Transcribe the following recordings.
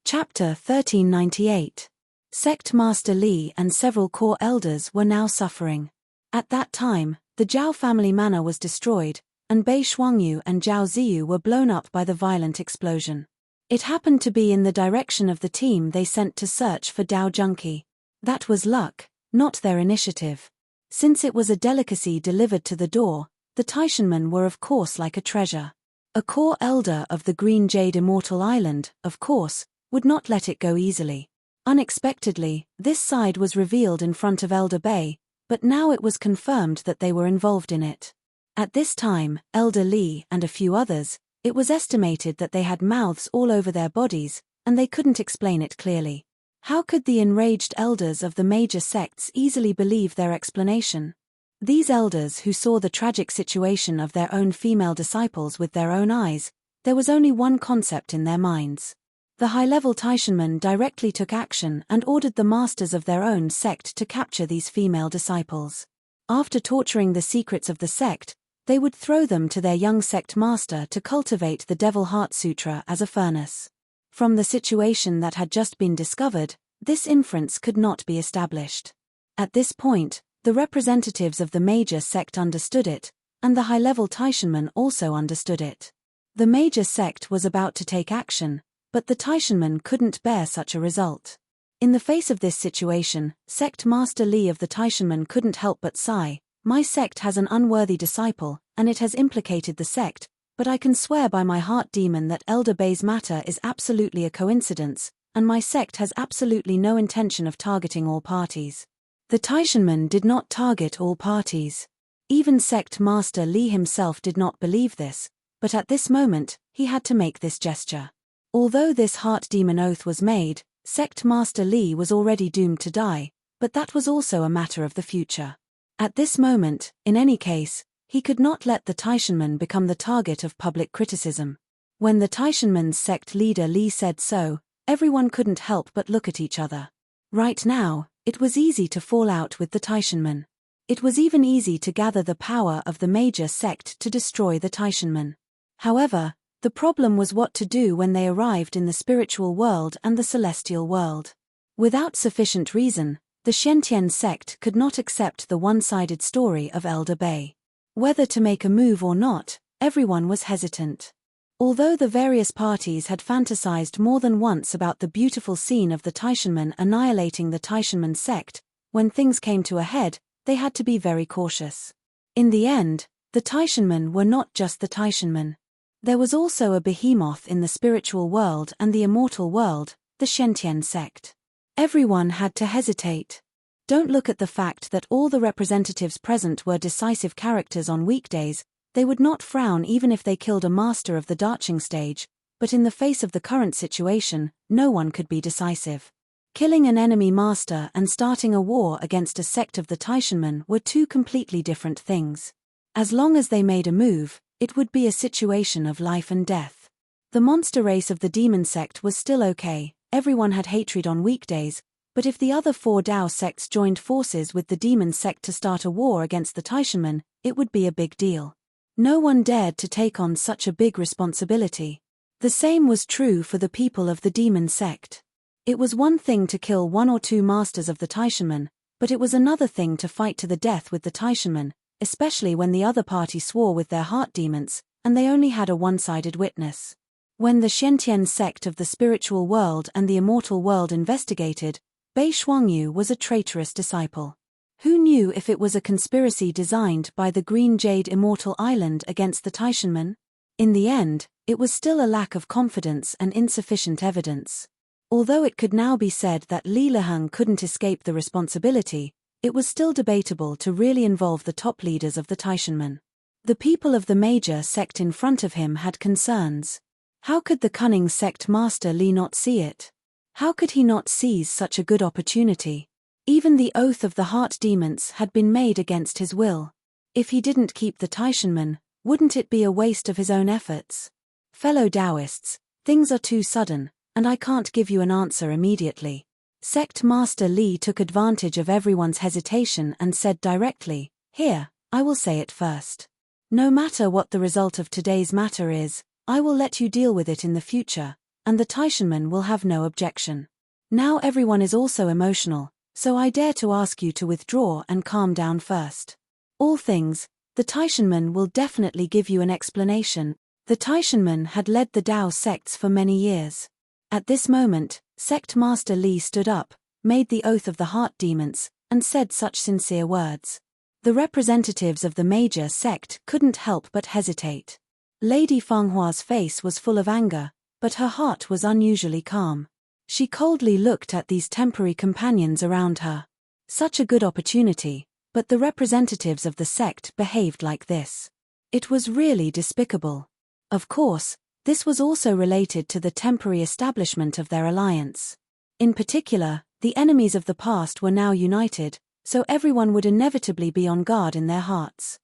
Chapter 1398. Sect Master Li and several core elders were now suffering. At that time, the Zhao family manor was destroyed, and Bei Shuangyu and Zhao Ziyu were blown up by the violent explosion. It happened to be in the direction of the team they sent to search for Dao Junki. That was luck, not their initiative. Since it was a delicacy delivered to the door, the Taishanmen were of course like a treasure. A core elder of the Green Jade Immortal Island, of course, would not let it go easily. Unexpectedly, this side was revealed in front of Elder Bei, but now it was confirmed that they were involved in it. At this time, Elder Li and a few others, it was estimated that they had mouths all over their bodies, and they couldn't explain it clearly. How could the enraged elders of the major sects easily believe their explanation? These elders who saw the tragic situation of their own female disciples with their own eyes, there was only one concept in their minds. The high-level Taishanmen directly took action and ordered the masters of their own sect to capture these female disciples. After torturing the secrets of the sect, they would throw them to their young sect master to cultivate the Devil Heart Sutra as a furnace. From the situation that had just been discovered, this inference could not be established. At this point, the representatives of the major sect understood it, and the high-level Taishanmen also understood it. The major sect was about to take action, but the Taishanmen couldn't bear such a result. In the face of this situation, Sect Master Li of the Taishanmen couldn't help but sigh. My sect has an unworthy disciple, and it has implicated the sect, but I can swear by my heart demon that Elder Bei's matter is absolutely a coincidence, and my sect has absolutely no intention of targeting all parties. The Taishanmen did not target all parties. Even Sect Master Li himself did not believe this, but at this moment, he had to make this gesture. Although this heart demon oath was made, Sect Master Li was already doomed to die, but that was also a matter of the future. At this moment, in any case, he could not let the Taishanmen become the target of public criticism. When the Taishanmen's sect leader Li said so, everyone couldn't help but look at each other. Right now, it was easy to fall out with the Taishanmen. It was even easy to gather the power of the major sect to destroy the Taishanmen. However, the problem was what to do when they arrived in the spiritual world and the celestial world. Without sufficient reason, the Shentian sect could not accept the one-sided story of Elder Bei. Whether to make a move or not, everyone was hesitant. Although the various parties had fantasized more than once about the beautiful scene of the Taishanmen annihilating the Taishanmen sect, when things came to a head, they had to be very cautious. In the end, the Taishanmen were not just the Taishanmen. There was also a behemoth in the spiritual world and the immortal world, the Shentian sect. Everyone had to hesitate. Don't look at the fact that all the representatives present were decisive characters on weekdays. They would not frown even if they killed a master of the Darching stage, but in the face of the current situation, no one could be decisive. Killing an enemy master and starting a war against a sect of the Taishanmen were two completely different things. As long as they made a move, it would be a situation of life and death. The monster race of the demon sect was still okay. Everyone had hatred on weekdays, but if the other four Dao sects joined forces with the demon sect to start a war against the Taishanmen, it would be a big deal. No one dared to take on such a big responsibility. The same was true for the people of the demon sect. It was one thing to kill one or two masters of the Taishanmen, but it was another thing to fight to the death with the Taishanmen, especially when the other party swore with their heart demons, and they only had a one-sided witness. When the Shentian sect of the spiritual world and the immortal world investigated, Bei Shuangyu was a traitorous disciple. Who knew if it was a conspiracy designed by the Green Jade Immortal Island against the Taishanmen? In the end, it was still a lack of confidence and insufficient evidence. Although it could now be said that Li Liheng couldn't escape the responsibility, it was still debatable to really involve the top leaders of the Taishanmen. The people of the major sect in front of him had concerns. How could the cunning sect master Li not see it? How could he not seize such a good opportunity? Even the oath of the heart demons had been made against his will. If he didn't keep the Taishanmen, wouldn't it be a waste of his own efforts? Fellow Taoists, things are too sudden, and I can't give you an answer immediately. Sect Master Li took advantage of everyone's hesitation and said directly, "Here, I will say it first. No matter what the result of today's matter is, I will let you deal with it in the future, and the Taishanmen will have no objection. Now everyone is also emotional, so I dare to ask you to withdraw and calm down first. All things, the Taishanmen will definitely give you an explanation. The Taishanmen had led the Tao sects for many years. At this moment, Sect Master Li stood up, made the oath of the heart demons, and said such sincere words. The representatives of the major sect couldn't help but hesitate. Lady Fenghua's face was full of anger, but her heart was unusually calm. She coldly looked at these temporary companions around her. Such a good opportunity, but the representatives of the sect behaved like this. It was really despicable. Of course, this was also related to the temporary establishment of their alliance. In particular, the enemies of the past were now united, so everyone would inevitably be on guard in their hearts.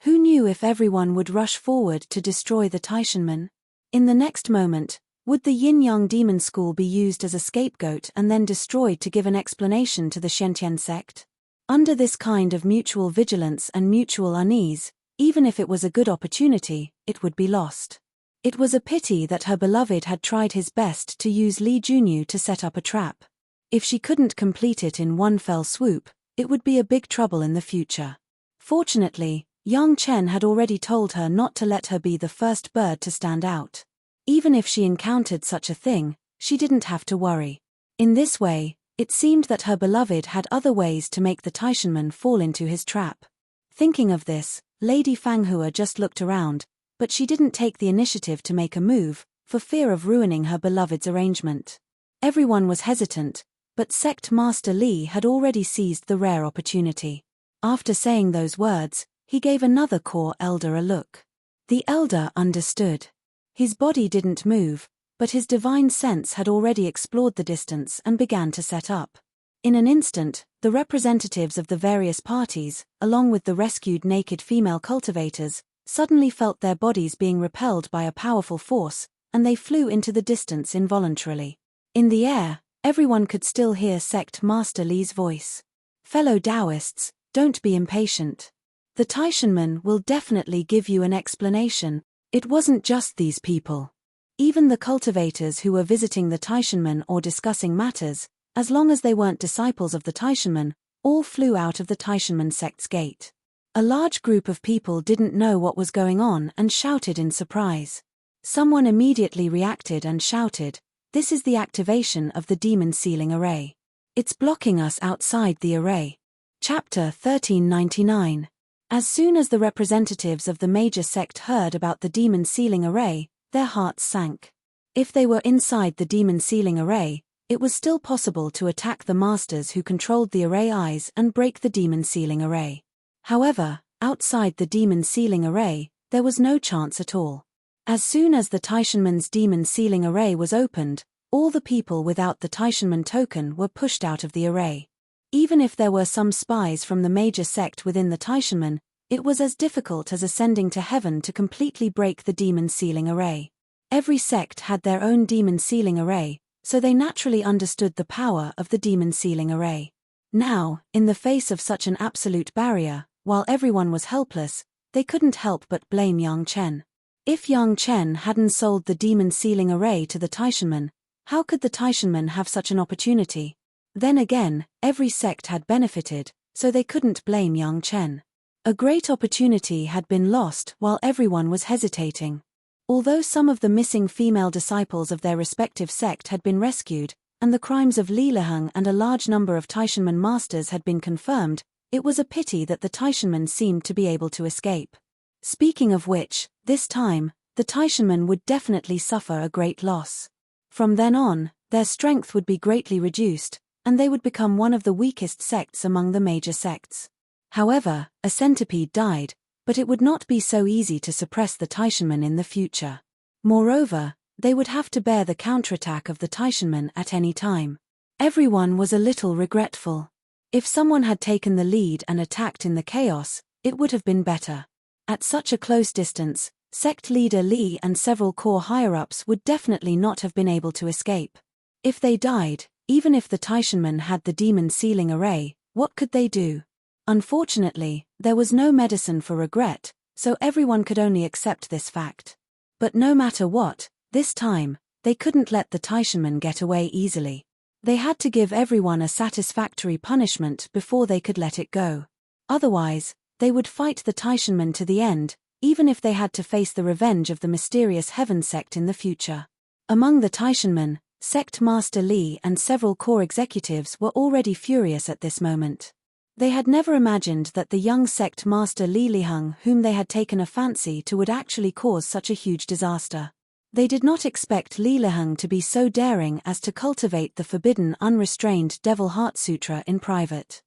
Who knew if everyone would rush forward to destroy the Taishanmen? In the next moment, would the Yin-Yang Demon School be used as a scapegoat and then destroyed to give an explanation to the Shentian sect? Under this kind of mutual vigilance and mutual unease, even if it was a good opportunity, it would be lost. It was a pity that her beloved had tried his best to use Li Junyu to set up a trap. If she couldn't complete it in one fell swoop, it would be a big trouble in the future. Fortunately, Yang Chen had already told her not to let her be the first bird to stand out. Even if she encountered such a thing, she didn't have to worry. In this way, it seemed that her beloved had other ways to make the Taishanmen fall into his trap. Thinking of this, Lady Fanghua just looked around, but she didn't take the initiative to make a move, for fear of ruining her beloved's arrangement. Everyone was hesitant, but Sect Master Li had already seized the rare opportunity. After saying those words, he gave another core elder a look. The elder understood. His body didn't move, but his divine sense had already explored the distance and began to set up. In an instant, the representatives of the various parties, along with the rescued naked female cultivators, suddenly felt their bodies being repelled by a powerful force, and they flew into the distance involuntarily. In the air, everyone could still hear Sect Master Li's voice. Fellow Taoists, don't be impatient. The Taishanmen will definitely give you an explanation. It wasn't just these people. Even the cultivators who were visiting the Taishanmen or discussing matters, as long as they weren't disciples of the Taishanmen, all flew out of the Taishanmen sect's gate. A large group of people didn't know what was going on and shouted in surprise. Someone immediately reacted and shouted, "This is the activation of the demon sealing array. It's blocking us outside the array." Chapter 1399. As soon as the representatives of the major sect heard about the demon sealing array, their hearts sank. If they were inside the demon sealing array, it was still possible to attack the masters who controlled the array eyes and break the demon sealing array. However, outside the demon sealing array, there was no chance at all. As soon as the Taishanmen's demon sealing array was opened, all the people without the Taishanmen token were pushed out of the array. Even if there were some spies from the major sect within the Taishanmen, it was as difficult as ascending to heaven to completely break the demon sealing array. Every sect had their own demon sealing array, so they naturally understood the power of the demon sealing array. Now, in the face of such an absolute barrier, while everyone was helpless, they couldn't help but blame Yang Chen. If Yang Chen hadn't sold the demon sealing array to the Taishanmen, how could the Taishanmen have such an opportunity? Then again, every sect had benefited, so they couldn't blame Yang Chen. A great opportunity had been lost while everyone was hesitating. Although some of the missing female disciples of their respective sect had been rescued, and the crimes of Li Liheng and a large number of Taishanmen masters had been confirmed, it was a pity that the Taishanmen seemed to be able to escape. Speaking of which, this time, the Taishanmen would definitely suffer a great loss. From then on, their strength would be greatly reduced, and they would become one of the weakest sects among the major sects. However, a centipede died, but it would not be so easy to suppress the Taishanmen in the future. Moreover, they would have to bear the counterattack of the Taishanmen at any time. Everyone was a little regretful. If someone had taken the lead and attacked in the chaos, it would have been better. At such a close distance, sect leader Li and several core higher-ups would definitely not have been able to escape. If they died, even if the Taishanmen had the demon sealing array, what could they do? Unfortunately, there was no medicine for regret, so everyone could only accept this fact. But no matter what, this time, They couldn't let the Taishanmen get away easily. They had to give everyone a satisfactory punishment before they could let it go. Otherwise, they would fight the Taishanmen to the end, even if they had to face the revenge of the mysterious Heaven sect in the future. Among the Taishanmen, Sect Master Li and several core executives were already furious at this moment. They had never imagined that the young Sect Master Li Liheng, whom they had taken a fancy to, would actually cause such a huge disaster. They did not expect Li Liheng to be so daring as to cultivate the forbidden unrestrained Devil Heart Sutra in private.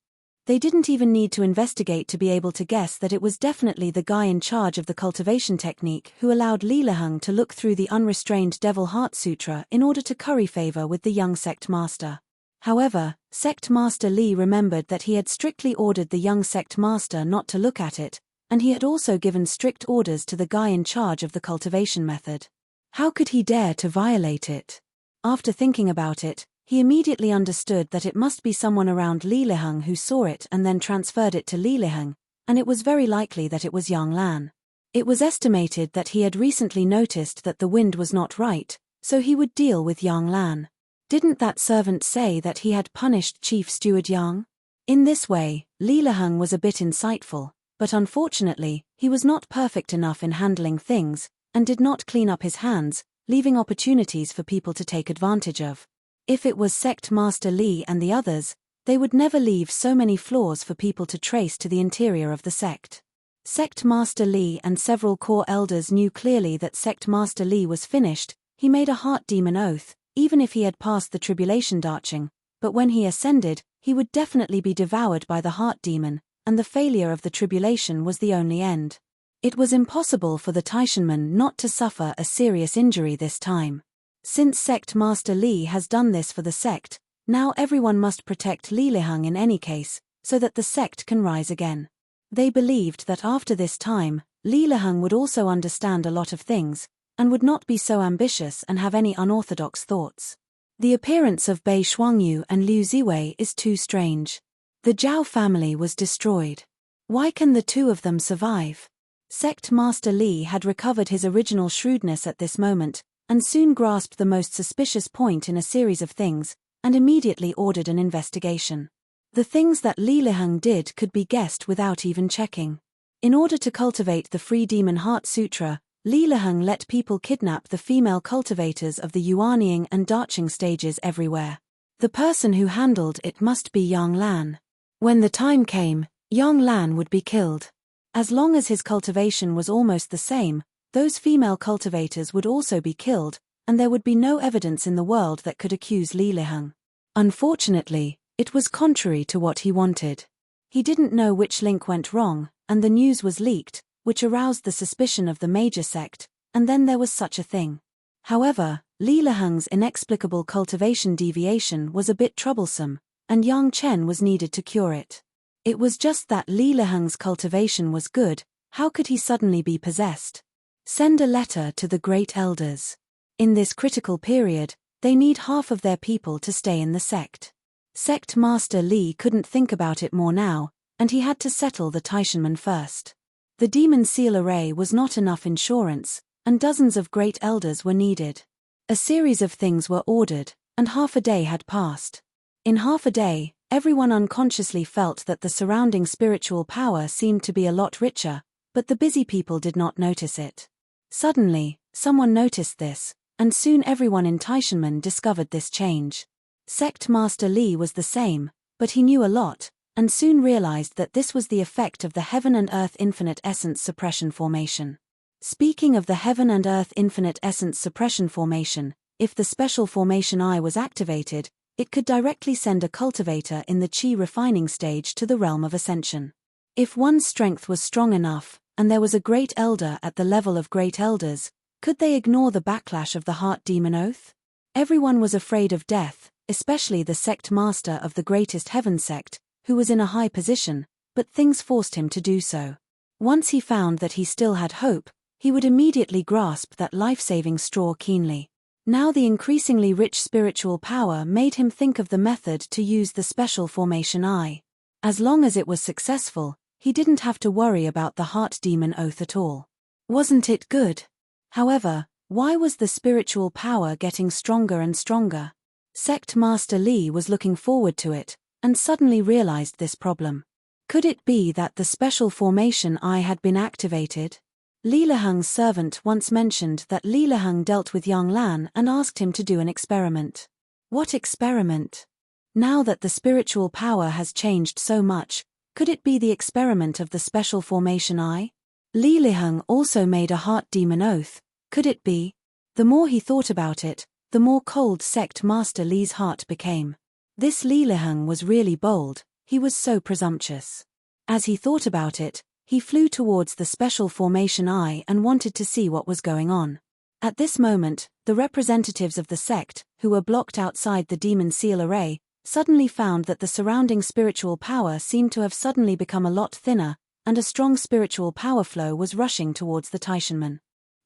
They didn't even need to investigate to be able to guess that it was definitely the guy in charge of the cultivation technique who allowed Li Liheng to look through the unrestrained Devil Heart Sutra in order to curry favor with the young Sect Master. However, Sect Master Li remembered that he had strictly ordered the young Sect Master not to look at it, and he had also given strict orders to the guy in charge of the cultivation method. How could he dare to violate it? After thinking about it, he immediately understood that it must be someone around Li Liheng who saw it and then transferred it to Li Liheng, and it was very likely that it was Yang Lan. It was estimated that he had recently noticed that the wind was not right, so he would deal with Yang Lan. Didn't that servant say that he had punished Chief Steward Yang? In this way, Li Liheng was a bit insightful, but unfortunately, he was not perfect enough in handling things, and did not clean up his hands, leaving opportunities for people to take advantage of. If it was Sect Master Li and the others, they would never leave so many flaws for people to trace to the interior of the sect. Sect Master Li and several core elders knew clearly that Sect Master Li was finished. He made a heart demon oath, even if he had passed the tribulation darching, but when he ascended, he would definitely be devoured by the heart demon, and the failure of the tribulation was the only end. It was impossible for the Taishanmen not to suffer a serious injury this time. Since Sect Master Li has done this for the sect, now everyone must protect Li Liheng in any case, so that the sect can rise again. They believed that after this time, Li Liheng would also understand a lot of things, and would not be so ambitious and have any unorthodox thoughts. The appearance of Bei Shuangyu and Liu Ziwei is too strange. The Zhao family was destroyed. Why can the two of them survive? Sect Master Li had recovered his original shrewdness at this moment, and soon grasped the most suspicious point in a series of things, and immediately ordered an investigation. The things that Li Liheng did could be guessed without even checking. In order to cultivate the Free Demon Heart Sutra, Li Liheng let people kidnap the female cultivators of the Yuanying and Darching stages everywhere. The person who handled it must be Yang Lan. When the time came, Yang Lan would be killed. As long as his cultivation was almost the same, those female cultivators would also be killed, and there would be no evidence in the world that could accuse Li Liheng. Unfortunately, it was contrary to what he wanted. He didn't know which link went wrong, and the news was leaked, which aroused the suspicion of the major sect, and then there was such a thing. However, Li Liheng's inexplicable cultivation deviation was a bit troublesome, and Yang Chen was needed to cure it. It was just that Li Liheng's cultivation was good. How could he suddenly be possessed? Send a letter to the great elders. In this critical period, they need half of their people to stay in the sect. Sect Master Li couldn't think about it more now, and he had to settle the Taishanmen first. The demon seal array was not enough insurance, and dozens of great elders were needed. A series of things were ordered, and half a day had passed. In half a day, everyone unconsciously felt that the surrounding spiritual power seemed to be a lot richer, but the busy people did not notice it. Suddenly, someone noticed this, and soon everyone in Taishanmen discovered this change. Sect Master Li was the same, but he knew a lot, and soon realized that this was the effect of the Heaven and Earth Infinite Essence Suppression Formation. Speaking of the Heaven and Earth Infinite Essence Suppression Formation, if the special formation I was activated, it could directly send a cultivator in the Qi refining stage to the realm of ascension. If one's strength was strong enough, and there was a great elder at the level of great elders, could they ignore the backlash of the heart demon oath? Everyone was afraid of death, especially the sect master of the greatest heaven sect, who was in a high position, but things forced him to do so. Once he found that he still had hope, he would immediately grasp that life-saving straw keenly. Now the increasingly rich spiritual power made him think of the method to use the special formation I. As long as it was successful, he didn't have to worry about the heart demon oath at all. Wasn't it good? However, Why was the spiritual power getting stronger and stronger? Sect Master Li was looking forward to it, and suddenly realized this problem. Could it be that the special formation eye had been activated? Li Liheng's servant once mentioned that Li Liheng dealt with Yang Lan and asked him to do an experiment. What experiment? Now that the spiritual power has changed so much, could it be the experiment of the special formation eye? Li Liheng also made a heart demon oath. Could it be? The more he thought about it, the more cold Sect Master Li's heart became. This Li Liheng was really bold, he was so presumptuous. As he thought about it, he flew towards the special formation eye and wanted to see what was going on. At this moment, the representatives of the sect, who were blocked outside the demon seal array, suddenly found that the surrounding spiritual power seemed to have suddenly become a lot thinner, and a strong spiritual power flow was rushing towards the Taishanmen.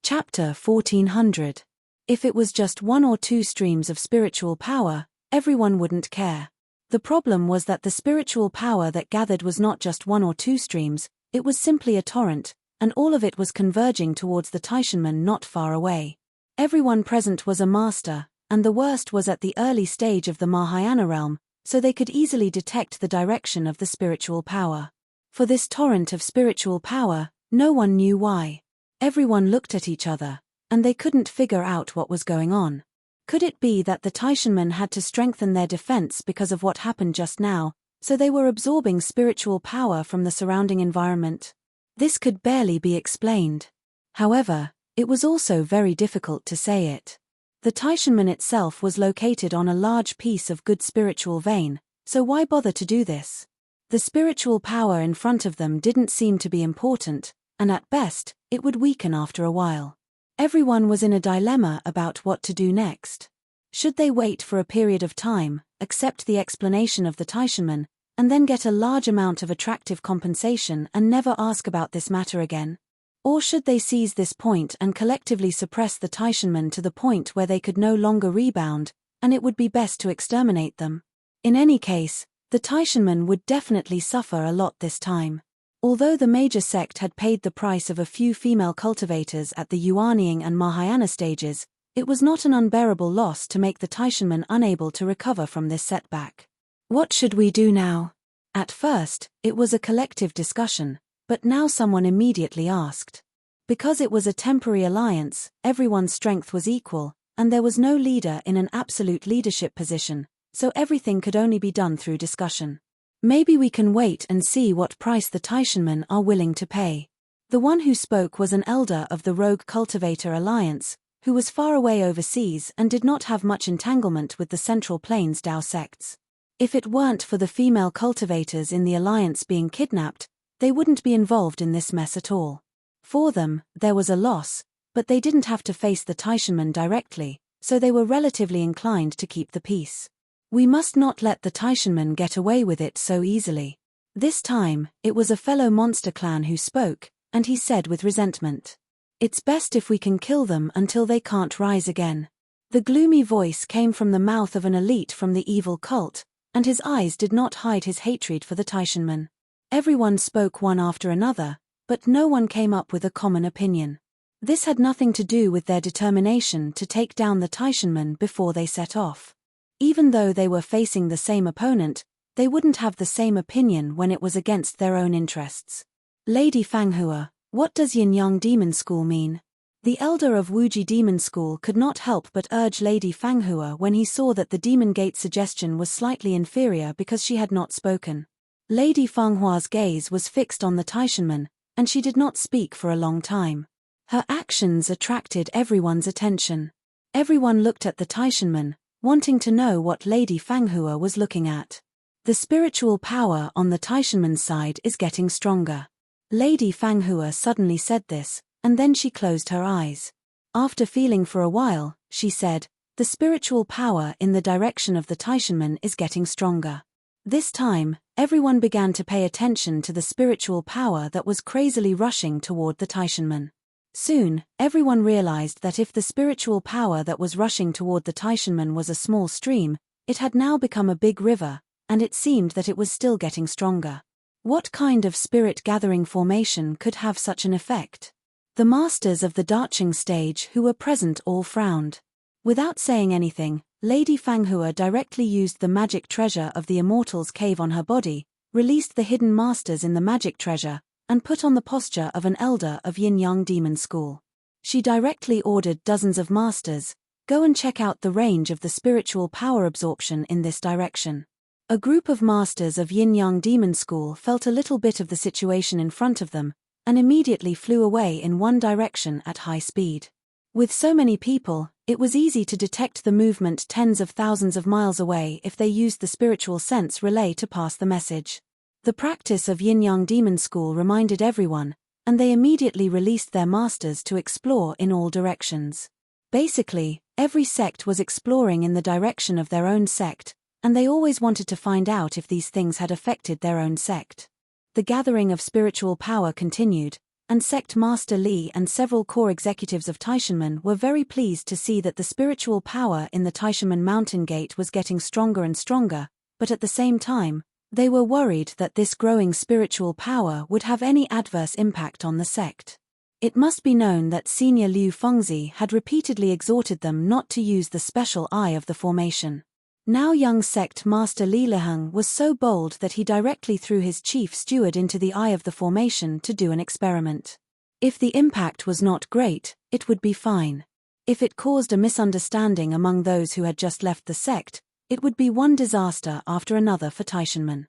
Chapter 1400. If it was just 1 or 2 streams of spiritual power, everyone wouldn't care. The problem was that the spiritual power that gathered was not just 1 or 2 streams, it was simply a torrent, and all of it was converging towards the Taishanmen not far away. Everyone present was a master, and the worst was at the early stage of the Mahayana realm, so they could easily detect the direction of the spiritual power. For this torrent of spiritual power, no one knew why. Everyone looked at each other, and they couldn't figure out what was going on. Could it be that the Taishanmen had to strengthen their defense because of what happened just now, so they were absorbing spiritual power from the surrounding environment? This could barely be explained. However, it was also very difficult to say it. The Taishanmen itself was located on a large piece of good spiritual vein, so why bother to do this? The spiritual power in front of them didn't seem to be important, and at best, it would weaken after a while. Everyone was in a dilemma about what to do next. Should they wait for a period of time, accept the explanation of the Taishanmen, and then get a large amount of attractive compensation and never ask about this matter again? Or should they seize this point and collectively suppress the Taishanmen to the point where they could no longer rebound, and it would be best to exterminate them? In any case, the Taishanmen would definitely suffer a lot this time. Although the major sect had paid the price of a few female cultivators at the Yuanying and Mahayana stages, it was not an unbearable loss to make the Taishanmen unable to recover from this setback. What should we do now? At first, it was a collective discussion, but now someone immediately asked. Because it was a temporary alliance, everyone's strength was equal, and there was no leader in an absolute leadership position, so everything could only be done through discussion. Maybe we can wait and see what price the Taishanmen are willing to pay. The one who spoke was an elder of the Rogue Cultivator Alliance, who was far away overseas and did not have much entanglement with the Central Plains Dao sects. If it weren't for the female cultivators in the alliance being kidnapped, they wouldn't be involved in this mess at all. For them, there was a loss, but they didn't have to face the Taishanmen directly, so they were relatively inclined to keep the peace. We must not let the Taishanmen get away with it so easily. This time, it was a fellow monster clan who spoke, and he said with resentment, "It's best if we can kill them until they can't rise again." The gloomy voice came from the mouth of an elite from the evil cult, and his eyes did not hide his hatred for the Taishanmen. Everyone spoke one after another, but no one came up with a common opinion. This had nothing to do with their determination to take down the Taishanmen before they set off. Even though they were facing the same opponent, they wouldn't have the same opinion when it was against their own interests. Lady Fanghua, what does Yin Yang Demon School mean? The elder of Wuji Demon School could not help but urge Lady Fanghua when he saw that the Demon Gate suggestion was slightly inferior because she had not spoken. Lady Fanghua's gaze was fixed on the Taishanmen, and she did not speak for a long time. Her actions attracted everyone's attention. Everyone looked at the Taishanmen, wanting to know what Lady Fanghua was looking at. The spiritual power on the Taishanmen's side is getting stronger. Lady Fanghua suddenly said this, and then she closed her eyes. After feeling for a while, she said, "The spiritual power in the direction of the Taishanmen is getting stronger." This time, everyone began to pay attention to the spiritual power that was crazily rushing toward the Taishanmen. Soon, everyone realized that if the spiritual power that was rushing toward the Taishanmen was a small stream, it had now become a big river, and it seemed that it was still getting stronger. What kind of spirit-gathering formation could have such an effect? The masters of the Dacheng stage who were present all frowned. Without saying anything, Lady Fanghua directly used the magic treasure of the Immortal's cave on her body, released the hidden masters in the magic treasure, and put on the posture of an elder of Yin-Yang Demon School. She directly ordered dozens of masters, "Go and check out the range of the spiritual power absorption in this direction." A group of masters of Yin-Yang Demon School felt a little bit of the situation in front of them, and immediately flew away in one direction at high speed. With so many people, it was easy to detect the movement tens of thousands of miles away if they used the spiritual sense relay to pass the message. The practice of Yin-Yang Demon School reminded everyone, and they immediately released their masters to explore in all directions. Basically, every sect was exploring in the direction of their own sect, and they always wanted to find out if these things had affected their own sect. The gathering of spiritual power continued, and Sect Master Li and several core executives of Taishanmen were very pleased to see that the spiritual power in the Taishanmen Mountain Gate was getting stronger and stronger, but at the same time, they were worried that this growing spiritual power would have any adverse impact on the sect. It must be known that Senior Liu Fengzi had repeatedly exhorted them not to use the special eye of the formation. Now young Sect Master Li Liheng was so bold that he directly threw his chief steward into the eye of the formation to do an experiment. If the impact was not great, it would be fine. If it caused a misunderstanding among those who had just left the sect, it would be one disaster after another for Taishanmen.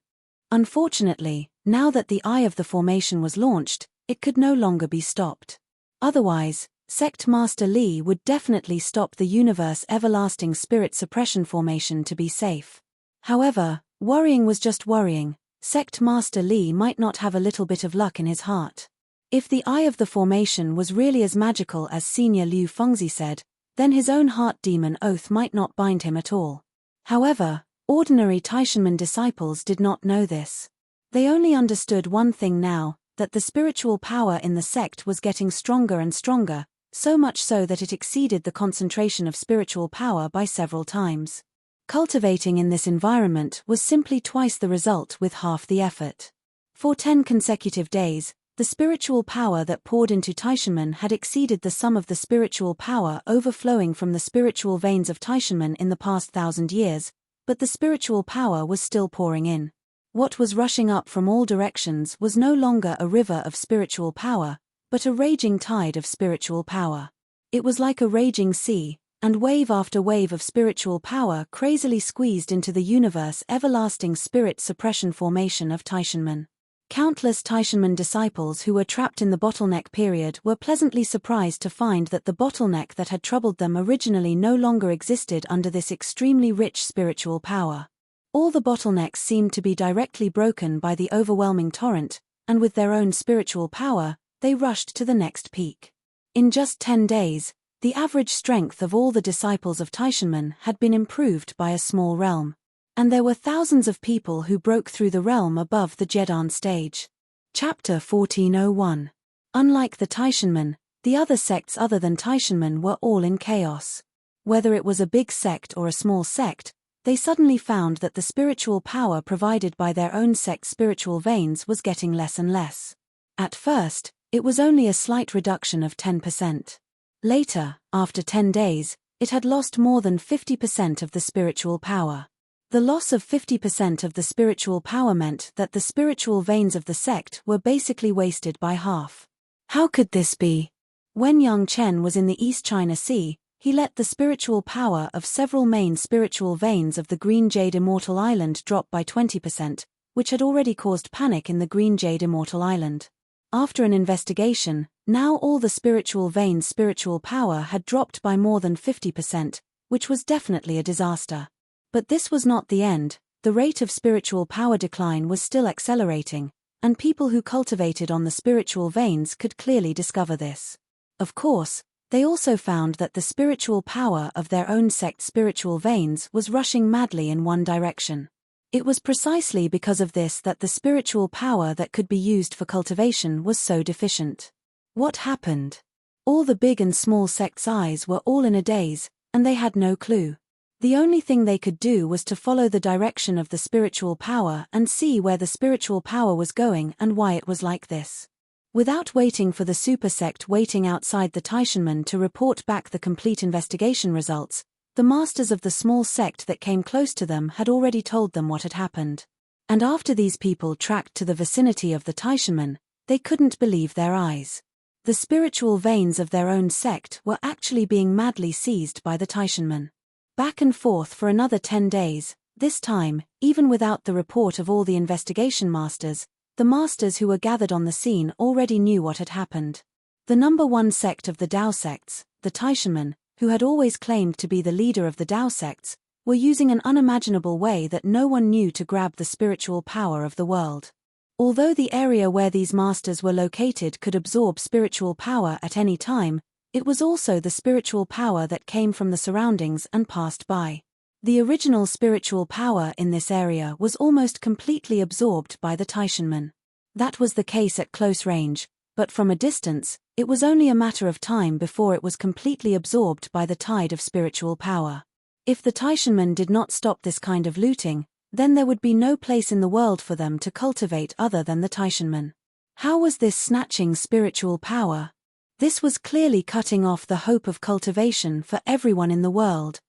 Unfortunately, now that the eye of the formation was launched, it could no longer be stopped. Otherwise, Sect Master Li would definitely stop the universe everlasting spirit suppression formation to be safe. However, worrying was just worrying. Sect Master Li might not have a little bit of luck in his heart. If the eye of the formation was really as magical as Senior Liu Fengzi said, then his own heart demon oath might not bind him at all. However, ordinary Taishanmen disciples did not know this. They only understood one thing now, that the spiritual power in the sect was getting stronger and stronger, so much so that it exceeded the concentration of spiritual power by several times. Cultivating in this environment was simply twice the result with half the effort. For 10 consecutive days, the spiritual power that poured into Taishanmen had exceeded the sum of the spiritual power overflowing from the spiritual veins of Taishanmen in the past 1,000 years, but the spiritual power was still pouring in. What was rushing up from all directions was no longer a river of spiritual power, but a raging tide of spiritual power. It was like a raging sea, and wave after wave of spiritual power crazily squeezed into the universe everlasting spirit suppression formation of Taishanmen. Countless Taishanmen disciples who were trapped in the bottleneck period were pleasantly surprised to find that the bottleneck that had troubled them originally no longer existed under this extremely rich spiritual power. All the bottlenecks seemed to be directly broken by the overwhelming torrent, and with their own spiritual power, they rushed to the next peak. In just 10 days, the average strength of all the disciples of Taishanmen had been improved by a small realm. And there were thousands of people who broke through the realm above the Jedan stage. Chapter 1401. Unlike the Taishanmen, the other sects other than Taishanmen were all in chaos. Whether it was a big sect or a small sect, they suddenly found that the spiritual power provided by their own sect's spiritual veins was getting less and less. At first, it was only a slight reduction of 10%. Later, after 10 days, it had lost more than 50% of the spiritual power. The loss of 50% of the spiritual power meant that the spiritual veins of the sect were basically wasted by half. How could this be? When Yang Chen was in the East China Sea, he let the spiritual power of several main spiritual veins of the Green Jade Immortal Island drop by 20%, which had already caused panic in the Green Jade Immortal Island. After an investigation, now all the spiritual veins' spiritual power had dropped by more than 50%, which was definitely a disaster. But this was not the end. The rate of spiritual power decline was still accelerating, and people who cultivated on the spiritual veins could clearly discover this. Of course, they also found that the spiritual power of their own sect's spiritual veins was rushing madly in one direction. It was precisely because of this that the spiritual power that could be used for cultivation was so deficient. What happened? All the big and small sects' eyes were all in a daze, and they had no clue. The only thing they could do was to follow the direction of the spiritual power and see where the spiritual power was going and why it was like this. Without waiting for the super sect waiting outside the Taishanmen to report back the complete investigation results, the masters of the small sect that came close to them had already told them what had happened. And after these people tracked to the vicinity of the Taishanmen, they couldn't believe their eyes. The spiritual veins of their own sect were actually being madly seized by the Taishanmen. Back and forth for another 10 days, this time, even without the report of all the investigation masters, the masters who were gathered on the scene already knew what had happened. The number one sect of the Tao sects, the Taishanmen, who had always claimed to be the leader of the Tao sects, were using an unimaginable way that no one knew to grab the spiritual power of the world. Although the area where these masters were located could absorb spiritual power at any time, it was also the spiritual power that came from the surroundings and passed by. The original spiritual power in this area was almost completely absorbed by the Taishanmen. That was the case at close range, but from a distance, it was only a matter of time before it was completely absorbed by the tide of spiritual power. If the Taishanmen did not stop this kind of looting, then there would be no place in the world for them to cultivate other than the Taishanmen. How was this snatching spiritual power? This was clearly cutting off the hope of cultivation for everyone in the world.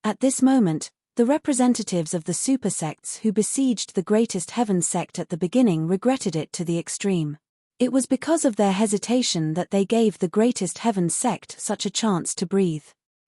At this moment, the representatives of the super sects who besieged the greatest heaven sect at the beginning regretted it to the extreme. It was because of their hesitation that they gave the greatest heaven sect such a chance to breathe.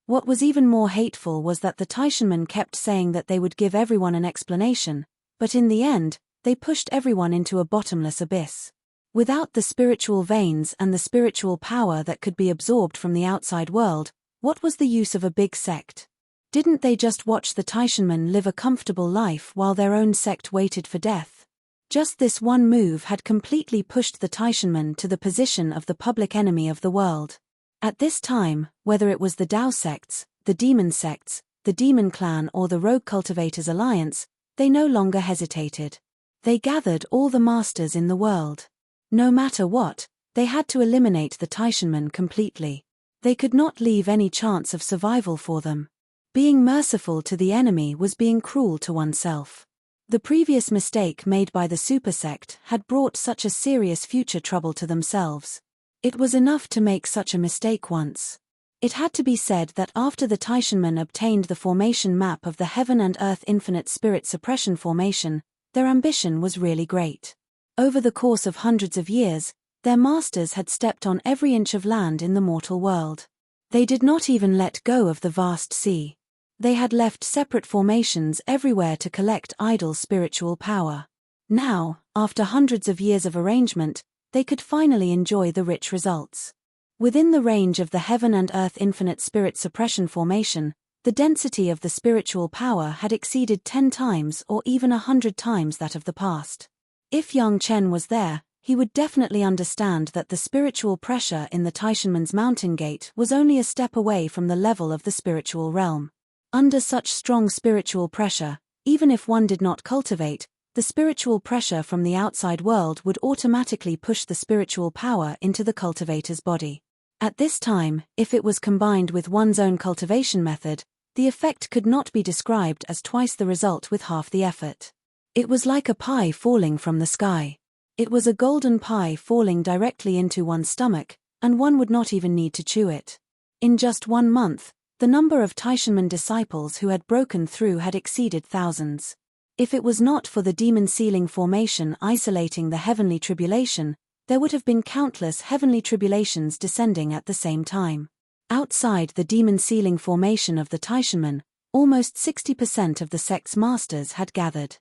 What was even more hateful was that the Taishanmen kept saying that they would give everyone an explanation, but in the end, they pushed everyone into a bottomless abyss. Without the spiritual veins and the spiritual power that could be absorbed from the outside world, what was the use of a big sect? Didn't they just watch the Taishanmen live a comfortable life while their own sect waited for death? Just this one move had completely pushed the Taishanmen to the position of the public enemy of the world. At this time, whether it was the Tao sects, the demon sects, the demon clan or the rogue cultivators alliance, they no longer hesitated. They gathered all the masters in the world. No matter what, they had to eliminate the Taishanmen completely. They could not leave any chance of survival for them. Being merciful to the enemy was being cruel to oneself. The previous mistake made by the super sect had brought such a serious future trouble to themselves. It was enough to make such a mistake once. It had to be said that after the Taishanmen obtained the formation map of the Heaven and Earth Infinite Spirit Suppression Formation, their ambition was really great. Over the course of hundreds of years, their masters had stepped on every inch of land in the mortal world. They did not even let go of the vast sea. They had left separate formations everywhere to collect idle spiritual power. Now, after hundreds of years of arrangement, they could finally enjoy the rich results. Within the range of the Heaven and Earth Infinite Spirit Suppression Formation, the density of the spiritual power had exceeded 10 times or even 100 times that of the past. If Yang Chen was there, he would definitely understand that the spiritual pressure in the Taishanmen's mountain gate was only a step away from the level of the spiritual realm. Under such strong spiritual pressure, even if one did not cultivate, the spiritual pressure from the outside world would automatically push the spiritual power into the cultivator's body. At this time, if it was combined with one's own cultivation method, the effect could not be described as twice the result with half the effort. It was like a pie falling from the sky. It was a golden pie falling directly into one's stomach, and one would not even need to chew it. In just 1 month, the number of Taishanmen disciples who had broken through had exceeded thousands. If it was not for the demon sealing formation isolating the heavenly tribulation, there would have been countless heavenly tribulations descending at the same time. Outside the demon sealing formation of the Taishanmen, almost 60% of the sect's masters had gathered.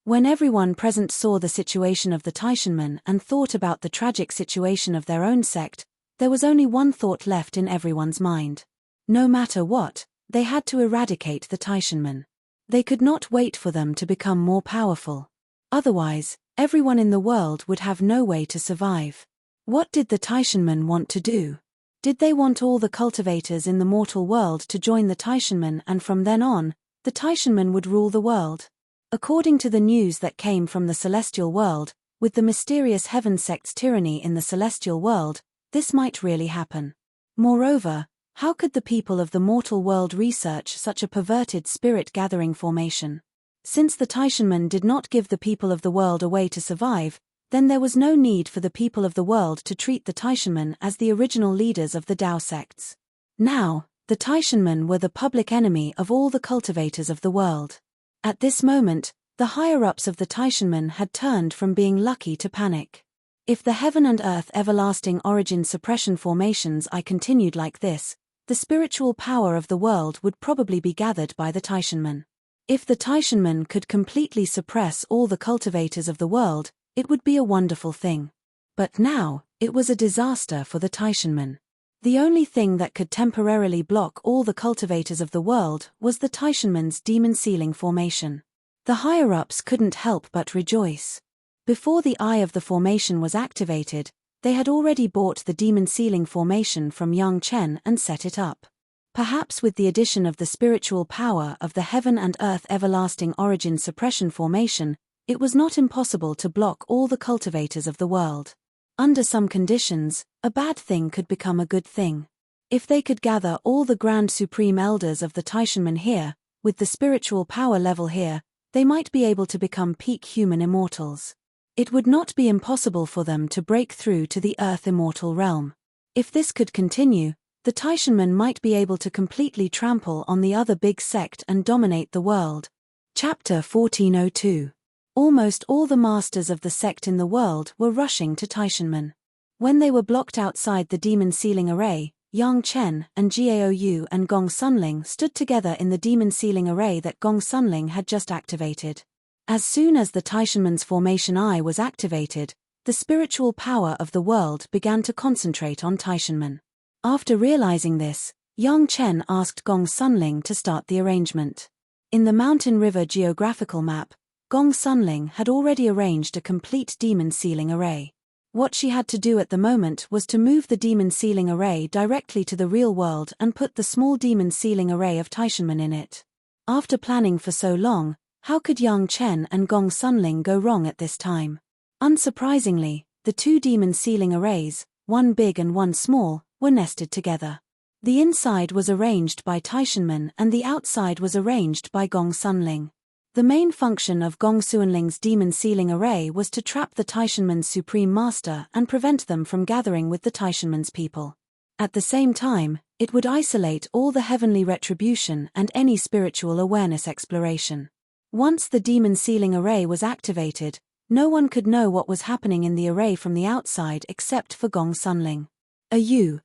When everyone present saw the situation of the Taishanmen and thought about the tragic situation of their own sect, there was only one thought left in everyone's mind. No matter what, they had to eradicate the Taishanmen. They could not wait for them to become more powerful. Otherwise, everyone in the world would have no way to survive. What did the Taishanmen want to do? Did they want all the cultivators in the mortal world to join the Taishanmen and from then on, the Taishanmen would rule the world? According to the news that came from the celestial world, with the mysterious heaven sect's tyranny in the celestial world, this might really happen. Moreover, how could the people of the mortal world research such a perverted spirit-gathering formation? Since the Taishanmen did not give the people of the world a way to survive, then there was no need for the people of the world to treat the Taishanmen as the original leaders of the Tao sects. Now, the Taishanmen were the public enemy of all the cultivators of the world. At this moment, the higher-ups of the Taishanmen had turned from being lucky to panic. If the heaven and earth everlasting origin suppression formations I continued like this, the spiritual power of the world would probably be gathered by the Taishanmen. If the Taishanmen could completely suppress all the cultivators of the world, it would be a wonderful thing. But now, it was a disaster for the Taishanmen. The only thing that could temporarily block all the cultivators of the world was the Taishanmen's demon sealing formation. The higher-ups couldn't help but rejoice. Before the eye of the formation was activated, they had already bought the demon sealing formation from Yang Chen and set it up. Perhaps with the addition of the spiritual power of the heaven and earth everlasting origin suppression formation, it was not impossible to block all the cultivators of the world. Under some conditions, a bad thing could become a good thing. If they could gather all the grand supreme elders of the Taishanmen here, with the spiritual power level here, they might be able to become peak human immortals. It would not be impossible for them to break through to the earth immortal realm. If this could continue, the Taishanmen might be able to completely trample on the other big sect and dominate the world. Chapter 1402. Almost all the masters of the sect in the world were rushing to Taishanmen. When they were blocked outside the demon sealing array, Yang Chen and Gaou and Gong Sunling stood together in the demon sealing array that Gong Sunling had just activated. As soon as the Taishanmen's formation eye was activated, the spiritual power of the world began to concentrate on Taishanmen. After realizing this, Yang Chen asked Gong Sunling to start the arrangement. In the Mountain River geographical map, Gong Sunling had already arranged a complete demon sealing array. What she had to do at the moment was to move the demon sealing array directly to the real world and put the small demon sealing array of Taishanmen in it. After planning for so long, how could Yang Chen and Gong Sunling go wrong at this time? Unsurprisingly, the two demon sealing arrays, one big and one small, were nested together. The inside was arranged by Taishanmen and the outside was arranged by Gong Sunling. The main function of Gong Sunling's demon sealing array was to trap the Taishanmen's supreme master and prevent them from gathering with the Taishanmen's people. At the same time, it would isolate all the heavenly retribution and any spiritual awareness exploration. Once the demon sealing array was activated, no one could know what was happening in the array from the outside except for Gong Sunling. A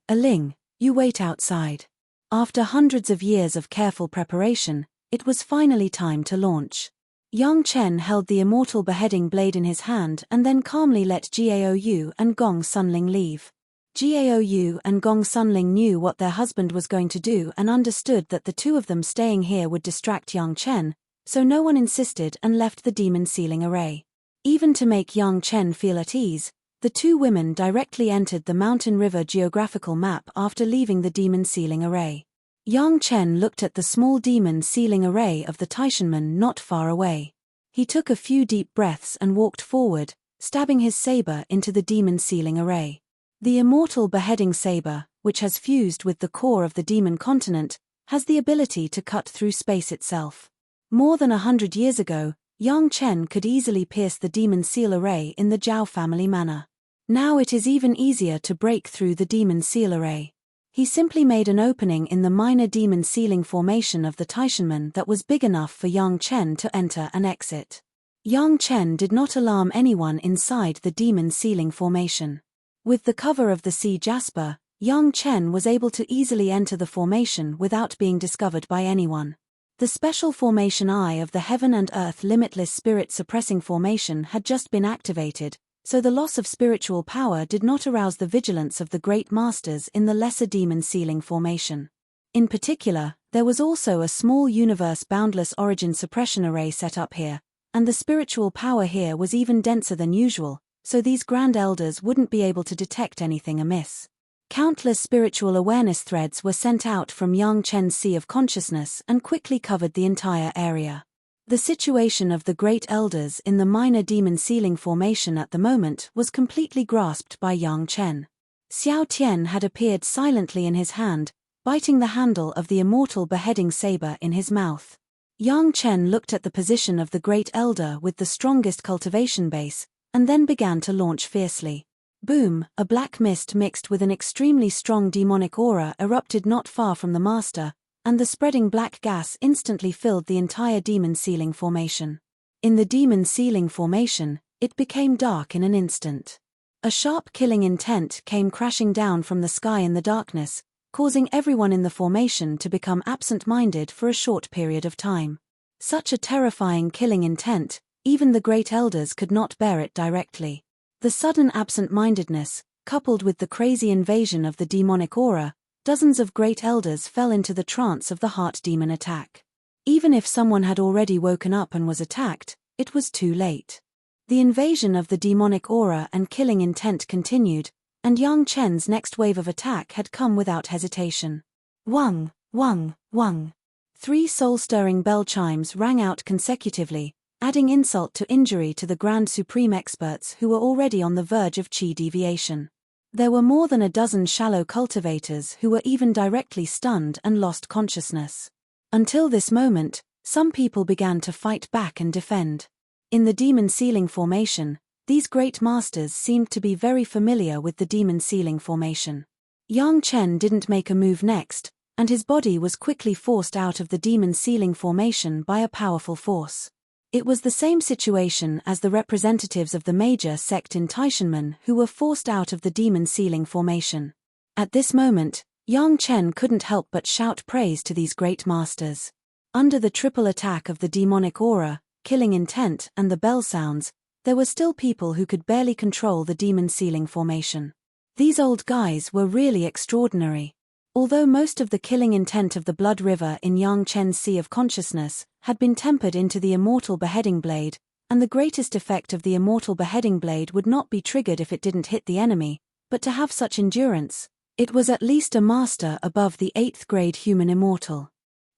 Ling, you wait outside. After hundreds of years of careful preparation, it was finally time to launch. Yang Chen held the immortal beheading blade in his hand and then calmly let Gaou and Gong Sunling leave. Gaou and Gong Sunling knew what their husband was going to do and understood that the two of them staying here would distract Yang Chen, so no one insisted and left the demon sealing array. Even to make Yang Chen feel at ease, the two women directly entered the Mountain River geographical map after leaving the demon sealing array. Yang Chen looked at the small demon sealing array of the Taishanmen not far away. He took a few deep breaths and walked forward, stabbing his saber into the demon sealing array. The immortal beheading saber, which has fused with the core of the demon continent, has the ability to cut through space itself. More than 100 years ago, Yang Chen could easily pierce the demon seal array in the Zhao family manner. Now it is even easier to break through the demon seal array. He simply made an opening in the minor demon sealing formation of the Taishanmen that was big enough for Yang Chen to enter and exit. Yang Chen did not alarm anyone inside the demon sealing formation. With the cover of the sea jasper, Yang Chen was able to easily enter the formation without being discovered by anyone. The special formation eye of the Heaven and Earth Limitless Spirit Suppressing Formation had just been activated, so the loss of spiritual power did not arouse the vigilance of the great masters in the lesser demon sealing formation. In particular, there was also a small universe boundless origin suppression array set up here, and the spiritual power here was even denser than usual, so these grand elders wouldn't be able to detect anything amiss. Countless spiritual awareness threads were sent out from Yang Chen's sea of consciousness and quickly covered the entire area. The situation of the great elders in the minor demon sealing formation at the moment was completely grasped by Yang Chen. Xiao Tian had appeared silently in his hand, biting the handle of the immortal beheading saber in his mouth. Yang Chen looked at the position of the great elder with the strongest cultivation base, and then began to launch fiercely. Boom, a black mist mixed with an extremely strong demonic aura erupted not far from the master, and the spreading black gas instantly filled the entire demon ceiling formation. In the demon ceiling formation, it became dark in an instant. A sharp killing intent came crashing down from the sky in the darkness, causing everyone in the formation to become absent-minded for a short period of time. Such a terrifying killing intent, even the great elders could not bear it directly. The sudden absent-mindedness, coupled with the crazy invasion of the demonic aura, dozens of great elders fell into the trance of the heart demon attack. Even if someone had already woken up and was attacked, it was too late. The invasion of the demonic aura and killing intent continued, and Yang Chen's next wave of attack had come without hesitation. Wang, wang, wang. 3 soul-stirring bell chimes rang out consecutively, adding insult to injury to the Grand Supreme experts who were already on the verge of chi deviation. There were more than a dozen shallow cultivators who were even directly stunned and lost consciousness. Until this moment, some people began to fight back and defend. In the demon ceiling formation, these great masters seemed to be very familiar with the demon ceiling formation. Yang Chen didn't make a move next, and his body was quickly forced out of the demon ceiling formation by a powerful force. It was the same situation as the representatives of the major sect in Taishanmen who were forced out of the demon ceiling formation. At this moment, Yang Chen couldn't help but shout praise to these great masters. Under the triple attack of the demonic aura, killing intent, and the bell sounds, there were still people who could barely control the demon ceiling formation. These old guys were really extraordinary. Although most of the killing intent of the blood river in Yang Chen's Sea of Consciousness had been tempered into the immortal beheading blade, and the greatest effect of the immortal beheading blade would not be triggered if it didn't hit the enemy, but to have such endurance, it was at least a master above the 8th grade human immortal.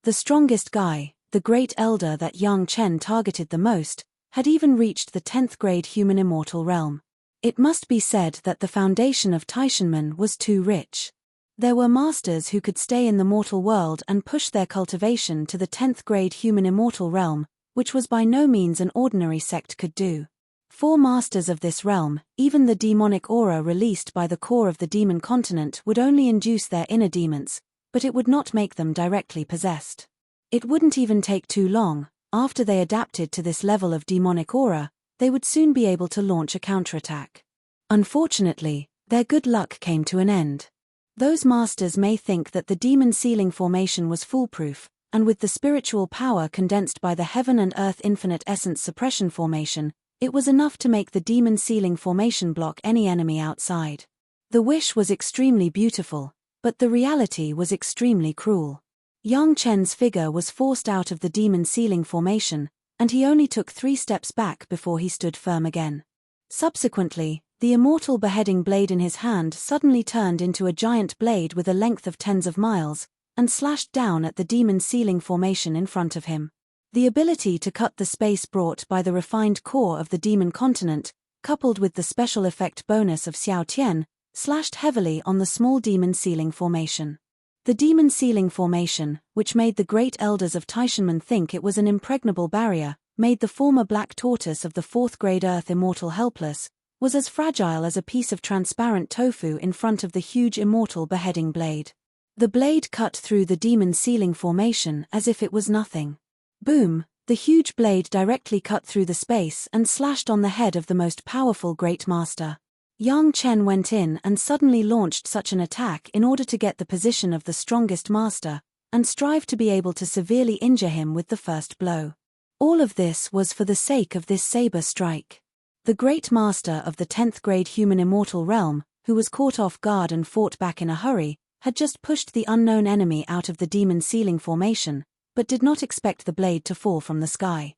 The strongest guy, the great elder that Yang Chen targeted the most, had even reached the 10th grade human immortal realm. It must be said that the foundation of Taishanmen was too rich. There were masters who could stay in the mortal world and push their cultivation to the 10th grade human immortal realm, which was by no means an ordinary sect could do. 4 masters of this realm, even the demonic aura released by the core of the demon continent would only induce their inner demons, but it would not make them directly possessed. It wouldn't even take too long. After they adapted to this level of demonic aura, they would soon be able to launch a counterattack. Unfortunately, their good luck came to an end. Those masters may think that the demon ceiling formation was foolproof, and with the spiritual power condensed by the heaven and earth infinite essence suppression formation, it was enough to make the demon ceiling formation block any enemy outside. The wish was extremely beautiful, but the reality was extremely cruel. Yang Chen's figure was forced out of the demon ceiling formation, and he only took 3 steps back before he stood firm again. Subsequently, the immortal beheading blade in his hand suddenly turned into a giant blade with a length of tens of miles, and slashed down at the demon ceiling formation in front of him. The ability to cut the space brought by the refined core of the demon continent, coupled with the special effect bonus of Xiao Tian, slashed heavily on the small demon ceiling formation. The demon ceiling formation, which made the great elders of Taishanmen think it was an impregnable barrier, made the former black tortoise of the 4th grade earth immortal helpless, was as fragile as a piece of transparent tofu in front of the huge immortal beheading blade. The blade cut through the demon ceiling formation as if it was nothing. Boom, the huge blade directly cut through the space and slashed on the head of the most powerful great master. Yang Chen went in and suddenly launched such an attack in order to get the position of the strongest master, and strive to be able to severely injure him with the first blow. All of this was for the sake of this saber strike. The great master of the 10th grade human immortal realm, who was caught off guard and fought back in a hurry, had just pushed the unknown enemy out of the demon ceiling formation, but did not expect the blade to fall from the sky.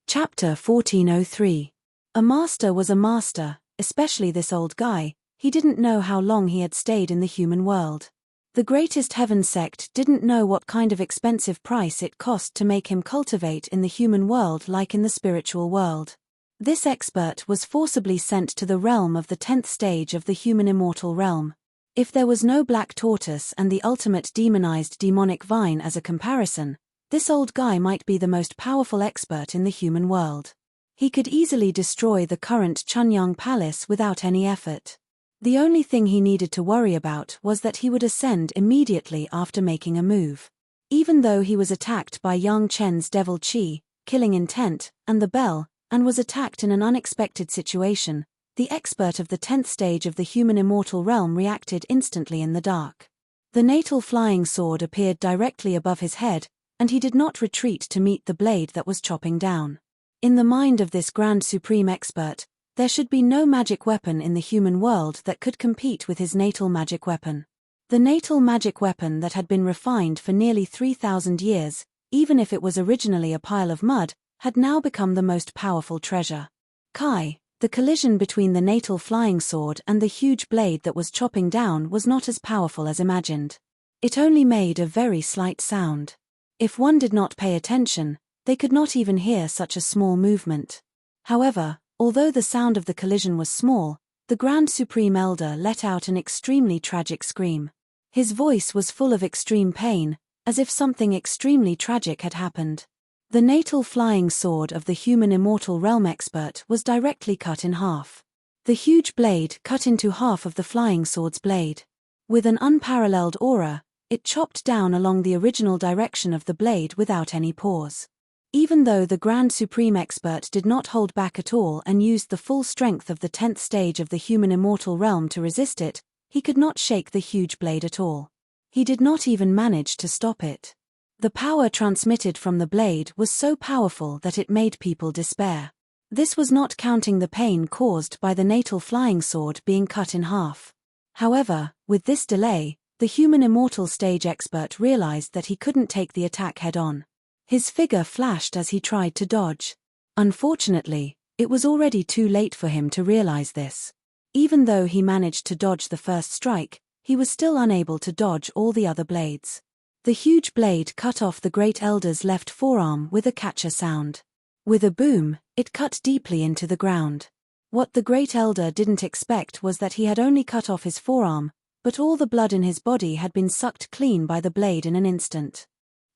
Chapter 1403. A master was a master, especially this old guy. He didn't know how long he had stayed in the human world. The greatest heaven sect didn't know what kind of expensive price it cost to make him cultivate in the human world like in the spiritual world. This expert was forcibly sent to the realm of the 10th stage of the human immortal realm. If there was no black tortoise and the ultimate demonized demonic vine as a comparison, this old guy might be the most powerful expert in the human world. He could easily destroy the current Chunyang Palace without any effort. The only thing he needed to worry about was that he would ascend immediately after making a move. Even though he was attacked by Yang Chen's devil chi, killing intent, and the bell, and was attacked in an unexpected situation, the expert of the 10th stage of the human immortal realm reacted instantly in the dark. The natal flying sword appeared directly above his head, and he did not retreat to meet the blade that was chopping down. In the mind of this Grand Supreme Expert, there should be no magic weapon in the human world that could compete with his natal magic weapon. The natal magic weapon that had been refined for nearly 3,000 years, even if it was originally a pile of mud, had now become the most powerful treasure. Kai, the collision between the natal flying sword and the huge blade that was chopping down was not as powerful as imagined. It only made a very slight sound. If one did not pay attention, they could not even hear such a small movement. However, although the sound of the collision was small, the Grand Supreme Elder let out an extremely tragic scream. His voice was full of extreme pain, as if something extremely tragic had happened. The natal flying sword of the human immortal realm expert was directly cut in half. The huge blade cut into half of the flying sword's blade. With an unparalleled aura, it chopped down along the original direction of the blade without any pause. Even though the Grand Supreme Expert did not hold back at all and used the full strength of the 10th stage of the human immortal realm to resist it, he could not shake the huge blade at all. He did not even manage to stop it. The power transmitted from the blade was so powerful that it made people despair. This was not counting the pain caused by the natal flying sword being cut in half. However, with this delay, the human immortal stage expert realized that he couldn't take the attack head-on. His figure flashed as he tried to dodge. Unfortunately, it was already too late for him to realize this. Even though he managed to dodge the first strike, he was still unable to dodge all the other blades. The huge blade cut off the Great Elder's left forearm with a catcher sound. With a boom, it cut deeply into the ground. What the Great Elder didn't expect was that he had only cut off his forearm, but all the blood in his body had been sucked clean by the blade in an instant.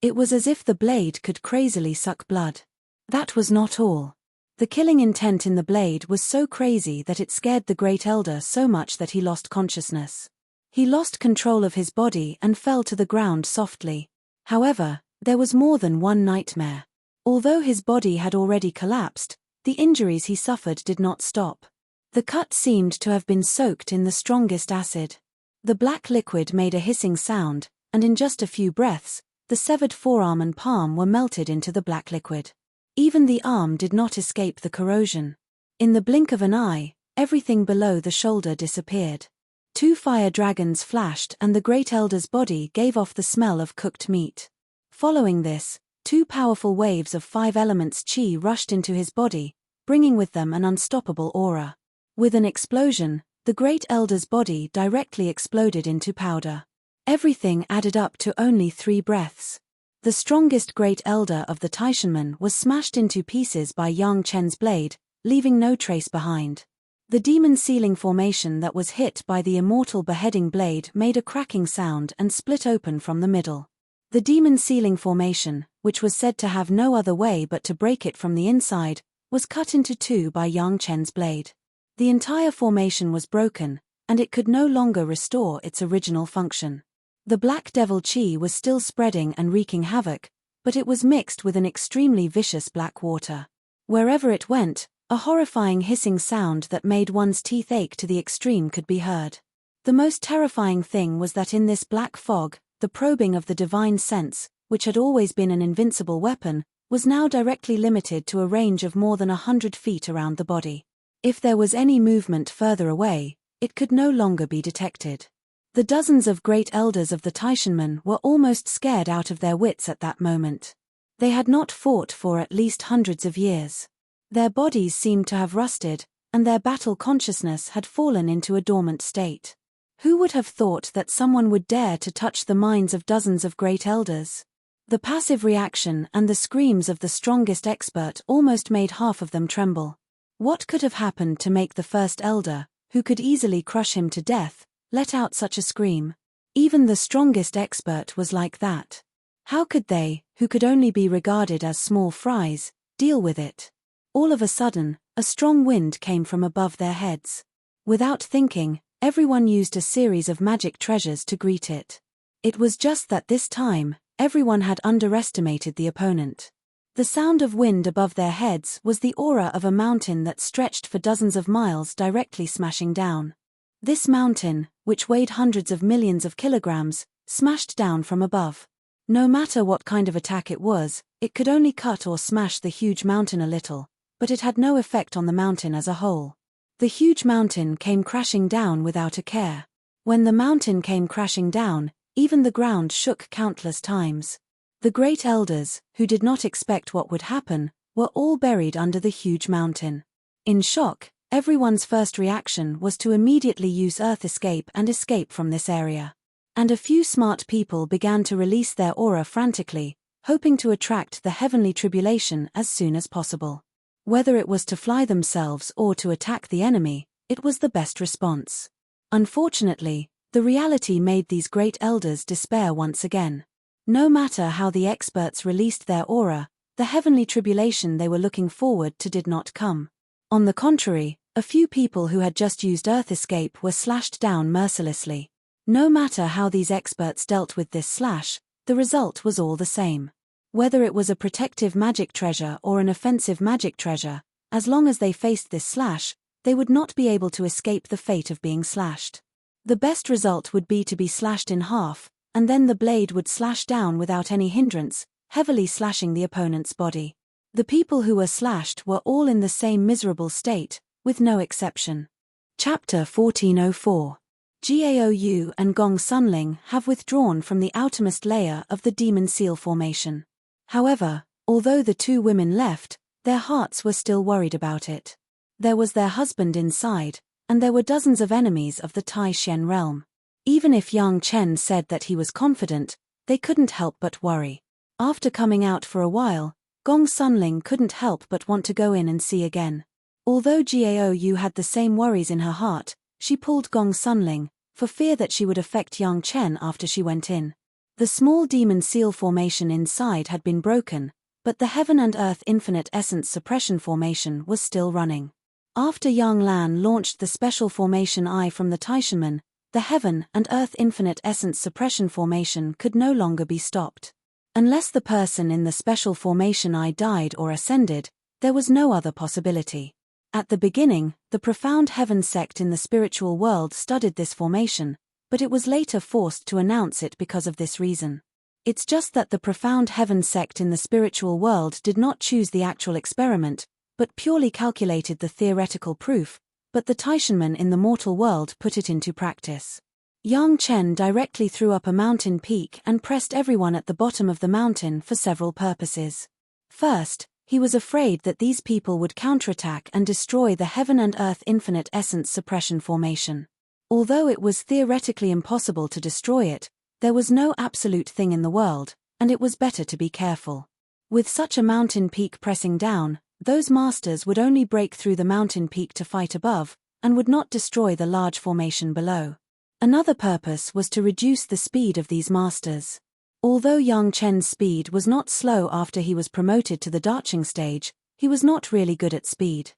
It was as if the blade could crazily suck blood. That was not all. The killing intent in the blade was so crazy that it scared the Great Elder so much that he lost consciousness. He lost control of his body and fell to the ground softly. However, there was more than one nightmare. Although his body had already collapsed, the injuries he suffered did not stop. The cut seemed to have been soaked in the strongest acid. The black liquid made a hissing sound, and in just a few breaths, the severed forearm and palm were melted into the black liquid. Even the arm did not escape the corrosion. In the blink of an eye, everything below the shoulder disappeared. 2 fire dragons flashed and the Great Elder's body gave off the smell of cooked meat. Following this, 2 powerful waves of 5 elements chi rushed into his body, bringing with them an unstoppable aura. With an explosion, the Great Elder's body directly exploded into powder. Everything added up to only 3 breaths. The strongest Great Elder of the Taishanmen was smashed into pieces by Yang Chen's blade, leaving no trace behind. The demon sealing formation that was hit by the immortal beheading blade made a cracking sound and split open from the middle. The demon sealing formation, which was said to have no other way but to break it from the inside, was cut into 2 by Yang Chen's blade. The entire formation was broken, and it could no longer restore its original function. The black devil chi was still spreading and wreaking havoc, but it was mixed with an extremely vicious black water. Wherever it went, a horrifying hissing sound that made one's teeth ache to the extreme could be heard. The most terrifying thing was that in this black fog, the probing of the divine sense, which had always been an invincible weapon, was now directly limited to a range of more than 100 feet around the body. If there was any movement further away, it could no longer be detected. The dozens of Great Elders of the Taishanmen were almost scared out of their wits at that moment. They had not fought for at least hundreds of years. Their bodies seemed to have rusted, and their battle consciousness had fallen into a dormant state. Who would have thought that someone would dare to touch the minds of dozens of Great Elders? The passive reaction and the screams of the strongest expert almost made half of them tremble. What could have happened to make the first Elder, who could easily crush him to death, let out such a scream? Even the strongest expert was like that. How could they, who could only be regarded as small fries, deal with it? All of a sudden, a strong wind came from above their heads. Without thinking, everyone used a series of magic treasures to greet it. It was just that this time, everyone had underestimated the opponent. The sound of wind above their heads was the aura of a mountain that stretched for dozens of miles directly smashing down. This mountain, which weighed hundreds of millions of kilograms, smashed down from above. No matter what kind of attack it was, it could only cut or smash the huge mountain a little, but it had no effect on the mountain as a whole. The huge mountain came crashing down without a care. When the mountain came crashing down, even the ground shook countless times. The great elders, who did not expect what would happen, were all buried under the huge mountain. In shock, everyone's first reaction was to immediately use Earth escape and escape from this area. And a few smart people began to release their aura frantically, hoping to attract the heavenly tribulation as soon as possible. Whether it was to fly themselves or to attack the enemy, it was the best response. Unfortunately, the reality made these great elders despair once again. No matter how the experts released their aura, the heavenly tribulation they were looking forward to did not come. On the contrary, a few people who had just used Earth escape were slashed down mercilessly. No matter how these experts dealt with this slash, the result was all the same. Whether it was a protective magic treasure or an offensive magic treasure, as long as they faced this slash, they would not be able to escape the fate of being slashed. The best result would be to be slashed in half, and then the blade would slash down without any hindrance, heavily slashing the opponent's body. The people who were slashed were all in the same miserable state, with no exception. Chapter 1404. Gaou and Gong Sunling have withdrawn from the outermost layer of the Demon Seal formation. However, although the two women left, their hearts were still worried about it. There was their husband inside, and there were dozens of enemies of the Tai Shen realm. Even if Yang Chen said that he was confident, they couldn't help but worry. After coming out for a while, Gong Sunling couldn't help but want to go in and see again. Although Gaou had the same worries in her heart, she pulled Gong Sunling, for fear that she would affect Yang Chen after she went in. The small demon seal formation inside had been broken, but the Heaven and Earth Infinite Essence Suppression formation was still running. After Yang Lan launched the special formation Eye from the Taishanmen, the Heaven and Earth Infinite Essence Suppression formation could no longer be stopped. Unless the person in the special formation Eye died or ascended, there was no other possibility. At the beginning, the Profound Heaven sect in the spiritual world studied this formation, but it was later forced to announce it because of this reason. It's just that the Profound Heaven sect in the spiritual world did not choose the actual experiment, but purely calculated the theoretical proof, but the Taishanmen in the mortal world put it into practice. Yang Chen directly threw up a mountain peak and pressed everyone at the bottom of the mountain for several purposes. First, he was afraid that these people would counterattack and destroy the Heaven and Earth Infinite Essence Suppression formation. Although it was theoretically impossible to destroy it, there was no absolute thing in the world, and it was better to be careful. With such a mountain peak pressing down, those masters would only break through the mountain peak to fight above, and would not destroy the large formation below. Another purpose was to reduce the speed of these masters. Although Yang Chen's speed was not slow after he was promoted to the Darching stage, he was not really good at speed.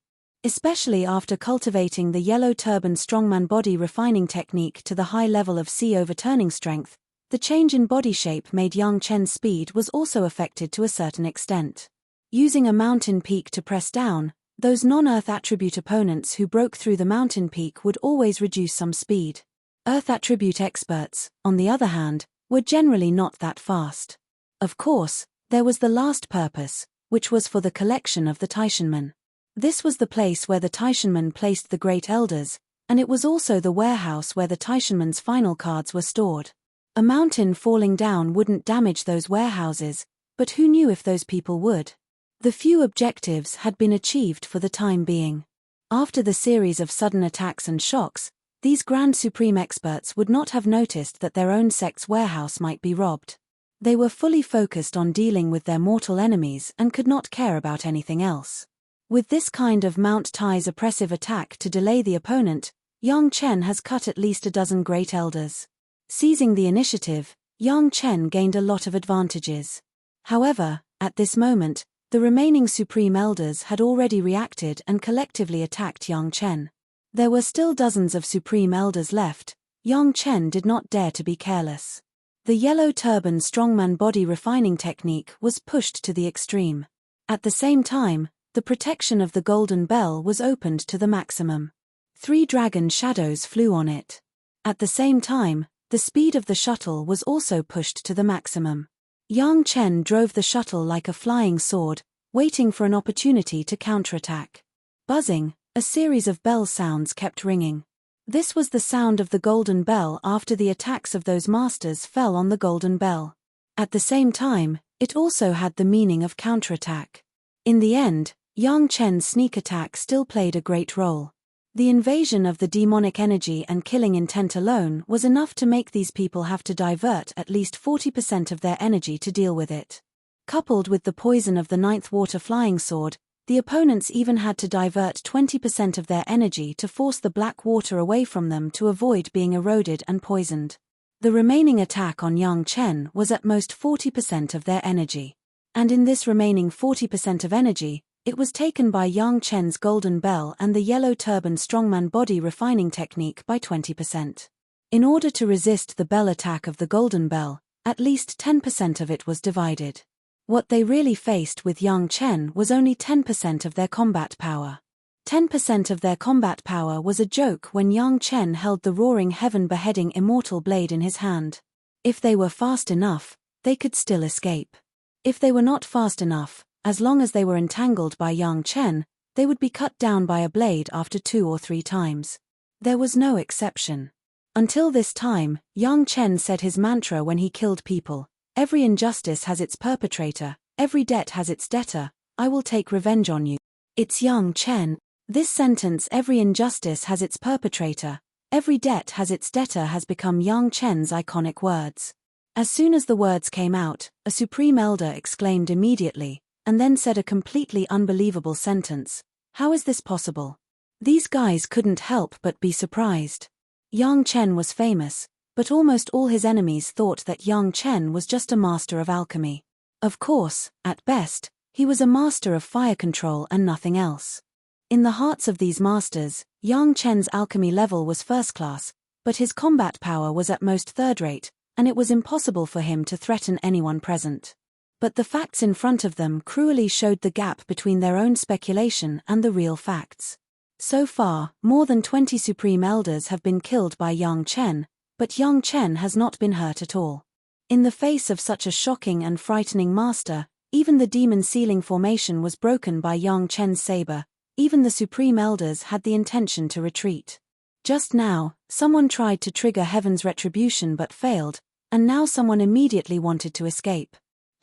Especially after cultivating the yellow turban strongman body refining technique to the high level of sea overturning strength, the change in body shape made Yang Chen's speed was also affected to a certain extent. Using a mountain peak to press down, those non-Earth attribute opponents who broke through the mountain peak would always reduce some speed. Earth attribute experts, on the other hand, were generally not that fast. Of course, there was the last purpose, which was for the collection of the Taishanmen. This was the place where the Taishanmen placed the great elders, and it was also the warehouse where the Taishanmen's final cards were stored. A mountain falling down wouldn't damage those warehouses, but who knew if those people would? The few objectives had been achieved for the time being. After the series of sudden attacks and shocks, these Grand Supreme experts would not have noticed that their own sect's warehouse might be robbed. They were fully focused on dealing with their mortal enemies and could not care about anything else. With this kind of Mount Tai's oppressive attack to delay the opponent, Yang Chen has cut at least a dozen great elders. Seizing the initiative, Yang Chen gained a lot of advantages. However, at this moment, The remaining Supreme Elders had already reacted and collectively attacked Yang Chen. There were still dozens of Supreme Elders left. Yang Chen did not dare to be careless. The yellow turban strongman body refining technique was pushed to the extreme. At the same time, the protection of the golden bell was opened to the maximum. 3 dragon shadows flew on it. At the same time, the speed of the shuttle was also pushed to the maximum. Yang Chen drove the shuttle like a flying sword, waiting for an opportunity to counterattack. Buzzing, a series of bell sounds kept ringing. This was the sound of the golden bell after the attacks of those masters fell on the golden bell. At the same time, it also had the meaning of counterattack. In the end, Yang Chen's sneak attack still played a great role. The invasion of the demonic energy and killing intent alone was enough to make these people have to divert at least 40% of their energy to deal with it. Coupled with the poison of the 9th water flying sword, the opponents even had to divert 20% of their energy to force the black water away from them to avoid being eroded and poisoned. The remaining attack on Yang Chen was at most 40% of their energy. And in this remaining 40% of energy, it was taken by Yang Chen's golden bell and the yellow turban strongman body refining technique by 20%. In order to resist the bell attack of the golden bell, at least 10% of it was divided. What they really faced with Yang Chen was only 10% of their combat power. 10% of their combat power was a joke when Yang Chen held the roaring heaven beheading immortal blade in his hand. If they were fast enough, they could still escape. If they were not fast enough, as long as they were entangled by Yang Chen, they would be cut down by a blade after 2 or 3 times. There was no exception. Until this time, Yang Chen said his mantra when he killed people: "Every injustice has its perpetrator, every debt has its debtor, I will take revenge on you." It's Yang Chen. This sentence, "every injustice has its perpetrator, every debt has its debtor," has become Yang Chen's iconic words. As soon as the words came out, a Supreme Elder exclaimed immediately, and then said a completely unbelievable sentence: "How is this possible?" These guys couldn't help but be surprised. Yang Chen was famous, but almost all his enemies thought that Yang Chen was just a master of alchemy. Of course, at best, he was a master of fire control and nothing else. In the hearts of these masters, Yang Chen's alchemy level was first class, but his combat power was at most third rate, and it was impossible for him to threaten anyone present. But the facts in front of them cruelly showed the gap between their own speculation and the real facts. So far, more than 20 Supreme Elders have been killed by Yang Chen, but Yang Chen has not been hurt at all. In the face of such a shocking and frightening master, even the demon sealing formation was broken by Yang Chen's saber. Even the Supreme Elders had the intention to retreat. Just now, someone tried to trigger Heaven's retribution but failed, and now someone immediately wanted to escape.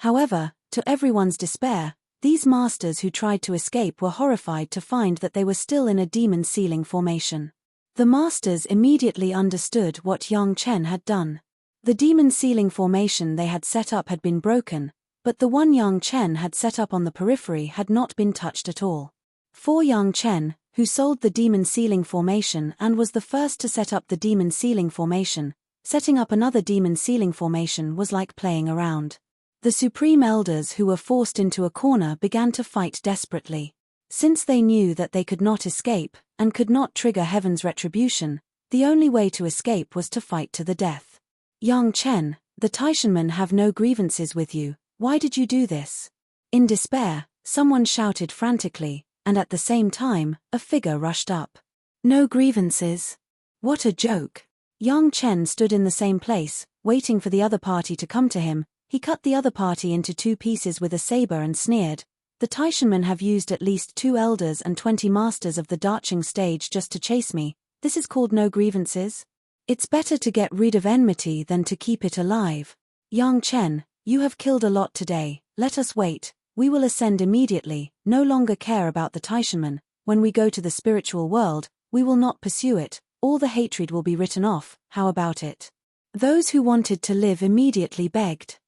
However, to everyone's despair, these masters who tried to escape were horrified to find that they were still in a demon sealing formation. The masters immediately understood what Yang Chen had done. The demon sealing formation they had set up had been broken, but the one Yang Chen had set up on the periphery had not been touched at all. For Yang Chen, who sold the demon sealing formation and was the first to set up the demon sealing formation, setting up another demon sealing formation was like playing around. The Supreme Elders who were forced into a corner began to fight desperately. Since they knew that they could not escape, and could not trigger Heaven's retribution, the only way to escape was to fight to the death. "Yang Chen, the Taishanmen have no grievances with you, why did you do this?" In despair, someone shouted frantically, and at the same time, a figure rushed up. "No grievances? What a joke." Yang Chen stood in the same place, waiting for the other party to come to him. He cut the other party into 2 pieces with a saber and sneered, "The Taishanmen have used at least 2 elders and 20 masters of the Darching stage just to chase me. This is called no grievances? It's better to get rid of enmity than to keep it alive. Yang Chen, you have killed a lot today, let us wait. We will ascend immediately, no longer care about the Taishanmen. When we go to the spiritual world, we will not pursue it, all the hatred will be written off, how about it?" Those who wanted to live immediately begged.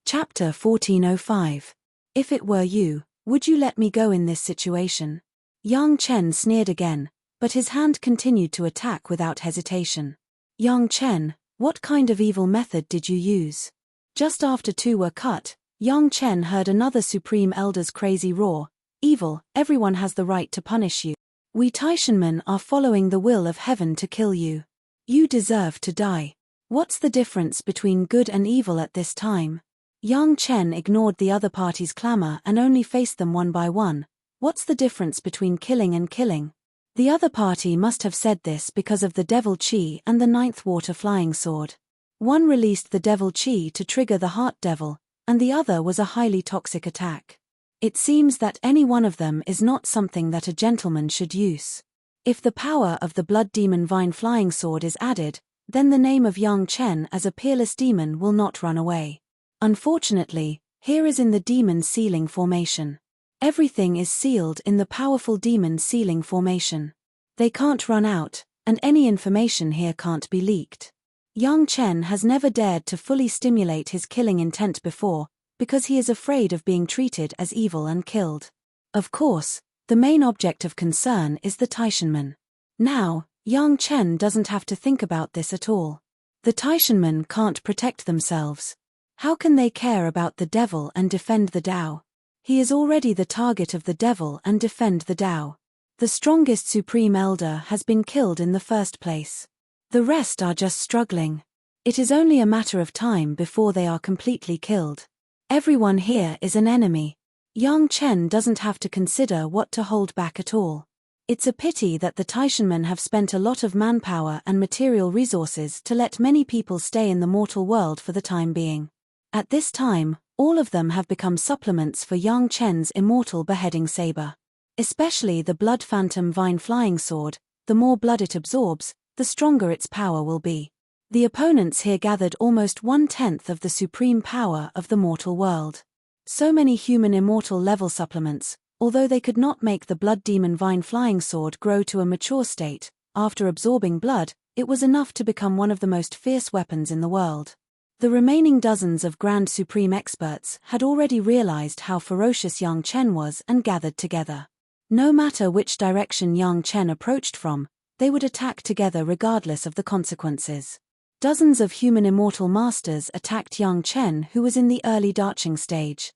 Chapter 1405. If it were you, would you let me go in this situation? Yang Chen sneered again, but his hand continued to attack without hesitation. Yang Chen, what kind of evil method did you use? Just after 2 were cut, Yang Chen heard another Supreme Elder's crazy roar. Evil, everyone has the right to punish you. We Taishanmen are following the will of heaven to kill you. You deserve to die. What's the difference between good and evil at this time? Yang Chen ignored the other party's clamor and only faced them one by one. What's the difference between killing and killing? The other party must have said this because of the Devil Chi and the Ninth Water Flying Sword. One released the Devil Chi to trigger the Heart Devil, and the other was a highly toxic attack. It seems that any one of them is not something that a gentleman should use. If the power of the Blood Demon Vine Flying Sword is added, then the name of Yang Chen as a peerless demon will not run away. Unfortunately, here is in the demon sealing formation. Everything is sealed in the powerful demon sealing formation. They can't run out, and any information here can't be leaked. Yang Chen has never dared to fully stimulate his killing intent before, because he is afraid of being treated as evil and killed. Of course, the main object of concern is the Taishanmen. Now, Yang Chen doesn't have to think about this at all. The Taishanmen can't protect themselves. How can they care about the devil and defend the Tao? He is already the target of the devil and defend the Tao. The strongest Supreme Elder has been killed in the first place. The rest are just struggling. It is only a matter of time before they are completely killed. Everyone here is an enemy. Yang Chen doesn't have to consider what to hold back at all. It's a pity that the Taishanmen have spent a lot of manpower and material resources to let many people stay in the mortal world for the time being. At this time, all of them have become supplements for Yang Chen's immortal beheading saber. Especially the Blood Phantom Vine Flying Sword, the more blood it absorbs, the stronger its power will be. The opponents here gathered almost 1/10 of the supreme power of the mortal world. So many human immortal level supplements, although they could not make the Blood Demon Vine Flying Sword grow to a mature state, after absorbing blood, it was enough to become one of the most fierce weapons in the world. The remaining dozens of Grand Supreme experts had already realized how ferocious Yang Chen was and gathered together. No matter which direction Yang Chen approached from, they would attack together regardless of the consequences. Dozens of human immortal masters attacked Yang Chen, who was in the early darching stage.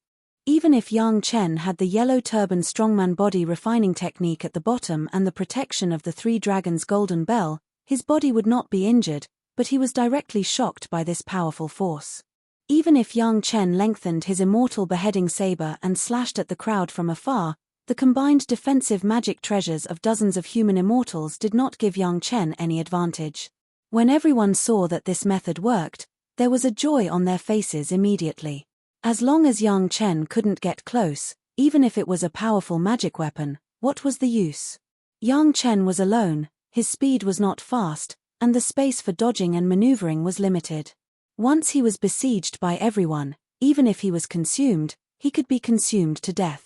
Even if Yang Chen had the yellow turban strongman body refining technique at the bottom and the protection of the Three Dragons Golden Bell, his body would not be injured, but he was directly shocked by this powerful force. Even if Yang Chen lengthened his immortal beheading saber and slashed at the crowd from afar, the combined defensive magic treasures of dozens of human immortals did not give Yang Chen any advantage. When everyone saw that this method worked, there was a joy on their faces immediately. As long as Yang Chen couldn't get close, even if it was a powerful magic weapon, what was the use? Yang Chen was alone, his speed was not fast, and the space for dodging and maneuvering was limited. Once he was besieged by everyone, even if he was consumed, he could be consumed to death.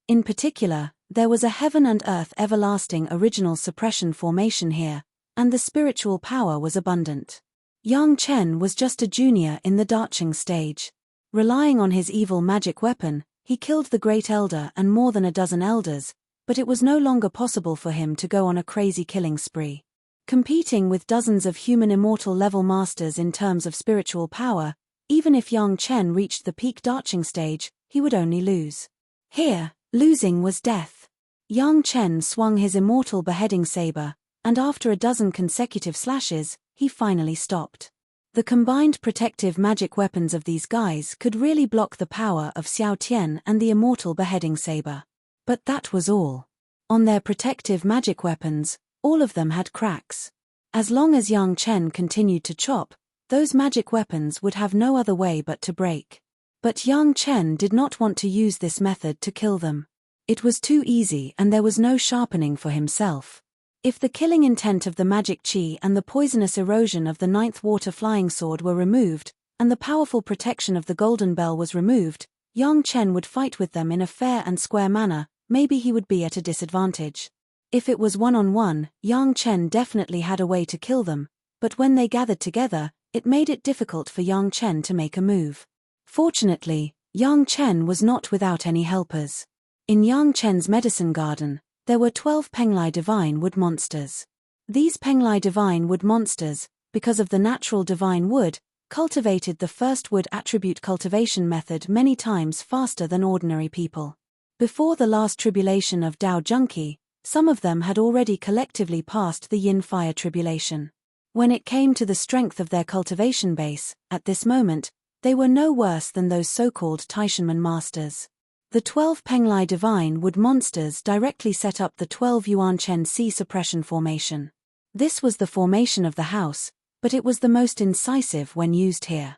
In particular, there was a heaven and earth everlasting original suppression formation here, and the spiritual power was abundant. Yang Chen was just a junior in the darching stage. Relying on his evil magic weapon, he killed the Great Elder and more than a dozen elders, but it was no longer possible for him to go on a crazy killing spree. Competing with dozens of human immortal level masters in terms of spiritual power, even if Yang Chen reached the peak darching stage, he would only lose. Here, losing was death. Yang Chen swung his immortal beheading saber, and after a dozen consecutive slashes, he finally stopped. The combined protective magic weapons of these guys could really block the power of Xiao Tian and the immortal beheading saber. But that was all. On their protective magic weapons, all of them had cracks. As long as Yang Chen continued to chop, those magic weapons would have no other way but to break. But Yang Chen did not want to use this method to kill them. It was too easy and there was no sharpening for himself. If the killing intent of the magic chi and the poisonous erosion of the Ninth Water Flying Sword were removed, and the powerful protection of the Golden Bell was removed, Yang Chen would fight with them in a fair and square manner. Maybe he would be at a disadvantage. If it was one-on-one, Yang Chen definitely had a way to kill them, but when they gathered together, it made it difficult for Yang Chen to make a move. Fortunately, Yang Chen was not without any helpers. In Yang Chen's medicine garden, there were 12 Penglai divine wood monsters. These Penglai divine wood monsters, because of the natural divine wood, cultivated the first wood attribute cultivation method many times faster than ordinary people. Before the last tribulation of Dao Junki, some of them had already collectively passed the yin fire tribulation. When it came to the strength of their cultivation base, at this moment, they were no worse than those so-called Taishanmen masters. The 12 Penglai divine wood monsters directly set up the 12 Yuan Chen Si suppression formation. This was the formation of the house, but it was the most incisive when used here.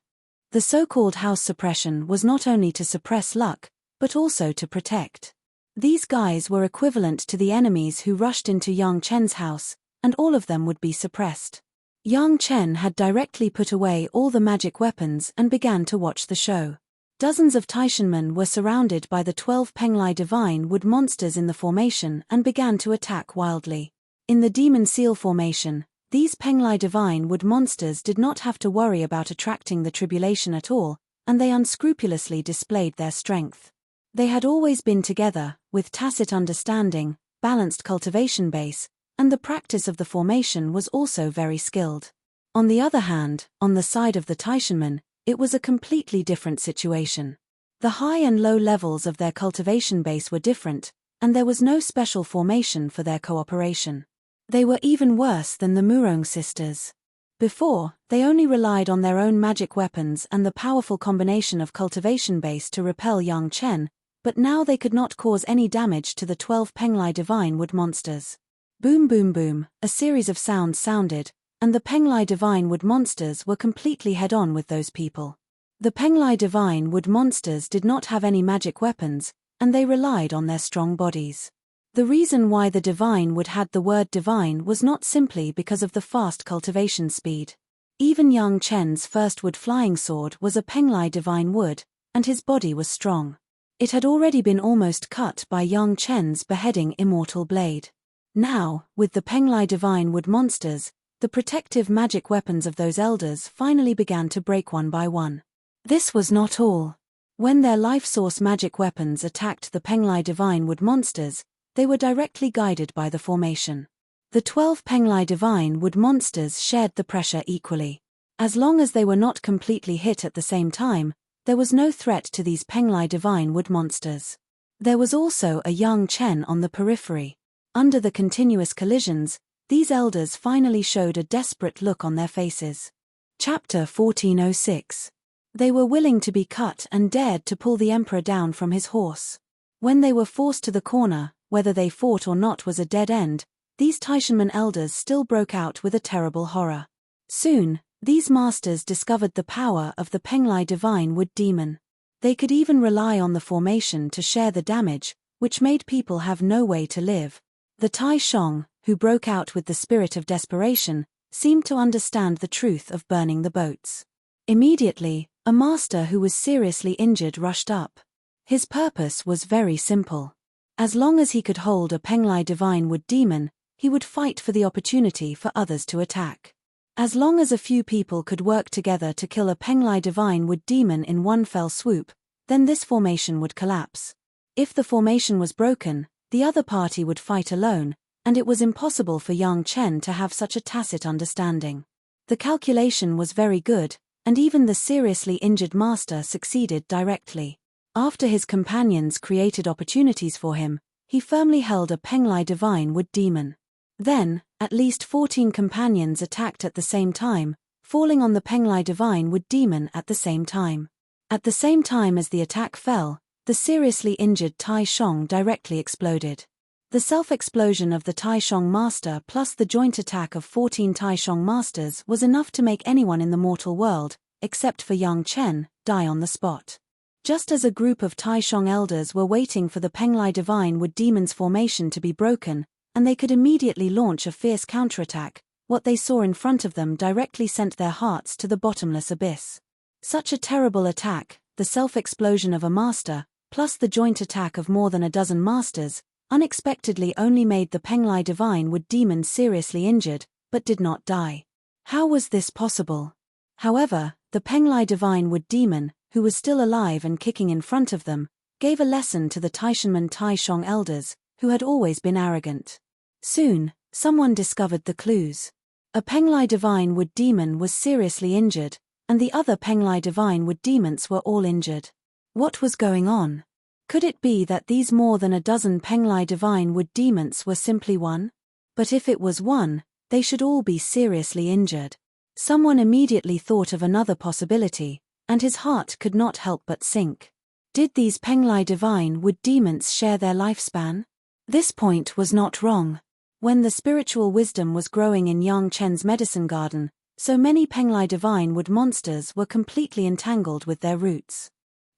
The so-called house suppression was not only to suppress luck, but also to protect. These guys were equivalent to the enemies who rushed into Yang Chen's house, and all of them would be suppressed. Yang Chen had directly put away all the magic weapons and began to watch the show. Dozens of Taishanmen were surrounded by the 12 Penglai divine wood monsters in the formation and began to attack wildly. In the demon seal formation, these Penglai divine wood monsters did not have to worry about attracting the tribulation at all, and they unscrupulously displayed their strength. They had always been together, with tacit understanding, balanced cultivation base, and the practice of the formation was also very skilled. On the other hand, on the side of the Taishanmen, it was a completely different situation. The high and low levels of their cultivation base were different, and there was no special formation for their cooperation. They were even worse than the Murong sisters. Before, they only relied on their own magic weapons and the powerful combination of cultivation base to repel Yang Chen, but now they could not cause any damage to the 12 Penglai divine wood monsters. Boom boom boom, a series of sounds sounded, and the Penglai divine wood monsters were completely head-on with those people. The Penglai divine wood monsters did not have any magic weapons, and they relied on their strong bodies. The reason why the divine wood had the word divine was not simply because of the fast cultivation speed. Even Yang Chen's first wood flying sword was a Penglai divine wood, and his body was strong. It had already been almost cut by Yang Chen's beheading immortal blade. Now, with the Penglai divine wood monsters, the protective magic weapons of those elders finally began to break one by one. This was not all. When their life source magic weapons attacked the Penglai divine wood monsters, they were directly guided by the formation. The 12 Penglai divine wood monsters shared the pressure equally. As long as they were not completely hit at the same time, there was no threat to these Penglai divine wood monsters. There was also a Yang Chen on the periphery. Under the continuous collisions, these elders finally showed a desperate look on their faces. Chapter 1406. They were willing to be cut and dared to pull the emperor down from his horse. When they were forced to the corner, whether they fought or not was a dead end, these Taishanmen elders still broke out with a terrible horror. Soon, these masters discovered the power of the Penglai divine wood demon. They could even rely on the formation to share the damage, which made people have no way to live. The Tai Shong, who broke out with the spirit of desperation, seemed to understand the truth of burning the boats. Immediately, a master who was seriously injured rushed up. His purpose was very simple. As long as he could hold a Penglai divine wood demon, he would fight for the opportunity for others to attack. As long as a few people could work together to kill a Penglai divine wood demon in one fell swoop, then this formation would collapse. If the formation was broken, the other party would fight alone, and it was impossible for Yang Chen to have such a tacit understanding. The calculation was very good, and even the seriously injured master succeeded directly. After his companions created opportunities for him, he firmly held a Penglai divine wood demon. Then, at least 14 companions attacked at the same time, falling on the Penglai divine wood demon at the same time. At the same time as the attack fell, the seriously injured Tai Shong directly exploded. The self-explosion of the Tai Shong master plus the joint attack of 14 Tai Shong masters was enough to make anyone in the mortal world, except for Yang Chen, die on the spot. Just as a group of Tai Shong elders were waiting for the Penglai divine wood demon's formation to be broken, and they could immediately launch a fierce counterattack, what they saw in front of them directly sent their hearts to the bottomless abyss. Such a terrible attack, the self-explosion of a master, plus the joint attack of more than a dozen masters, unexpectedly only made the Penglai divine wood demon seriously injured, but did not die. How was this possible? However, the Penglai divine wood demon, who was still alive and kicking in front of them, gave a lesson to the Taishanmen Tai Shong elders, who had always been arrogant. Soon, someone discovered the clues. A Penglai divine wood demon was seriously injured, and the other Penglai divine wood demons were all injured. What was going on? Could it be that these more than a dozen Penglai divine wood demons were simply one? But if it was one, they should all be seriously injured. Someone immediately thought of another possibility, and his heart could not help but sink. Did these Penglai divine wood demons share their lifespan? This point was not wrong. When the spiritual wisdom was growing in Yang Chen's medicine garden, so many Penglai divine wood monsters were completely entangled with their roots.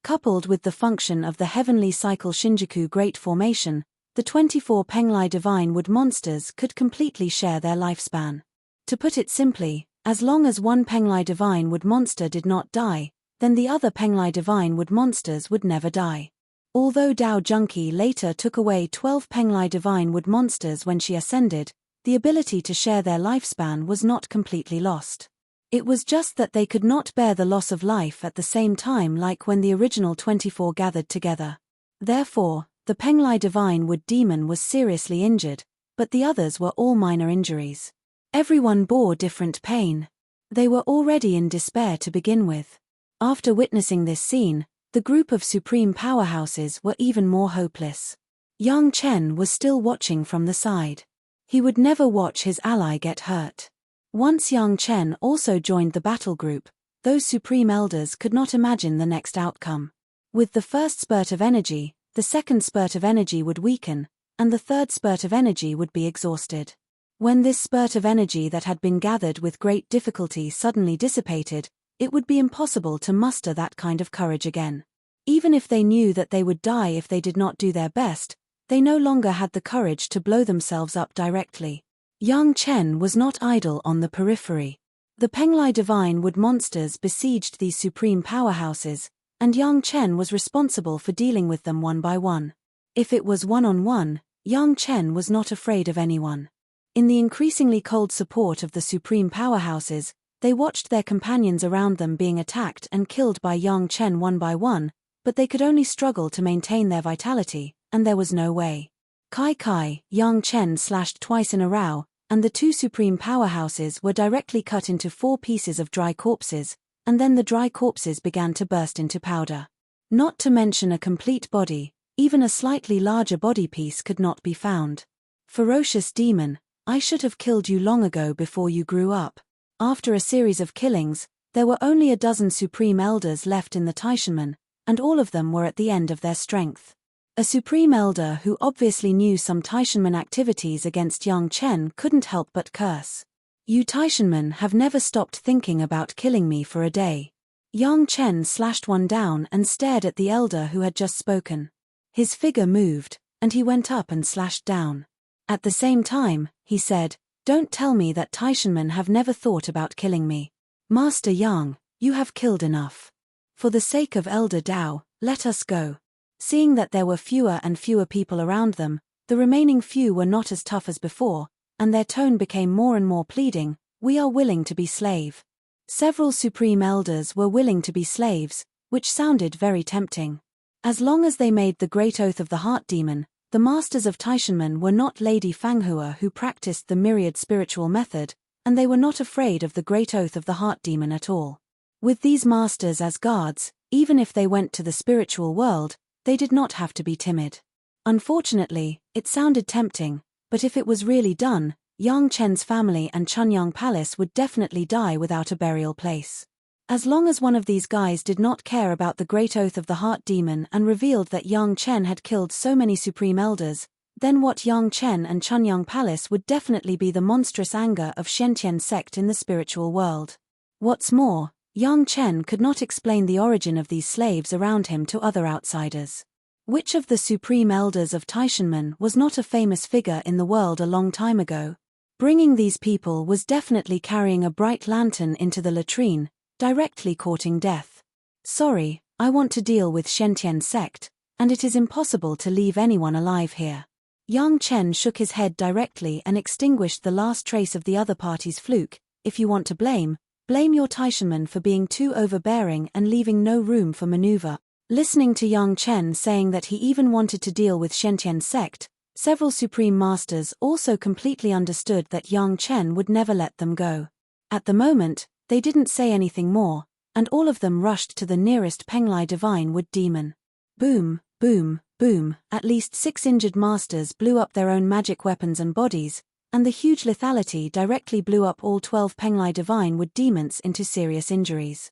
Coupled with the function of the heavenly cycle Shinjuku Great Formation, the 24 Penglai divine wood monsters could completely share their lifespan. To put it simply, as long as one Penglai divine wood monster did not die, then the other Penglai divine wood monsters would never die. Although Dao Junki later took away 12 Penglai divine wood monsters when she ascended, the ability to share their lifespan was not completely lost. It was just that they could not bear the loss of life at the same time like when the original 24 gathered together. Therefore, the Penglai divine wood demon was seriously injured, but the others were all minor injuries. Everyone bore different pain. They were already in despair to begin with. After witnessing this scene, the group of supreme powerhouses were even more hopeless. Yang Chen was still watching from the side. He would never watch his ally get hurt. Once Yang Chen also joined the battle group, those supreme elders could not imagine the next outcome. With the first spurt of energy, the second spurt of energy would weaken, and the third spurt of energy would be exhausted. When this spurt of energy that had been gathered with great difficulty suddenly dissipated, it would be impossible to muster that kind of courage again. Even if they knew that they would die if they did not do their best, they no longer had the courage to blow themselves up directly. Yang Chen was not idle on the periphery. The Penglai divine wood monsters besieged these supreme powerhouses, and Yang Chen was responsible for dealing with them one by one. If it was one-on-one, Yang Chen was not afraid of anyone. In the increasingly cold support of the supreme powerhouses, they watched their companions around them being attacked and killed by Yang Chen one by one, but they could only struggle to maintain their vitality, and there was no way. Kai, Yang Chen slashed twice in a row, and the two supreme powerhouses were directly cut into 4 pieces of dry corpses, and then the dry corpses began to burst into powder. Not to mention a complete body, even a slightly larger body piece could not be found. Ferocious demon, I should have killed you long ago before you grew up. After a series of killings, there were only a dozen supreme elders left in the Taishanmen, and all of them were at the end of their strength. A supreme elder who obviously knew some Taishanmen activities against Yang Chen couldn't help but curse. You Taishanmen have never stopped thinking about killing me for a day. Yang Chen slashed one down and stared at the elder who had just spoken. His figure moved, and he went up and slashed down. At the same time, he said, Don't tell me that Taishanmen have never thought about killing me. Master Yang, you have killed enough. For the sake of Elder Dao, let us go. Seeing that there were fewer and fewer people around them, the remaining few were not as tough as before, and their tone became more and more pleading, we are willing to be slave. Several supreme elders were willing to be slaves, which sounded very tempting. As long as they made the great oath of the heart demon, the masters of Taishanmen were not Lady Fanghua who practiced the myriad spiritual method, and they were not afraid of the great oath of the heart demon at all. With these masters as guards, even if they went to the spiritual world, they did not have to be timid. Unfortunately, it sounded tempting, but if it was really done, Yang Chen's family and Chunyang Palace would definitely die without a burial place. As long as one of these guys did not care about the great oath of the heart demon and revealed that Yang Chen had killed so many supreme elders, then what Yang Chen and Chunyang Palace would definitely be the monstrous anger of Shentian sect in the spiritual world. What's more, Yang Chen could not explain the origin of these slaves around him to other outsiders. Which of the supreme elders of Taishanmen was not a famous figure in the world a long time ago? Bringing these people was definitely carrying a bright lantern into the latrine, directly courting death. Sorry, I want to deal with Shentian sect, and it is impossible to leave anyone alive here. Yang Chen shook his head directly and extinguished the last trace of the other party's fluke. If you want to blame your Taishanmen for being too overbearing and leaving no room for maneuver. Listening to Yang Chen saying that he even wanted to deal with Shentian sect, several supreme masters also completely understood that Yang Chen would never let them go. At the moment, they didn't say anything more, and all of them rushed to the nearest Penglai divine wood demon. Boom, boom, boom, at least 6 injured masters blew up their own magic weapons and bodies, and the huge lethality directly blew up all 12 Penglai divine wood demons into serious injuries.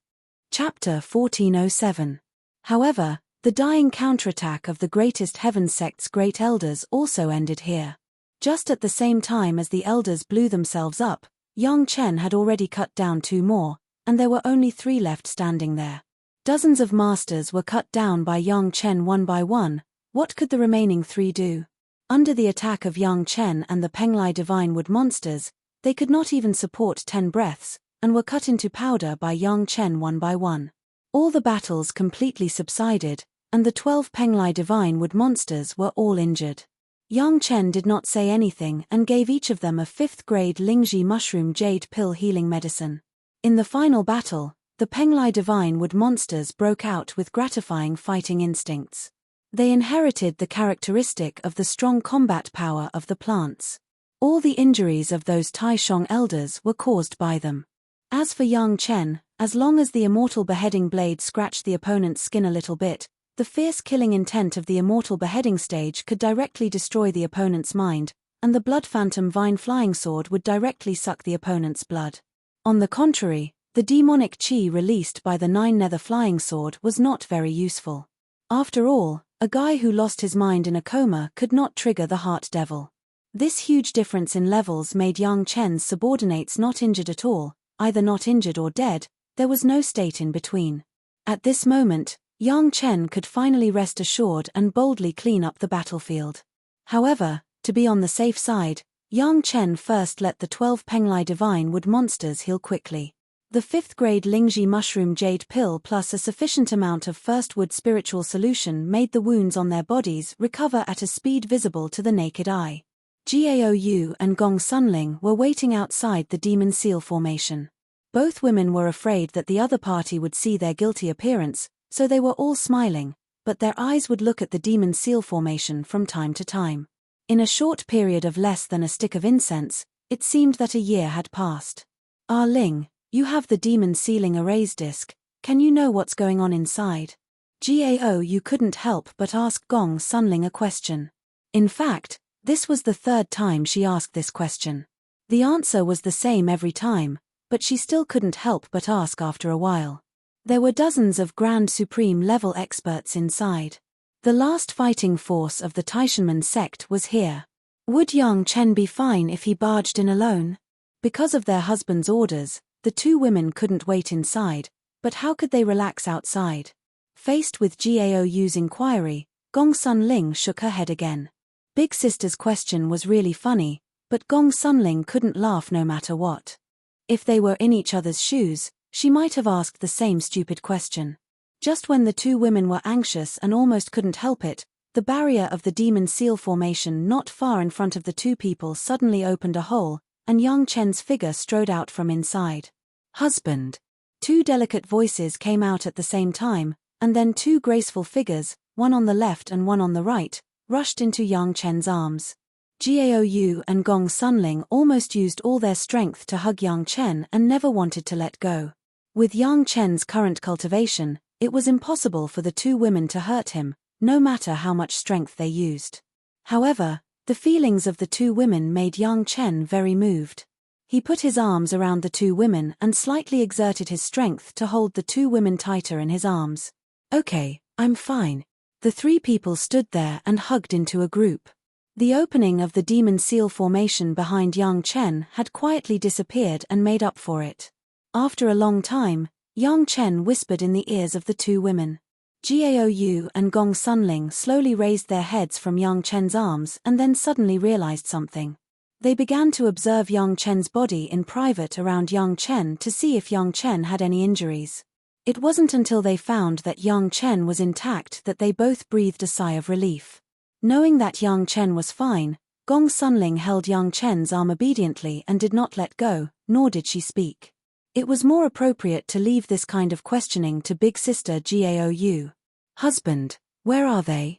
Chapter 1407. However, the dying counterattack of the greatest heaven sect's great elders also ended here. Just at the same time as the elders blew themselves up, Yang Chen had already cut down 2 more, and there were only 3 left standing there. Dozens of masters were cut down by Yang Chen one by one. What could the remaining 3 do? Under the attack of Yang Chen and the Penglai divine wood monsters, they could not even support 10 breaths, and were cut into powder by Yang Chen one by one. All the battles completely subsided, and the 12 Penglai divine wood monsters were all injured. Yang Chen did not say anything and gave each of them a 5th grade Lingji mushroom jade pill healing medicine. In the final battle, the Penglai divine wood monsters broke out with gratifying fighting instincts. They inherited the characteristic of the strong combat power of the plants. All the injuries of those Taishong elders were caused by them. As for Yang Chen, as long as the immortal beheading blade scratched the opponent's skin a little bit, the fierce killing intent of the immortal beheading stage could directly destroy the opponent's mind, and the blood phantom vine flying sword would directly suck the opponent's blood. On the contrary, the demonic chi released by the 9 nether flying sword was not very useful. After all, a guy who lost his mind in a coma could not trigger the heart devil. This huge difference in levels made Yang Chen's subordinates not injured at all, either not injured or dead. There was no state in between. At this moment, Yang Chen could finally rest assured and boldly clean up the battlefield. However, to be on the safe side, Yang Chen first let the 12 Penglai divine wood monsters heal quickly. The 5th grade Lingji mushroom jade pill plus a sufficient amount of first wood spiritual solution made the wounds on their bodies recover at a speed visible to the naked eye. Gao Yu and Gong Sunling were waiting outside the demon seal formation. Both women were afraid that the other party would see their guilty appearance, so they were all smiling, but their eyes would look at the demon seal formation from time to time. In a short period of less than a stick of incense, it seemed that a year had passed. Ah Ling, you have the demon sealing erase disc, can you know what's going on inside? Gao Yu couldn't help but ask Gong Sunling a question. In fact, this was the 3rd time she asked this question. The answer was the same every time, but she still couldn't help but ask after a while. There were dozens of Grand Supreme level experts inside. The last fighting force of the Taishanmen sect was here. Would Yang Chen be fine if he barged in alone? Because of their husbands' orders, the 2 women couldn't wait inside, but how could they relax outside? Faced with Gao Yu's inquiry, Gong Sunling shook her head again. Big Sister's question was really funny, but Gong Sunling couldn't laugh no matter what. If they were in each other's shoes, she might have asked the same stupid question. Just when the 2 women were anxious and almost couldn't help it, the barrier of the demon seal formation not far in front of the 2 people suddenly opened a hole, and Yang Chen's figure strode out from inside. Husband. 2 delicate voices came out at the same time, and then 2 graceful figures, one on the left and one on the right, rushed into Yang Chen's arms. Gao Yu and Gong Sunling almost used all their strength to hug Yang Chen and never wanted to let go. With Yang Chen's current cultivation, it was impossible for the 2 women to hurt him, no matter how much strength they used. However, the feelings of the 2 women made Yang Chen very moved. He put his arms around the 2 women and slightly exerted his strength to hold the 2 women tighter in his arms. Okay, I'm fine. The 3 people stood there and hugged into a group. The opening of the demon seal formation behind Yang Chen had quietly disappeared and made up for it. After a long time, Yang Chen whispered in the ears of the 2 women. Gao Yu and Gong Sunling slowly raised their heads from Yang Chen's arms and then suddenly realized something. They began to observe Yang Chen's body in private around Yang Chen to see if Yang Chen had any injuries. It wasn't until they found that Yang Chen was intact that they both breathed a sigh of relief. Knowing that Yang Chen was fine, Gong Sunling held Yang Chen's arm obediently and did not let go, nor did she speak. It was more appropriate to leave this kind of questioning to big sister Gao Yu. Husband, where are they?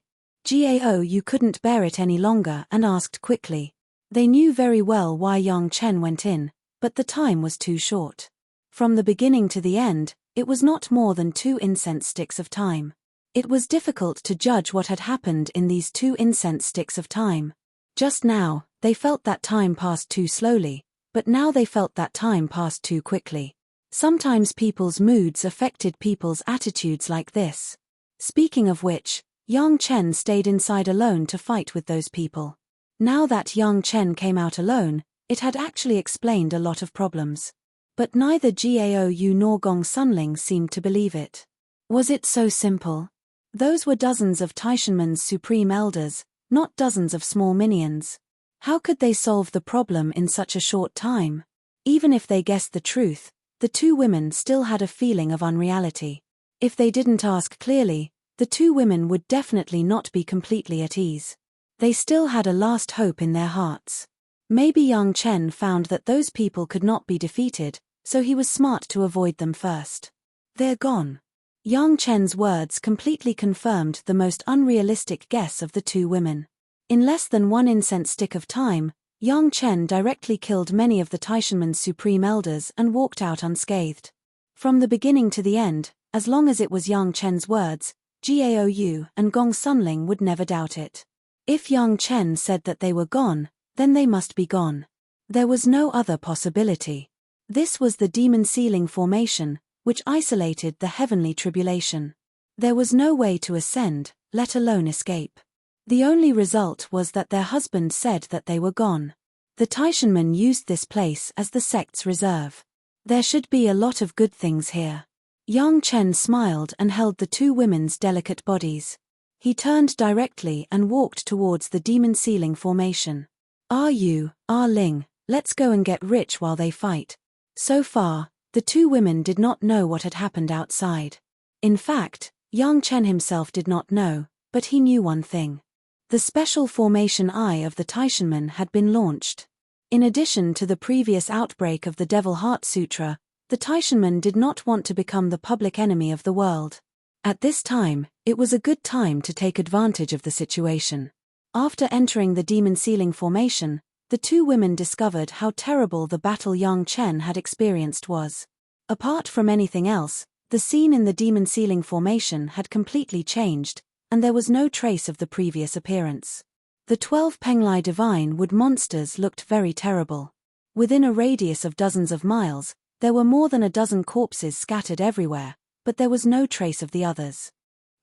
Gao Yu couldn't bear it any longer and asked quickly. They knew very well why Yang Chen went in, but the time was too short. From the beginning to the end, It was not more than 2 incense sticks of time. It was difficult to judge what had happened in these 2 incense sticks of time. Just now, they felt that time passed too slowly, but now they felt that time passed too quickly. Sometimes people's moods affected people's attitudes like this. Speaking of which, Yang Chen stayed inside alone to fight with those people. Now that Yang Chen came out alone, it had actually explained a lot of problems. But neither Gao Yu nor Gong Sunling seemed to believe it. Was it so simple? Those were dozens of Taishanmen's supreme elders, not dozens of small minions. How could they solve the problem in such a short time? Even if they guessed the truth, the 2 women still had a feeling of unreality. If they didn't ask clearly, the 2 women would definitely not be completely at ease. They still had a last hope in their hearts. Maybe Yang Chen found that those people could not be defeated, so he was smart to avoid them first. They're gone. Yang Chen's words completely confirmed the most unrealistic guess of the 2 women. In less than 1 incense stick of time, Yang Chen directly killed many of the Taishanmen's supreme elders and walked out unscathed. From the beginning to the end, as long as it was Yang Chen's words, Gao Yu and Gong Sunling would never doubt it. If Yang Chen said that they were gone, then they must be gone. There was no other possibility. This was the demon ceiling formation, which isolated the heavenly tribulation. There was no way to ascend, let alone escape. The only result was that their husband said that they were gone. The Taishanmen used this place as the sect's reserve. There should be a lot of good things here. Yang Chen smiled and held the 2 women's delicate bodies. He turned directly and walked towards the demon ceiling formation. Yu, Ling, let's go and get rich while they fight. So far, the 2 women did not know what had happened outside. In fact, Yang Chen himself did not know, but he knew one thing. The special formation eye of the Taishanmen had been launched. In addition to the previous outbreak of the Devil Heart Sutra, the Taishanmen did not want to become the public enemy of the world. At this time, it was a good time to take advantage of the situation. After entering the demon ceiling formation, the 2 women discovered how terrible the battle Yang Chen had experienced was. Apart from anything else, the scene in the demon ceiling formation had completely changed, and there was no trace of the previous appearance. The 12 Penglai Divine Wood monsters looked very terrible. Within a radius of dozens of miles, there were more than a dozen corpses scattered everywhere, but there was no trace of the others.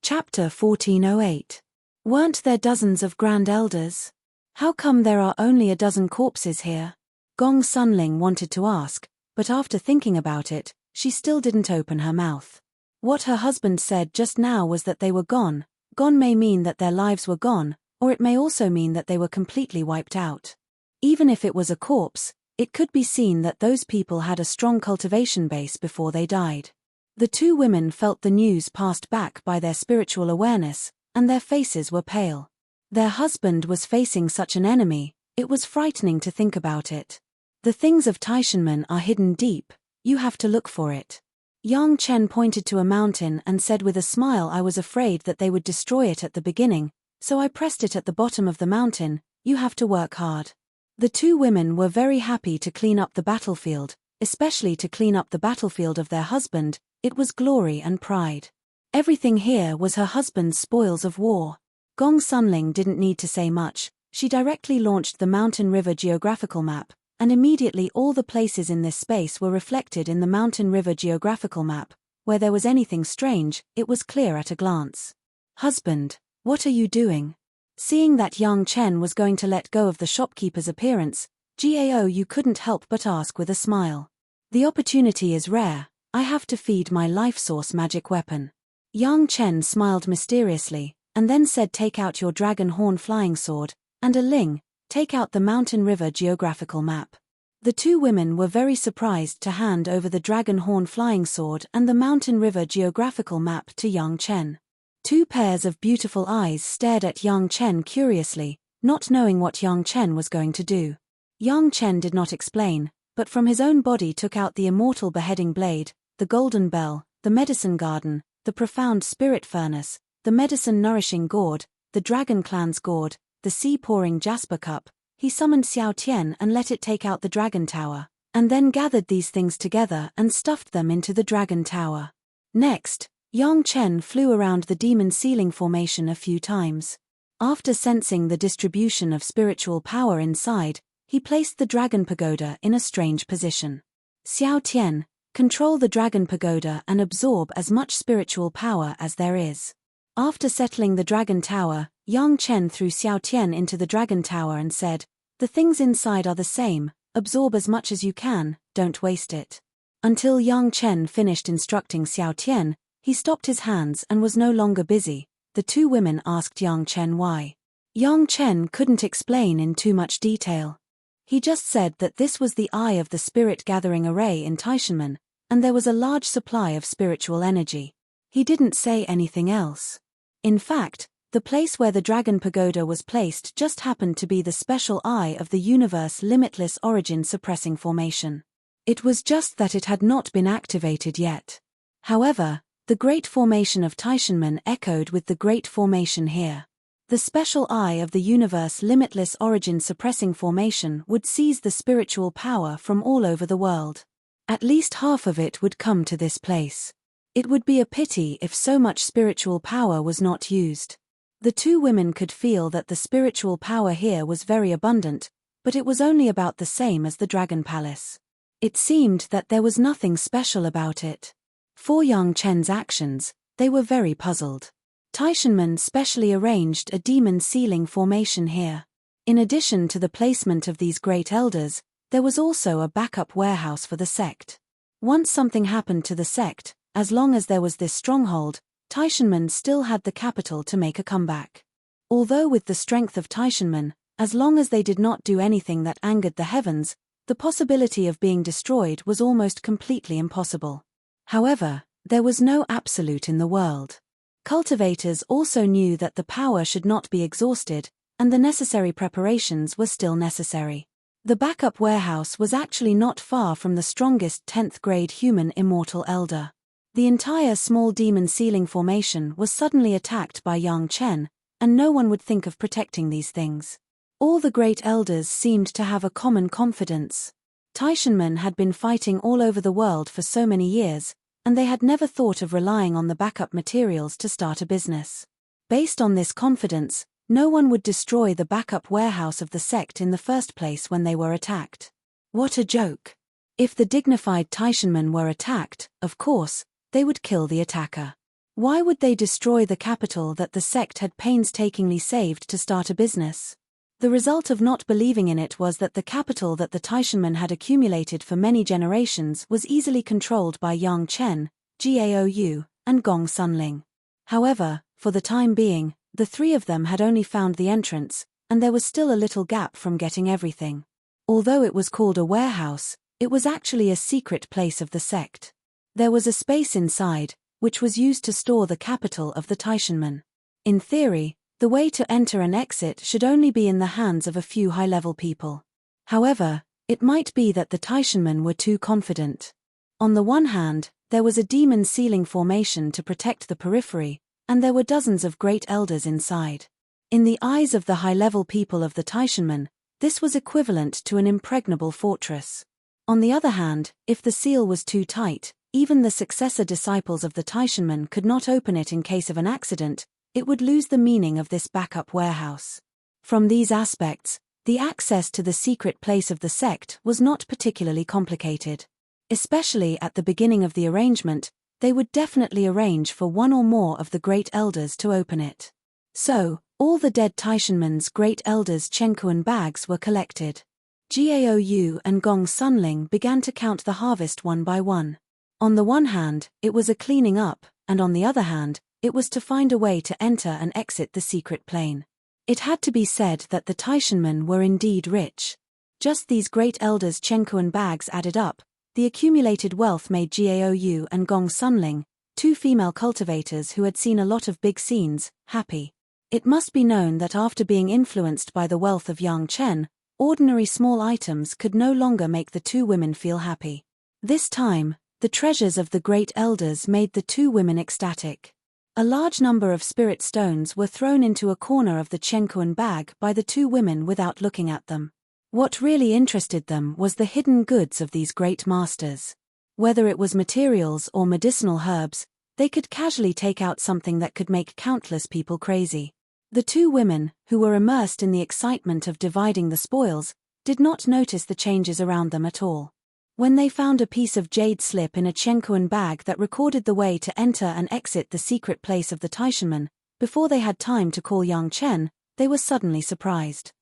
Chapter 1408. Weren't there dozens of Grand Elders? How come there are only a dozen corpses here? Gong Sunling wanted to ask, but after thinking about it, she still didn't open her mouth. What her husband said just now was that they were gone. Gone may mean that their lives were gone, or it may also mean that they were completely wiped out. Even if it was a corpse, it could be seen that those people had a strong cultivation base before they died. The 2 women felt the news passed back by their spiritual awareness, and their faces were pale. Their husband was facing such an enemy, it was frightening to think about it. The things of Taishanmen are hidden deep, you have to look for it. Yang Chen pointed to a mountain and said with a smile, I was afraid that they would destroy it at the beginning, so I pressed it at the bottom of the mountain, you have to work hard. The 2 women were very happy to clean up the battlefield, especially to clean up the battlefield of their husband, it was glory and pride. Everything here was her husband's spoils of war. Gong Sunling didn't need to say much, she directly launched the Mountain River geographical map, and immediately all the places in this space were reflected in the Mountain River geographical map. Where there was anything strange, it was clear at a glance. Husband, what are you doing? Seeing that Yang Chen was going to let go of the shopkeeper's appearance, Gao Yu couldn't help but ask with a smile. The opportunity is rare, I have to feed my life source magic weapon. Yang Chen smiled mysteriously, and then said take out your dragon horn flying sword, and Ling, take out the Mountain River geographical map. The 2 women were very surprised to hand over the dragon horn flying sword and the Mountain River geographical map to Yang Chen. 2 pairs of beautiful eyes stared at Yang Chen curiously, not knowing what Yang Chen was going to do. Yang Chen did not explain, but from his own body took out the immortal beheading blade, the golden bell, the medicine garden, the profound spirit furnace, the medicine nourishing gourd, the dragon clan's gourd, the sea-pouring jasper cup. He summoned Xiao Tian and let it take out the dragon tower, and then gathered these things together and stuffed them into the dragon tower. Next, Yang Chen flew around the demon ceiling formation a few times. After sensing the distribution of spiritual power inside, he placed the dragon pagoda in a strange position. Xiao Tian, control the dragon pagoda and absorb as much spiritual power as there is. After settling the dragon tower, Yang Chen threw Xiao Tian into the dragon tower and said, "The things inside are the same, absorb as much as you can, don't waste it." Until Yang Chen finished instructing Xiao Tian, he stopped his hands and was no longer busy. The two women asked Yang Chen why. Yang Chen couldn't explain in too much detail. He just said that this was the eye of the spirit gathering array in Taishanmen, and there was a large supply of spiritual energy. He didn't say anything else. In fact, the place where the dragon pagoda was placed just happened to be the special eye of the universe limitless origin suppressing formation. It was just that it had not been activated yet. However, the great formation of Taishanmen echoed with the great formation here. The special eye of the universe limitless origin suppressing formation would seize the spiritual power from all over the world. At least half of it would come to this place. It would be a pity if so much spiritual power was not used. The two women could feel that the spiritual power here was very abundant, but it was only about the same as the Dragon Palace. It seemed that there was nothing special about it. For Yang Chen's actions, they were very puzzled. Taishanmen specially arranged a demon ceiling formation here. In addition to the placement of these great elders, there was also a backup warehouse for the sect. Once something happened to the sect, as long as there was this stronghold, Taishanmen still had the capital to make a comeback. Although with the strength of Taishanmen, as long as they did not do anything that angered the heavens, the possibility of being destroyed was almost completely impossible. However, there was no absolute in the world. Cultivators also knew that the power should not be exhausted, and the necessary preparations were still necessary. The backup warehouse was actually not far from the strongest 10th grade human immortal elder. The entire small demon ceiling formation was suddenly attacked by Yang Chen, and no one would think of protecting these things. All the great elders seemed to have a common confidence. Taishanmen had been fighting all over the world for so many years, and they had never thought of relying on the backup materials to start a business. Based on this confidence, no one would destroy the backup warehouse of the sect in the first place when they were attacked. What a joke! If the dignified Taishanmen were attacked, of course, they would kill the attacker. Why would they destroy the capital that the sect had painstakingly saved to start a business? The result of not believing in it was that the capital that the Taishanmen had accumulated for many generations was easily controlled by Yang Chen, Gaou, and Gong Sunling. However, for the time being, the three of them had only found the entrance, and there was still a little gap from getting everything. Although it was called a warehouse, it was actually a secret place of the sect. There was a space inside, which was used to store the capital of the Taishanmen. In theory, the way to enter and exit should only be in the hands of a few high-level people. However, it might be that the Taishanmen were too confident. On the one hand, there was a demon ceiling formation to protect the periphery, and there were dozens of great elders inside. In the eyes of the high-level people of the Taishanmen, this was equivalent to an impregnable fortress. On the other hand, if the seal was too tight, even the successor disciples of the Taishanmen could not open it in case of an accident, it would lose the meaning of this backup warehouse. From these aspects, the access to the secret place of the sect was not particularly complicated. Especially at the beginning of the arrangement, they would definitely arrange for one or more of the great elders to open it. So, all the dead Taishanmen's great elders' Chenkuan bags were collected. Gaou and Gong Sunling began to count the harvest one by one. On the one hand, it was a cleaning up, and on the other hand, it was to find a way to enter and exit the secret plane. It had to be said that the Taishanmen were indeed rich. Just these great elders' Chenkuan bags added up, the accumulated wealth made Gaou and Gong Sunling, two female cultivators who had seen a lot of big scenes, happy. It must be known that after being influenced by the wealth of Yang Chen, ordinary small items could no longer make the two women feel happy. This time, the treasures of the great elders made the two women ecstatic. A large number of spirit stones were thrown into a corner of the Chenkuan bag by the two women without looking at them. What really interested them was the hidden goods of these great masters. Whether it was materials or medicinal herbs, They could casually take out something that could make countless people crazy. The two women, who were immersed in the excitement of dividing the spoils, did not notice the changes around them at all. When they found a piece of jade slip in a tranquil bag that recorded the way to enter and exit the secret place of the Taishanmen, before they had time to call Yang Chen, they were suddenly surprised.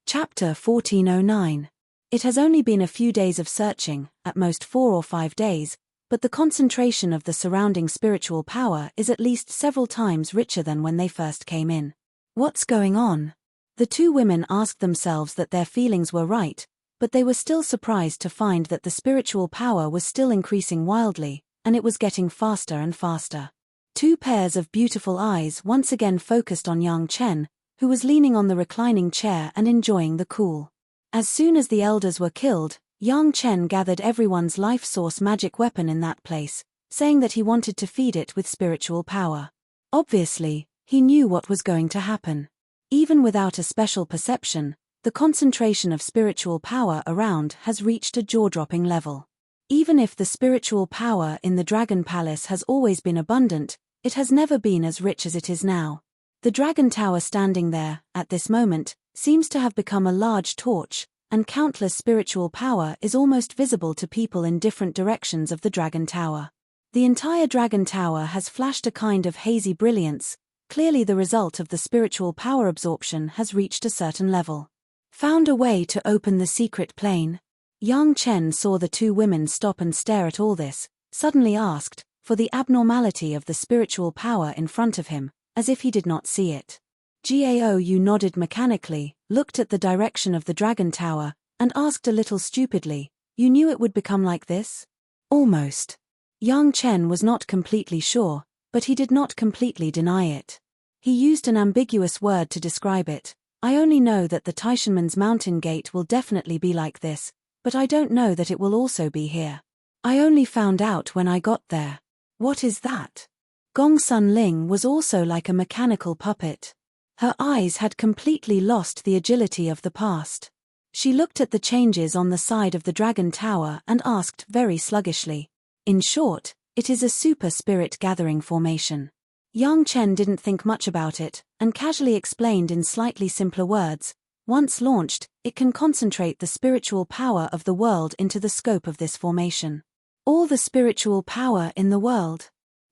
Chapter 1409. It has only been a few days of searching, at most 4 or 5 days, but the concentration of the surrounding spiritual power is at least several times richer than when they first came in. What's going on? The two women asked themselves that their feelings were right, but they were still surprised to find that the spiritual power was still increasing wildly, and it was getting faster and faster. Two pairs of beautiful eyes once again focused on Yang Chen, who was leaning on the reclining chair and enjoying the cool. As soon as the elders were killed, Yang Chen gathered everyone's life source magic weapon in that place, saying that he wanted to feed it with spiritual power. Obviously, he knew what was going to happen. Even without a special perception, the concentration of spiritual power around has reached a jaw-dropping level. Even if the spiritual power in the Dragon Palace has always been abundant, it has never been as rich as it is now. The Dragon Tower standing there, at this moment, seems to have become a large torch, and countless spiritual power is almost visible to people in different directions of the Dragon Tower. The entire Dragon Tower has flashed a kind of hazy brilliance, clearly the result of the spiritual power absorption has reached a certain level. Found a way to open the secret plane? Yang Chen saw the two women stop and stare at all this, suddenly asked, for the abnormality of the spiritual power in front of him, as if he did not see it. Gao Yu nodded mechanically, looked at the direction of the Dragon Tower, and asked a little stupidly, "You knew it would become like this?" Almost. Yang Chen was not completely sure, but he did not completely deny it. He used an ambiguous word to describe it. "I only know that the Taishanmen's mountain gate will definitely be like this, but I don't know that it will also be here. I only found out when I got there." What is that? Gong Sun Ling was also like a mechanical puppet. Her eyes had completely lost the agility of the past. She looked at the changes on the side of the Dragon Tower and asked very sluggishly. In short, it is a super spirit gathering formation. Yang Chen didn't think much about it, and casually explained in slightly simpler words, once launched, it can concentrate the spiritual power of the world into the scope of this formation. All the spiritual power in the world.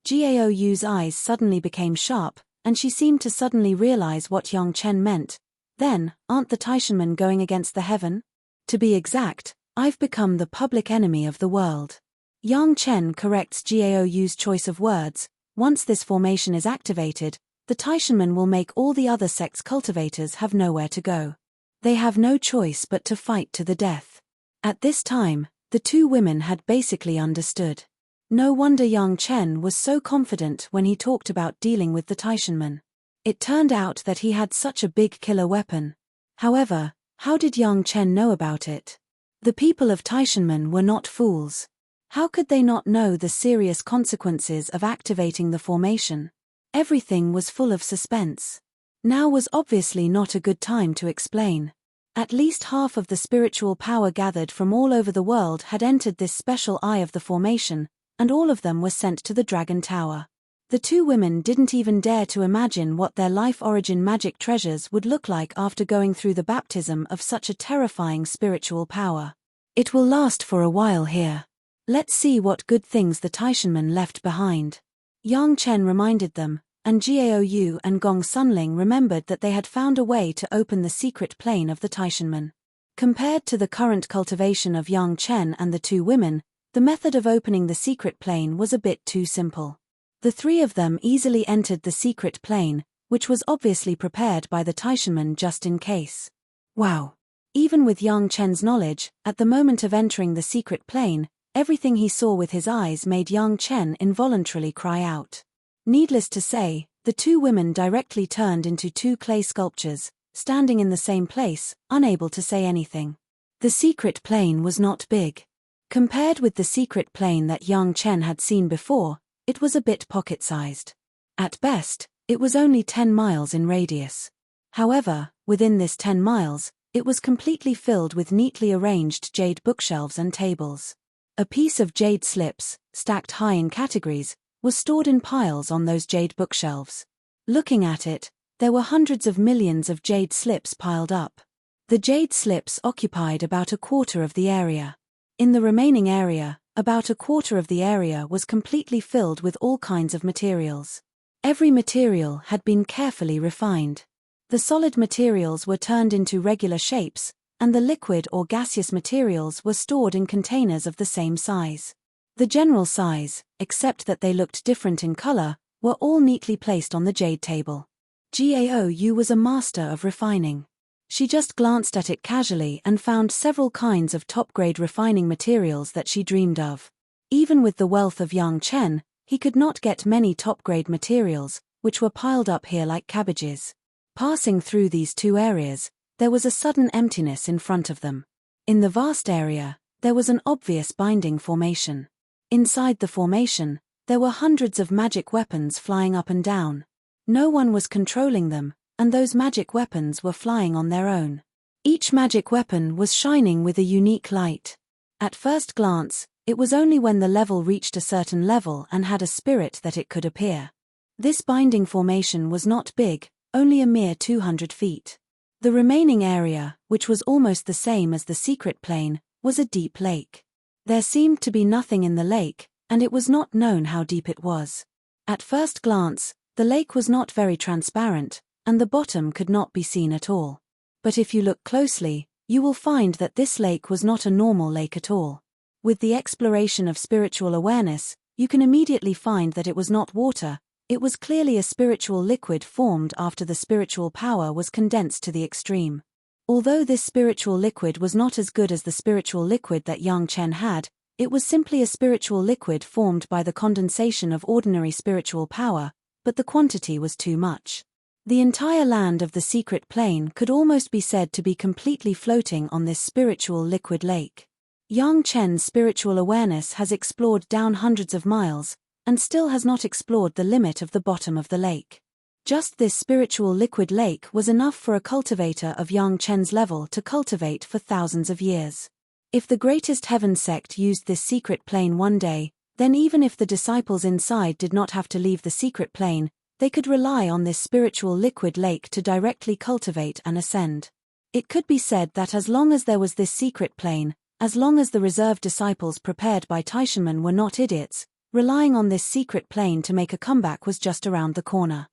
Gao Yu's eyes suddenly became sharp, and she seemed to suddenly realize what Yang Chen meant. Then, aren't the Taishanmen going against the heaven? To be exact, I've become the public enemy of the world. Yang Chen corrects Gao Yu's choice of words. Once this formation is activated, the Taishanmen will make all the other sect's cultivators have nowhere to go. They have no choice but to fight to the death. At this time, the two women had basically understood. No wonder Yang Chen was so confident when he talked about dealing with the Taishanmen. It turned out that he had such a big killer weapon. However, how did Yang Chen know about it? The people of Taishanmen were not fools. How could they not know the serious consequences of activating the formation? Everything was full of suspense. Now was obviously not a good time to explain. At least half of the spiritual power gathered from all over the world had entered this special eye of the formation, and all of them were sent to the Dragon Tower. The two women didn't even dare to imagine what their life origin magic treasures would look like after going through the baptism of such a terrifying spiritual power. It will last for a while here. Let's see what good things the Taishanmen left behind. Yang Chen reminded them, and Gao Yu and Gong Sunling remembered that they had found a way to open the secret plane of the Taishanmen. Compared to the current cultivation of Yang Chen and the two women, the method of opening the secret plane was a bit too simple. The three of them easily entered the secret plane, which was obviously prepared by the Taishanmen just in case. Wow! Even with Yang Chen's knowledge, at the moment of entering the secret plane, everything he saw with his eyes made Yang Chen involuntarily cry out. Needless to say, the two women directly turned into two clay sculptures, standing in the same place, unable to say anything. The secret plane was not big. Compared with the secret plane that Yang Chen had seen before, it was a bit pocket-sized. At best, it was only 10 miles in radius. However, within this 10 miles, it was completely filled with neatly arranged jade bookshelves and tables. A piece of jade slips, stacked high in categories, was stored in piles on those jade bookshelves. Looking at it, there were hundreds of millions of jade slips piled up. The jade slips occupied about a quarter of the area. In the remaining area, about a quarter of the area was completely filled with all kinds of materials. Every material had been carefully refined. The solid materials were turned into regular shapes, and the liquid or gaseous materials were stored in containers of the same size. The general size, except that they looked different in color, were all neatly placed on the jade table. Gao was a master of refining. She just glanced at it casually and found several kinds of top-grade refining materials that she dreamed of. Even with the wealth of Yang Chen, he could not get many top-grade materials, which were piled up here like cabbages. Passing through these two areas, there was a sudden emptiness in front of them. In the vast area, there was an obvious binding formation. Inside the formation, there were hundreds of magic weapons flying up and down. No one was controlling them, and those magic weapons were flying on their own. Each magic weapon was shining with a unique light. At first glance, it was only when the level reached a certain level and had a spirit that it could appear. This binding formation was not big, only a mere 200 feet. The remaining area, which was almost the same as the secret plane, was a deep lake. There seemed to be nothing in the lake, and it was not known how deep it was. At first glance, the lake was not very transparent, and the bottom could not be seen at all. But if you look closely, you will find that this lake was not a normal lake at all. With the exploration of spiritual awareness, you can immediately find that it was not water, it was clearly a spiritual liquid formed after the spiritual power was condensed to the extreme. Although this spiritual liquid was not as good as the spiritual liquid that Yang Chen had, it was simply a spiritual liquid formed by the condensation of ordinary spiritual power, but the quantity was too much. The entire land of the secret plane could almost be said to be completely floating on this spiritual liquid lake. Yang Chen's spiritual awareness has explored down hundreds of miles, and still has not explored the limit of the bottom of the lake. Just this spiritual liquid lake was enough for a cultivator of Yang Chen's level to cultivate for thousands of years. If the greatest heaven sect used this secret plane one day, then even if the disciples inside did not have to leave the secret plane, they could rely on this spiritual liquid lake to directly cultivate and ascend. It could be said that as long as there was this secret plane, as long as the reserved disciples prepared by Taishanmen were not idiots, relying on this secret plane to make a comeback was just around the corner.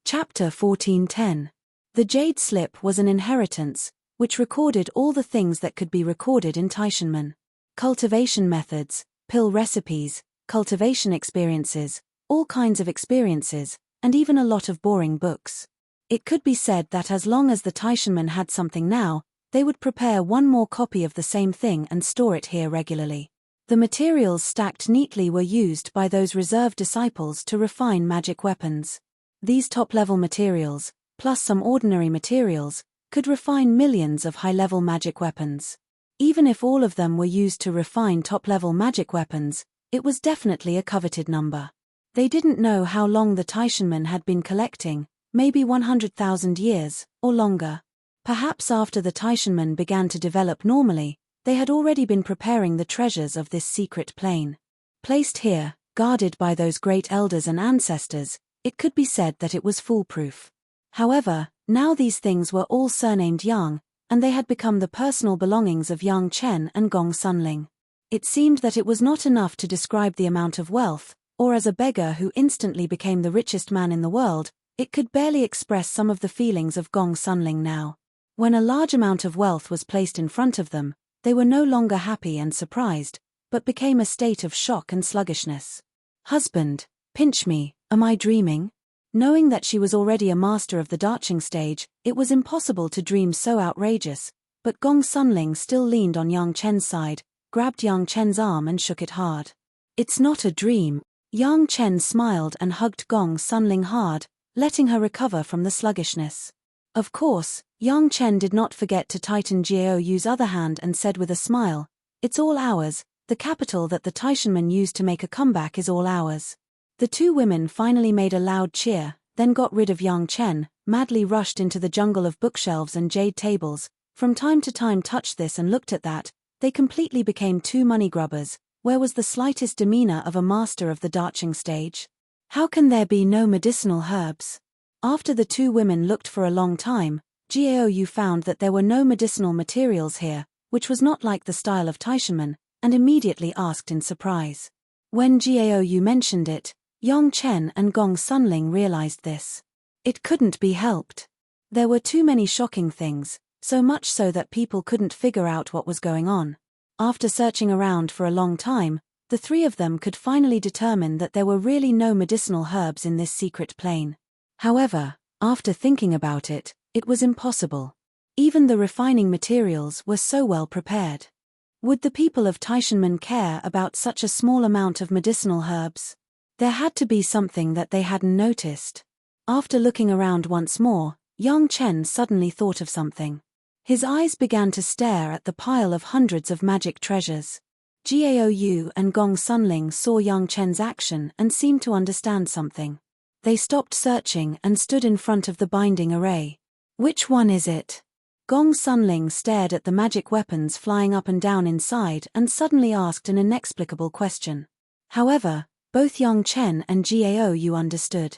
Chapter 1410. The Jade Slip was an inheritance, which recorded all the things that could be recorded in Taishanmen. Cultivation methods, pill recipes, cultivation experiences, all kinds of experiences, and even a lot of boring books. It could be said that as long as the Taishanmen had something now, they would prepare one more copy of the same thing and store it here regularly. The materials stacked neatly were used by those reserved disciples to refine magic weapons. These top-level materials, plus some ordinary materials, could refine millions of high-level magic weapons. Even if all of them were used to refine top-level magic weapons, it was definitely a coveted number. They didn't know how long the Taishanmen had been collecting, maybe 100,000 years, or longer. Perhaps after the Taishanmen began to develop normally, they had already been preparing the treasures of this secret plane. Placed here, guarded by those great elders and ancestors, it could be said that it was foolproof. However, now these things were all surnamed Yang, and they had become the personal belongings of Yang Chen and Gong Sunling. It seemed that it was not enough to describe the amount of wealth, or as a beggar who instantly became the richest man in the world, it could barely express some of the feelings of Gong Sunling now. When a large amount of wealth was placed in front of them, they were no longer happy and surprised, but became a state of shock and sluggishness. Husband, pinch me, am I dreaming? Knowing that she was already a master of the darching stage, it was impossible to dream so outrageous, but Gong Sunling still leaned on Yang Chen's side, grabbed Yang Chen's arm and shook it hard. It's not a dream. Yang Chen smiled and hugged Gong Sunling hard, letting her recover from the sluggishness. Of course, Yang Chen did not forget to tighten Jiao Yu's other hand and said with a smile, "It's all ours, the capital that the Taishanmen used to make a comeback is all ours." The two women finally made a loud cheer, then got rid of Yang Chen, madly rushed into the jungle of bookshelves and jade tables, from time to time touched this and looked at that. They completely became two money grubbers. Where was the slightest demeanor of a master of the darching stage? How can there be no medicinal herbs? After the two women looked for a long time, Gaoyu found that there were no medicinal materials here, which was not like the style of Taishanmen, and immediately asked in surprise. When Gaoyu mentioned it, Yang Chen and Gong Sunling realized this. It couldn't be helped. There were too many shocking things, so much so that people couldn't figure out what was going on. After searching around for a long time, the three of them could finally determine that there were really no medicinal herbs in this secret plane. However, after thinking about it, it was impossible. Even the refining materials were so well prepared. Would the people of Taishanmen care about such a small amount of medicinal herbs? There had to be something that they hadn't noticed. After looking around once more, Yang Chen suddenly thought of something. His eyes began to stare at the pile of hundreds of magic treasures. Gaoyu and Gong Sunling saw Yang Chen's action and seemed to understand something. They stopped searching and stood in front of the binding array. Which one is it? Gong Sunling stared at the magic weapons flying up and down inside and suddenly asked an inexplicable question. However, both Yang Chen and Gaoyu understood.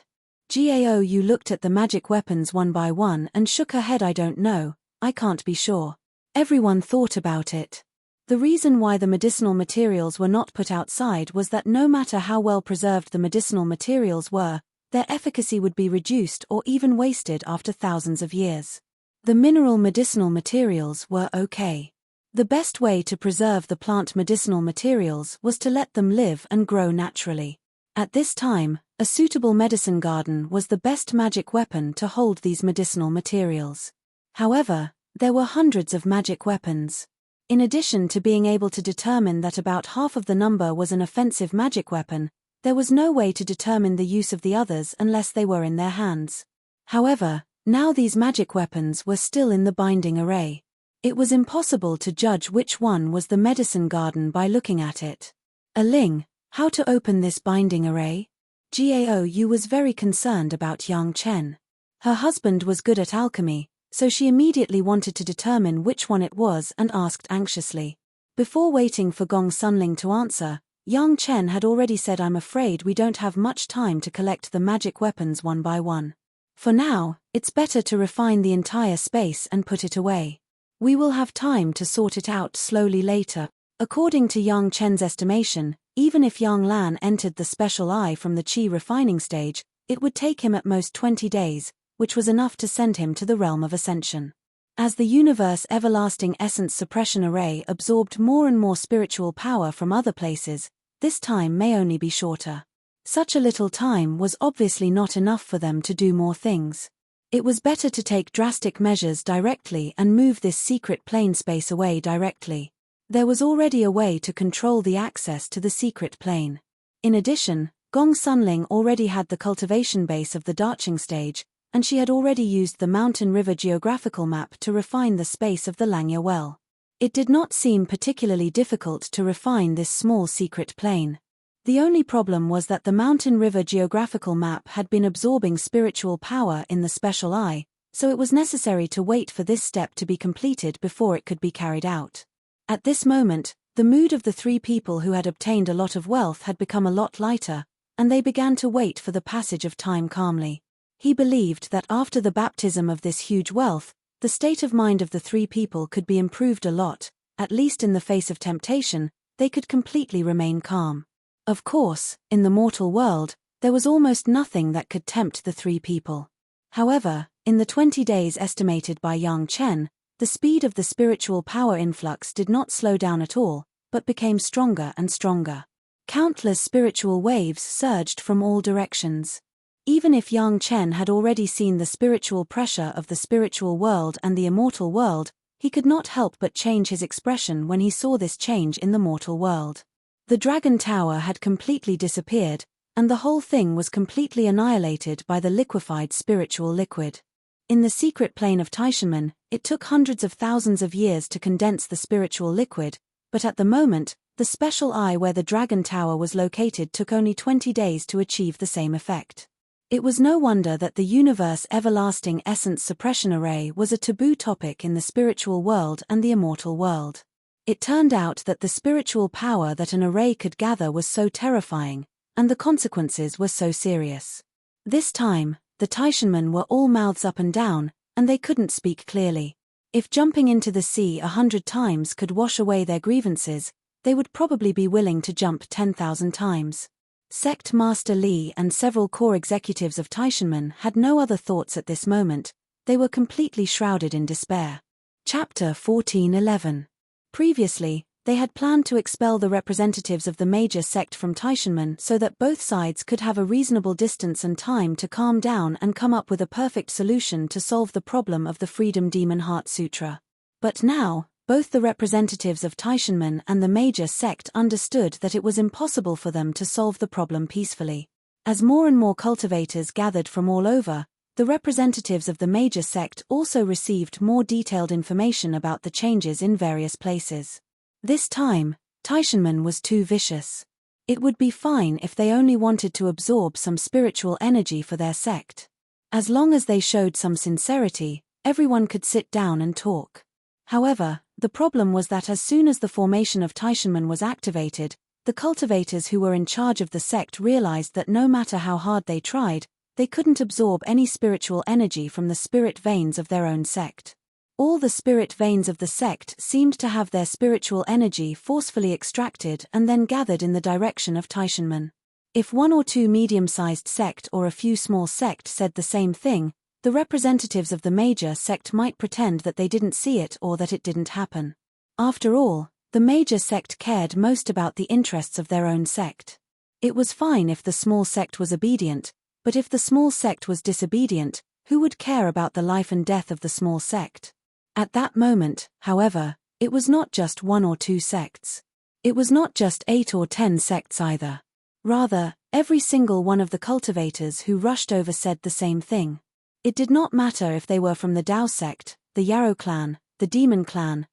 Gaoyu looked at the magic weapons one by one and shook her head. I don't know, I can't be sure. Everyone thought about it. The reason why the medicinal materials were not put outside was that no matter how well preserved the medicinal materials were, their efficacy would be reduced or even wasted after thousands of years. The mineral medicinal materials were okay. The best way to preserve the plant medicinal materials was to let them live and grow naturally. At this time, a suitable medicine garden was the best magic weapon to hold these medicinal materials. However, there were hundreds of magic weapons. In addition to being able to determine that about half of the number was an offensive magic weapon, there was no way to determine the use of the others unless they were in their hands. However, now these magic weapons were still in the binding array. It was impossible to judge which one was the medicine garden by looking at it. Ling, how to open this binding array? Gaoyu was very concerned about Yang Chen. Her husband was good at alchemy, so she immediately wanted to determine which one it was and asked anxiously. Before waiting for Gong Sunling to answer, Yang Chen had already said, I'm afraid we don't have much time to collect the magic weapons one by one. For now, it's better to refine the entire space and put it away. We will have time to sort it out slowly later. According to Yang Chen's estimation, even if Yang Lan entered the special eye from the Qi refining stage, it would take him at most 20 days, which was enough to send him to the realm of ascension. As the universe everlasting essence suppression array absorbed more and more spiritual power from other places, this time may only be shorter. Such a little time was obviously not enough for them to do more things. It was better to take drastic measures directly and move this secret plane space away directly. There was already a way to control the access to the secret plane. In addition, Gong Sunling already had the cultivation base of the Darching stage, and she had already used the mountain river geographical map to refine the space of the Langya well. It did not seem particularly difficult to refine this small secret plane. The only problem was that the mountain river geographical map had been absorbing spiritual power in the special eye, so it was necessary to wait for this step to be completed before it could be carried out. At this moment, the mood of the three people who had obtained a lot of wealth had become a lot lighter, and they began to wait for the passage of time calmly. He believed that after the baptism of this huge wealth, the state of mind of the three people could be improved a lot. At least in the face of temptation, they could completely remain calm. Of course, in the mortal world, there was almost nothing that could tempt the three people. However, in the 20 days estimated by Yang Chen, the speed of the spiritual power influx did not slow down at all, but became stronger and stronger. Countless spiritual waves surged from all directions. Even if Yang Chen had already seen the spiritual pressure of the spiritual world and the immortal world, he could not help but change his expression when he saw this change in the mortal world. The Dragon Tower had completely disappeared, and the whole thing was completely annihilated by the liquefied spiritual liquid. In the secret plane of Taishanmen, it took hundreds of thousands of years to condense the spiritual liquid, but at the moment, the special eye where the Dragon Tower was located took only 20 days to achieve the same effect. It was no wonder that the universe everlasting essence suppression array was a taboo topic in the spiritual world and the immortal world. It turned out that the spiritual power that an array could gather was so terrifying, and the consequences were so serious. This time, the Taishanmen were all mouths up and down, and they couldn't speak clearly. If jumping into the sea 100 times could wash away their grievances, they would probably be willing to jump 10,000 times. Sect Master Li and several core executives of Taishanmen had no other thoughts at this moment. They were completely shrouded in despair. Chapter 14:11. Previously, they had planned to expel the representatives of the major sect from Taishanmen so that both sides could have a reasonable distance and time to calm down and come up with a perfect solution to solve the problem of the Freedom Demon Heart Sutra. But now, both the representatives of Taishanmen and the major sect understood that it was impossible for them to solve the problem peacefully. As more and more cultivators gathered from all over, the representatives of the major sect also received more detailed information about the changes in various places. This time, Taishanmen was too vicious. It would be fine if they only wanted to absorb some spiritual energy for their sect. As long as they showed some sincerity, everyone could sit down and talk. However, the problem was that as soon as the formation of Taishanmen was activated, the cultivators who were in charge of the sect realized that no matter how hard they tried, they couldn't absorb any spiritual energy from the spirit veins of their own sect. All the spirit veins of the sect seemed to have their spiritual energy forcefully extracted and then gathered in the direction of Taishanmen. If one or two medium-sized sect or a few small sect said the same thing, the representatives of the major sect might pretend that they didn't see it or that it didn't happen. After all, the major sect cared most about the interests of their own sect. It was fine if the small sect was obedient, but if the small sect was disobedient, who would care about the life and death of the small sect? At that moment, however, it was not just one or two sects. It was not just 8 or 10 sects either. Rather, every single one of the cultivators who rushed over said the same thing. It did not matter if they were from the Dao sect, the Yarrow clan, the Demon clan,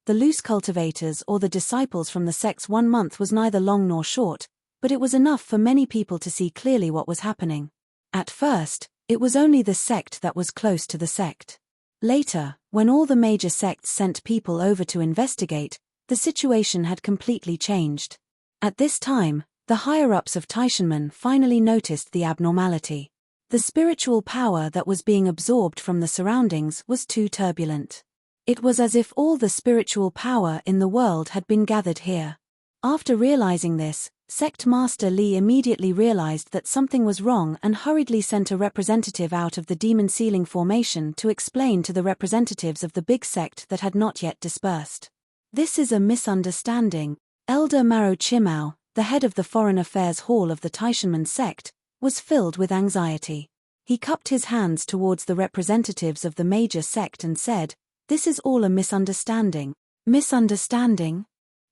the loose cultivators or the disciples from the sects. 1 month was neither long nor short, but it was enough for many people to see clearly what was happening. At first, it was only the sect that was close to the sect. Later, when all the major sects sent people over to investigate, the situation had completely changed. At this time, the higher-ups of Taishanmen finally noticed the abnormality. The spiritual power that was being absorbed from the surroundings was too turbulent. It was as if all the spiritual power in the world had been gathered here. After realizing this, Sect Master Li immediately realized that something was wrong and hurriedly sent a representative out of the demon sealing formation to explain to the representatives of the big sect that had not yet dispersed. This is a misunderstanding. Elder Maro Chimao, the head of the Foreign Affairs Hall of the Taishanmen sect, was filled with anxiety. He cupped his hands towards the representatives of the major sect and said, "This is all a misunderstanding." Misunderstanding?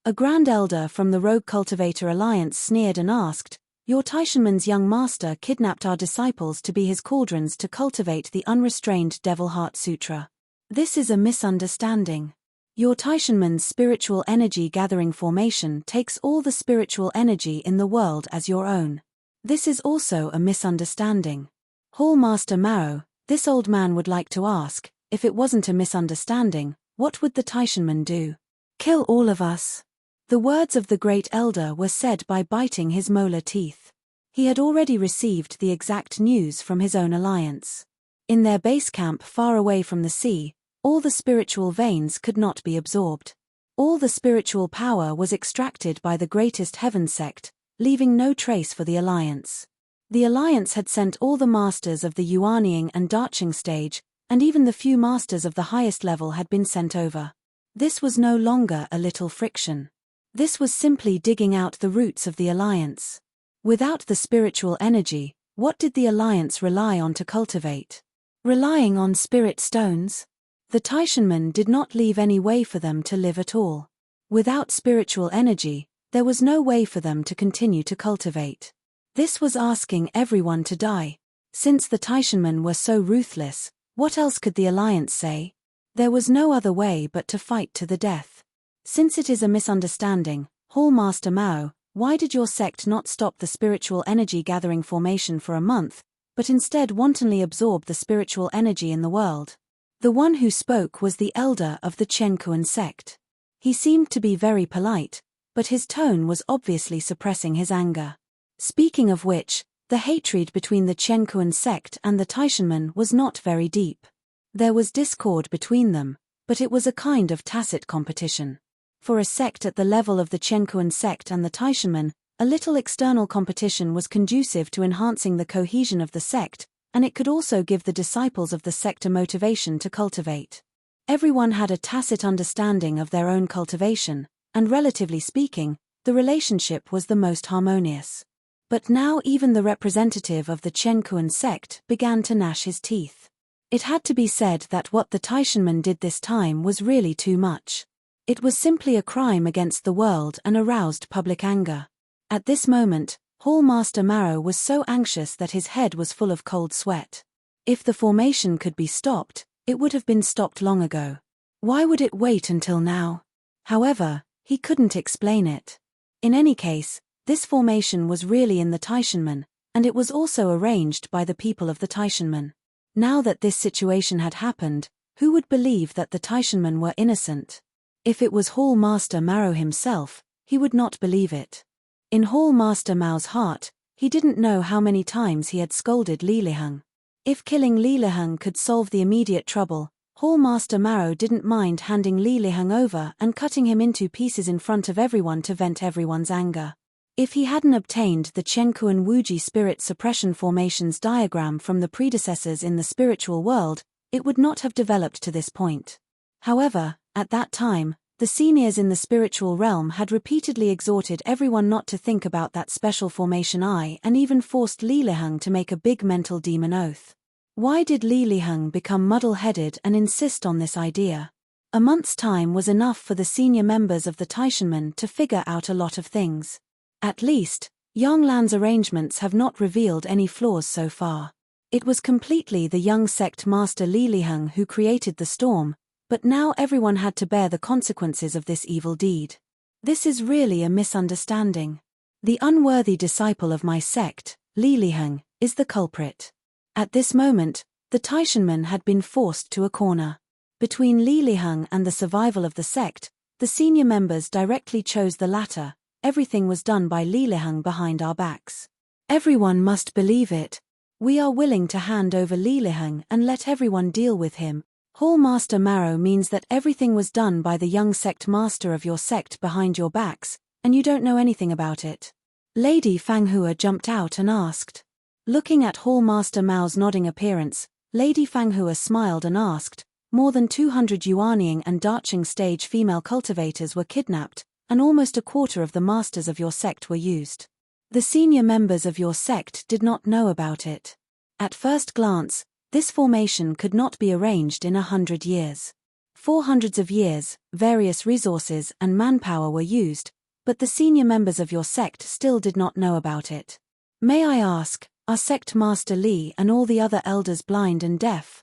A Grand Elder from the Rogue Cultivator Alliance sneered and asked, "Your Taishanmen's young master kidnapped our disciples to be his cauldrons to cultivate the unrestrained Devil Heart Sutra. This is a misunderstanding. Your Taishanmen's spiritual energy gathering formation takes all the spiritual energy in the world as your own. This is also a misunderstanding." Hall Master Mao, this old man would like to ask, if it wasn't a misunderstanding, what would the Taishanmen do? Kill all of us? The words of the great elder were said by biting his molar teeth. He had already received the exact news from his own alliance. In their base camp far away from the sea, all the spiritual veins could not be absorbed. All the spiritual power was extracted by the greatest heaven sect, leaving no trace for the alliance. The alliance had sent all the masters of the Yuanying and Daching stage, and even the few masters of the highest level had been sent over. This was no longer a little friction. This was simply digging out the roots of the alliance. Without the spiritual energy, what did the alliance rely on to cultivate? Relying on spirit stones? The Taishanmen did not leave any way for them to live at all. Without spiritual energy, there was no way for them to continue to cultivate. This was asking everyone to die. Since the Taishanmen were so ruthless, what else could the alliance say? There was no other way but to fight to the death. Since it is a misunderstanding, Hall Master Mao, why did your sect not stop the spiritual energy gathering formation for a month, but instead wantonly absorb the spiritual energy in the world? The one who spoke was the elder of the Chenkuan sect. He seemed to be very polite, but his tone was obviously suppressing his anger. Speaking of which, the hatred between the Qianquan sect and the Taishanmen was not very deep. There was discord between them, but it was a kind of tacit competition. For a sect at the level of the Qianquan sect and the Taishanmen, a little external competition was conducive to enhancing the cohesion of the sect, and it could also give the disciples of the sect a motivation to cultivate. Everyone had a tacit understanding of their own cultivation, and relatively speaking, the relationship was the most harmonious. But now even the representative of the Qianquan sect began to gnash his teeth. It had to be said that what the Taishanmen did this time was really too much. It was simply a crime against the world and aroused public anger. At this moment, Hall Master Marrow was so anxious that his head was full of cold sweat. If the formation could be stopped, it would have been stopped long ago. Why would it wait until now? However, he couldn't explain it. In any case, this formation was really in the Taishanmen, and it was also arranged by the people of the Taishanmen. Now that this situation had happened, who would believe that the Taishanmen were innocent? If it was Hall Master Marrow himself, he would not believe it. In Hall Master Mao's heart, he didn't know how many times he had scolded Li Liheng. If killing Li Liheng could solve the immediate trouble, Hall Master Marrow didn't mind handing Li Liheng over and cutting him into pieces in front of everyone to vent everyone's anger. If he hadn't obtained the Qianquan Wuji spirit suppression formations diagram from the predecessors in the spiritual world, it would not have developed to this point. However, at that time, the seniors in the spiritual realm had repeatedly exhorted everyone not to think about that special formation and even forced Li Liheng to make a big mental demon oath. Why did Li Liheng become muddle-headed and insist on this idea? A month's time was enough for the senior members of the Taishanmen to figure out a lot of things. At least, Yang Lan's arrangements have not revealed any flaws so far. It was completely the young sect master Li Liheng who created the storm, but now everyone had to bear the consequences of this evil deed. This is really a misunderstanding. The unworthy disciple of my sect, Li Liheng, is the culprit. At this moment, the Taishanmen had been forced to a corner. Between Li Liheng and the survival of the sect, the senior members directly chose the latter. Everything was done by Li Liheng behind our backs. Everyone must believe it. We are willing to hand over Li Liheng and let everyone deal with him. Hall Master Marrow means that everything was done by the young sect master of your sect behind your backs, and you don't know anything about it. Lady Fanghua jumped out and asked. Looking at Hall Master Mao's nodding appearance, Lady Fanghua smiled and asked, more than 200 Yuanying and Dacheng stage female cultivators were kidnapped, and almost a quarter of the masters of your sect were used. The senior members of your sect did not know about it. At first glance, this formation could not be arranged in 100 years. 400 of years, various resources and manpower were used, but the senior members of your sect still did not know about it. May I ask, are sect master Li and all the other elders blind and deaf?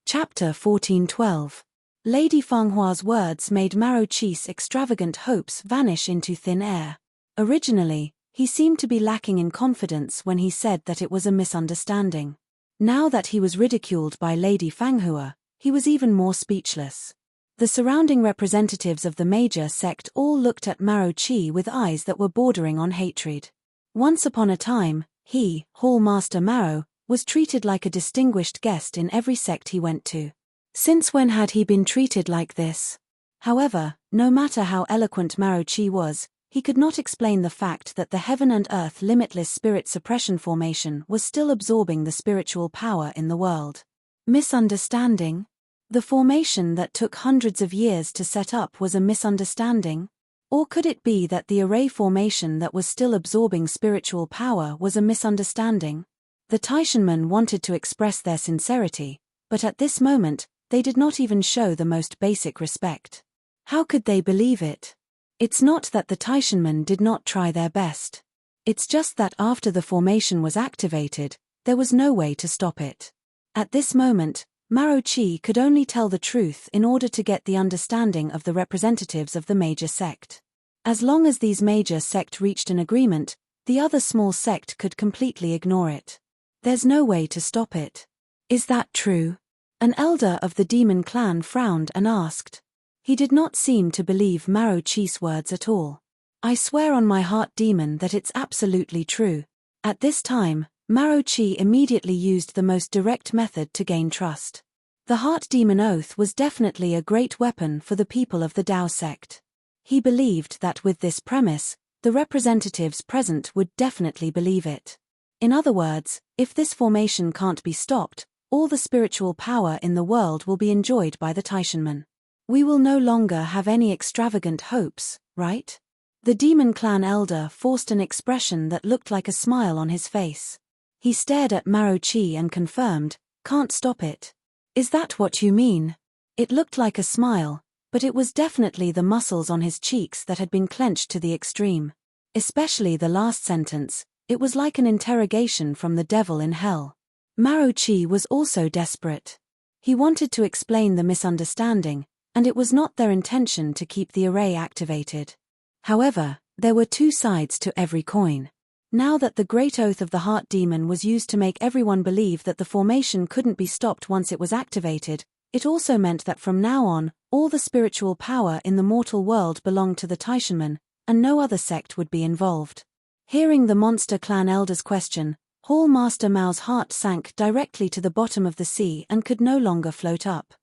Chapter 1412. Lady Fanghua's words made Marrow Chi's extravagant hopes vanish into thin air. Originally, he seemed to be lacking in confidence when he said that it was a misunderstanding. Now that he was ridiculed by Lady Fanghua, he was even more speechless. The surrounding representatives of the major sect all looked at Marrow Chi with eyes that were bordering on hatred. Once upon a time, he, Hall Master Marrow, was treated like a distinguished guest in every sect he went to. Since when had he been treated like this? However, no matter how eloquent Marrow Chi was, he could not explain the fact that the heaven and earth limitless spirit suppression formation was still absorbing the spiritual power in the world. Misunderstanding? The formation that took hundreds of years to set up was a misunderstanding? Or could it be that the array formation that was still absorbing spiritual power was a misunderstanding? The Taishanmen wanted to express their sincerity, but at this moment, they did not even show the most basic respect. How could they believe it? It's not that the Taishanmen did not try their best. It's just that after the formation was activated, there was no way to stop it. At this moment, Marrow Chi could only tell the truth in order to get the understanding of the representatives of the major sect. As long as these major sect reached an agreement, the other small sect could completely ignore it. There's no way to stop it. Is that true? An elder of the demon clan frowned and asked. He did not seem to believe Marrow Chi's words at all. I swear on my heart demon that it's absolutely true. At this time, Maro Chi immediately used the most direct method to gain trust. The Heart Demon Oath was definitely a great weapon for the people of the Tao sect. He believed that with this premise, the representatives present would definitely believe it. In other words, if this formation can't be stopped, all the spiritual power in the world will be enjoyed by the Taishanmen. We will no longer have any extravagant hopes, right? The demon clan elder forced an expression that looked like a smile on his face. He stared at Maro Chi and confirmed, "Can't stop it." "Is that what you mean?" It looked like a smile, but it was definitely the muscles on his cheeks that had been clenched to the extreme. Especially the last sentence, it was like an interrogation from the devil in hell. Maro Chi was also desperate. He wanted to explain the misunderstanding, and it was not their intention to keep the array activated. However, there were two sides to every coin. Now that the Great Oath of the Heart Demon was used to make everyone believe that the formation couldn't be stopped once it was activated, it also meant that from now on, all the spiritual power in the mortal world belonged to the Taishanmen, and no other sect would be involved. Hearing the monster clan elder's question, Hall Master Mao's heart sank directly to the bottom of the sea and could no longer float up.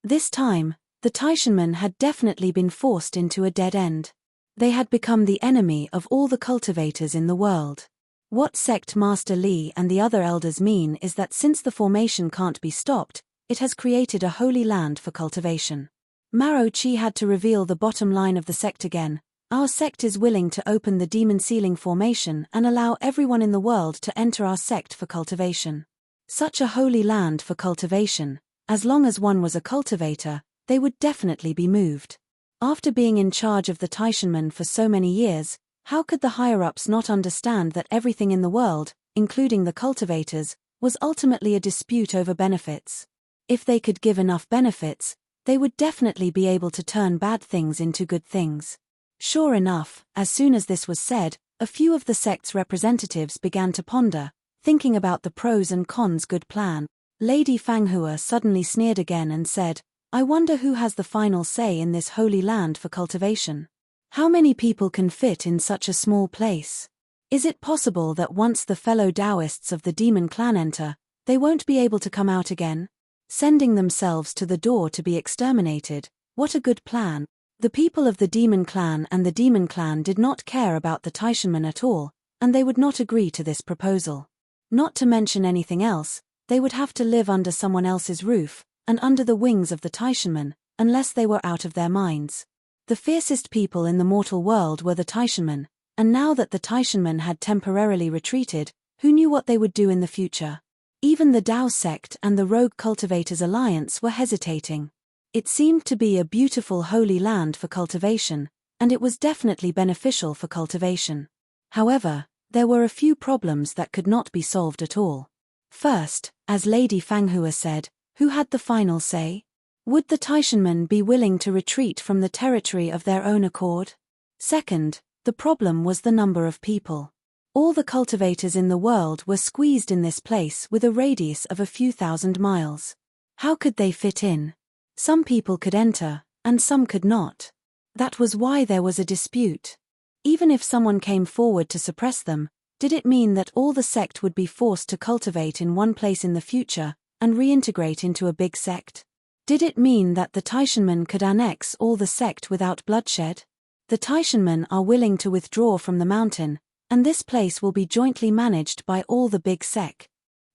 This time, the Taishanmen had definitely been forced into a dead end. They had become the enemy of all the cultivators in the world. What Sect Master Li and the other elders mean is that since the formation can't be stopped, it has created a holy land for cultivation. Maro Chi had to reveal the bottom line of the sect again. Our sect is willing to open the demon sealing formation and allow everyone in the world to enter our sect for cultivation. Such a holy land for cultivation, as long as one was a cultivator, they would definitely be moved. After being in charge of the Taishanmen for so many years, how could the higher-ups not understand that everything in the world, including the cultivators, was ultimately a dispute over benefits? If they could give enough benefits, they would definitely be able to turn bad things into good things. Sure enough, as soon as this was said, a few of the sect's representatives began to ponder, thinking about the pros and cons good plan. Lady Fanghua suddenly sneered again and said, "I wonder who has the final say in this holy land for cultivation. How many people can fit in such a small place? Is it possible that once the fellow Taoists of the demon clan enter, they won't be able to come out again? Sending themselves to the door to be exterminated, what a good plan." The people of the demon clan and the demon clan did not care about the Taishanmen at all, and they would not agree to this proposal. Not to mention anything else, they would have to live under someone else's roof, and under the wings of the Taishanmen, unless they were out of their minds. The fiercest people in the mortal world were the Taishanmen, and now that the Taishanmen had temporarily retreated, who knew what they would do in the future? Even the Tao sect and the Rogue Cultivators Alliance were hesitating. It seemed to be a beautiful holy land for cultivation, and it was definitely beneficial for cultivation. However, there were a few problems that could not be solved at all. First, as Lady Fanghua said, who had the final say? Would the Taishanmen be willing to retreat from the territory of their own accord? Second, the problem was the number of people. All the cultivators in the world were squeezed in this place with a radius of a few thousand miles. How could they fit in? Some people could enter, and some could not. That was why there was a dispute. Even if someone came forward to suppress them, did it mean that all the sect would be forced to cultivate in one place in the future, and reintegrate into a big sect? Did it mean that the Taishanmen could annex all the sect without bloodshed? The Taishanmen are willing to withdraw from the mountain, and this place will be jointly managed by all the big sect.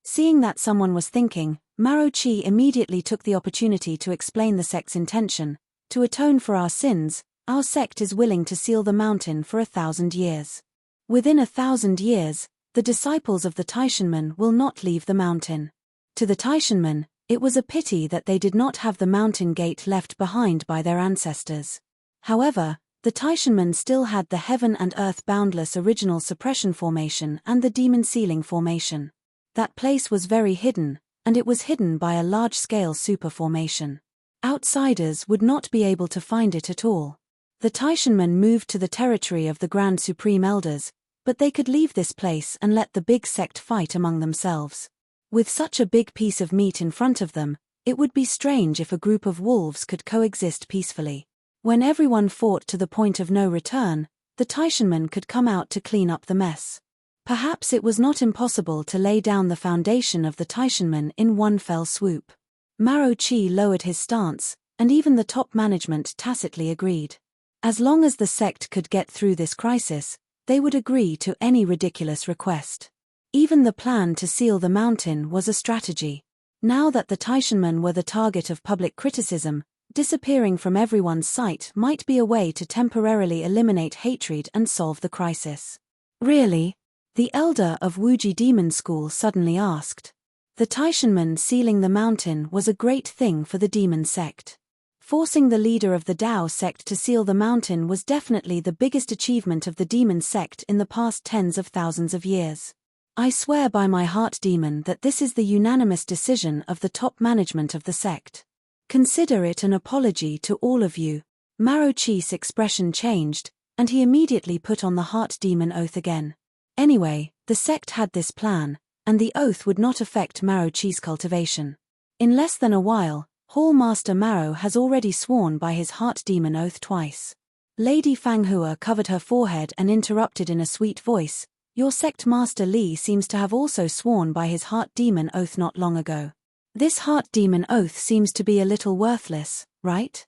Seeing that someone was thinking, Maro Chi immediately took the opportunity to explain the sect's intention. To atone for our sins, our sect is willing to seal the mountain for 1,000 years. Within 1,000 years, the disciples of the Taishanmen will not leave the mountain. To the Taishanmen, it was a pity that they did not have the mountain gate left behind by their ancestors. However, the Taishanmen still had the Heaven and Earth Boundless Original Suppression Formation and the Demon Sealing Formation. That place was very hidden, and it was hidden by a large-scale super formation. Outsiders would not be able to find it at all. The Taishanmen moved to the territory of the Grand Supreme Elders, but they could leave this place and let the big sect fight among themselves. With such a big piece of meat in front of them, it would be strange if a group of wolves could coexist peacefully. When everyone fought to the point of no return, the Taishanmen could come out to clean up the mess. Perhaps it was not impossible to lay down the foundation of the Taishanmen in one fell swoop. Maro Chi lowered his stance, and even the top management tacitly agreed. As long as the sect could get through this crisis, they would agree to any ridiculous request. Even the plan to seal the mountain was a strategy. Now that the Taishanmen were the target of public criticism, disappearing from everyone's sight might be a way to temporarily eliminate hatred and solve the crisis. Really? The elder of Wuji Demon School suddenly asked. The Taishanmen sealing the mountain was a great thing for the demon sect. Forcing the leader of the Dao sect to seal the mountain was definitely the biggest achievement of the demon sect in the past tens of thousands of years. I swear by my heart demon that this is the unanimous decision of the top management of the sect. Consider it an apology to all of you. Maro Chi's expression changed, and he immediately put on the heart demon oath again. Anyway, the sect had this plan, and the oath would not affect Maro Chi's cultivation. In less than a while, Hall Master Maro has already sworn by his heart demon oath twice. Lady Fanghua covered her forehead and interrupted in a sweet voice, "Your sect Master Li seems to have also sworn by his heart demon oath not long ago. This heart demon oath seems to be a little worthless, right?"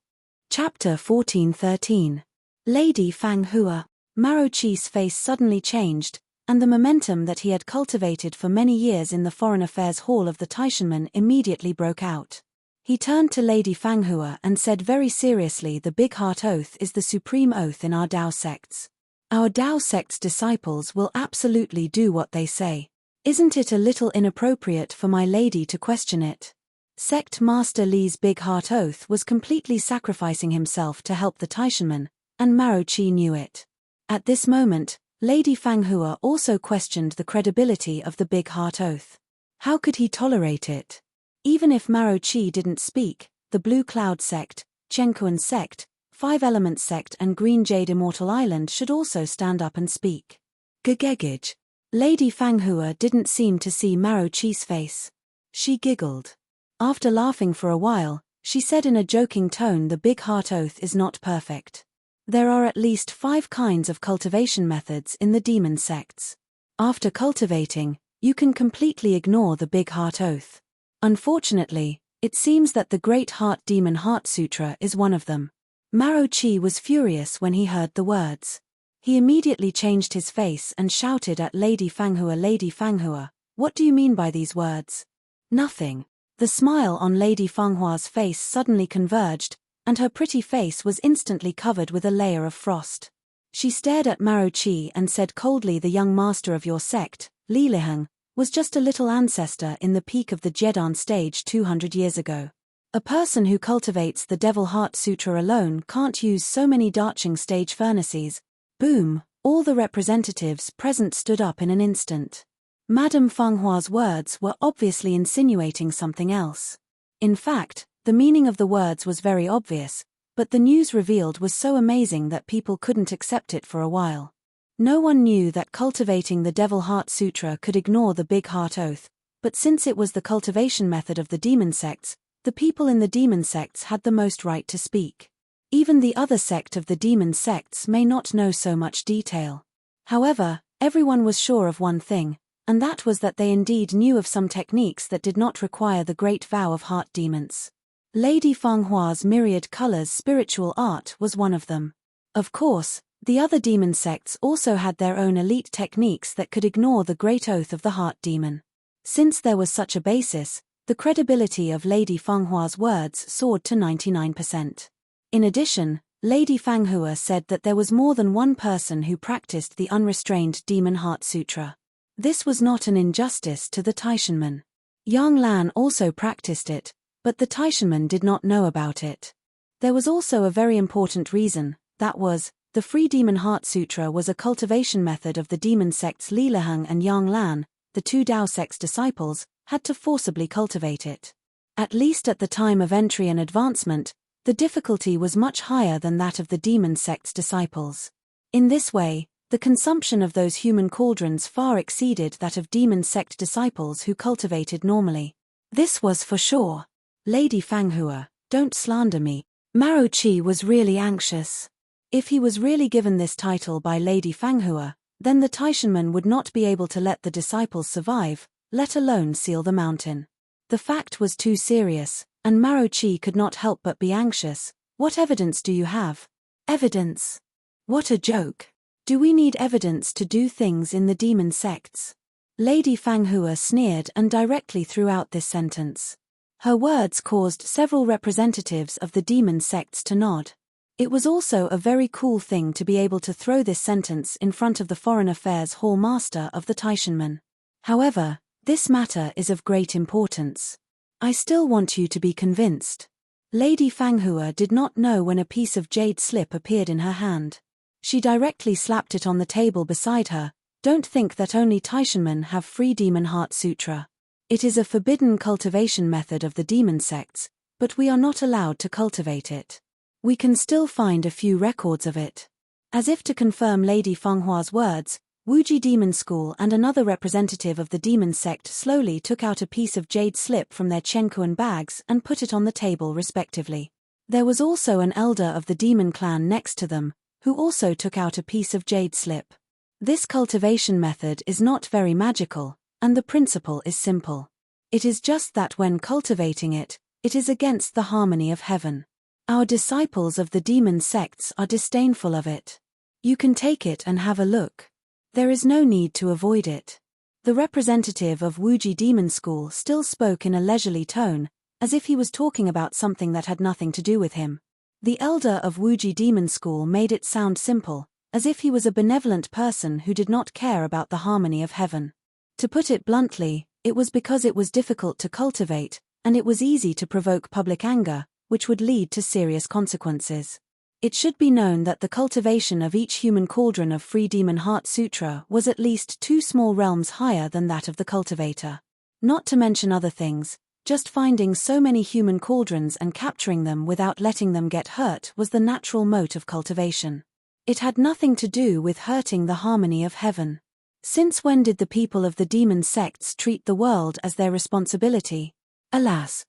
Chapter 14:13. Lady Fanghua. Maro Chi's face suddenly changed, and the momentum that he had cultivated for many years in the Foreign Affairs Hall of the Taishanmen immediately broke out. He turned to Lady Fanghua and said very seriously, "The Big Heart Oath is the supreme oath in our Dao sects. Our Dao sect's disciples will absolutely do what they say. Isn't it a little inappropriate for my lady to question it?" Sect Master Li's Big Heart Oath was completely sacrificing himself to help the Taishanmen, and Maro Chi knew it. At this moment, Lady Fanghua also questioned the credibility of the Big Heart Oath. How could he tolerate it? Even if Maro Chi didn't speak, the Blue Cloud sect, Chenkuan sect, Five Elements sect and Green Jade Immortal Island should also stand up and speak. Gegegage. Lady Fanghua didn't seem to see Maro Chi's face. She giggled. After laughing for a while, she said in a joking tone, "The Big Heart Oath is not perfect. There are at least 5 kinds of cultivation methods in the demon sects. After cultivating, you can completely ignore the Big Heart Oath. Unfortunately, it seems that the Great Heart Demon Heart Sutra is one of them." Maro Chi was furious when he heard the words. He immediately changed his face and shouted at Lady Fanghua, "Lady Fanghua, what do you mean by these words?" "Nothing." The smile on Lady Fanghua's face suddenly converged, and her pretty face was instantly covered with a layer of frost. She stared at Maro Chi and said coldly, "The young master of your sect, Li Liheng, was just a little ancestor in the peak of the Jedan stage 200 years ago. A person who cultivates the Devil Heart Sutra alone can't use so many Darching stage furnaces." Boom! All the representatives present stood up in an instant. Madame Fanghua's words were obviously insinuating something else. In fact, the meaning of the words was very obvious, but the news revealed was so amazing that people couldn't accept it for a while. No one knew that cultivating the Devil Heart Sutra could ignore the Big Heart Oath, but since it was the cultivation method of the demon sects, the people in the demon sects had the most right to speak. Even the other sect of the demon sects may not know so much detail. However, everyone was sure of one thing, and that was that they indeed knew of some techniques that did not require the great vow of heart demons. Lady Fanghua's myriad colors spiritual art was one of them. Of course, the other demon sects also had their own elite techniques that could ignore the great oath of the heart demon. Since there was such a basis, the credibility of Lady Fanghua's words soared to 99%. In addition, Lady Fanghua said that there was more than one person who practiced the unrestrained Demon Heart Sutra. This was not an injustice to the Taishanmen. Yang Lan also practiced it, but the Taishanmen did not know about it. There was also a very important reason, that was, the Free Demon Heart Sutra was a cultivation method of the demon sects Li Liheng and Yang Lan, the 2 Dao sects disciples, had to forcibly cultivate it. At least at the time of entry and advancement, the difficulty was much higher than that of the demon sect's disciples. In this way, the consumption of those human cauldrons far exceeded that of demon sect disciples who cultivated normally. This was for sure. "Lady Fanghua, don't slander me." Maro Chi was really anxious. If he was really given this title by Lady Fanghua, then the Taishanmen would not be able to let the disciples survive, let alone seal the mountain. The fact was too serious, and Maro Chi could not help but be anxious. What evidence do you have? Evidence? What a joke. Do we need evidence to do things in the demon sects? Lady Fanghua sneered and directly threw out this sentence. Her words caused several representatives of the demon sects to nod. It was also a very cool thing to be able to throw this sentence in front of the Foreign Affairs Hall Master of the Taishanmen. However, this matter is of great importance. I still want you to be convinced. Lady Fanghua did not know when a piece of jade slip appeared in her hand. She directly slapped it on the table beside her. Don't think that only Taishanmen have free demon heart sutra. It is a forbidden cultivation method of the demon sects, but we are not allowed to cultivate it. We can still find a few records of it. As if to confirm Lady Fenghua's words, Wuji Demon School and another representative of the demon sect slowly took out a piece of jade slip from their Chenkuan bags and put it on the table respectively. There was also an elder of the demon clan next to them, who also took out a piece of jade slip. This cultivation method is not very magical, and the principle is simple. It is just that when cultivating it, it is against the harmony of heaven. Our disciples of the demon sects are disdainful of it. You can take it and have a look. There is no need to avoid it. The representative of Wuji Demon School still spoke in a leisurely tone, as if he was talking about something that had nothing to do with him. The elder of Wuji Demon School made it sound simple, as if he was a benevolent person who did not care about the harmony of heaven. To put it bluntly, it was because it was difficult to cultivate, and it was easy to provoke public anger, which would lead to serious consequences. It should be known that the cultivation of each human cauldron of Free Demon Heart Sutra was at least 2 small realms higher than that of the cultivator. Not to mention other things, just finding so many human cauldrons and capturing them without letting them get hurt was the natural mode of cultivation. It had nothing to do with hurting the harmony of heaven. Since when did the people of the demon sects treat the world as their responsibility? Alas!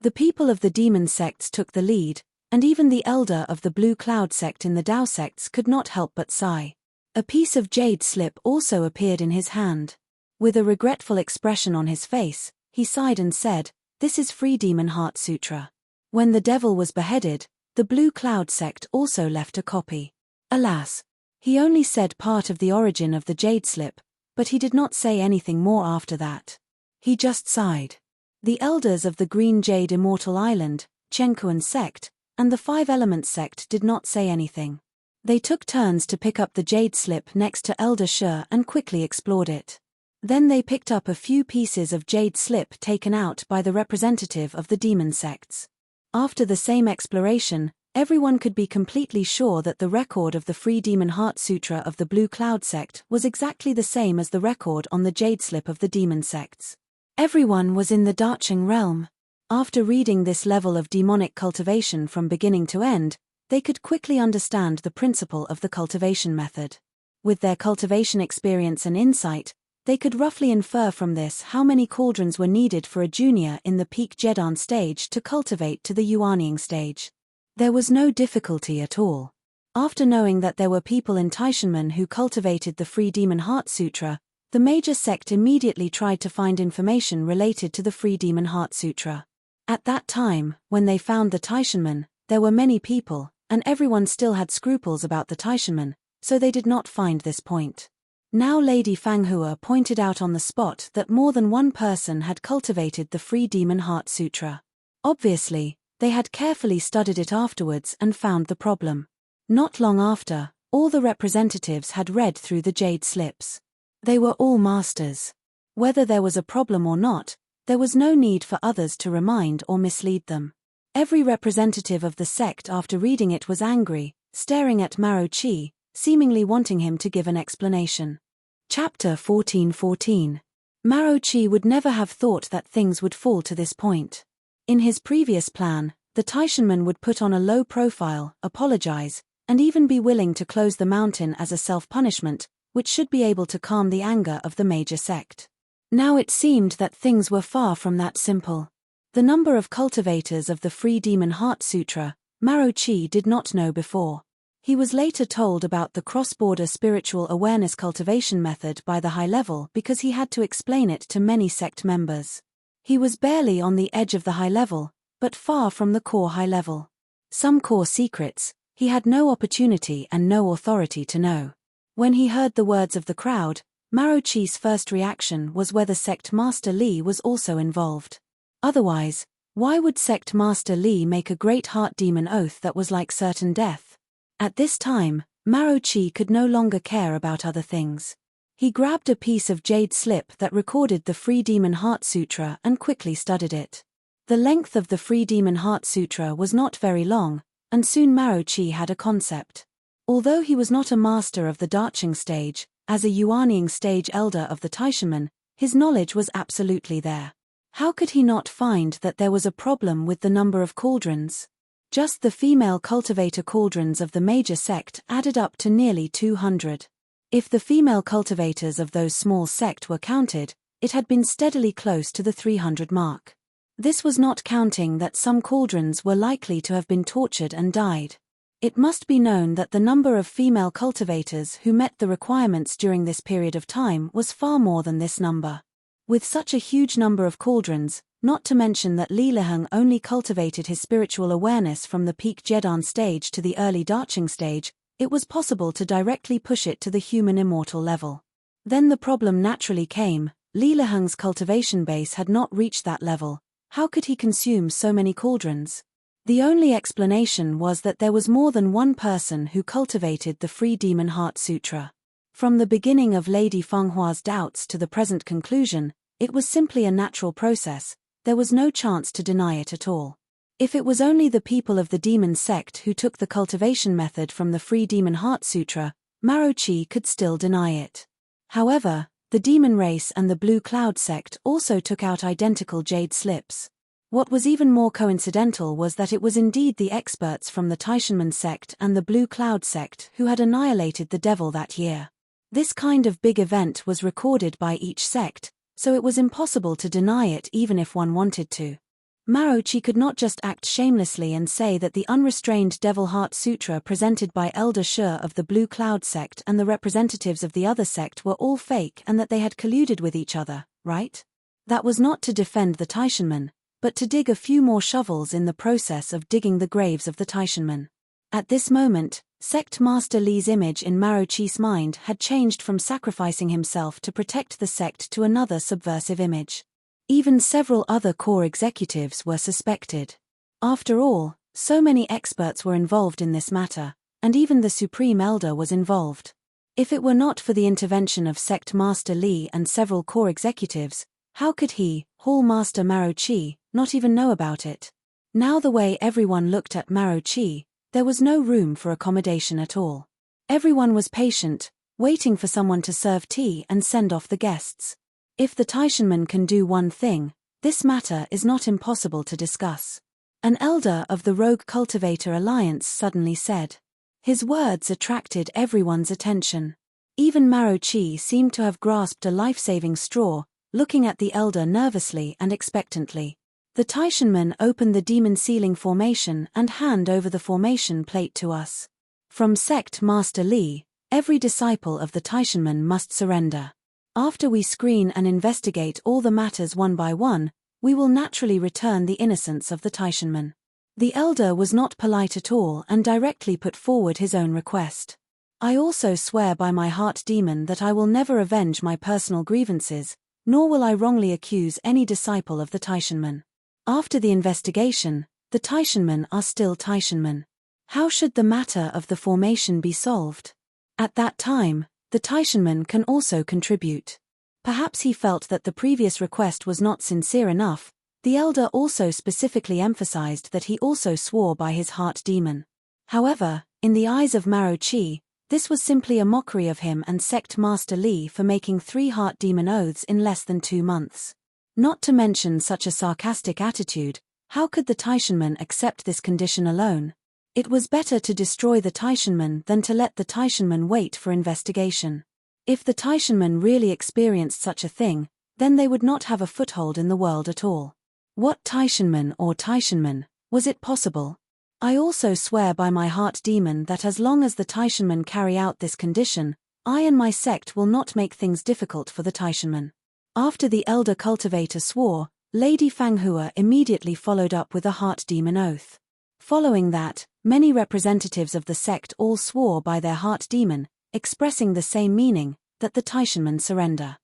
The people of the demon sects took the lead, and even the elder of the Blue Cloud sect in the Tao sects could not help but sigh. A piece of jade slip also appeared in his hand. With a regretful expression on his face, he sighed and said, "This is Free Demon Heart Sutra." When the devil was beheaded, the Blue Cloud sect also left a copy. Alas! He only said part of the origin of the jade slip, but he did not say anything more after that. He just sighed. The elders of the Green Jade Immortal Island, Chenkuan sect, and the Five Elements sect did not say anything. They took turns to pick up the jade slip next to Elder Shi and quickly explored it. Then they picked up a few pieces of jade slip taken out by the representative of the demon sects. After the same exploration, everyone could be completely sure that the record of the Free Demon Heart Sutra of the Blue Cloud sect was exactly the same as the record on the jade slip of the demon sects. Everyone was in the Dacheng realm. After reading this level of demonic cultivation from beginning to end, they could quickly understand the principle of the cultivation method. With their cultivation experience and insight, they could roughly infer from this how many cauldrons were needed for a junior in the peak Jedan stage to cultivate to the Yuanying stage. There was no difficulty at all. After knowing that there were people in Taishanmen who cultivated the Free Demon Heart Sutra, the major sect immediately tried to find information related to the Free Demon Heart Sutra. At that time, when they found the Taishanmen, there were many people, and everyone still had scruples about the Taishanmen, so they did not find this point. Now Lady Fanghua pointed out on the spot that more than one person had cultivated the Free Demon Heart Sutra. Obviously, they had carefully studied it afterwards and found the problem. Not long after, all the representatives had read through the jade slips. They were all masters. Whether there was a problem or not, there was no need for others to remind or mislead them. Every representative of the sect after reading it was angry, staring at Maro Chi, seemingly wanting him to give an explanation. Chapter 14:14. Maro Chi would never have thought that things would fall to this point. In his previous plan, the Taishanmen would put on a low profile, apologize, and even be willing to close the mountain as a self-punishment, which should be able to calm the anger of the major sect. Now it seemed that things were far from that simple. The number of cultivators of the Free Demon Heart Sutra, Maro Chi did not know before. He was later told about the cross-border spiritual awareness cultivation method by the high level because he had to explain it to many sect members. He was barely on the edge of the high level, but far from the core high level. Some core secrets, he had no opportunity and no authority to know. When he heard the words of the crowd, Maro Chi's first reaction was whether Sect Master Li was also involved. Otherwise, why would Sect Master Li make a great heart demon oath that was like certain death? At this time, Maro Chi could no longer care about other things. He grabbed a piece of jade slip that recorded the Free Demon Heart Sutra and quickly studied it. The length of the Free Demon Heart Sutra was not very long, and soon Maro Chi had a concept. Although he was not a master of the Dacheng stage, as a Yuanying stage elder of the Taishanmen, his knowledge was absolutely there. How could he not find that there was a problem with the number of cauldrons? Just the female cultivator cauldrons of the major sect added up to nearly 200. If the female cultivators of those small sect were counted, it had been steadily close to the 300 mark. This was not counting that some cauldrons were likely to have been tortured and died. It must be known that the number of female cultivators who met the requirements during this period of time was far more than this number. With such a huge number of cauldrons, not to mention that Li Liheng only cultivated his spiritual awareness from the peak Jedan stage to the early Dacheng stage, it was possible to directly push it to the human immortal level. Then the problem naturally came: Li Liheng's cultivation base had not reached that level. How could he consume so many cauldrons? The only explanation was that there was more than one person who cultivated the Free Demon Heart Sutra. From the beginning of Lady Fenghua's doubts to the present conclusion, it was simply a natural process. There was no chance to deny it at all. If it was only the people of the demon sect who took the cultivation method from the Free Demon Heart Sutra, Maro Chi could still deny it. However, the demon race and the Blue Cloud sect also took out identical jade slips. What was even more coincidental was that it was indeed the experts from the Taishanmen sect and the Blue Cloud sect who had annihilated the devil that year. This kind of big event was recorded by each sect, so it was impossible to deny it even if one wanted to. Maro Chi could not just act shamelessly and say that the unrestrained Devil Heart Sutra presented by Elder Shi of the Blue Cloud sect and the representatives of the other sect were all fake and that they had colluded with each other, right? That was not to defend the Taishanmen, but to dig a few more shovels in the process of digging the graves of the Taishanmen. At this moment, Sect Master Li's image in Maro Chi's mind had changed from sacrificing himself to protect the sect to another subversive image. Even several other core executives were suspected. After all, so many experts were involved in this matter, and even the Supreme Elder was involved. If it were not for the intervention of Sect Master Li and several core executives, how could he, Hall Master Maro Chi, not even know about it? Now the way everyone looked at Maro Chi, there was no room for accommodation at all. Everyone was patient, waiting for someone to serve tea and send off the guests. If the Taishanmen can do one thing, this matter is not impossible to discuss. An elder of the Rogue Cultivator Alliance suddenly said. His words attracted everyone's attention. Even Maro Chi seemed to have grasped a life-saving straw, looking at the elder nervously and expectantly. The Taishanmen open the demon sealing formation and hand over the formation plate to us. From Sect Master Li, every disciple of the Taishanmen must surrender. After we screen and investigate all the matters one by one, we will naturally return the innocence of the Taishanmen. The elder was not polite at all and directly put forward his own request. I also swear by my heart demon that I will never avenge my personal grievances, nor will I wrongly accuse any disciple of the Taishanmen. After the investigation, the Taishanmen are still Taishanmen. How should the matter of the formation be solved? At that time, the Taishanmen can also contribute. Perhaps he felt that the previous request was not sincere enough. The elder also specifically emphasized that he also swore by his heart demon. However, in the eyes of Maro Chi, this was simply a mockery of him and Sect Master Li for making 3 heart demon oaths in less than 2 months. Not to mention such a sarcastic attitude, how could the Taishanmen accept this condition alone? It was better to destroy the Taishanmen than to let the Taishanmen wait for investigation. If the Taishanmen really experienced such a thing, then they would not have a foothold in the world at all. What Taishanmen or Taishanmen, was it possible? I also swear by my heart demon that as long as the Taishanmen carry out this condition, I and my sect will not make things difficult for the Taishanmen. After the elder cultivator swore, Lady Fanghua immediately followed up with a heart demon oath. Following that, many representatives of the sect all swore by their heart demon, expressing the same meaning, that the Taishanmen surrender.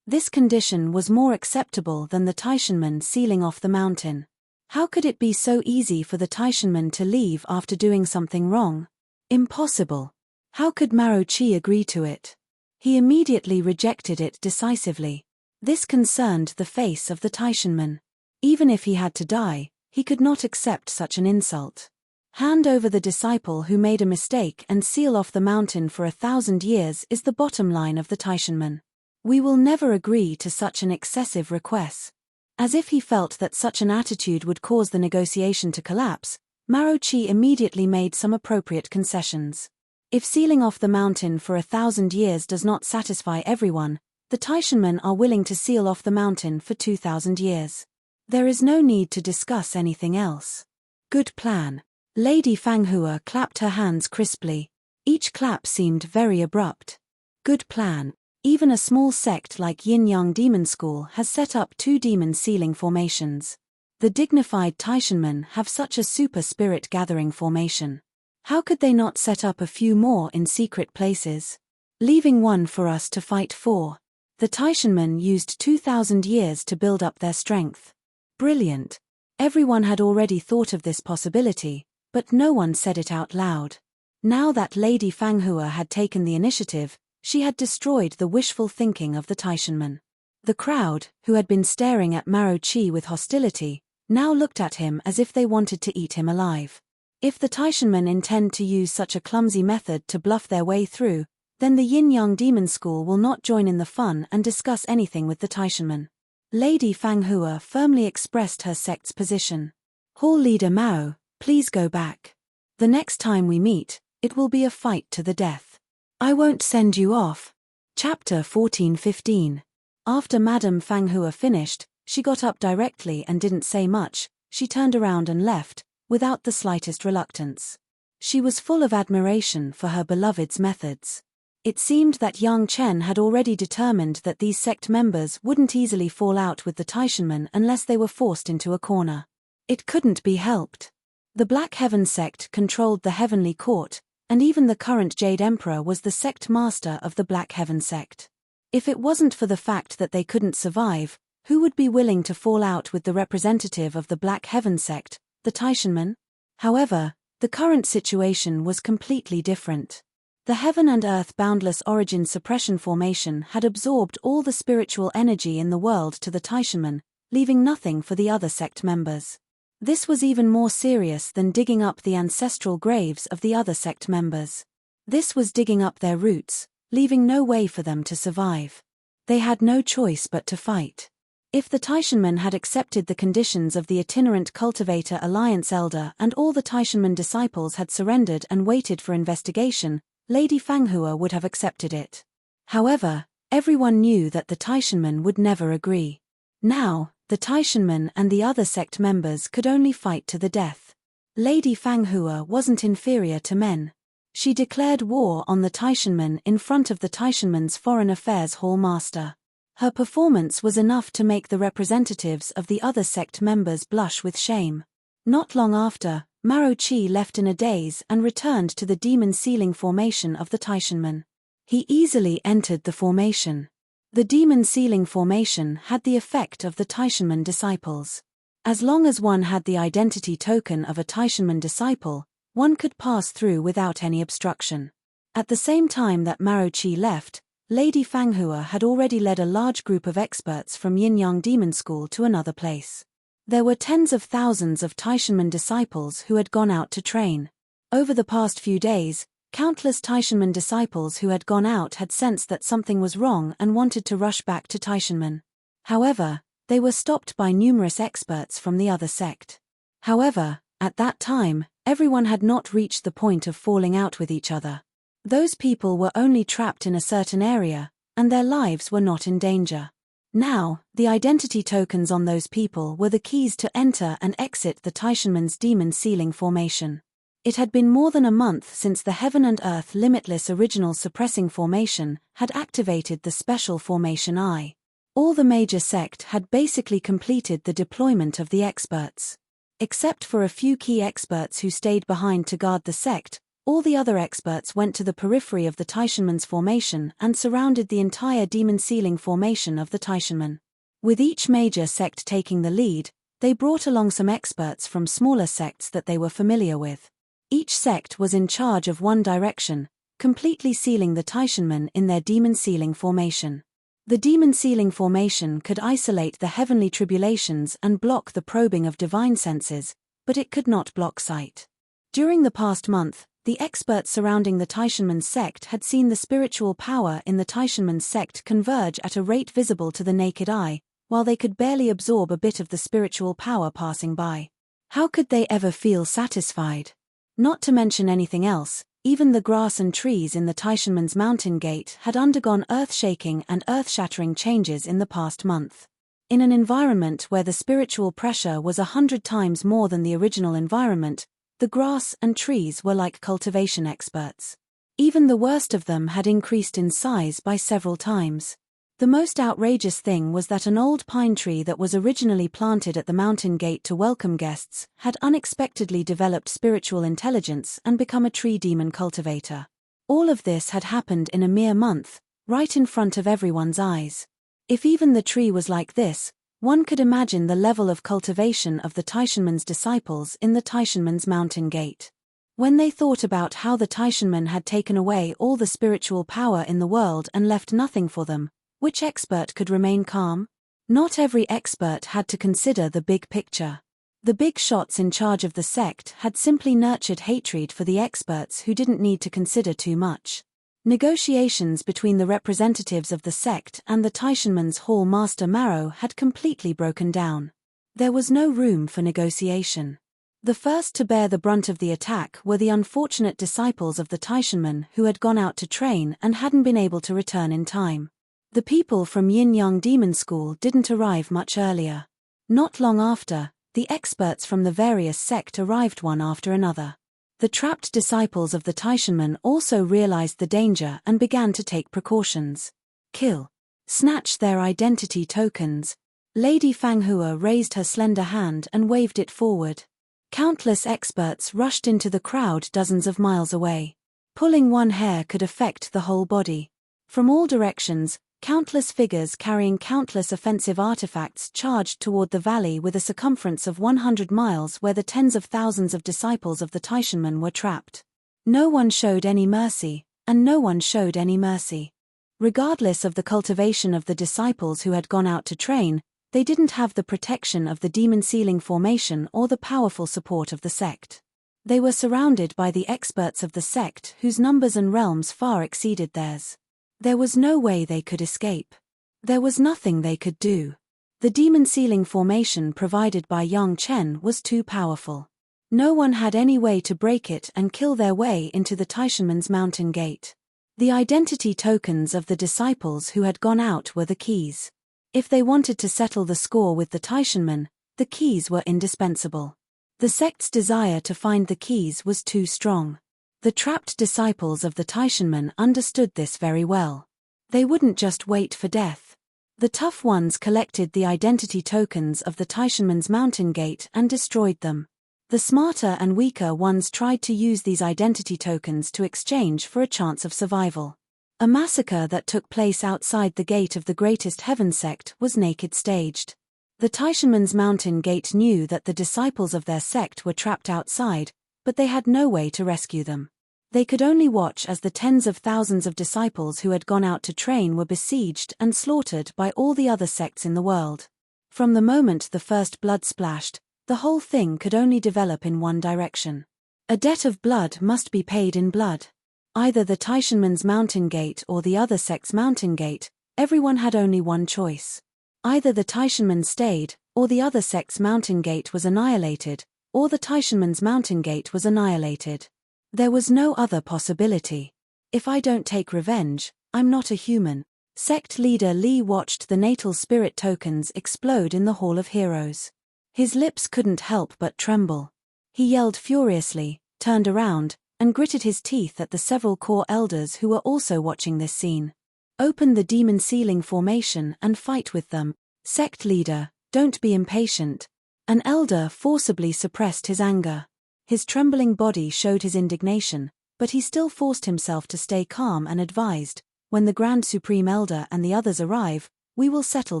This condition was more acceptable than the Taishanmen sealing off the mountain. How could it be so easy for the Taishanmen to leave after doing something wrong? Impossible. How could Maro Chi agree to it? He immediately rejected it decisively. This concerned the face of the Taishanmen. Even if he had to die, he could not accept such an insult. Hand over the disciple who made a mistake and seal off the mountain for 1,000 years is the bottom line of the Taishanmen. We will never agree to such an excessive request. As if he felt that such an attitude would cause the negotiation to collapse, Maro Chi immediately made some appropriate concessions. If sealing off the mountain for 1,000 years does not satisfy everyone, the Taishanmen are willing to seal off the mountain for 2,000 years. There is no need to discuss anything else. Good plan. Lady Fanghua clapped her hands crisply. Each clap seemed very abrupt. Good plan. Even a small sect like Yin-Yang Demon School has set up 2 demon sealing formations. The dignified Taishanmen have such a super spirit gathering formation. How could they not set up a few more in secret places? Leaving one for us to fight for. The Taishanmen used 2,000 years to build up their strength. Brilliant. Everyone had already thought of this possibility, but no one said it out loud. Now that Lady Fanghua had taken the initiative, she had destroyed the wishful thinking of the Taishanmen. The crowd, who had been staring at Maro Chi with hostility, now looked at him as if they wanted to eat him alive. If the Taishanmen intend to use such a clumsy method to bluff their way through, then the Yin-Yang Demon School will not join in the fun and discuss anything with the Taishanmen. Lady Fanghua firmly expressed her sect's position. Hall leader Mao, please go back. The next time we meet, it will be a fight to the death. I won't send you off. Chapter 14-15. After Madame Fanghua finished, she got up directly and didn't say much. She turned around and left, without the slightest reluctance. She was full of admiration for her beloved's methods. It seemed that Yang Chen had already determined that these sect members wouldn't easily fall out with the Taishanmen unless they were forced into a corner. It couldn't be helped. The Black Heaven sect controlled the Heavenly Court, and even the current Jade Emperor was the sect master of the Black Heaven sect. If it wasn't for the fact that they couldn't survive, who would be willing to fall out with the representative of the Black Heaven sect, the Taishanmen? However, the current situation was completely different. The Heaven and Earth Boundless Origin Suppression Formation had absorbed all the spiritual energy in the world to the Taishanmen, leaving nothing for the other sect members. This was even more serious than digging up the ancestral graves of the other sect members. This was digging up their roots, leaving no way for them to survive. They had no choice but to fight. If the Taishanmen had accepted the conditions of the itinerant cultivator alliance elder and all the Taishanmen disciples had surrendered and waited for investigation, Lady Fanghua would have accepted it. However, everyone knew that the Taishanmen would never agree. Now, the Taishanmen and the other sect members could only fight to the death. Lady Fanghua wasn't inferior to men. She declared war on the Taishanmen in front of the Taishanmen's Foreign Affairs Hall Master. Her performance was enough to make the representatives of the other sect members blush with shame. Not long after, Maro Chi left in a daze and returned to the demon sealing formation of the Taishanmen. He easily entered the formation. The demon sealing formation had the effect of the Taishanmen disciples. As long as one had the identity token of a Taishanmen disciple, one could pass through without any obstruction. At the same time that Maro Chi left, Lady Fanghua had already led a large group of experts from Yin-Yang Demon School to another place. There were tens of thousands of Taishanmen disciples who had gone out to train. Over the past few days, countless Taishanmen disciples who had gone out had sensed that something was wrong and wanted to rush back to Taishanmen. However, they were stopped by numerous experts from the other sect. However, at that time, everyone had not reached the point of falling out with each other. Those people were only trapped in a certain area, and their lives were not in danger. Now, the identity tokens on those people were the keys to enter and exit the Taishanmen's demon sealing formation. It had been more than a month since the Heaven and Earth Limitless Original Suppressing Formation had activated the Special Formation I. All the major sect had basically completed the deployment of the experts. Except for a few key experts who stayed behind to guard the sect, all the other experts went to the periphery of the Taishanmen's formation and surrounded the entire demon sealing formation of the Taishanmen. With each major sect taking the lead, they brought along some experts from smaller sects that they were familiar with. Each sect was in charge of one direction, completely sealing the Taishanmen in their demon sealing formation. The demon sealing formation could isolate the heavenly tribulations and block the probing of divine senses, but it could not block sight. During the past month, the experts surrounding the Taishanmen's sect had seen the spiritual power in the Taishanmen's sect converge at a rate visible to the naked eye, while they could barely absorb a bit of the spiritual power passing by. How could they ever feel satisfied? Not to mention anything else, even the grass and trees in the Taishanmen's mountain gate had undergone earth-shaking and earth-shattering changes in the past month. In an environment where the spiritual pressure was 100 times more than the original environment, the grass and trees were like cultivation experts. Even the worst of them had increased in size by several times. The most outrageous thing was that an old pine tree that was originally planted at the mountain gate to welcome guests had unexpectedly developed spiritual intelligence and become a tree demon cultivator. All of this had happened in a mere month, right in front of everyone's eyes. If even the tree was like this, one could imagine the level of cultivation of the Taishanmen's disciples in the Taishanmen's mountain gate. When they thought about how the Taishanmen had taken away all the spiritual power in the world and left nothing for them, which expert could remain calm? Not every expert had to consider the big picture. The big shots in charge of the sect had simply nurtured hatred for the experts who didn't need to consider too much. Negotiations between the representatives of the sect and the Taishanmen's Hall Master Marrow had completely broken down. There was no room for negotiation. The first to bear the brunt of the attack were the unfortunate disciples of the Taishanmen who had gone out to train and hadn't been able to return in time. The people from Yin-Yang Demon School didn't arrive much earlier. Not long after, the experts from the various sect arrived one after another. The trapped disciples of the Taishanmen also realized the danger and began to take precautions. Kill. Snatch their identity tokens. Lady Fanghua raised her slender hand and waved it forward. Countless experts rushed into the crowd dozens of miles away. Pulling one hair could affect the whole body. From all directions, countless figures carrying countless offensive artifacts charged toward the valley with a circumference of 100 miles where the tens of thousands of disciples of the Taishanmen were trapped. No one showed any mercy, and no one showed any mercy. Regardless of the cultivation of the disciples who had gone out to train, they didn't have the protection of the demon sealing formation or the powerful support of the sect. They were surrounded by the experts of the sect whose numbers and realms far exceeded theirs. There was no way they could escape. There was nothing they could do. The demon sealing formation provided by Yang Chen was too powerful. No one had any way to break it and kill their way into the Taishanmen's mountain gate. The identity tokens of the disciples who had gone out were the keys. If they wanted to settle the score with the Taishanmen, the keys were indispensable. The sect's desire to find the keys was too strong. The trapped disciples of the Taishanmen understood this very well. They wouldn't just wait for death. The tough ones collected the identity tokens of the Taishanmen's mountain gate and destroyed them. The smarter and weaker ones tried to use these identity tokens to exchange for a chance of survival. A massacre that took place outside the gate of the Greatest Heaven sect was naked staged. The Taishanmen's mountain gate knew that the disciples of their sect were trapped outside, but they had no way to rescue them. They could only watch as the tens of thousands of disciples who had gone out to train were besieged and slaughtered by all the other sects in the world. From the moment the first blood splashed, the whole thing could only develop in one direction. A debt of blood must be paid in blood. Either the Taishanmen's mountain gate or the other sect's mountain gate, everyone had only one choice. Either the Taishanmen stayed, or the other sect's mountain gate was annihilated, or the Taishanmen's mountain gate was annihilated. There was no other possibility. If I don't take revenge, I'm not a human. Sect leader Li watched the natal spirit tokens explode in the Hall of Heroes. His lips couldn't help but tremble. He yelled furiously, turned around, and gritted his teeth at the several core elders who were also watching this scene. Open the demon sealing formation and fight with them. Sect leader, don't be impatient. An elder forcibly suppressed his anger. His trembling body showed his indignation, but he still forced himself to stay calm and advised, when the Grand Supreme Elder and the others arrive, we will settle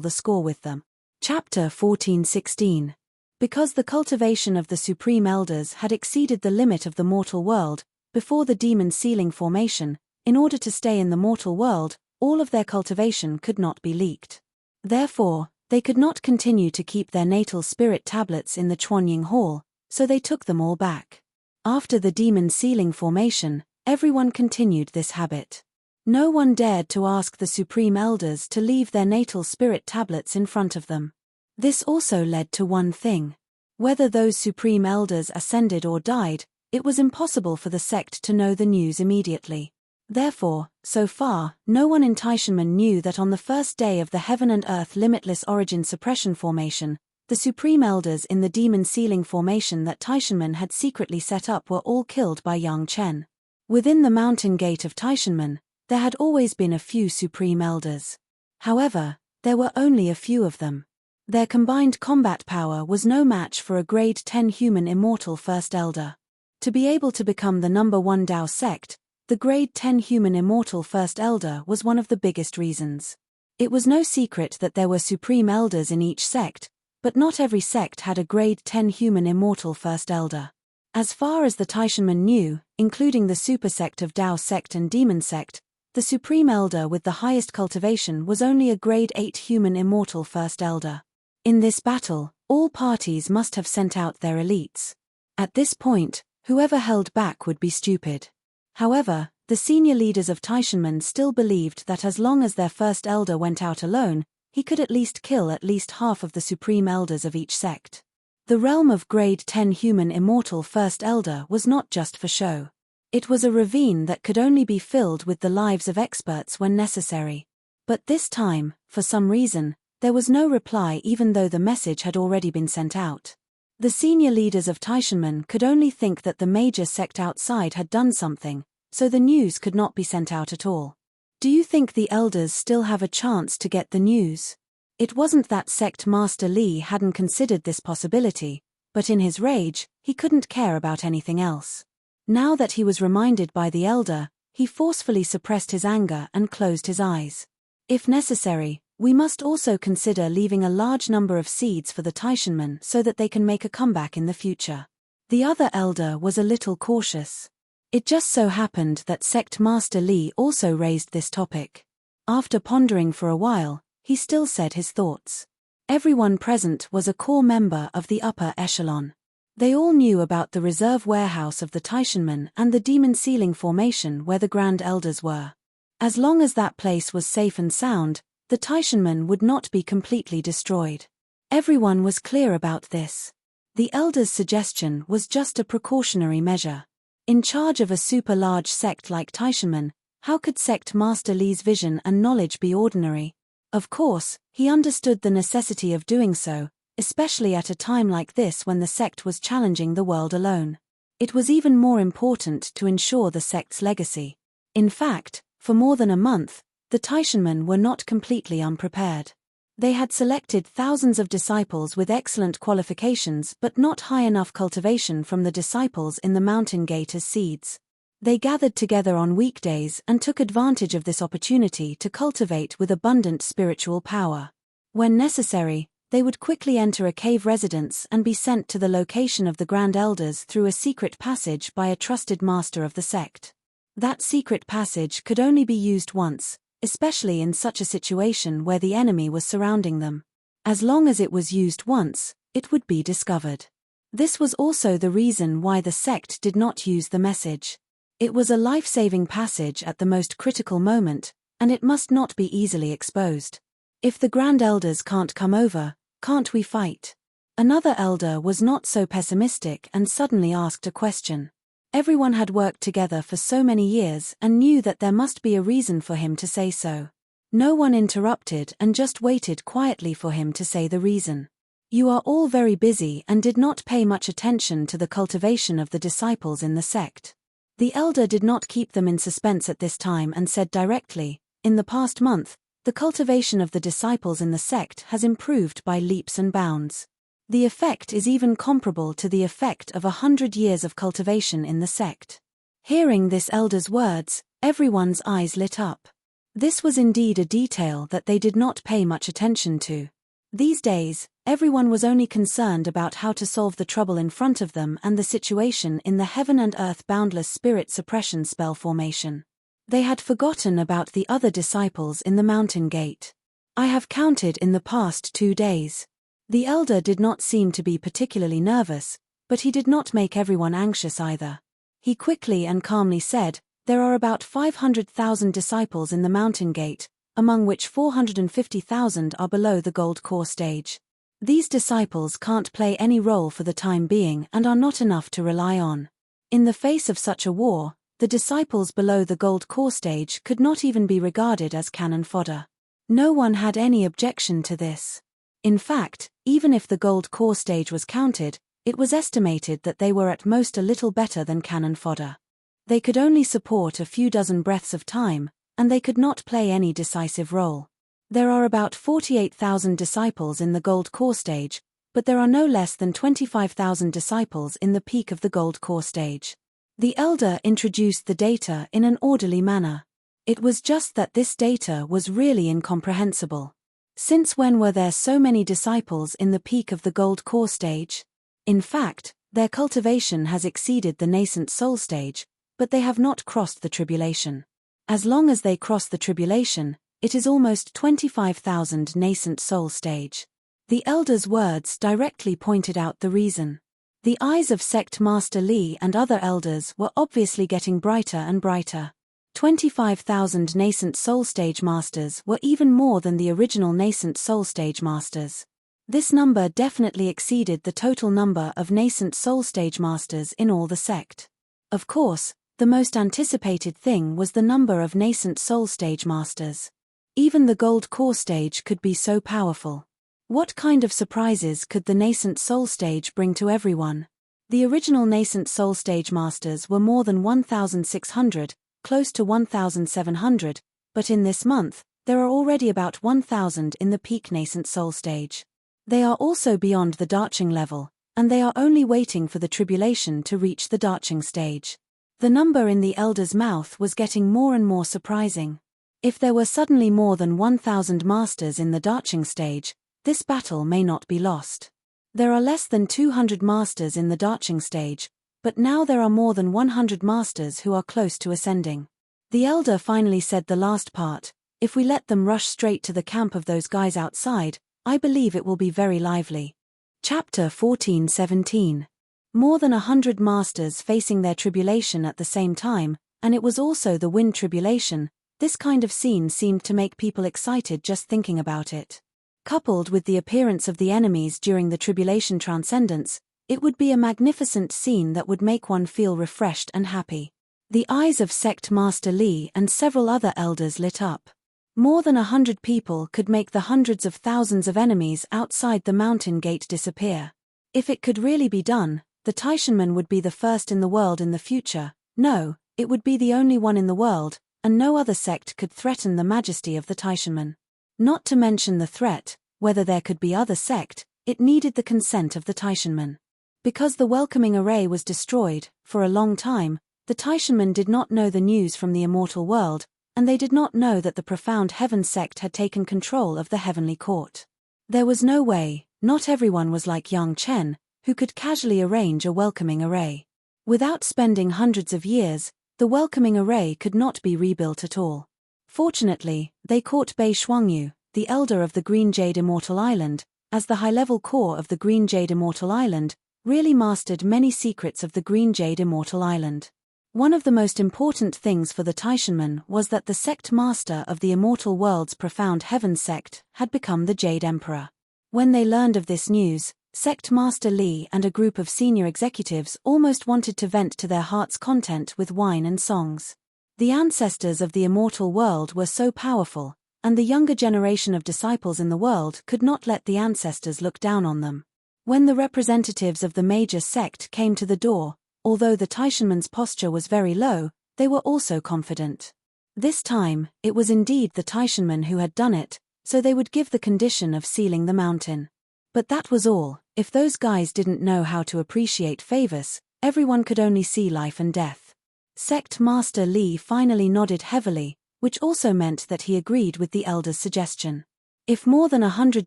the score with them. Chapter 14:16. Because the cultivation of the Supreme Elders had exceeded the limit of the mortal world, before the demon sealing formation, in order to stay in the mortal world, all of their cultivation could not be leaked. Therefore, they could not continue to keep their natal spirit tablets in the Chuanying Hall, so they took them all back. After the demon sealing formation, everyone continued this habit. No one dared to ask the Supreme Elders to leave their natal spirit tablets in front of them. This also led to one thing. Whether those Supreme Elders ascended or died, it was impossible for the sect to know the news immediately. Therefore, so far, no one in Taishanmen knew that on the first day of the Heaven and Earth Limitless Origin Suppression Formation, the Supreme Elders in the Demon Sealing Formation that Taishanmen had secretly set up were all killed by Yang Chen. Within the mountain gate of Taishanmen, there had always been a few Supreme Elders. However, there were only a few of them. Their combined combat power was no match for a grade 10 human immortal First Elder. To be able to become the number 1 Dao sect, the grade 10 human immortal First Elder was one of the biggest reasons. It was no secret that there were Supreme Elders in each sect, but not every sect had a grade 10 human immortal First Elder. As far as the Taishanmen knew, including the super sect of Dao sect and Demon sect, the Supreme Elder with the highest cultivation was only a grade 8 human immortal First Elder. In this battle, all parties must have sent out their elites. At this point, whoever held back would be stupid. However, the senior leaders of Taishanmen still believed that as long as their First Elder went out alone, he could at least kill at least half of the Supreme Elders of each sect. The realm of grade 10 human immortal First Elder was not just for show. It was a ravine that could only be filled with the lives of experts when necessary. But this time, for some reason, there was no reply even though the message had already been sent out. The senior leaders of Taishanmen could only think that the major sect outside had done something, so the news could not be sent out at all. Do you think the elders still have a chance to get the news? It wasn't that Sect Master Li hadn't considered this possibility, but in his rage, he couldn't care about anything else. Now that he was reminded by the elder, he forcefully suppressed his anger and closed his eyes. If necessary, we must also consider leaving a large number of seeds for the Taishanmen so that they can make a comeback in the future. The other elder was a little cautious. It just so happened that Sect Master Li also raised this topic. After pondering for a while, he still said his thoughts. Everyone present was a core member of the upper echelon. They all knew about the reserve warehouse of the Taishanmen and the demon sealing formation where the Grand Elders were. As long as that place was safe and sound, the Taishanmen would not be completely destroyed. Everyone was clear about this. The Elder's suggestion was just a precautionary measure. In charge of a super large sect like Taishanmen, how could Sect Master Li's vision and knowledge be ordinary? Of course, he understood the necessity of doing so, especially at a time like this when the sect was challenging the world alone. It was even more important to ensure the sect's legacy. In fact, for more than a month, the Taishanmen were not completely unprepared. They had selected thousands of disciples with excellent qualifications but not high enough cultivation from the disciples in the mountain gate as seeds. They gathered together on weekdays and took advantage of this opportunity to cultivate with abundant spiritual power. When necessary, they would quickly enter a cave residence and be sent to the location of the Grand Elders through a secret passage by a trusted master of the sect. That secret passage could only be used once, especially in such a situation where the enemy was surrounding them. As long as it was used once, it would be discovered. This was also the reason why the sect did not use the message. It was a life-saving passage at the most critical moment, and it must not be easily exposed. If the Grand Elders can't come over, can't we fight? Another elder was not so pessimistic and suddenly asked a question. Everyone had worked together for so many years and knew that there must be a reason for him to say so. No one interrupted and just waited quietly for him to say the reason. You are all very busy and did not pay much attention to the cultivation of the disciples in the sect. The elder did not keep them in suspense at this time and said directly, in the past month, the cultivation of the disciples in the sect has improved by leaps and bounds. The effect is even comparable to the effect of 100 years of cultivation in the sect. Hearing this elder's words, everyone's eyes lit up. This was indeed a detail that they did not pay much attention to. These days, everyone was only concerned about how to solve the trouble in front of them and the situation in the heaven and earth boundless spirit suppression spell formation. They had forgotten about the other disciples in the mountain gate. I have counted in the past 2 days. The elder did not seem to be particularly nervous, but he did not make everyone anxious either. He quickly and calmly said, there are about 500,000 disciples in the mountain gate, among which 450,000 are below the gold core stage. These disciples can't play any role for the time being and are not enough to rely on. In the face of such a war, the disciples below the gold core stage could not even be regarded as cannon fodder. No one had any objection to this. In fact, even if the gold core stage was counted, it was estimated that they were at most a little better than cannon fodder. They could only support a few dozen breaths of time, and they could not play any decisive role. There are about 48,000 disciples in the gold core stage, but there are no less than 25,000 disciples in the peak of the gold core stage. The elder introduced the data in an orderly manner. It was just that this data was really incomprehensible. Since when were there so many disciples in the peak of the gold core stage? In fact, their cultivation has exceeded the nascent soul stage, but they have not crossed the tribulation. As long as they cross the tribulation, it is almost 25,000 nascent soul stage. The elder's words directly pointed out the reason. The eyes of Sect Master Li and other elders were obviously getting brighter and brighter. 25,000 nascent soul stage masters were even more than the original nascent soul stage masters. This number definitely exceeded the total number of nascent soul stage masters in all the sect. Of course, the most anticipated thing was the number of nascent soul stage masters. Even the gold core stage could be so powerful. What kind of surprises could the nascent soul stage bring to everyone? The original nascent soul stage masters were more than 1,600, close to 1,700, but in this month, there are already about 1,000 in the peak nascent soul stage. They are also beyond the darching level, and they are only waiting for the tribulation to reach the darching stage. The number in the elder's mouth was getting more and more surprising. If there were suddenly more than 1,000 masters in the darching stage, this battle may not be lost. There are less than 200 masters in the darching stage, but now there are more than 100 masters who are close to ascending. The elder finally said the last part, if we let them rush straight to the camp of those guys outside, I believe it will be very lively. Chapter 14:17. More than 100 masters facing their tribulation at the same time, and it was also the wind tribulation. This kind of scene seemed to make people excited just thinking about it. Coupled with the appearance of the enemies during the tribulation transcendence, it would be a magnificent scene that would make one feel refreshed and happy. The eyes of Sect Master Li and several other elders lit up. More than 100 people could make the hundreds of thousands of enemies outside the mountain gate disappear. If it could really be done, the Taishanmen would be the first in the world in the future. No, it would be the only one in the world, and no other sect could threaten the majesty of the Taishanmen. Not to mention the threat, whether there could be other sect, it needed the consent of the Taishanmen. Because the welcoming array was destroyed, for a long time, the Taishanmen did not know the news from the immortal world, and they did not know that the profound heaven sect had taken control of the heavenly court. There was no way, not everyone was like Yang Chen, who could casually arrange a welcoming array. Without spending hundreds of years, the welcoming array could not be rebuilt at all. Fortunately, they caught Bei Shuangyu, the elder of the Green Jade Immortal Island, as the high-level core of the Green Jade Immortal Island, really mastered many secrets of the Green Jade Immortal Island. One of the most important things for the Taishanmen was that the sect master of the immortal world's profound heaven sect had become the Jade Emperor. When they learned of this news, Sect Master Li and a group of senior executives almost wanted to vent to their heart's content with wine and songs. The ancestors of the immortal world were so powerful, and the younger generation of disciples in the world could not let the ancestors look down on them. When the representatives of the major sect came to the door, although the Taishanmen's posture was very low, they were also confident. This time, it was indeed the Taishanmen who had done it, so they would give the condition of sealing the mountain. But that was all. If those guys didn't know how to appreciate favors, everyone could only see life and death. Sect Master Li finally nodded heavily, which also meant that he agreed with the elder's suggestion. If more than 100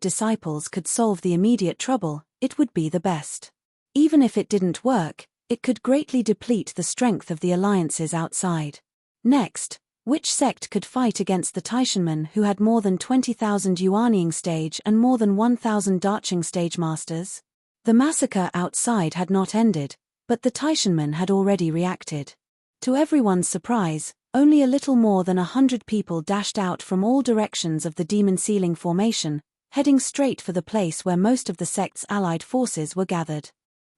disciples could solve the immediate trouble, it would be the best. Even if it didn't work, it could greatly deplete the strength of the alliances outside. Next, which sect could fight against the Taishanmen who had more than 20,000 Yuanying stage and more than 1,000 Daching stage masters? The massacre outside had not ended, but the Taishanmen had already reacted. To everyone's surprise, only a little more than 100 people dashed out from all directions of the demon sealing formation, heading straight for the place where most of the sect's allied forces were gathered.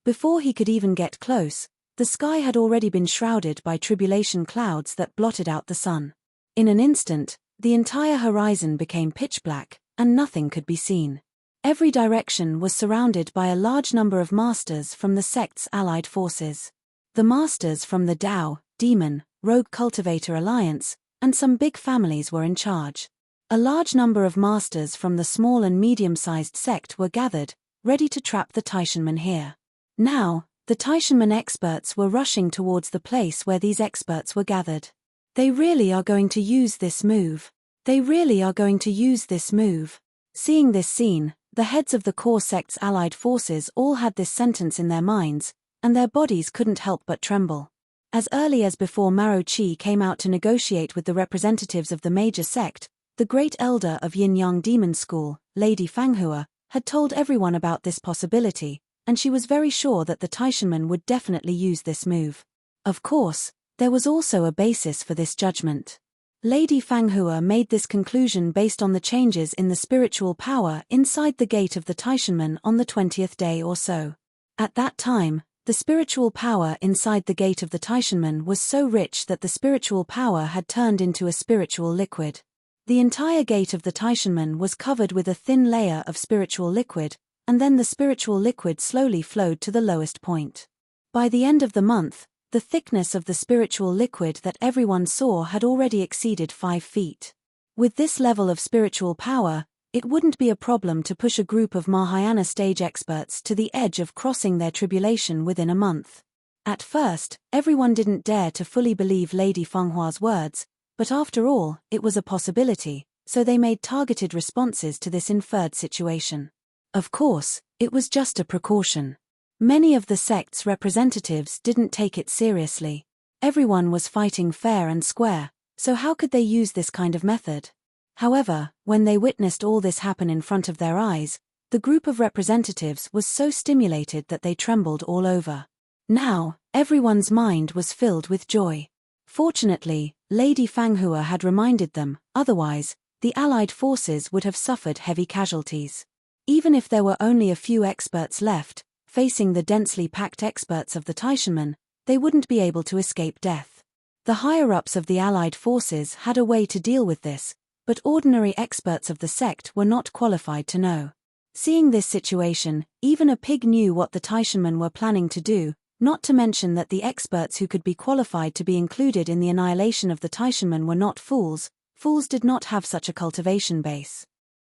Before he could even get close, the sky had already been shrouded by tribulation clouds that blotted out the sun. In an instant, the entire horizon became pitch black, and nothing could be seen. Every direction was surrounded by a large number of masters from the sect's allied forces. The masters from the Dao, Demon, Rogue Cultivator Alliance, and some big families were in charge. A large number of masters from the small and medium-sized sect were gathered, ready to trap the Taishanmen here. Now, the Taishanmen experts were rushing towards the place where these experts were gathered. They really are going to use this move. They really are going to use this move. Seeing this scene, the heads of the core sect's allied forces all had this sentence in their minds, and their bodies couldn't help but tremble. As early as before Maro Chi came out to negotiate with the representatives of the major sect, the great elder of Yin-Yang Demon School, Lady Fanghua, had told everyone about this possibility, and she was very sure that the Taishanmen would definitely use this move. Of course, there was also a basis for this judgment. Lady Fanghua made this conclusion based on the changes in the spiritual power inside the gate of the Taishanmen on the 20th day or so. At that time, the spiritual power inside the gate of the Taishanmen was so rich that the spiritual power had turned into a spiritual liquid. The entire gate of the Taishanmen was covered with a thin layer of spiritual liquid, and then the spiritual liquid slowly flowed to the lowest point. By the end of the month, the thickness of the spiritual liquid that everyone saw had already exceeded 5 feet. With this level of spiritual power, it wouldn't be a problem to push a group of Mahayana stage experts to the edge of crossing their tribulation within a month. At first, everyone didn't dare to fully believe Lady Fenghua's words, but after all, it was a possibility, so they made targeted responses to this inferred situation. Of course, it was just a precaution. Many of the sect's representatives didn't take it seriously. Everyone was fighting fair and square, so how could they use this kind of method? However, when they witnessed all this happen in front of their eyes, the group of representatives was so stimulated that they trembled all over. Now, everyone's mind was filled with joy. Fortunately, Lady Fanghua had reminded them, otherwise, the allied forces would have suffered heavy casualties. Even if there were only a few experts left, facing the densely packed experts of the Taishanmen, they wouldn't be able to escape death. The higher-ups of the allied forces had a way to deal with this, but ordinary experts of the sect were not qualified to know. Seeing this situation, even a pig knew what the Taishanmen were planning to do, not to mention that the experts who could be qualified to be included in the annihilation of the Taishanmen were not fools. Fools did not have such a cultivation base.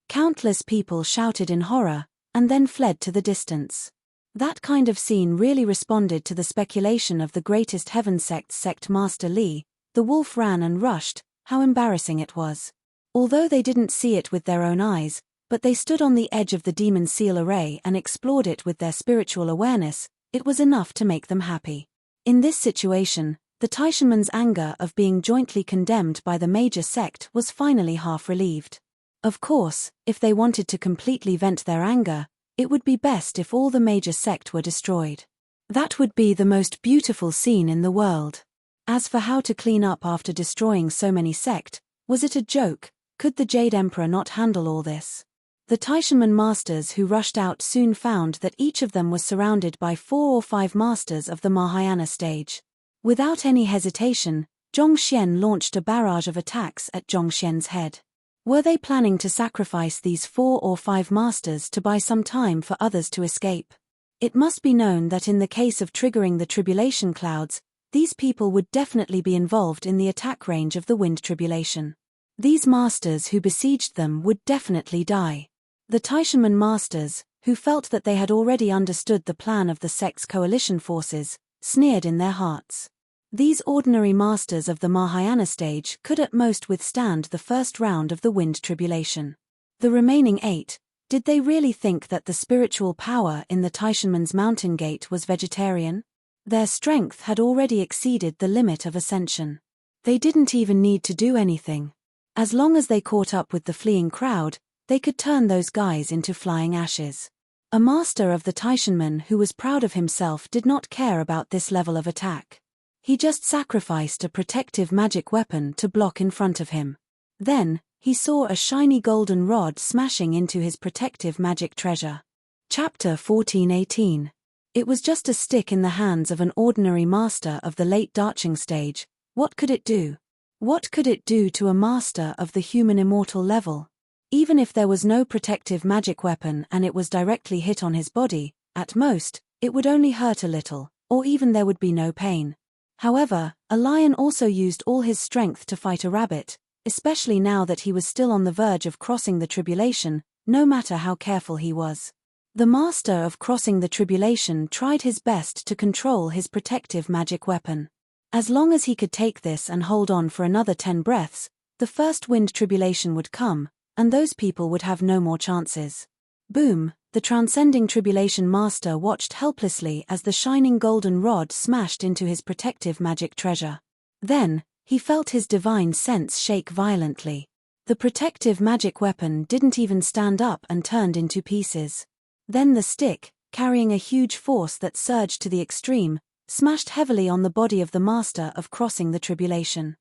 Countless people shouted in horror, and then fled to the distance. That kind of scene really responded to the speculation of the greatest heaven sect's sect Master Li. The wolf ran and rushed, how embarrassing it was. Although they didn't see it with their own eyes, but they stood on the edge of the demon seal array and explored it with their spiritual awareness, it was enough to make them happy. In this situation, the Taishanmen's anger of being jointly condemned by the major sect was finally half relieved. Of course, if they wanted to completely vent their anger, it would be best if all the major sect were destroyed. That would be the most beautiful scene in the world. As for how to clean up after destroying so many sect, was it a joke? Could the Jade Emperor not handle all this? The Taishanmen masters who rushed out soon found that each of them was surrounded by 4 or 5 masters of the Mahayana stage. Without any hesitation, Zhongxian launched a barrage of attacks at Zhongxian's head. Were they planning to sacrifice these 4 or 5 masters to buy some time for others to escape? It must be known that in the case of triggering the tribulation clouds, these people would definitely be involved in the attack range of the wind tribulation. These masters who besieged them would definitely die. The Taishanmen masters, who felt that they had already understood the plan of the sect's coalition forces, sneered in their hearts. These ordinary masters of the Mahayana stage could at most withstand the first round of the wind tribulation. The remaining 8, did they really think that the spiritual power in the Taishanmen's mountain gate was vegetarian? Their strength had already exceeded the limit of ascension. They didn't even need to do anything. As long as they caught up with the fleeing crowd, they could turn those guys into flying ashes. A master of the Taishanmen who was proud of himself did not care about this level of attack. He just sacrificed a protective magic weapon to block in front of him. Then, he saw a shiny golden rod smashing into his protective magic treasure. Chapter 14:18. It was just a stick in the hands of an ordinary master of the late Darching stage. What could it do? What could it do to a master of the human immortal level? Even if there was no protective magic weapon and it was directly hit on his body, at most, it would only hurt a little, or even there would be no pain. However, a lion also used all his strength to fight a rabbit, especially now that he was still on the verge of crossing the tribulation, no matter how careful he was. The master of crossing the tribulation tried his best to control his protective magic weapon. As long as he could take this and hold on for another 10 breaths, the first wind tribulation would come, and those people would have no more chances. Boom, the transcending tribulation master watched helplessly as the shining golden rod smashed into his protective magic treasure. Then, he felt his divine sense shake violently. The protective magic weapon didn't even stand up and turned into pieces. Then the stick, carrying a huge force that surged to the extreme, smashed heavily on the body of the master of crossing the tribulation.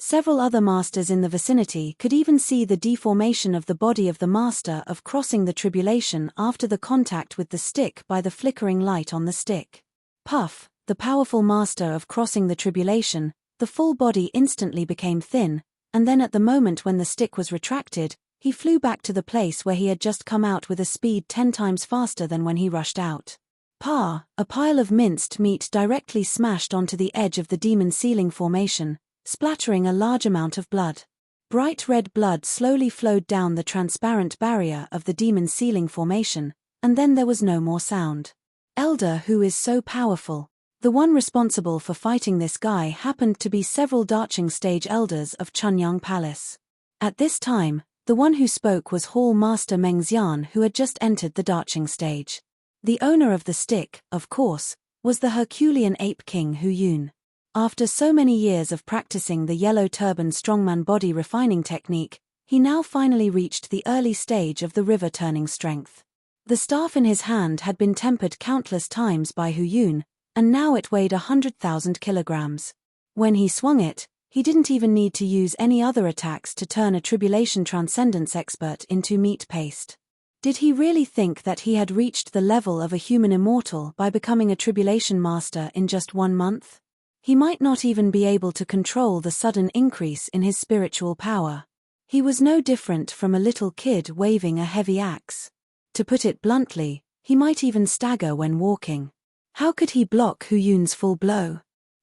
Several other masters in the vicinity could even see the deformation of the body of the master of crossing the tribulation after the contact with the stick by the flickering light on the stick. Puff, the powerful master of crossing the tribulation, the full body instantly became thin, and then at the moment when the stick was retracted, he flew back to the place where he had just come out with a speed 10 times faster than when he rushed out. Pa, a pile of minced meat directly smashed onto the edge of the demon ceiling formation, splattering a large amount of blood. Bright red blood slowly flowed down the transparent barrier of the demon ceiling formation, and then there was no more sound. Elder who is so powerful. The one responsible for fighting this guy happened to be several Darching stage elders of Chunyang Palace. At this time, the one who spoke was Hall Master Meng Xian, who had just entered the Darching stage. The owner of the stick, of course, was the Herculean ape king Hu Yun. After so many years of practicing the yellow turban strongman body refining technique, he now finally reached the early stage of the river turning strength. The staff in his hand had been tempered countless times by Hu Yun, and now it weighed 100,000 kilograms. When he swung it, he didn't even need to use any other attacks to turn a tribulation transcendence expert into meat paste. Did he really think that he had reached the level of a human immortal by becoming a tribulation master in just 1 month? He might not even be able to control the sudden increase in his spiritual power. He was no different from a little kid waving a heavy axe. To put it bluntly, he might even stagger when walking. How could he block Hu Yun's full blow?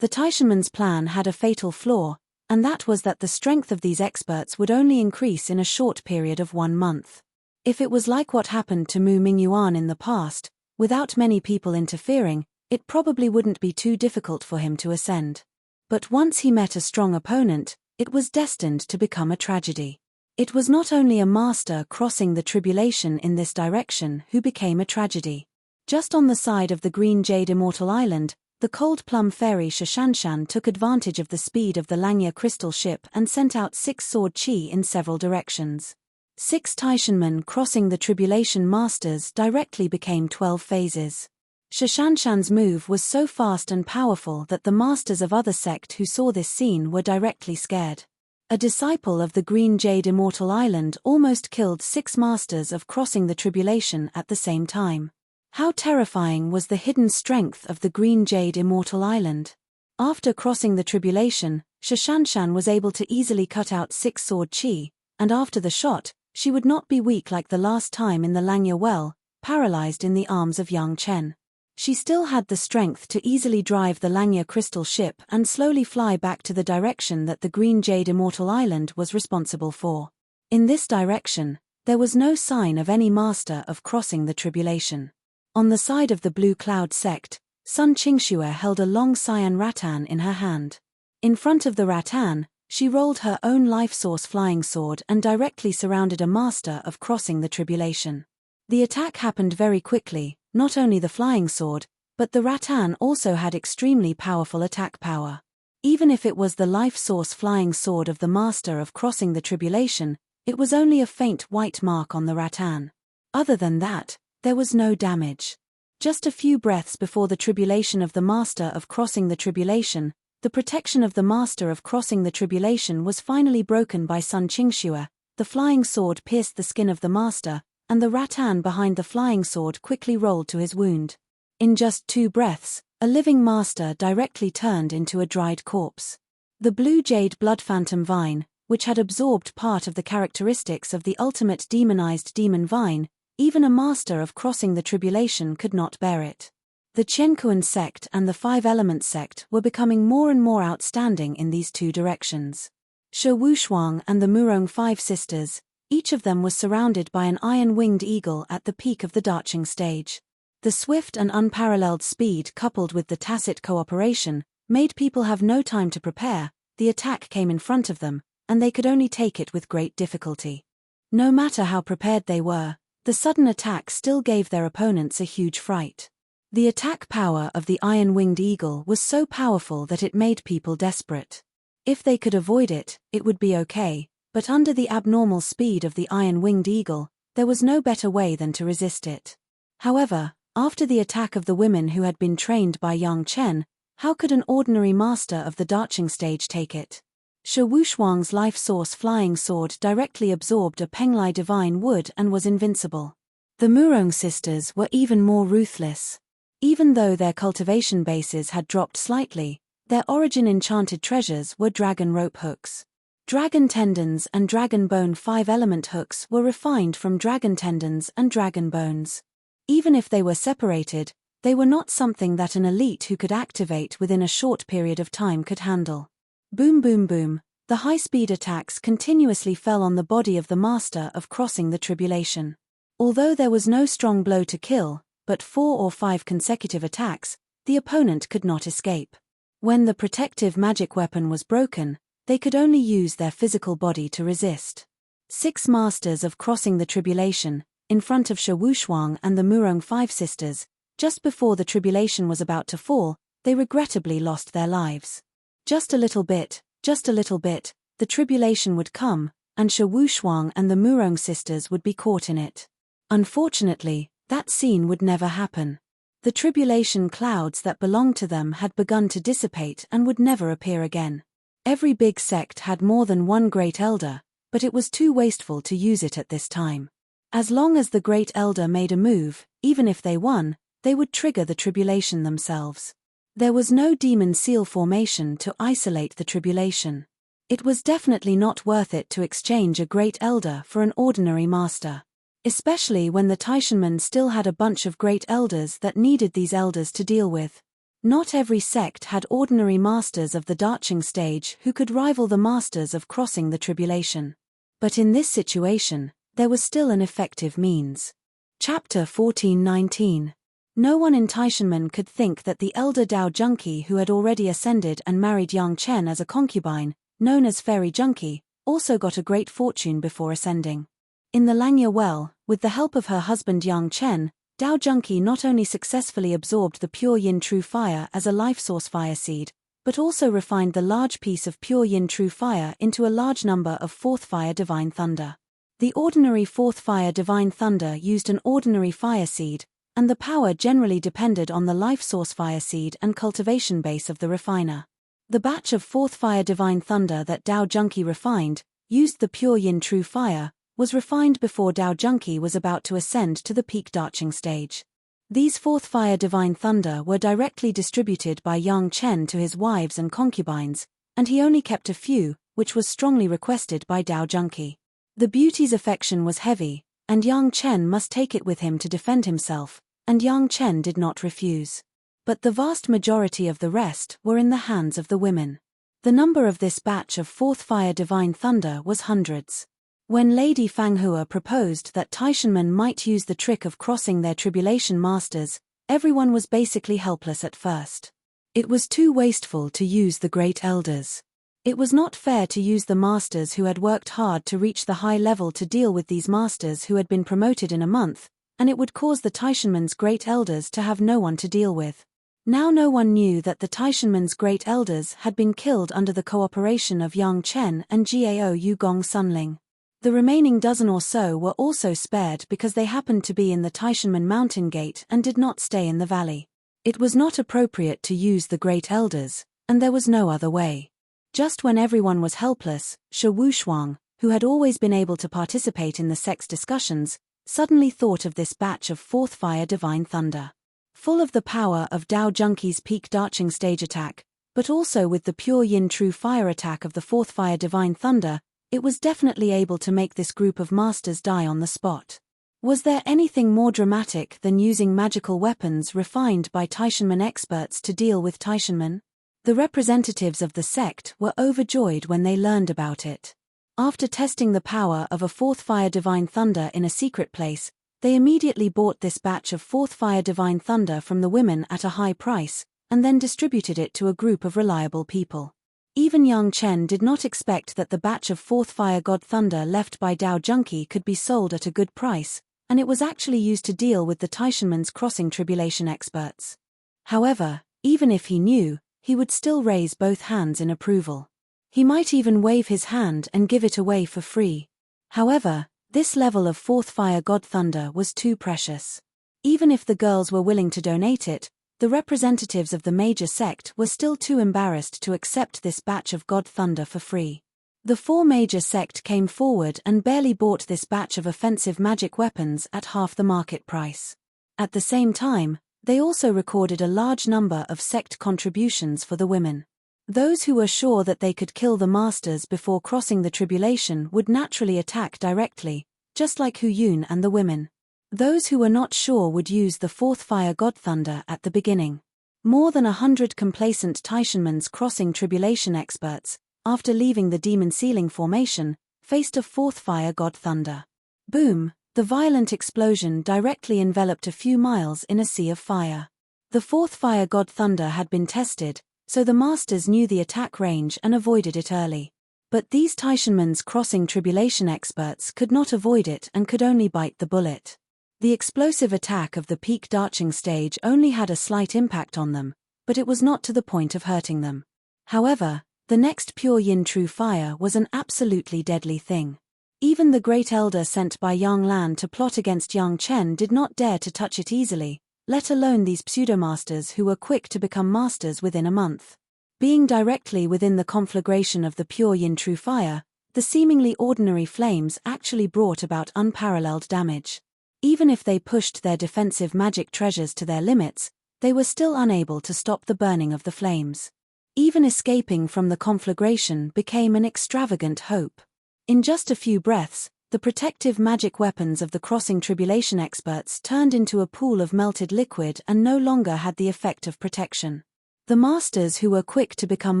The Taishanmen's plan had a fatal flaw, and that was that the strength of these experts would only increase in a short period of 1 month. If it was like what happened to Mu Mingyuan in the past, without many people interfering, it probably wouldn't be too difficult for him to ascend. But once he met a strong opponent, it was destined to become a tragedy. It was not only a master crossing the tribulation in this direction who became a tragedy. Just on the side of the Green Jade Immortal Island, the Cold Plum Fairy Shashanshan took advantage of the speed of the Langya crystal ship and sent out 6 sword chi in several directions. 6 Taishanmen crossing the tribulation masters directly became 12 phases. Shashanshan's move was so fast and powerful that the masters of other sect who saw this scene were directly scared. A disciple of the Green Jade Immortal Island almost killed 6 masters of crossing the tribulation at the same time. How terrifying was the hidden strength of the Green Jade Immortal Island? After crossing the tribulation, Shashanshan was able to easily cut out 6 sword chi, and after the shot, she would not be weak like the last time in the Langya well, paralyzed in the arms of Yang Chen. She still had the strength to easily drive the Langya crystal ship and slowly fly back to the direction that the Green Jade Immortal Island was responsible for. In this direction, there was no sign of any master of crossing the tribulation. On the side of the Blue Cloud sect, Sun Qingxue held a long cyan rattan in her hand. In front of the rattan, she rolled her own life source flying sword and directly surrounded a master of crossing the tribulation. The attack happened very quickly. Not only the flying sword, but the rattan also had extremely powerful attack power. Even if it was the life source flying sword of the master of crossing the tribulation, it was only a faint white mark on the rattan. Other than that, there was no damage. Just a few breaths before the tribulation of the master of crossing the tribulation, the protection of the master of crossing the tribulation was finally broken by Sun Qingxue. The flying sword pierced the skin of the master, and the rattan behind the flying sword quickly rolled to his wound. In just 2 breaths, a living master directly turned into a dried corpse. The blue jade blood phantom vine, which had absorbed part of the characteristics of the ultimate demonized demon vine, even a master of crossing the tribulation could not bear it. The Qiankuan sect and the Five Elements sect were becoming more and more outstanding in these 2 directions. Shi Wushuang and the Murong Five Sisters, each of them was surrounded by an iron-winged eagle at the peak of the Darching stage. The swift and unparalleled speed coupled with the tacit cooperation made people have no time to prepare. The attack came in front of them, and they could only take it with great difficulty. No matter how prepared they were, the sudden attack still gave their opponents a huge fright. The attack power of the iron-winged eagle was so powerful that it made people desperate. If they could avoid it, it would be okay. But under the abnormal speed of the iron-winged eagle, there was no better way than to resist it. However, after the attack of the women who had been trained by Yang Chen, how could an ordinary master of the Darching stage take it? Shi Wushuang's life source flying sword directly absorbed a Penglai divine wood and was invincible. The Murong sisters were even more ruthless. Even though their cultivation bases had dropped slightly, their origin enchanted treasures were dragon rope hooks. Dragon tendons and dragon bone 5-element hooks were refined from dragon tendons and dragon bones. Even if they were separated, they were not something that an elite who could activate within a short period of time could handle. Boom boom boom, the high-speed attacks continuously fell on the body of the master of crossing the tribulation. Although there was no strong blow to kill, but 4 or 5 consecutive attacks, the opponent could not escape. When the protective magic weapon was broken, they could only use their physical body to resist. 6 masters of crossing the tribulation, in front of Shi Wushuang and the Murong Five Sisters, just before the tribulation was about to fall, they regrettably lost their lives. Just a little bit, the tribulation would come, and Shi Wushuang and the Murong sisters would be caught in it. Unfortunately, that scene would never happen. The tribulation clouds that belonged to them had begun to dissipate and would never appear again. Every big sect had more than one great elder, but it was too wasteful to use it at this time. As long as the great elder made a move, even if they won, they would trigger the tribulation themselves. There was no demon seal formation to isolate the tribulation. It was definitely not worth it to exchange a great elder for an ordinary master. Especially when the Taishanmen still had a bunch of great elders that needed these elders to deal with. Not every sect had ordinary masters of the Darching stage who could rival the masters of crossing the tribulation. But in this situation, there was still an effective means. Chapter 14:19. No one in Taishanmen could think that the elder Dao Junki who had already ascended and married Yang Chen as a concubine, known as Fairy Junki, also got a great fortune before ascending. In the Langya well, with the help of her husband Yang Chen, Dao Junki not only successfully absorbed the pure yin true fire as a life source fire seed, but also refined the large piece of pure yin true fire into a large number of fourth fire divine thunder. The ordinary fourth fire divine thunder used an ordinary fire seed, and the power generally depended on the life source fire seed and cultivation base of the refiner. The batch of fourth fire divine thunder that Dao Junki refined, used the pure yin true fire, was refined before Dao Junki was about to ascend to the peak Darching stage. These fourth fire divine thunder were directly distributed by Yang Chen to his wives and concubines, and he only kept a few, which was strongly requested by Dao Junki. The beauty's affection was heavy, and Yang Chen must take it with him to defend himself, and Yang Chen did not refuse. But the vast majority of the rest were in the hands of the women. The number of this batch of fourth fire divine thunder was hundreds. When Lady Fanghua proposed that Taishanmen might use the trick of crossing their tribulation masters, everyone was basically helpless at first. It was too wasteful to use the great elders. It was not fair to use the masters who had worked hard to reach the high level to deal with these masters who had been promoted in a month, and it would cause the Taishanmen's great elders to have no one to deal with. Now no one knew that the Taishanmen's great elders had been killed under the cooperation of Yang Chen and Gao Yugong Sunling. The remaining dozen or so were also spared because they happened to be in the Taishanmen mountain gate and did not stay in the valley. It was not appropriate to use the great elders, and there was no other way. Just when everyone was helpless, Shi Wushuang, who had always been able to participate in the sect's discussions, suddenly thought of this batch of fourth fire divine thunder. Full of the power of Dao Junkie's peak darching stage attack, but also with the pure yin true fire attack of the fourth fire divine thunder, it was definitely able to make this group of masters die on the spot. Was there anything more dramatic than using magical weapons refined by Taishanmen experts to deal with Taishanmen? The representatives of the sect were overjoyed when they learned about it. After testing the power of a fourth fire divine thunder in a secret place, they immediately bought this batch of fourth fire divine thunder from the women at a high price, and then distributed it to a group of reliable people. Even Yang Chen did not expect that the batch of fourth fire god thunder left by Dao Junkie could be sold at a good price, and it was actually used to deal with the Taishanmen's crossing tribulation experts. However, even if he knew, he would still raise both hands in approval. He might even wave his hand and give it away for free. However, this level of fourth fire god thunder was too precious. Even if the girls were willing to donate it, the representatives of the major sect were still too embarrassed to accept this batch of god thunder for free. The four major sect came forward and barely bought this batch of offensive magic weapons at half the market price. At the same time, they also recorded a large number of sect contributions for the women. Those who were sure that they could kill the masters before crossing the tribulation would naturally attack directly, just like Hu Yun and the women. Those who were not sure would use the fourth fire god thunder at the beginning. More than 100 complacent Taishanmen's crossing tribulation experts, after leaving the demon ceiling formation, faced a fourth fire god thunder. Boom! The violent explosion directly enveloped a few miles in a sea of fire. The fourth fire god thunder had been tested, so the masters knew the attack range and avoided it early. But these Taishanmen's crossing tribulation experts could not avoid it and could only bite the bullet. The explosive attack of the peak darching stage only had a slight impact on them, but it was not to the point of hurting them. However, the next pure yin true fire was an absolutely deadly thing. Even the great elder sent by Yang Lan to plot against Yang Chen did not dare to touch it easily, let alone these pseudomasters who were quick to become masters within a month. Being directly within the conflagration of the pure yin true fire, the seemingly ordinary flames actually brought about unparalleled damage. Even if they pushed their defensive magic treasures to their limits, they were still unable to stop the burning of the flames. Even escaping from the conflagration became an extravagant hope. In just a few breaths, the protective magic weapons of the crossing tribulation experts turned into a pool of melted liquid and no longer had the effect of protection. The masters who were quick to become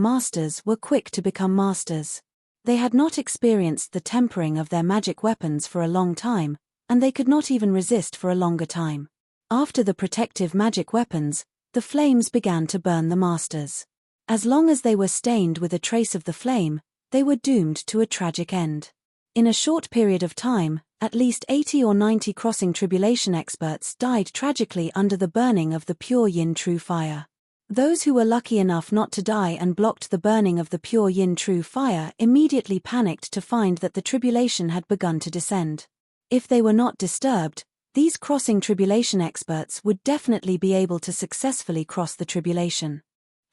masters were quick to become masters. They had not experienced the tempering of their magic weapons for a long time, and they could not even resist for a longer time. After the protective magic weapons, the flames began to burn the masters. As long as they were stained with a trace of the flame, they were doomed to a tragic end. In a short period of time, at least 80 or 90 crossing tribulation experts died tragically under the burning of the pure yin true fire. Those who were lucky enough not to die and blocked the burning of the pure yin true fire immediately panicked to find that the tribulation had begun to descend. If they were not disturbed, these crossing tribulation experts would definitely be able to successfully cross the tribulation.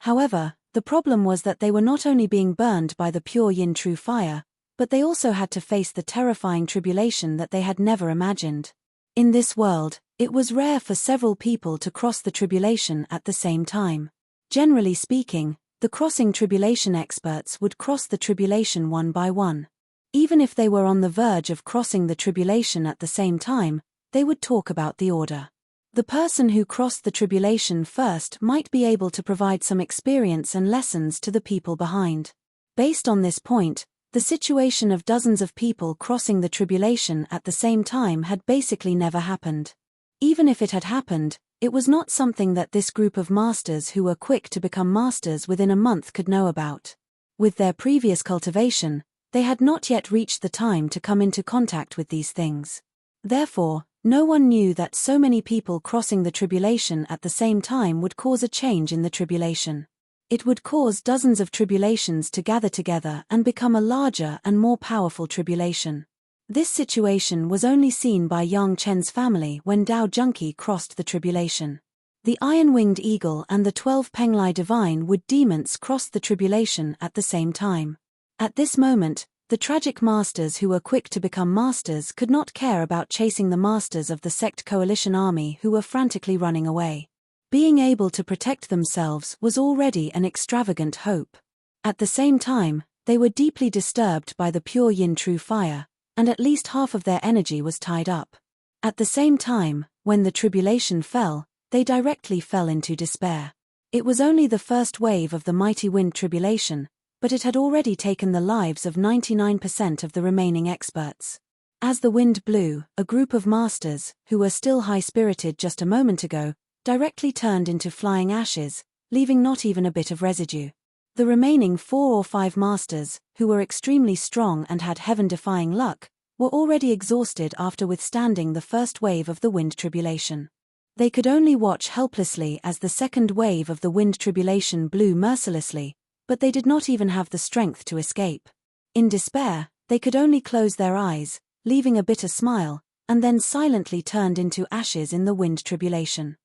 However, the problem was that they were not only being burned by the pure yin true fire, but they also had to face the terrifying tribulation that they had never imagined. In this world, it was rare for several people to cross the tribulation at the same time. Generally speaking, the crossing tribulation experts would cross the tribulation one by one. Even if they were on the verge of crossing the tribulation at the same time, they would talk about the order. The person who crossed the tribulation first might be able to provide some experience and lessons to the people behind. Based on this point, the situation of dozens of people crossing the tribulation at the same time had basically never happened. Even if it had happened, it was not something that this group of masters who were quick to become masters within a month could know about. With their previous cultivation, they had not yet reached the time to come into contact with these things. Therefore, no one knew that so many people crossing the tribulation at the same time would cause a change in the tribulation. It would cause dozens of tribulations to gather together and become a larger and more powerful tribulation. This situation was only seen by Yang Chen's family when Dao Junki crossed the tribulation. The iron-winged eagle and the 12 Penglai divine wood demons crossed the tribulation at the same time. At this moment, the tragic masters who were quick to become masters could not care about chasing the masters of the sect coalition army who were frantically running away. Being able to protect themselves was already an extravagant hope. At the same time, they were deeply disturbed by the pure yin true fire, and at least half of their energy was tied up. At the same time, when the tribulation fell, they directly fell into despair. It was only the first wave of the mighty wind tribulation, but it had already taken the lives of 99% of the remaining experts. As the wind blew, a group of masters, who were still high-spirited just a moment ago, directly turned into flying ashes, leaving not even a bit of residue. The remaining 4 or 5 masters, who were extremely strong and had heaven-defying luck, were already exhausted after withstanding the first wave of the wind tribulation. They could only watch helplessly as the second wave of the wind tribulation blew mercilessly, but they did not even have the strength to escape. In despair, they could only close their eyes, leaving a bitter smile, and then silently turned into ashes in the wind tribulation.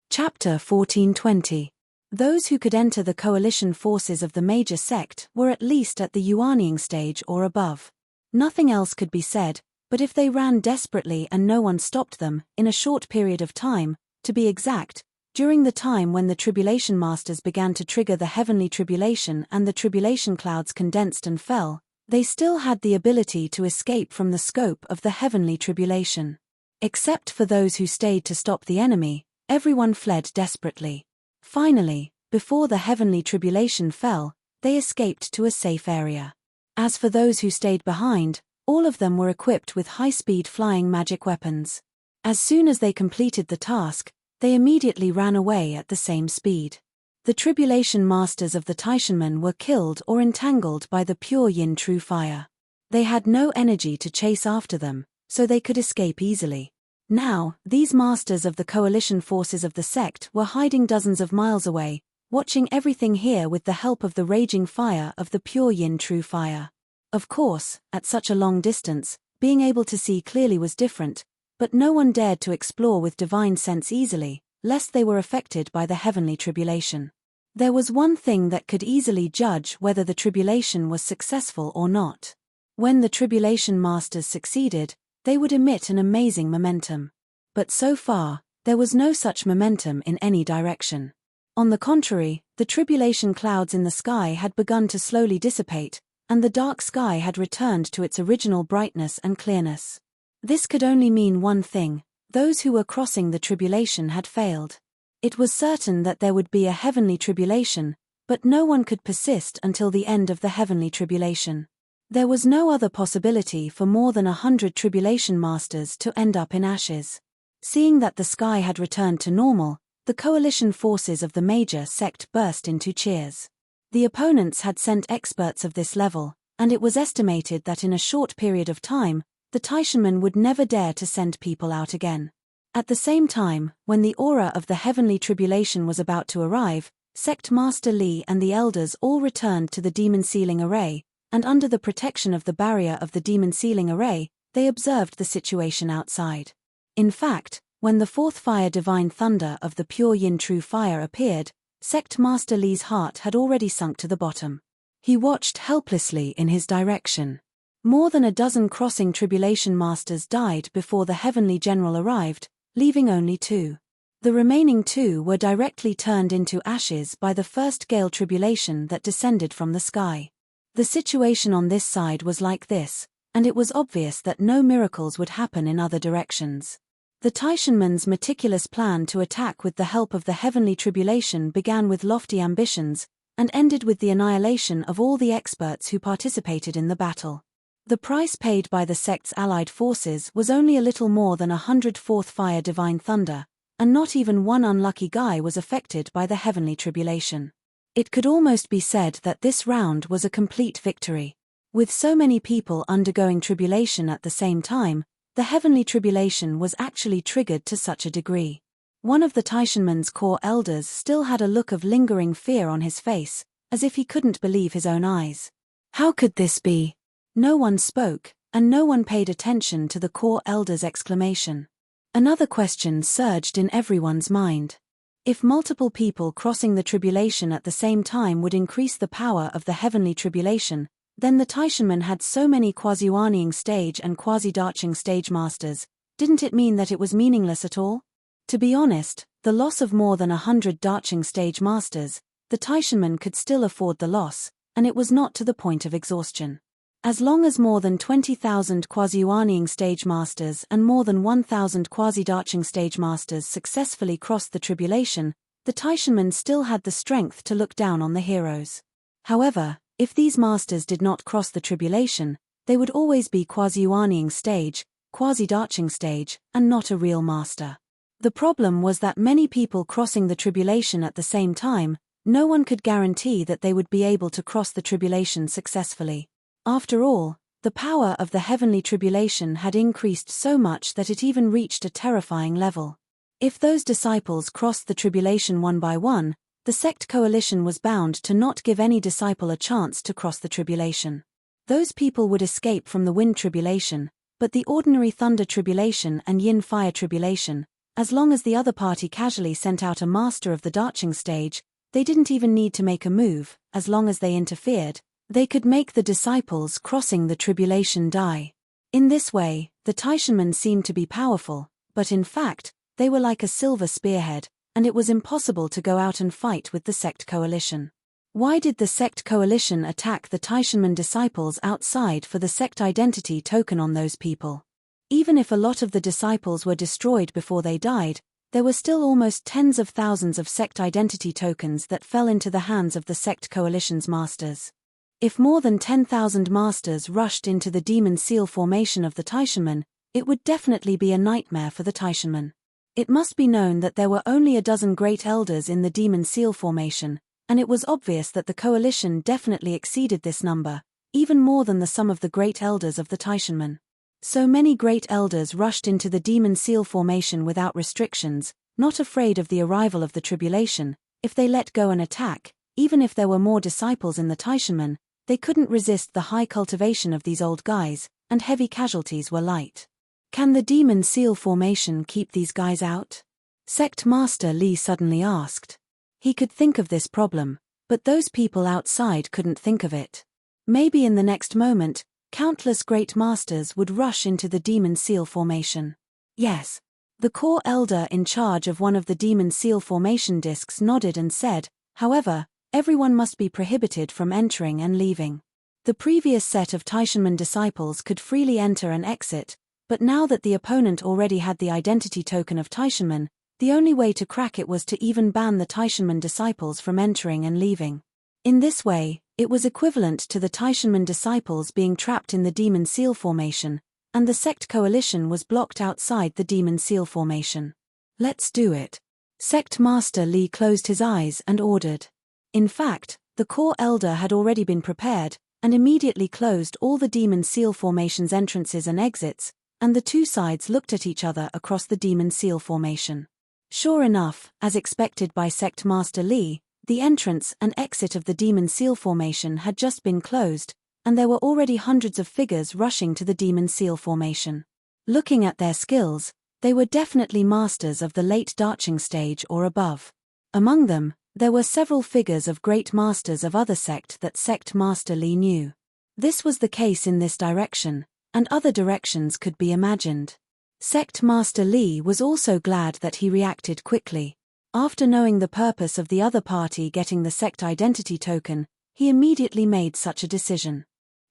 Chapter 1420. Those who could enter the coalition forces of the major sect were at least at the Yuanying stage or above. Nothing else could be said, but if they ran desperately and no one stopped them, in a short period of time, to be exact, during the time when the tribulation masters began to trigger the heavenly tribulation and the tribulation clouds condensed and fell, they still had the ability to escape from the scope of the heavenly tribulation. Except for those who stayed to stop the enemy, everyone fled desperately. Finally, before the heavenly tribulation fell, they escaped to a safe area. As for those who stayed behind, all of them were equipped with high-speed flying magic weapons. As soon as they completed the task, they immediately ran away at the same speed. The tribulation masters of the Taishanmen were killed or entangled by the pure yin true fire. They had no energy to chase after them, so they could escape easily. Now, these masters of the coalition forces of the sect were hiding dozens of miles away, watching everything here with the help of the raging fire of the pure yin true fire. Of course, at such a long distance, being able to see clearly was different, but no one dared to explore with divine sense easily, lest they were affected by the heavenly tribulation. There was one thing that could easily judge whether the tribulation was successful or not. When the tribulation masters succeeded, they would emit an amazing momentum. But so far, there was no such momentum in any direction. On the contrary, the tribulation clouds in the sky had begun to slowly dissipate, and the dark sky had returned to its original brightness and clearness. This could only mean one thing: those who were crossing the tribulation had failed. It was certain that there would be a heavenly tribulation, but no one could persist until the end of the heavenly tribulation. There was no other possibility for more than 100 tribulation masters to end up in ashes. Seeing that the sky had returned to normal, the coalition forces of the major sect burst into cheers. The opponents had sent experts of this level, and it was estimated that in a short period of time, the Taishanmen would never dare to send people out again. At the same time, when the aura of the heavenly tribulation was about to arrive, Sect Master Li and the elders all returned to the demon sealing array, and under the protection of the barrier of the demon sealing array, they observed the situation outside. In fact, when the fourth fire divine thunder of the pure yin true fire appeared, Sect Master Li's heart had already sunk to the bottom. He watched helplessly in his direction. More than a dozen crossing tribulation masters died before the heavenly general arrived, leaving only 2. The remaining 2 were directly turned into ashes by the first gale tribulation that descended from the sky. The situation on this side was like this, and it was obvious that no miracles would happen in other directions. The Taishanmen's meticulous plan to attack with the help of the heavenly tribulation began with lofty ambitions, and ended with the annihilation of all the experts who participated in the battle. The price paid by the sect's allied forces was only a little more than 104th fire divine thunder, and not even one unlucky guy was affected by the heavenly tribulation. It could almost be said that this round was a complete victory. With so many people undergoing tribulation at the same time, the heavenly tribulation was actually triggered to such a degree. One of the Taishanmen's core elders still had a look of lingering fear on his face, as if he couldn't believe his own eyes. How could this be? No one spoke, and no one paid attention to the core elder's exclamation. Another question surged in everyone's mind. If multiple people crossing the tribulation at the same time would increase the power of the heavenly tribulation, then the Taishanmen had so many quasi-Yuanying stage and quasi-Darching stage masters, didn't it mean that it was meaningless at all? To be honest, the loss of more than 100 Darching stage masters, the Taishanmen could still afford the loss, and it was not to the point of exhaustion. As long as more than 20,000 quasi-Yuanying stage masters and more than 1,000 quasi-Darching stage masters successfully crossed the tribulation, the Taishanmen still had the strength to look down on the heroes. However, if these masters did not cross the tribulation, they would always be quasi-Yuanying stage, quasi-Darching stage, and not a real master. The problem was that many people crossing the tribulation at the same time, no one could guarantee that they would be able to cross the tribulation successfully. After all, the power of the heavenly tribulation had increased so much that it even reached a terrifying level. If those disciples crossed the tribulation one by one, the sect coalition was bound to not give any disciple a chance to cross the tribulation. Those people would escape from the wind tribulation, but the ordinary thunder tribulation and yin fire tribulation, as long as the other party casually sent out a master of the Darching stage, they didn't even need to make a move. As long as they interfered, they could make the disciples crossing the tribulation die. In this way, the Taishanmen seemed to be powerful, but in fact, they were like a silver spearhead, and it was impossible to go out and fight with the sect coalition. Why did the sect coalition attack the Taishanmen disciples outside for the sect identity token on those people? Even if a lot of the disciples were destroyed before they died, there were still almost tens of thousands of sect identity tokens that fell into the hands of the sect coalition's masters. If more than 10,000 masters rushed into the demon seal formation of the Taishanmen, it would definitely be a nightmare for the Taishanmen. It must be known that there were only a dozen great elders in the demon seal formation, and it was obvious that the coalition definitely exceeded this number, even more than the sum of the great elders of the Taishanmen. So many great elders rushed into the demon seal formation without restrictions, not afraid of the arrival of the tribulation. If they let go and attack, even if there were more disciples in the Taishanmen, they couldn't resist the high cultivation of these old guys, and heavy casualties were light. Can the demon seal formation keep these guys out? Sect Master Li suddenly asked. He could think of this problem, but those people outside couldn't think of it. Maybe in the next moment, countless great masters would rush into the demon seal formation. Yes. The core elder in charge of one of the demon seal formation discs nodded and said, however, everyone must be prohibited from entering and leaving. The previous set of Taishanmen disciples could freely enter and exit, but now that the opponent already had the identity token of Taishanmen, the only way to crack it was to even ban the Taishanmen disciples from entering and leaving. In this way, it was equivalent to the Taishanmen disciples being trapped in the demon seal formation, and the sect coalition was blocked outside the demon seal formation. Let's do it. Sect Master Li closed his eyes and ordered. In fact, the core elder had already been prepared, and immediately closed all the demon seal formation's entrances and exits, and the two sides looked at each other across the demon seal formation. Sure enough, as expected by Sect Master Li, the entrance and exit of the demon seal formation had just been closed, and there were already hundreds of figures rushing to the demon seal formation. Looking at their skills, they were definitely masters of the late Darching stage or above. Among them, there were several figures of great masters of other sect that Sect Master Li knew. This was the case in this direction, and other directions could be imagined. Sect Master Li was also glad that he reacted quickly. After knowing the purpose of the other party getting the sect identity token, he immediately made such a decision.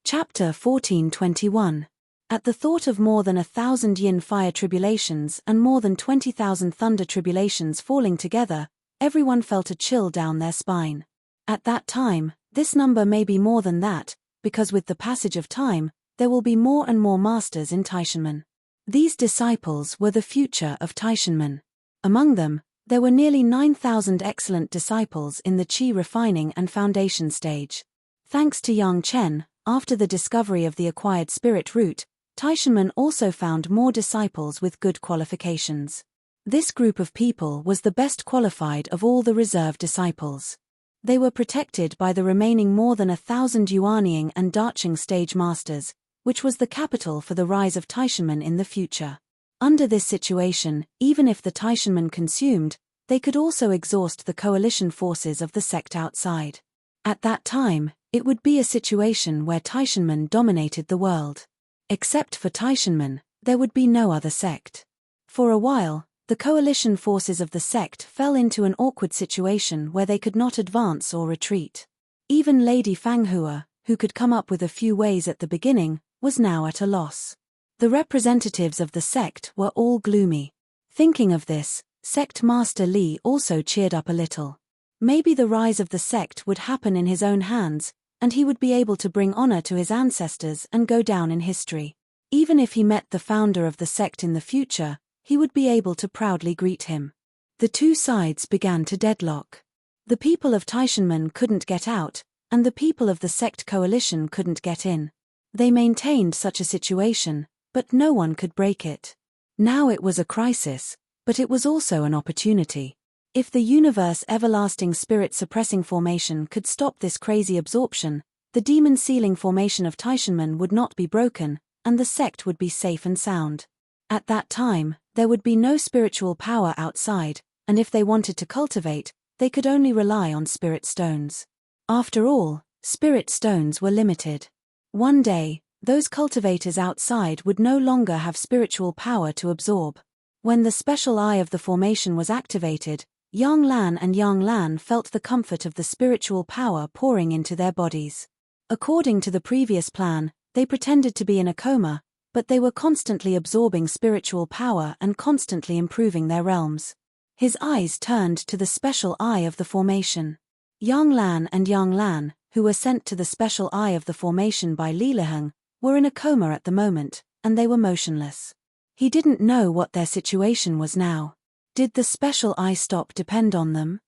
Chapter 1421. At the thought of more than 1,000 yin fire tribulations and more than 20,000 thunder tribulations falling together, everyone felt a chill down their spine. At that time, this number may be more than that, because with the passage of time, there will be more and more masters in Taishanmen. These disciples were the future of Taishanmen. Among them, there were nearly 9,000 excellent disciples in the Qi refining and foundation stage. Thanks to Yang Chen, after the discovery of the acquired spirit root, Taishanmen also found more disciples with good qualifications. This group of people was the best qualified of all the reserved disciples. They were protected by the remaining more than 1,000 Yuanying and Dacheng stage masters, which was the capital for the rise of Taishanmen in the future. Under this situation, even if the Taishanmen consumed, they could also exhaust the coalition forces of the sect outside. At that time, it would be a situation where Taishanmen dominated the world. Except for Taishanmen, there would be no other sect. For a while, the coalition forces of the sect fell into an awkward situation where they could not advance or retreat. Even Lady Fanghua, who could come up with a few ways at the beginning, was now at a loss. The representatives of the sect were all gloomy. Thinking of this, Sect Master Li also cheered up a little. Maybe the rise of the sect would happen in his own hands, and he would be able to bring honor to his ancestors and go down in history. Even if he met the founder of the sect in the future, he would be able to proudly greet him. The two sides began to deadlock. The people of Taishanmen couldn't get out, and the people of the sect coalition couldn't get in. They maintained such a situation, but no one could break it. Now it was a crisis, but it was also an opportunity. If the universe everlasting spirit suppressing formation could stop this crazy absorption, the demon sealing formation of Taishanmen would not be broken, and the sect would be safe and sound. At that time, there would be no spiritual power outside, and if they wanted to cultivate, they could only rely on spirit stones. After all, spirit stones were limited. One day, those cultivators outside would no longer have spiritual power to absorb. When the special eye of the formation was activated, Yang Lan and Yang Lan felt the comfort of the spiritual power pouring into their bodies. According to the previous plan, they pretended to be in a coma, but they were constantly absorbing spiritual power and constantly improving their realms. His eyes turned to the special eye of the formation. Yang Lan and Yang Lan, who were sent to the special eye of the formation by Li Liheng, were in a coma at the moment, and they were motionless. He didn't know what their situation was now. Did the special eye stop depend on them?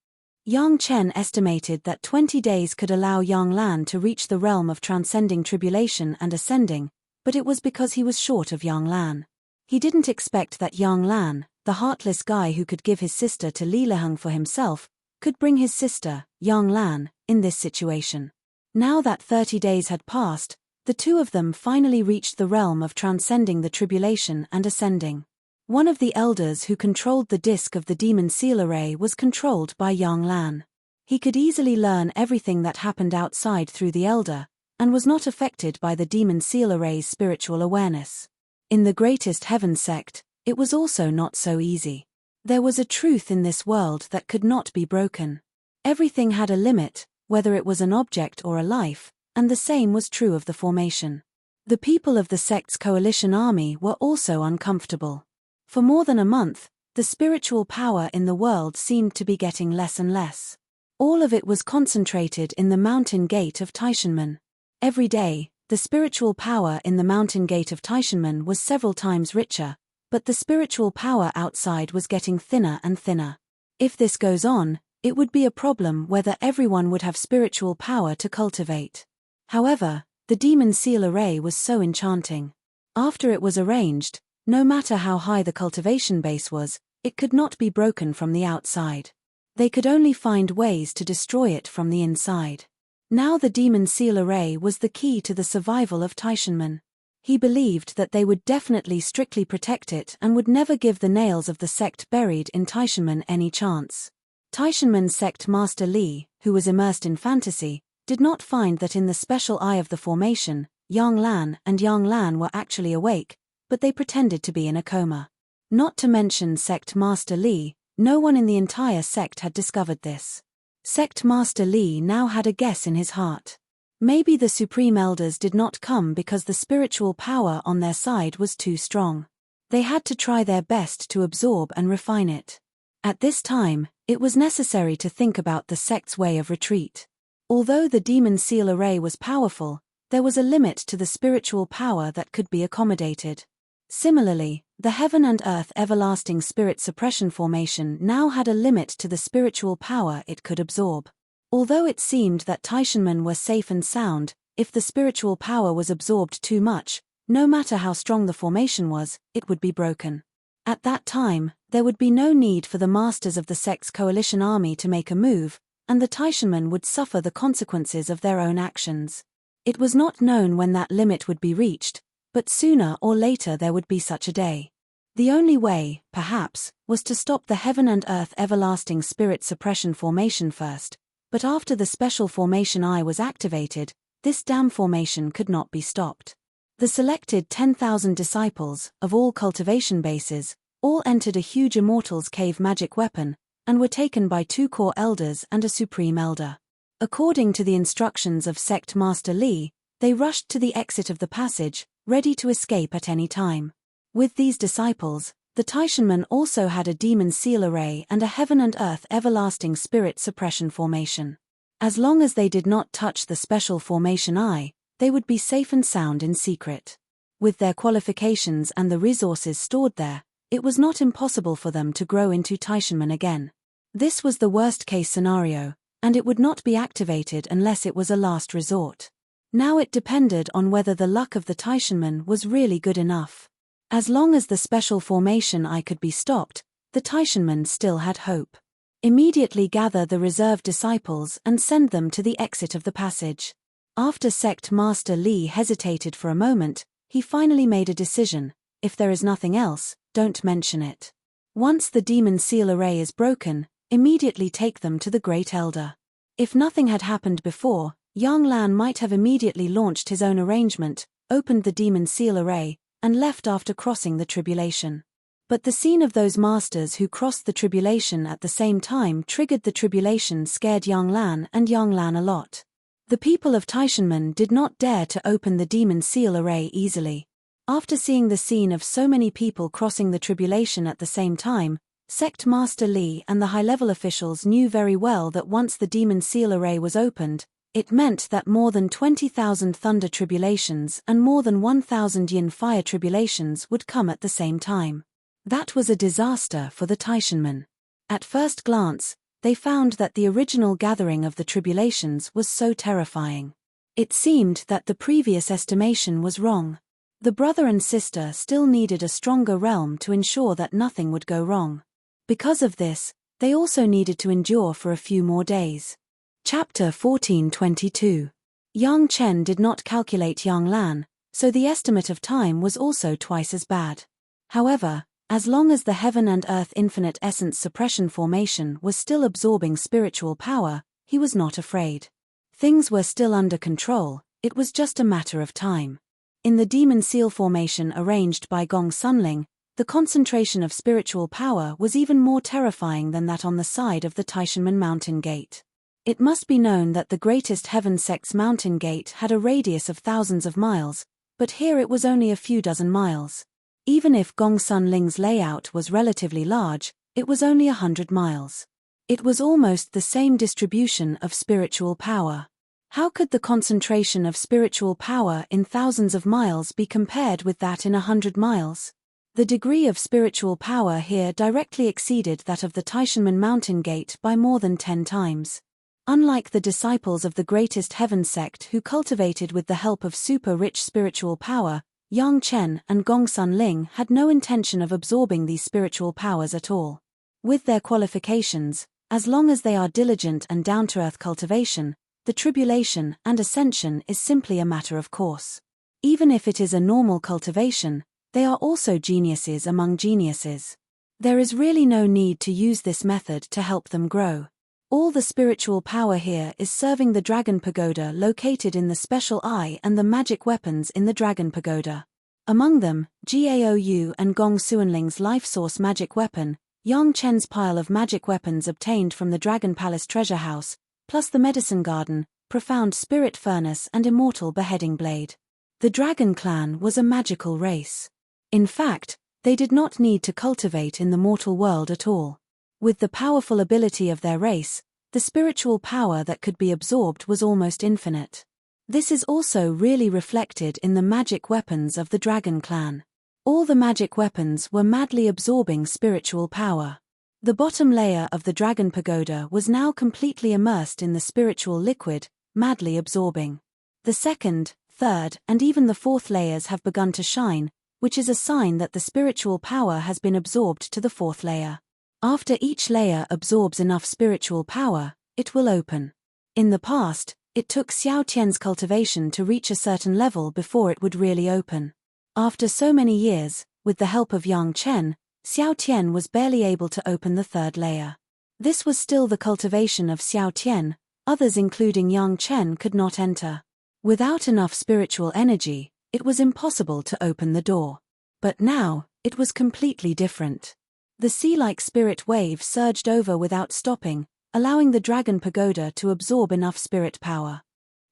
Yang Chen estimated that 20 days could allow Yang Lan to reach the realm of transcending tribulation and ascending, but it was because he was short of Yang Lan. He didn't expect that Yang Lan, the heartless guy who could give his sister to Li Liheng for himself, could bring his sister, Yang Lan, in this situation. Now that 30 days had passed, the two of them finally reached the realm of transcending the tribulation and ascending. One of the elders who controlled the disc of the demon seal array was controlled by Yang Lan. He could easily learn everything that happened outside through the elder, and was not affected by the demon seal array's spiritual awareness. In the greatest heaven sect, it was also not so easy. There was a truth in this world that could not be broken. Everything had a limit, whether it was an object or a life, and the same was true of the formation. The people of the sect's coalition army were also uncomfortable. For more than a month, the spiritual power in the world seemed to be getting less and less. All of it was concentrated in the mountain gate of Taishanmen. Every day, the spiritual power in the mountain gate of Taishanmen was several times richer, but the spiritual power outside was getting thinner and thinner. If this goes on, it would be a problem whether everyone would have spiritual power to cultivate. However, the demon seal array was so enchanting. After it was arranged, no matter how high the cultivation base was, it could not be broken from the outside. They could only find ways to destroy it from the inside. Now the demon seal array was the key to the survival of Taishanmen. He believed that they would definitely strictly protect it and would never give the nails of the sect buried in Taishanmen any chance. Taishanmen sect Master Li, who was immersed in fantasy, did not find that in the special eye of the formation, Yang Lan and Yang Lan were actually awake, but they pretended to be in a coma. Not to mention Sect Master Li, no one in the entire sect had discovered this. Sect Master Li now had a guess in his heart. Maybe the Supreme Elders did not come because the spiritual power on their side was too strong. They had to try their best to absorb and refine it. At this time, it was necessary to think about the sect's way of retreat. Although the demon seal array was powerful, there was a limit to the spiritual power that could be accommodated. Similarly, the heaven and earth everlasting spirit suppression formation now had a limit to the spiritual power it could absorb. Although it seemed that Taishanmen were safe and sound, if the spiritual power was absorbed too much, no matter how strong the formation was, it would be broken. At that time, there would be no need for the masters of the sect's coalition army to make a move, and the Taishanmen would suffer the consequences of their own actions. It was not known when that limit would be reached, but sooner or later there would be such a day. The only way, perhaps, was to stop the heaven and earth everlasting spirit suppression formation first, but after the special formation I was activated, this damn formation could not be stopped. The selected 10,000 disciples, of all cultivation bases, all entered a huge Immortal's Cave magic weapon, and were taken by 2 core elders and a supreme elder. According to the instructions of Sect Master Li, they rushed to the exit of the passage, ready to escape at any time. With these disciples, the Taishanmen also had a demon seal array and a heaven and earth everlasting spirit suppression formation. As long as they did not touch the special formation I, they would be safe and sound in secret. With their qualifications and the resources stored there, it was not impossible for them to grow into Taishanmen again. This was the worst-case scenario, and it would not be activated unless it was a last resort. Now it depended on whether the luck of the Taishanmen was really good enough. As long as the special formation I could be stopped, the Taishanmen still had hope. Immediately gather the reserve disciples and send them to the exit of the passage. After Sect Master Li hesitated for a moment, he finally made a decision: if there is nothing else, don't mention it. Once the demon seal array is broken, immediately take them to the Great Elder. If nothing had happened before, Yang Lan might have immediately launched his own arrangement, opened the demon seal array, and left after crossing the tribulation. But the scene of those masters who crossed the tribulation at the same time triggered the tribulation scared Yang Lan a lot. The people of Taishanmen did not dare to open the demon seal array easily. After seeing the scene of so many people crossing the tribulation at the same time, Sect Master Li and the high-level officials knew very well that once the demon seal array was opened, it meant that more than 20,000 thunder tribulations and more than 1,000 yin fire tribulations would come at the same time. That was a disaster for the Taishanmen. At first glance, they found that the original gathering of the tribulations was so terrifying. It seemed that the previous estimation was wrong. The brother and sister still needed a stronger realm to ensure that nothing would go wrong. Because of this, they also needed to endure for a few more days. Chapter 14:22. Yang Chen did not calculate Yang Lan, so the estimate of time was also twice as bad. However, as long as the heaven and earth infinite essence suppression formation was still absorbing spiritual power, he was not afraid. Things were still under control, it was just a matter of time. In the demon seal formation arranged by Gong Sunling, the concentration of spiritual power was even more terrifying than that on the side of the Taishanmen Mountain Gate. It must be known that the greatest heaven sect's mountain gate had a radius of thousands of miles, but here it was only a few dozen miles. Even if Gong Sunling's layout was relatively large, it was only 100 miles. It was almost the same distribution of spiritual power. How could the concentration of spiritual power in thousands of miles be compared with that in 100 miles? The degree of spiritual power here directly exceeded that of the Taishanmen Mountain Gate by more than 10 times. Unlike the disciples of the greatest heaven sect who cultivated with the help of super-rich spiritual power, Yang Chen and Gong Sunling had no intention of absorbing these spiritual powers at all. With their qualifications, as long as they are diligent and down-to-earth cultivation, the tribulation and ascension is simply a matter of course. Even if it is a normal cultivation, they are also geniuses among geniuses. There is really no need to use this method to help them grow. All the spiritual power here is serving the Dragon Pagoda located in the Special Eye and the magic weapons in the Dragon Pagoda. Among them, Gaou and Gong Suanling's life source magic weapon, Yang Chen's pile of magic weapons obtained from the Dragon Palace treasure house, plus the medicine garden, profound spirit furnace and immortal beheading blade. The Dragon Clan was a magical race. In fact, they did not need to cultivate in the mortal world at all. With the powerful ability of their race, the spiritual power that could be absorbed was almost infinite. This is also really reflected in the magic weapons of the Dragon Clan. All the magic weapons were madly absorbing spiritual power. The bottom layer of the Dragon Pagoda was now completely immersed in the spiritual liquid, madly absorbing. The second, third, and even the fourth layers have begun to shine, which is a sign that the spiritual power has been absorbed to the fourth layer. After each layer absorbs enough spiritual power, it will open. In the past, it took Xiao Tian's cultivation to reach a certain level before it would really open. After so many years, with the help of Yang Chen, Xiao Tian was barely able to open the third layer. This was still the cultivation of Xiao Tian, others including Yang Chen could not enter. Without enough spiritual energy, it was impossible to open the door. But now, it was completely different. The sea-like spirit wave surged over without stopping, allowing the Dragon Pagoda to absorb enough spirit power.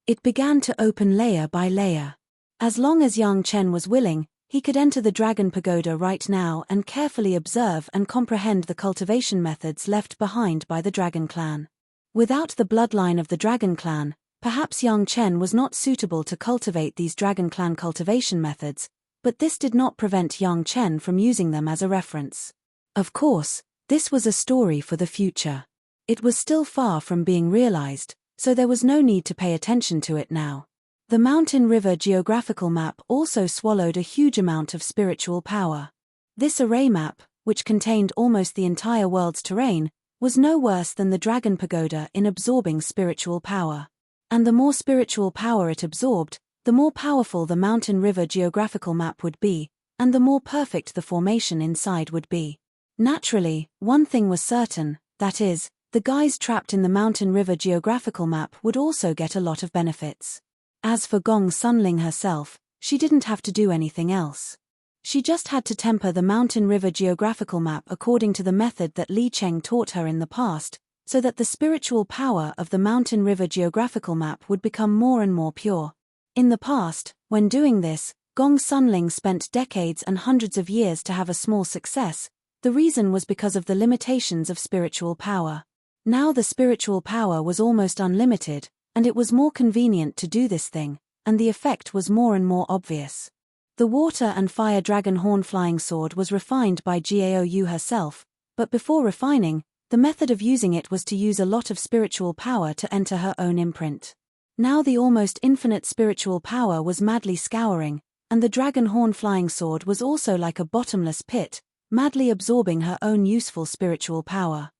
It began to open layer by layer. As long as Yang Chen was willing, he could enter the Dragon Pagoda right now and carefully observe and comprehend the cultivation methods left behind by the Dragon Clan. Without the bloodline of the Dragon Clan, perhaps Yang Chen was not suitable to cultivate these Dragon Clan cultivation methods, but this did not prevent Yang Chen from using them as a reference. Of course, this was a story for the future. It was still far from being realized, so there was no need to pay attention to it now. The Mountain River geographical map also swallowed a huge amount of spiritual power. This array map, which contained almost the entire world's terrain, was no worse than the Dragon Pagoda in absorbing spiritual power. And the more spiritual power it absorbed, the more powerful the Mountain River geographical map would be, and the more perfect the formation inside would be. Naturally, one thing was certain, that is, the guys trapped in the Mountain River geographical map would also get a lot of benefits. As for Gong Sunling herself, she didn't have to do anything else. She just had to temper the Mountain River geographical map according to the method that Li Cheng taught her in the past, so that the spiritual power of the Mountain River geographical map would become more and more pure. In the past, when doing this, Gong Sunling spent decades and hundreds of years to have a small success. The reason was because of the limitations of spiritual power. Now the spiritual power was almost unlimited, and it was more convenient to do this thing, and the effect was more and more obvious. The Water and Fire Dragon Horn Flying Sword was refined by Gao Yu herself, but before refining, the method of using it was to use a lot of spiritual power to enter her own imprint. Now the almost infinite spiritual power was madly scouring, and the Dragon Horn Flying Sword was also like a bottomless pit, madly absorbing her own useful spiritual power.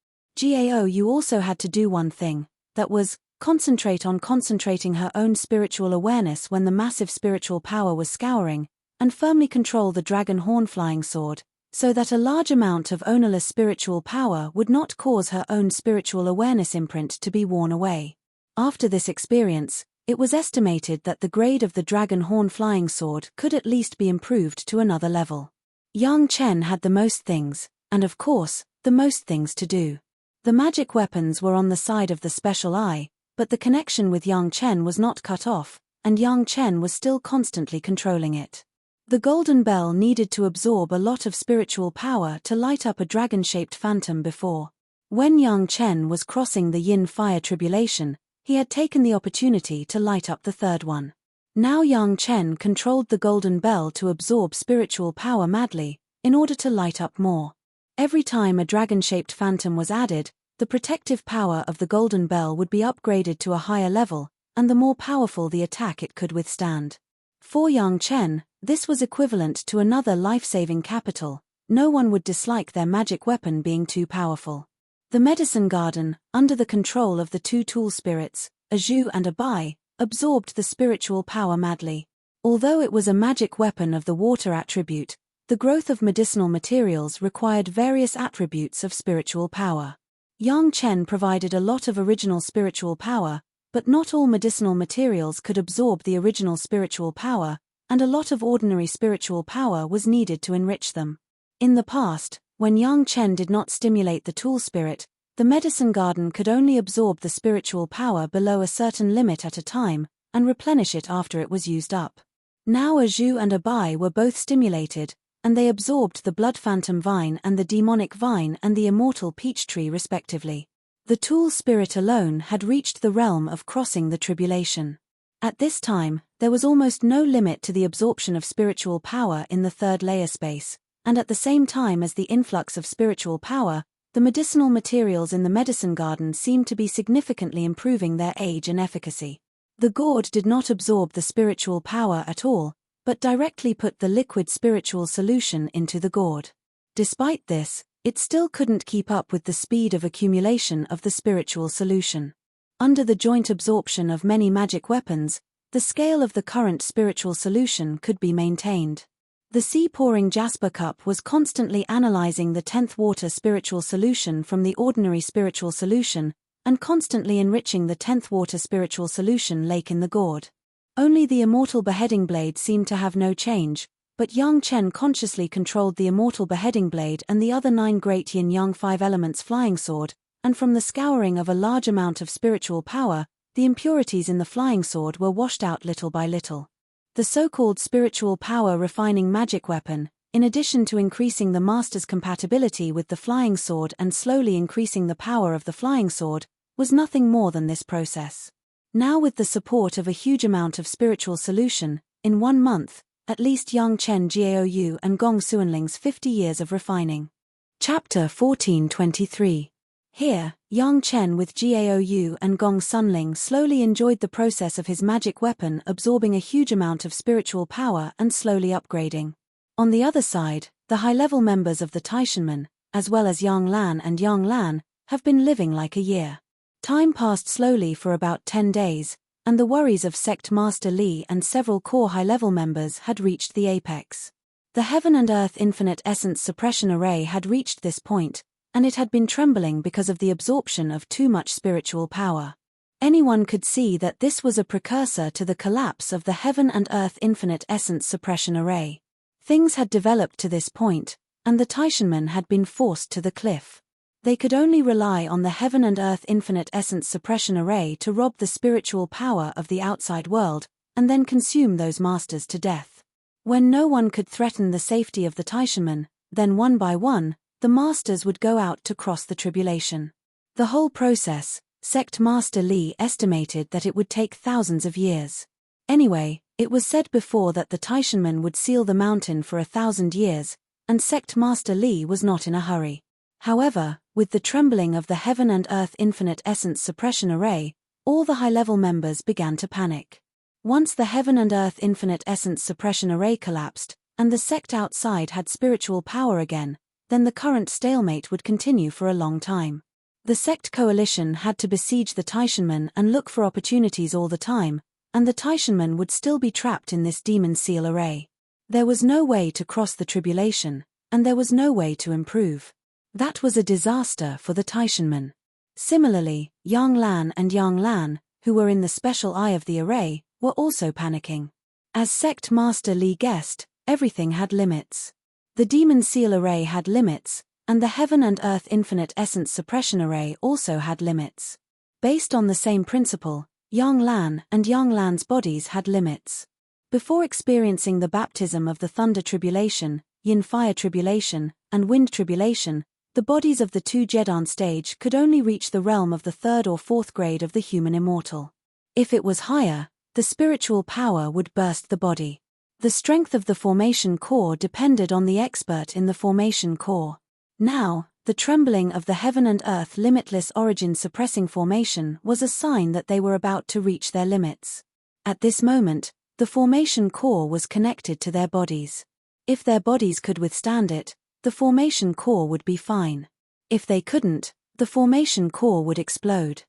Gao Yu also had to do one thing, that was, concentrate on concentrating her own spiritual awareness when the massive spiritual power was scouring, and firmly control the Dragon Horn Flying Sword, so that a large amount of ownerless spiritual power would not cause her own spiritual awareness imprint to be worn away. After this experience, it was estimated that the grade of the Dragon Horn Flying Sword could at least be improved to another level. Yang Chen had the most things, and of course, the most things to do. The magic weapons were on the side of the special eye, but the connection with Yang Chen was not cut off, and Yang Chen was still constantly controlling it. The golden bell needed to absorb a lot of spiritual power to light up a dragon-shaped phantom before. When Yang Chen was crossing the yin fire tribulation, he had taken the opportunity to light up the third one. Now Yang Chen controlled the golden bell to absorb spiritual power madly, in order to light up more. Every time a dragon-shaped phantom was added, the protective power of the golden bell would be upgraded to a higher level, and the more powerful the attack it could withstand. For Yang Chen, this was equivalent to another life-saving capital. No one would dislike their magic weapon being too powerful. The medicine garden, under the control of the two tool spirits, a Zhu and a Bai, absorbed the spiritual power madly. Although it was a magic weapon of the water attribute, the growth of medicinal materials required various attributes of spiritual power. Yang Chen provided a lot of original spiritual power, but not all medicinal materials could absorb the original spiritual power, and a lot of ordinary spiritual power was needed to enrich them. In the past, when Yang Chen did not stimulate the tool spirit, The medicine garden could only absorb the spiritual power below a certain limit at a time, and replenish it after it was used up. Now a Zhu and a Bai were both stimulated, and they absorbed the blood phantom vine and the demonic vine and the immortal peach tree respectively. The tool spirit alone had reached the realm of crossing the tribulation. At this time, there was almost no limit to the absorption of spiritual power in the third layer space, and at the same time as the influx of spiritual power, the medicinal materials in the medicine garden seemed to be significantly improving their age and efficacy. The gourd did not absorb the spiritual power at all, but directly put the liquid spiritual solution into the gourd. Despite this, it still couldn't keep up with the speed of accumulation of the spiritual solution. Under the joint absorption of many magic weapons, the scale of the current spiritual solution could be maintained. The sea-pouring jasper cup was constantly analyzing the 10th water spiritual solution from the ordinary spiritual solution, and constantly enriching the 10th water spiritual solution lake in the gourd. Only the immortal beheading blade seemed to have no change, but Yang Chen consciously controlled the immortal beheading blade and the other 9 great yin-yang 5 elements flying sword, and from the scouring of a large amount of spiritual power, the impurities in the flying sword were washed out little by little. The so-called spiritual power refining magic weapon, in addition to increasing the master's compatibility with the flying sword and slowly increasing the power of the flying sword, was nothing more than this process. Now with the support of a huge amount of spiritual solution, in 1 month, at least Yang Chen Jiaoyu and Gong Suanling's 50 years of refining. Chapter 1423. Here, Yang Chen with Jiaoyu and Gong Sunling slowly enjoyed the process of his magic weapon absorbing a huge amount of spiritual power and slowly upgrading. On the other side, the high-level members of the Taishanmen, as well as Yang Lan and Yang Lan, have been living like a year. Time passed slowly for about 10 days, and the worries of Sect Master Li and several core high-level members had reached the apex. The Heaven and Earth Infinite Essence Suppression Array had reached this point, and it had been trembling because of the absorption of too much spiritual power. Anyone could see that this was a precursor to the collapse of the Heaven and Earth Infinite Essence Suppression Array. Things had developed to this point, and the Taishanmen had been forced to the cliff. They could only rely on the Heaven and Earth Infinite Essence Suppression Array to rob the spiritual power of the outside world, and then consume those masters to death. When no one could threaten the safety of the Taishanmen, then one by one, the masters would go out to cross the tribulation. The whole process, Sect Master Li estimated that it would take thousands of years. Anyway, it was said before that the Taishanmen would seal the mountain for 1,000 years, and Sect Master Li was not in a hurry. However, with the trembling of the Heaven and Earth Infinite Essence Suppression Array, all the high-level members began to panic. Once the Heaven and Earth Infinite Essence Suppression Array collapsed, and the sect outside had spiritual power again, then the current stalemate would continue for a long time. The sect coalition had to besiege the Taishanmen and look for opportunities all the time, and the Taishanmen would still be trapped in this demon seal array. There was no way to cross the tribulation, and there was no way to improve. That was a disaster for the Taishanmen. Similarly, Yang Lan and Yang Lan, who were in the special eye of the array, were also panicking. As Sect Master Li guessed, everything had limits. The Demon Seal Array had limits, and the Heaven and Earth Infinite Essence Suppression Array also had limits. Based on the same principle, Yang Lan and Yang Lan's bodies had limits. Before experiencing the baptism of the Thunder Tribulation, Yin Fire Tribulation, and Wind Tribulation, the bodies of the 2 Jedan stage could only reach the realm of the 3rd or 4th grade of the human immortal. If it was higher, the spiritual power would burst the body. The strength of the formation core depended on the expert in the formation core. Now, the trembling of the Heaven and Earth Limitless Origin Suppressing Formation was a sign that they were about to reach their limits. At this moment, the formation core was connected to their bodies. If their bodies could withstand it, the formation core would be fine. If they couldn't, the formation core would explode.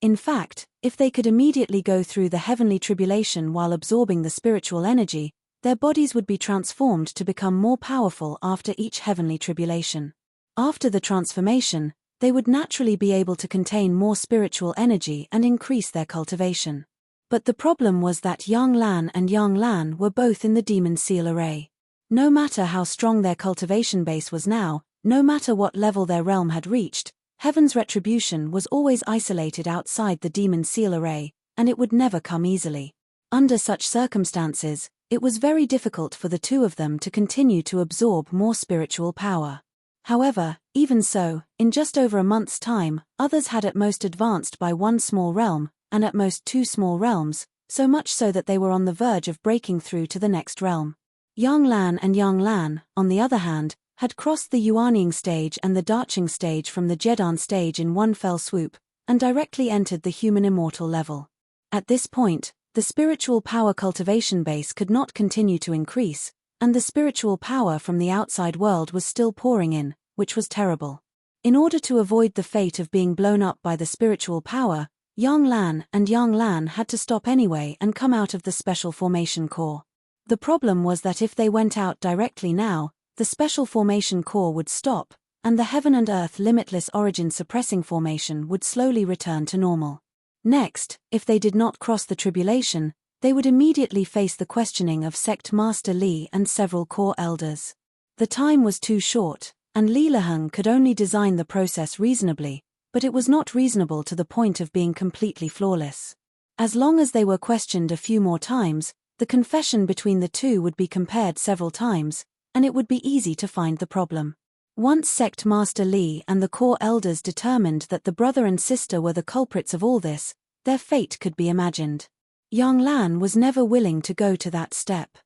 In fact, if they could immediately go through the heavenly tribulation while absorbing the spiritual energy, their bodies would be transformed to become more powerful after each heavenly tribulation. After the transformation, they would naturally be able to contain more spiritual energy and increase their cultivation. But the problem was that Yang Lan and Yang Lan were both in the Demon Seal Array. No matter how strong their cultivation base was now, no matter what level their realm had reached, Heaven's retribution was always isolated outside the demon seal array, and it would never come easily. Under such circumstances, it was very difficult for the two of them to continue to absorb more spiritual power. However, even so, in just over a month's time, others had at most advanced by one small realm, and at most two small realms, so much so that they were on the verge of breaking through to the next realm. Yang Lan and Yang Lan, on the other hand, had crossed the Yuanying stage and the Daching stage from the Jedan stage in one fell swoop, and directly entered the human immortal level. At this point, the spiritual power cultivation base could not continue to increase, and the spiritual power from the outside world was still pouring in, which was terrible. In order to avoid the fate of being blown up by the spiritual power, Yang Lan and Yang Lan had to stop anyway and come out of the special formation core. The problem was that if they went out directly now, the special formation core would stop, and the heaven and earth limitless origin suppressing formation would slowly return to normal. Next, if they did not cross the tribulation, they would immediately face the questioning of Sect Master Li and several core elders. The time was too short, and Li Leheng could only design the process reasonably, but it was not reasonable to the point of being completely flawless. As long as they were questioned a few more times, the confession between the two would be compared several times, and it would be easy to find the problem. Once Sect Master Li and the core elders determined that the brother and sister were the culprits of all this, their fate could be imagined. Yang Lan was never willing to go to that step.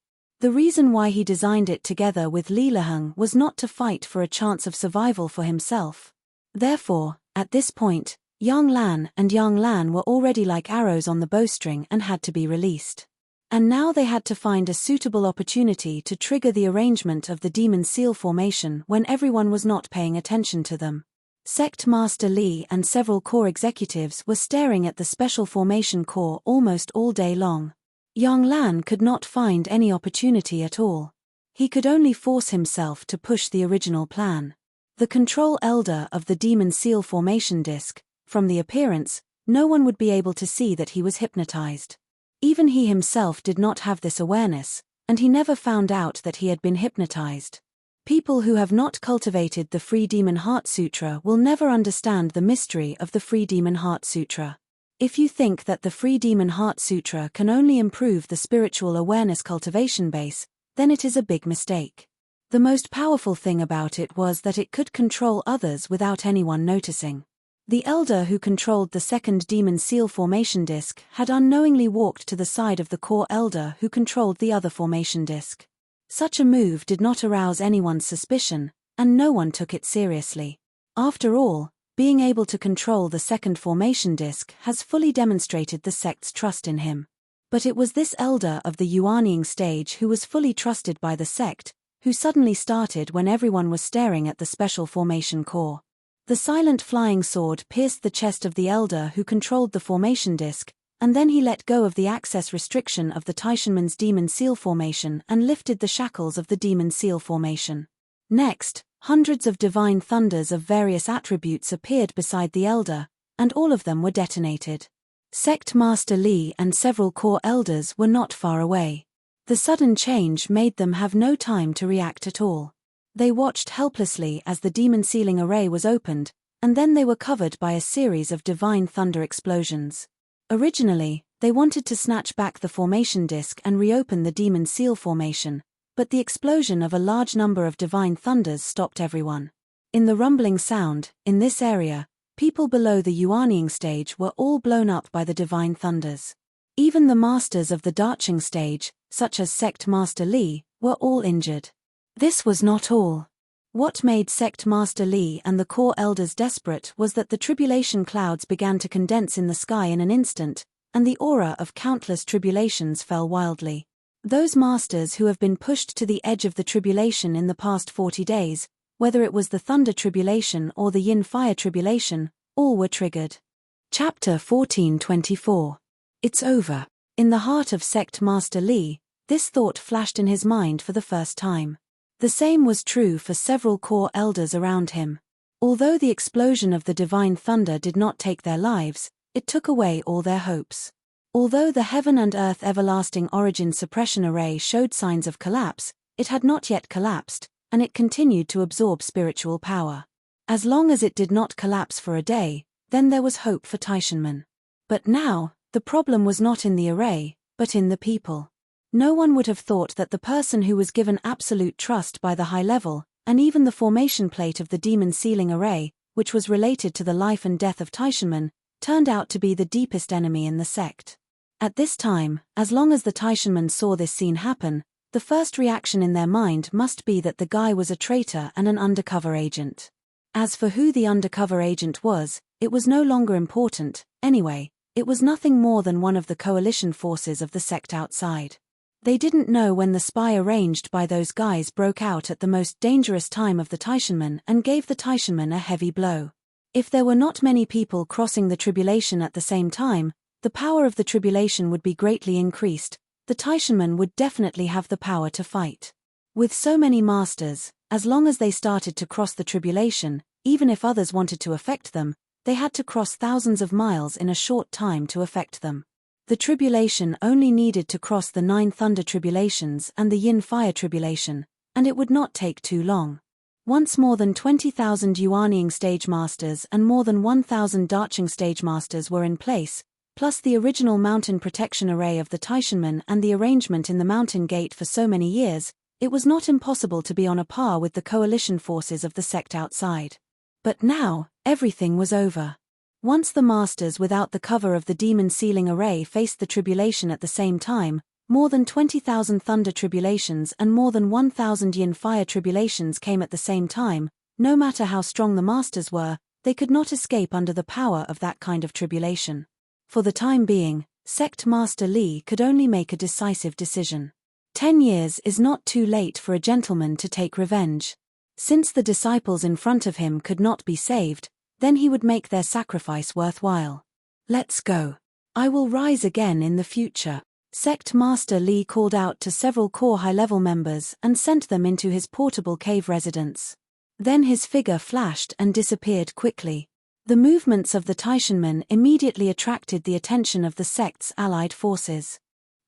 The reason why he designed it together with Li Leheng was not to fight for a chance of survival for himself. Therefore, at this point, Yang Lan and Yang Lan were already like arrows on the bowstring and had to be released. And now they had to find a suitable opportunity to trigger the arrangement of the demon seal formation when everyone was not paying attention to them. Sect Master Li and several core executives were staring at the special formation core almost all day long. Yang Lan could not find any opportunity at all. He could only force himself to push the original plan. The control elder of the demon seal formation disk, from the appearance, no one would be able to see that he was hypnotized. Even he himself did not have this awareness, and he never found out that he had been hypnotized. People who have not cultivated the Free Demon Heart Sutra will never understand the mystery of the Free Demon Heart Sutra. If you think that the Free Demon Heart Sutra can only improve the spiritual awareness cultivation base, then it is a big mistake. The most powerful thing about it was that it could control others without anyone noticing. The elder who controlled the second demon seal formation disk had unknowingly walked to the side of the core elder who controlled the other formation disk. Such a move did not arouse anyone's suspicion, and no one took it seriously. After all, being able to control the second formation disk has fully demonstrated the sect's trust in him. But it was this elder of the Yuanying stage who was fully trusted by the sect, who suddenly started when everyone was staring at the special formation core. The silent flying sword pierced the chest of the elder who controlled the formation disk, and then he let go of the access restriction of the Taishanman's demon seal formation and lifted the shackles of the demon seal formation. Next, hundreds of divine thunders of various attributes appeared beside the elder, and all of them were detonated. Sect Master Li and several core elders were not far away. The sudden change made them have no time to react at all. They watched helplessly as the demon sealing array was opened, and then they were covered by a series of divine thunder explosions. Originally, they wanted to snatch back the formation disk and reopen the demon seal formation, but the explosion of a large number of divine thunders stopped everyone. In the rumbling sound, in this area, people below the Yuanying stage were all blown up by the divine thunders. Even the masters of the Daching stage, such as Sect Master Li, were all injured. This was not all. What made Sect Master Li and the core elders desperate was that the tribulation clouds began to condense in the sky in an instant, and the aura of countless tribulations fell wildly. Those masters who have been pushed to the edge of the tribulation in the past 40 days, whether it was the thunder tribulation or the yin fire tribulation, all were triggered. Chapter 14:24. It's over. In the heart of Sect Master Li, this thought flashed in his mind for the first time. The same was true for several core elders around him. Although the explosion of the divine thunder did not take their lives, it took away all their hopes. Although the heaven and earth everlasting origin suppression array showed signs of collapse, it had not yet collapsed, and it continued to absorb spiritual power. As long as it did not collapse for a day, then there was hope for Taishanmen. But now, the problem was not in the array, but in the people. No one would have thought that the person who was given absolute trust by the high level, and even the formation plate of the demon sealing array, which was related to the life and death of Taishanmen, turned out to be the deepest enemy in the sect. At this time, as long as the Taishanmen saw this scene happen, the first reaction in their mind must be that the guy was a traitor and an undercover agent. As for who the undercover agent was, it was no longer important. Anyway, it was nothing more than one of the coalition forces of the sect outside. They didn't know when the spy arranged by those guys broke out at the most dangerous time of the Taishanmen and gave the Taishanmen a heavy blow. If there were not many people crossing the tribulation at the same time, the power of the tribulation would be greatly increased. The Taishanmen would definitely have the power to fight. With so many masters, as long as they started to cross the tribulation, even if others wanted to affect them, they had to cross thousands of miles in a short time to affect them. The tribulation only needed to cross the 9 thunder tribulations and the yin fire tribulation, and it would not take too long. Once more than 20,000 Yuanying stage masters and more than 1,000 Dacheng stage masters were in place, plus the original mountain protection array of the Taishanmen and the arrangement in the mountain gate for so many years, it was not impossible to be on a par with the coalition forces of the sect outside. But now, everything was over. Once the masters without the cover of the demon sealing array faced the tribulation at the same time, more than 20,000 thunder tribulations and more than 1,000 yin fire tribulations came at the same time. No matter how strong the masters were, they could not escape under the power of that kind of tribulation. For the time being, Sect Master Li could only make a decisive decision. 10 years is not too late for a gentleman to take revenge. Since the disciples in front of him could not be saved, then he would make their sacrifice worthwhile. Let's go. I will rise again in the future. Sect Master Li called out to several core high-level members and sent them into his portable cave residence. Then his figure flashed and disappeared quickly. The movements of the Taishanmen immediately attracted the attention of the sect's allied forces.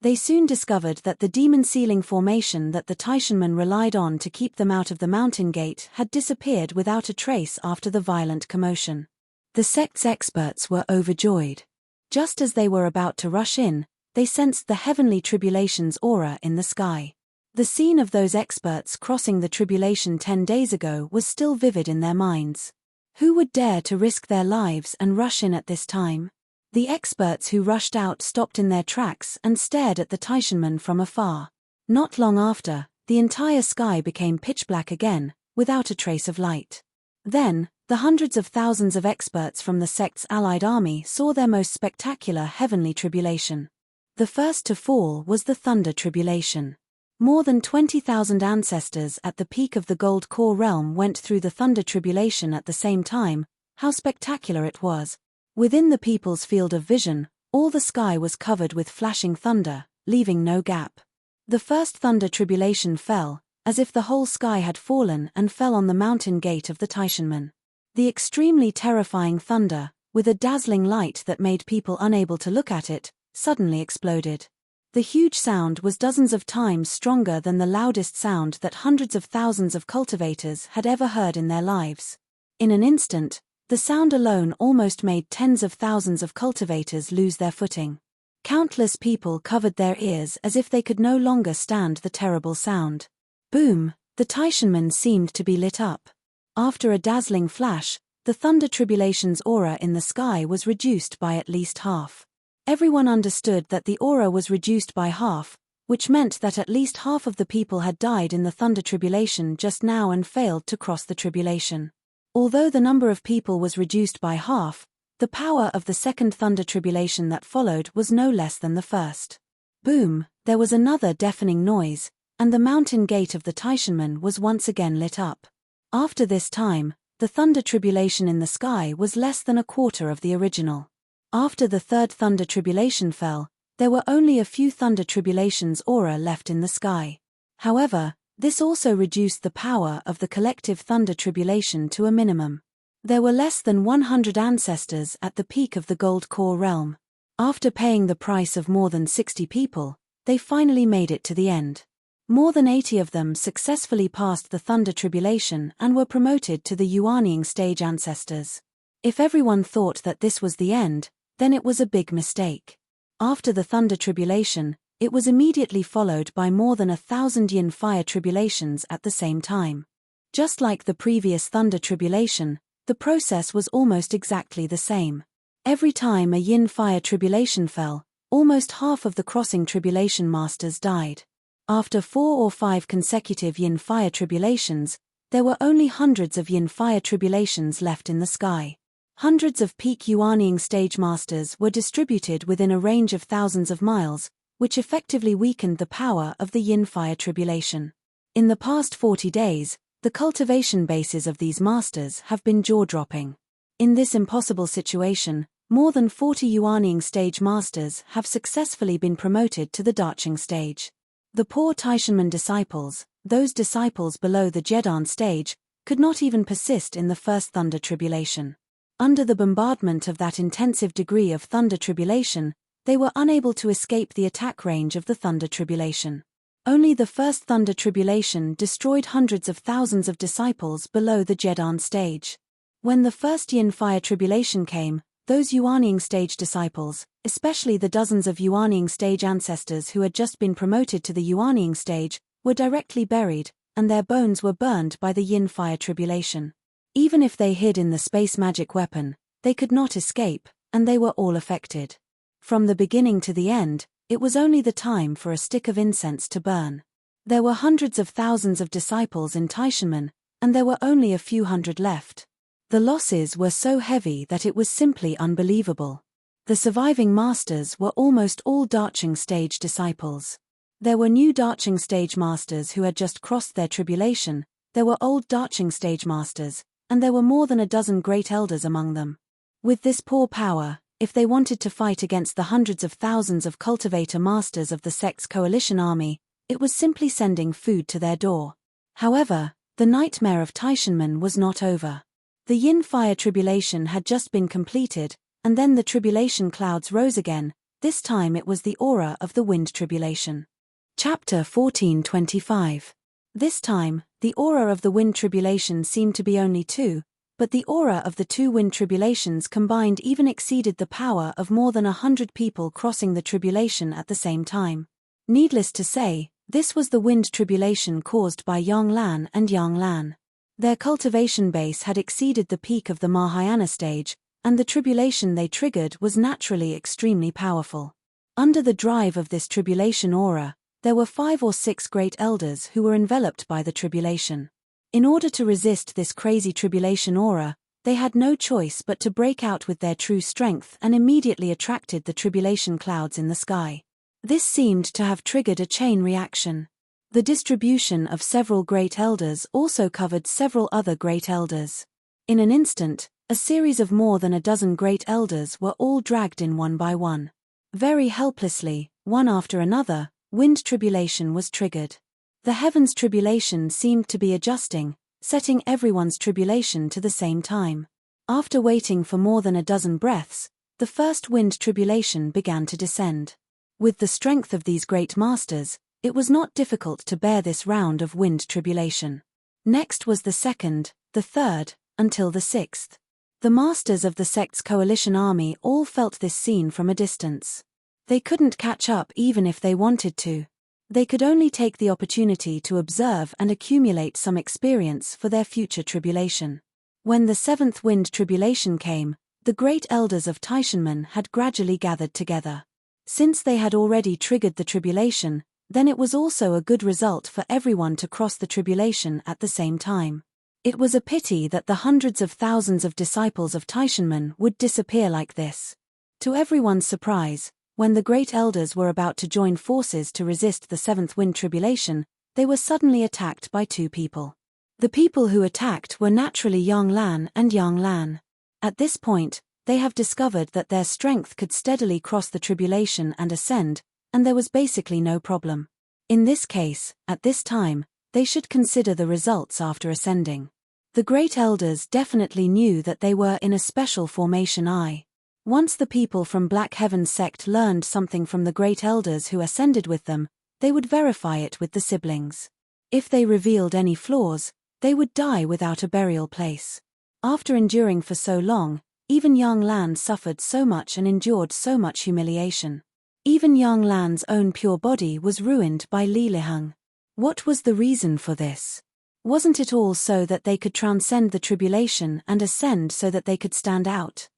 They soon discovered that the demon sealing formation that the Taishanmen relied on to keep them out of the mountain gate had disappeared without a trace after the violent commotion. The sect's experts were overjoyed. Just as they were about to rush in, they sensed the heavenly tribulation's aura in the sky. The scene of those experts crossing the tribulation 10 days ago was still vivid in their minds. Who would dare to risk their lives and rush in at this time? The experts who rushed out stopped in their tracks and stared at the Taishanmen from afar. Not long after, the entire sky became pitch black again, without a trace of light. Then, the hundreds of thousands of experts from the sect's allied army saw their most spectacular heavenly tribulation. The first to fall was the thunder tribulation. More than 20,000 ancestors at the peak of the Gold Core realm went through the thunder tribulation at the same time. How spectacular it was! Within the people's field of vision, all the sky was covered with flashing thunder, leaving no gap. The first thunder tribulation fell, as if the whole sky had fallen and fell on the mountain gate of the Taishanmen. The extremely terrifying thunder, with a dazzling light that made people unable to look at it, suddenly exploded. The huge sound was dozens of times stronger than the loudest sound that hundreds of thousands of cultivators had ever heard in their lives. In an instant, the sound alone almost made tens of thousands of cultivators lose their footing. Countless people covered their ears as if they could no longer stand the terrible sound. Boom! The Taishanmen seemed to be lit up. After a dazzling flash, the thunder tribulation's aura in the sky was reduced by at least half. Everyone understood that the aura was reduced by half, which meant that at least half of the people had died in the thunder tribulation just now and failed to cross the tribulation. Although the number of people was reduced by half, the power of the second thunder tribulation that followed was no less than the first. Boom! There was another deafening noise, and the mountain gate of the Taishanmen was once again lit up. After this time, the thunder tribulation in the sky was less than a quarter of the original. After the third thunder tribulation fell, there were only a few thunder tribulations aura left in the sky. However, this also reduced the power of the collective thunder tribulation to a minimum. There were less than 100 ancestors at the peak of the Gold Core realm. After paying the price of more than 60 people, they finally made it to the end. More than 80 of them successfully passed the Thunder Tribulation and were promoted to the Yuanying stage ancestors. If everyone thought that this was the end, then it was a big mistake. After the Thunder Tribulation, it was immediately followed by more than 1,000 Yin Fire Tribulations at the same time. Just like the previous Thunder Tribulation, the process was almost exactly the same. Every time a Yin Fire Tribulation fell, almost half of the crossing Tribulation Masters died. After 4 or 5 consecutive Yin Fire Tribulations, there were only hundreds of Yin Fire Tribulations left in the sky. Hundreds of peak Yuanying stage masters were distributed within a range of thousands of miles, which effectively weakened the power of the Yin Fire Tribulation. In the past 40 days, the cultivation bases of these masters have been jaw-dropping. In this impossible situation, more than 40 Yuanying stage masters have successfully been promoted to the Daching stage. The poor Taishanmen disciples, those disciples below the Jedan stage, could not even persist in the first Thunder Tribulation. Under the bombardment of that intensive degree of Thunder Tribulation, they were unable to escape the attack range of the Thunder Tribulation. Only the first Thunder Tribulation destroyed hundreds of thousands of disciples below the Jedan stage. When the first Yin Fire Tribulation came, those Yuanying stage disciples, especially the dozens of Yuanying stage ancestors who had just been promoted to the Yuanying stage, were directly buried, and their bones were burned by the Yin Fire Tribulation. Even if they hid in the space magic weapon, they could not escape, and they were all affected. From the beginning to the end, it was only the time for a stick of incense to burn. There were hundreds of thousands of disciples in Taishanmen, and there were only a few hundred left. The losses were so heavy that it was simply unbelievable. The surviving masters were almost all Daching stage disciples. There were new Daching stage masters who had just crossed their tribulation, there were old Daching stage masters, and there were more than a dozen great elders among them. With this poor power, if they wanted to fight against the hundreds of thousands of cultivator masters of the sect's coalition army, it was simply sending food to their door. However, the nightmare of Taishanmen was not over. The Yin Fire Tribulation had just been completed, and then the tribulation clouds rose again. This time it was the aura of the Wind Tribulation. Chapter 14:25. This time, the aura of the Wind Tribulation seemed to be only 2, but the aura of the 2 Wind Tribulations combined even exceeded the power of more than 100 people crossing the tribulation at the same time. Needless to say, this was the Wind Tribulation caused by Yang Lan and Yang Lan. Their cultivation base had exceeded the peak of the Mahayana stage, and the tribulation they triggered was naturally extremely powerful. Under the drive of this tribulation aura, there were 5 or 6 great elders who were enveloped by the tribulation. In order to resist this crazy tribulation aura, they had no choice but to break out with their true strength and immediately attracted the tribulation clouds in the sky. This seemed to have triggered a chain reaction. The distribution of several great elders also covered several other great elders. In an instant, a series of more than a dozen great elders were all dragged in one by one. Very helplessly, one after another, Wind Tribulation was triggered. The Heavens Tribulation seemed to be adjusting, setting everyone's tribulation to the same time. After waiting for more than a dozen breaths, the first Wind Tribulation began to descend. With the strength of these great masters, it was not difficult to bear this round of Wind Tribulation. Next was the second, the third, until the 6th. The masters of the sect's coalition army all felt this scene from a distance. They couldn't catch up even if they wanted to. They could only take the opportunity to observe and accumulate some experience for their future tribulation. When the 7th Wind Tribulation came, the great elders of Taishanmen had gradually gathered together. Since they had already triggered the tribulation, then it was also a good result for everyone to cross the tribulation at the same time. It was a pity that the hundreds of thousands of disciples of Taishanmen would disappear like this. To everyone's surprise, when the great elders were about to join forces to resist the 7th Wind Tribulation, they were suddenly attacked by 2 people. The people who attacked were naturally Yang Lan and Yang Lan. At this point, they have discovered that their strength could steadily cross the tribulation and ascend, and there was basically no problem. In this case, at this time, they should consider the results after ascending. The great elders definitely knew that they were in a special formation I. Once the people from Black Heaven sect learned something from the great elders who ascended with them, they would verify it with the siblings. If they revealed any flaws, they would die without a burial place. After enduring for so long, even Yang Lan suffered so much and endured so much humiliation. Even Yang Lan's own pure body was ruined by Li Liheng. What was the reason for this? Wasn't it all so that they could transcend the tribulation and ascend so that they could stand out?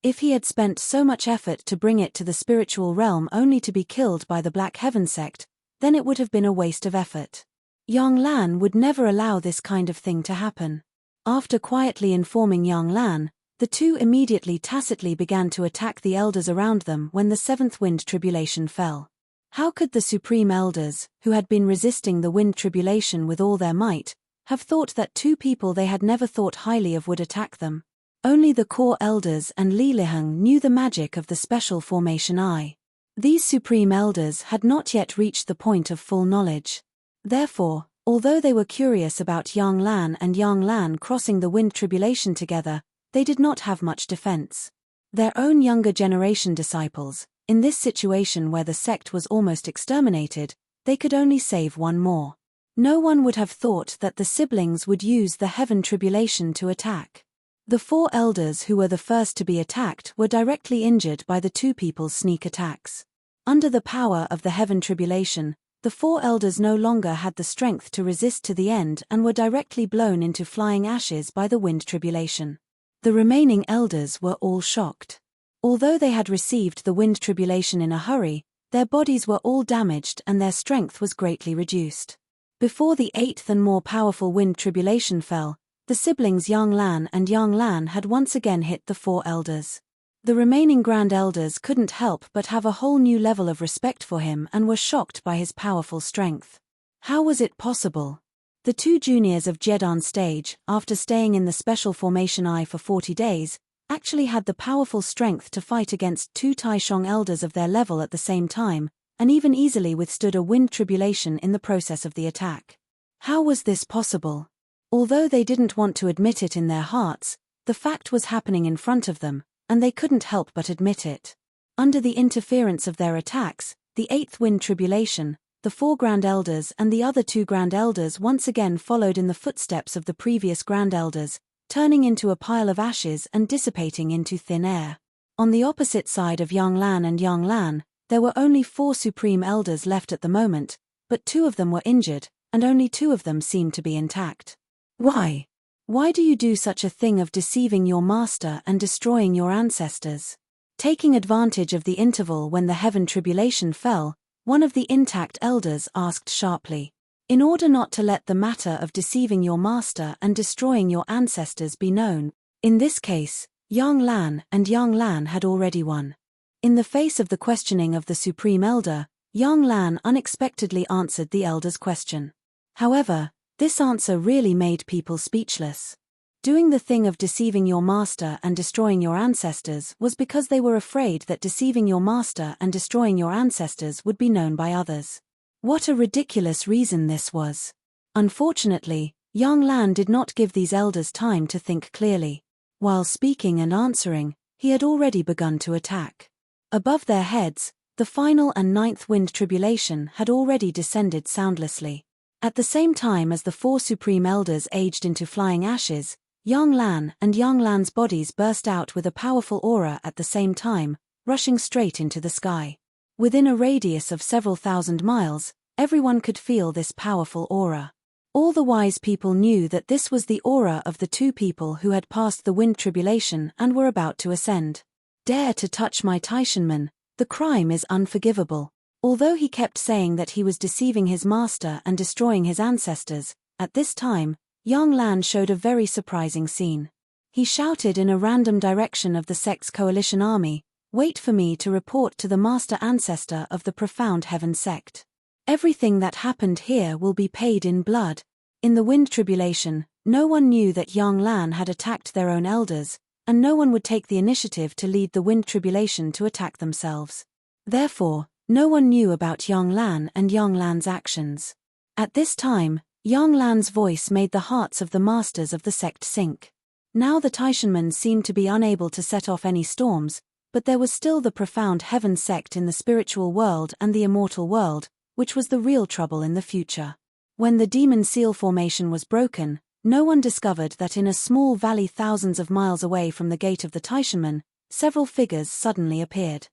If he had spent so much effort to bring it to the spiritual realm only to be killed by the Black Heaven sect, then it would have been a waste of effort. Yang Lan would never allow this kind of thing to happen. After quietly informing Yang Lan, the two immediately tacitly began to attack the elders around them when the seventh wind tribulation fell. How could the supreme elders, who had been resisting the wind tribulation with all their might, have thought that two people they had never thought highly of would attack them? Only the core elders and Li Liheng knew the magic of the special formation eye. These supreme elders had not yet reached the point of full knowledge. Therefore, although they were curious about Yang Lan and Yang Lan crossing the wind tribulation together, they did not have much defense. Their own younger generation disciples, in this situation where the sect was almost exterminated, they could only save one more. No one would have thought that the siblings would use the heaven tribulation to attack. The four elders who were the first to be attacked were directly injured by the two people's sneak attacks. Under the power of the heaven tribulation, the four elders no longer had the strength to resist to the end and were directly blown into flying ashes by the wind tribulation. The remaining elders were all shocked. Although they had received the wind tribulation in a hurry, their bodies were all damaged and their strength was greatly reduced. Before the eighth and more powerful wind tribulation fell, the siblings Yang Lan and Yang Lan had once again hit the four elders. The remaining grand elders couldn't help but have a whole new level of respect for him and were shocked by his powerful strength. How was it possible? The two juniors of Jedan stage, after staying in the special formation eye for 40 days, actually had the powerful strength to fight against two Taishong elders of their level at the same time, and even easily withstood a wind tribulation in the process of the attack. How was this possible? Although they didn't want to admit it in their hearts, the fact was happening in front of them, and they couldn't help but admit it. Under the interference of their attacks, the eighth wind tribulation, the four grand elders and the other two grand elders once again followed in the footsteps of the previous grand elders, turning into a pile of ashes and dissipating into thin air. On the opposite side of Yang Lan and Yang Lan, there were only 4 supreme elders left at the moment, but 2 of them were injured, and only 2 of them seemed to be intact. Why? Why do you do such a thing of deceiving your master and destroying your ancestors? Taking advantage of the interval when the heaven tribulation fell, one of the intact elders asked sharply. In order not to let the matter of deceiving your master and destroying your ancestors be known, in this case, Yang Lan and Yang Lan had already won. In the face of the questioning of the supreme elder, Yang Lan unexpectedly answered the elder's question. However, this answer really made people speechless. Doing the thing of deceiving your master and destroying your ancestors was because they were afraid that deceiving your master and destroying your ancestors would be known by others. What a ridiculous reason this was. Unfortunately, Yang Lan did not give these elders time to think clearly. While speaking and answering, he had already begun to attack. Above their heads, the final and 9th wind tribulation had already descended soundlessly. At the same time as the 4 supreme elders aged into flying ashes, Yang Lan and Yang Lan's bodies burst out with a powerful aura at the same time, rushing straight into the sky. Within a radius of several thousand miles, everyone could feel this powerful aura. All the wise people knew that this was the aura of the 2 people who had passed the wind tribulation and were about to ascend. Dare to touch my Taishanman, the crime is unforgivable. Although he kept saying that he was deceiving his master and destroying his ancestors, at this time, Yang Lan showed a very surprising scene. He shouted in a random direction of the sect's coalition army, "Wait for me to report to the master ancestor of the profound heaven sect. Everything that happened here will be paid in blood." In the wind tribulation, no one knew that Yang Lan had attacked their own elders, and no one would take the initiative to lead the wind tribulation to attack themselves. Therefore, no one knew about Yang Lan and Yang Lan's actions. At this time, Yang Lan's voice made the hearts of the masters of the sect sink. Now the Taishanmen seemed to be unable to set off any storms, but there was still the profound heaven sect in the spiritual world and the immortal world, which was the real trouble in the future. When the demon seal formation was broken, no one discovered that in a small valley thousands of miles away from the gate of the Taishanmen, several figures suddenly appeared.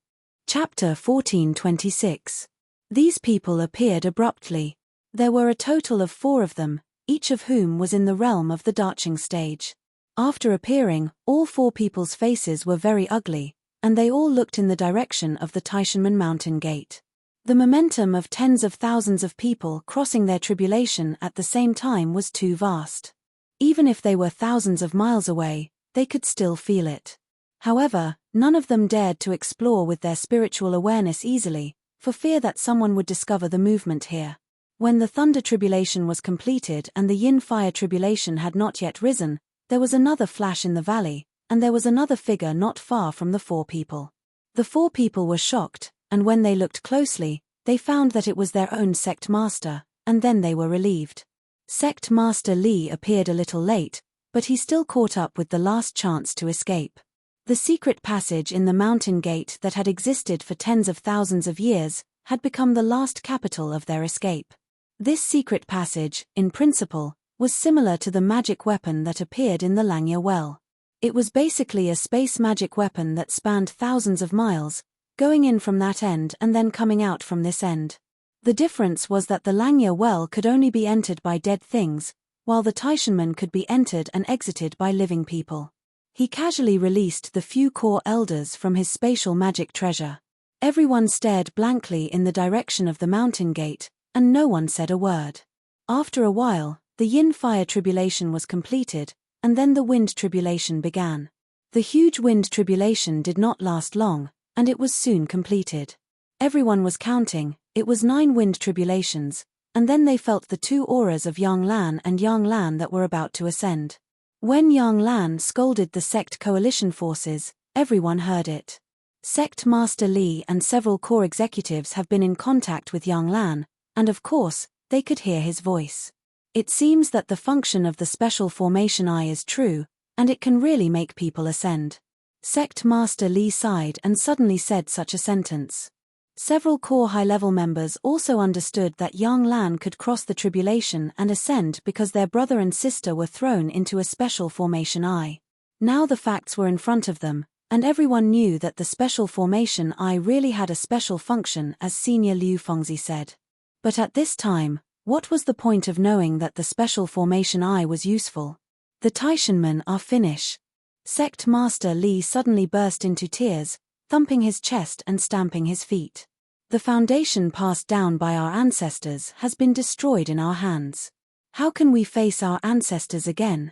Chapter 1426. These people appeared abruptly. There were a total of 4 of them, each of whom was in the realm of the Darching stage. After appearing, all 4 people's faces were very ugly, and they all looked in the direction of the Taishanmen mountain gate. The momentum of tens of thousands of people crossing their tribulation at the same time was too vast. Even if they were thousands of miles away, they could still feel it. However, none of them dared to explore with their spiritual awareness easily, for fear that someone would discover the movement here. When the thunder tribulation was completed and the yin fire tribulation had not yet risen, there was another flash in the valley, and there was another figure not far from the 4 people. The 4 people were shocked, and when they looked closely, they found that it was their own sect master, and then they were relieved. Sect Master Li appeared a little late, but he still caught up with the last chance to escape. The secret passage in the mountain gate that had existed for tens of thousands of years had become the last capital of their escape. This secret passage, in principle, was similar to the magic weapon that appeared in the Langya well. It was basically a space magic weapon that spanned thousands of miles, going in from that end and then coming out from this end. The difference was that the Langya well could only be entered by dead things, while the Taishanmen could be entered and exited by living people. He casually released the few core elders from his spatial magic treasure. Everyone stared blankly in the direction of the mountain gate, and no one said a word. After a while, the yin fire tribulation was completed, and then the wind tribulation began. The huge wind tribulation did not last long, and it was soon completed. Everyone was counting, it was 9 wind tribulations, and then they felt the 2 auras of Yang Lan and Yang Lan that were about to ascend. When Yang Lan scolded the sect coalition forces, everyone heard it. Sect Master Li and several core executives have been in contact with Yang Lan, and of course, they could hear his voice. It seems that the function of the special formation eye is true, and it can really make people ascend. Sect Master Li sighed and suddenly said such a sentence. Several core high-level members also understood that Yang Lan could cross the tribulation and ascend because their brother and sister were thrown into a special formation eye. Now the facts were in front of them, and everyone knew that the special formation eye really had a special function, as Senior Liu Fengzi said. But at this time, what was the point of knowing that the special formation eye was useful? The Taishanmen are finished. Sect Master Li suddenly burst into tears, thumping his chest and stamping his feet. The foundation passed down by our ancestors has been destroyed in our hands. How can we face our ancestors again?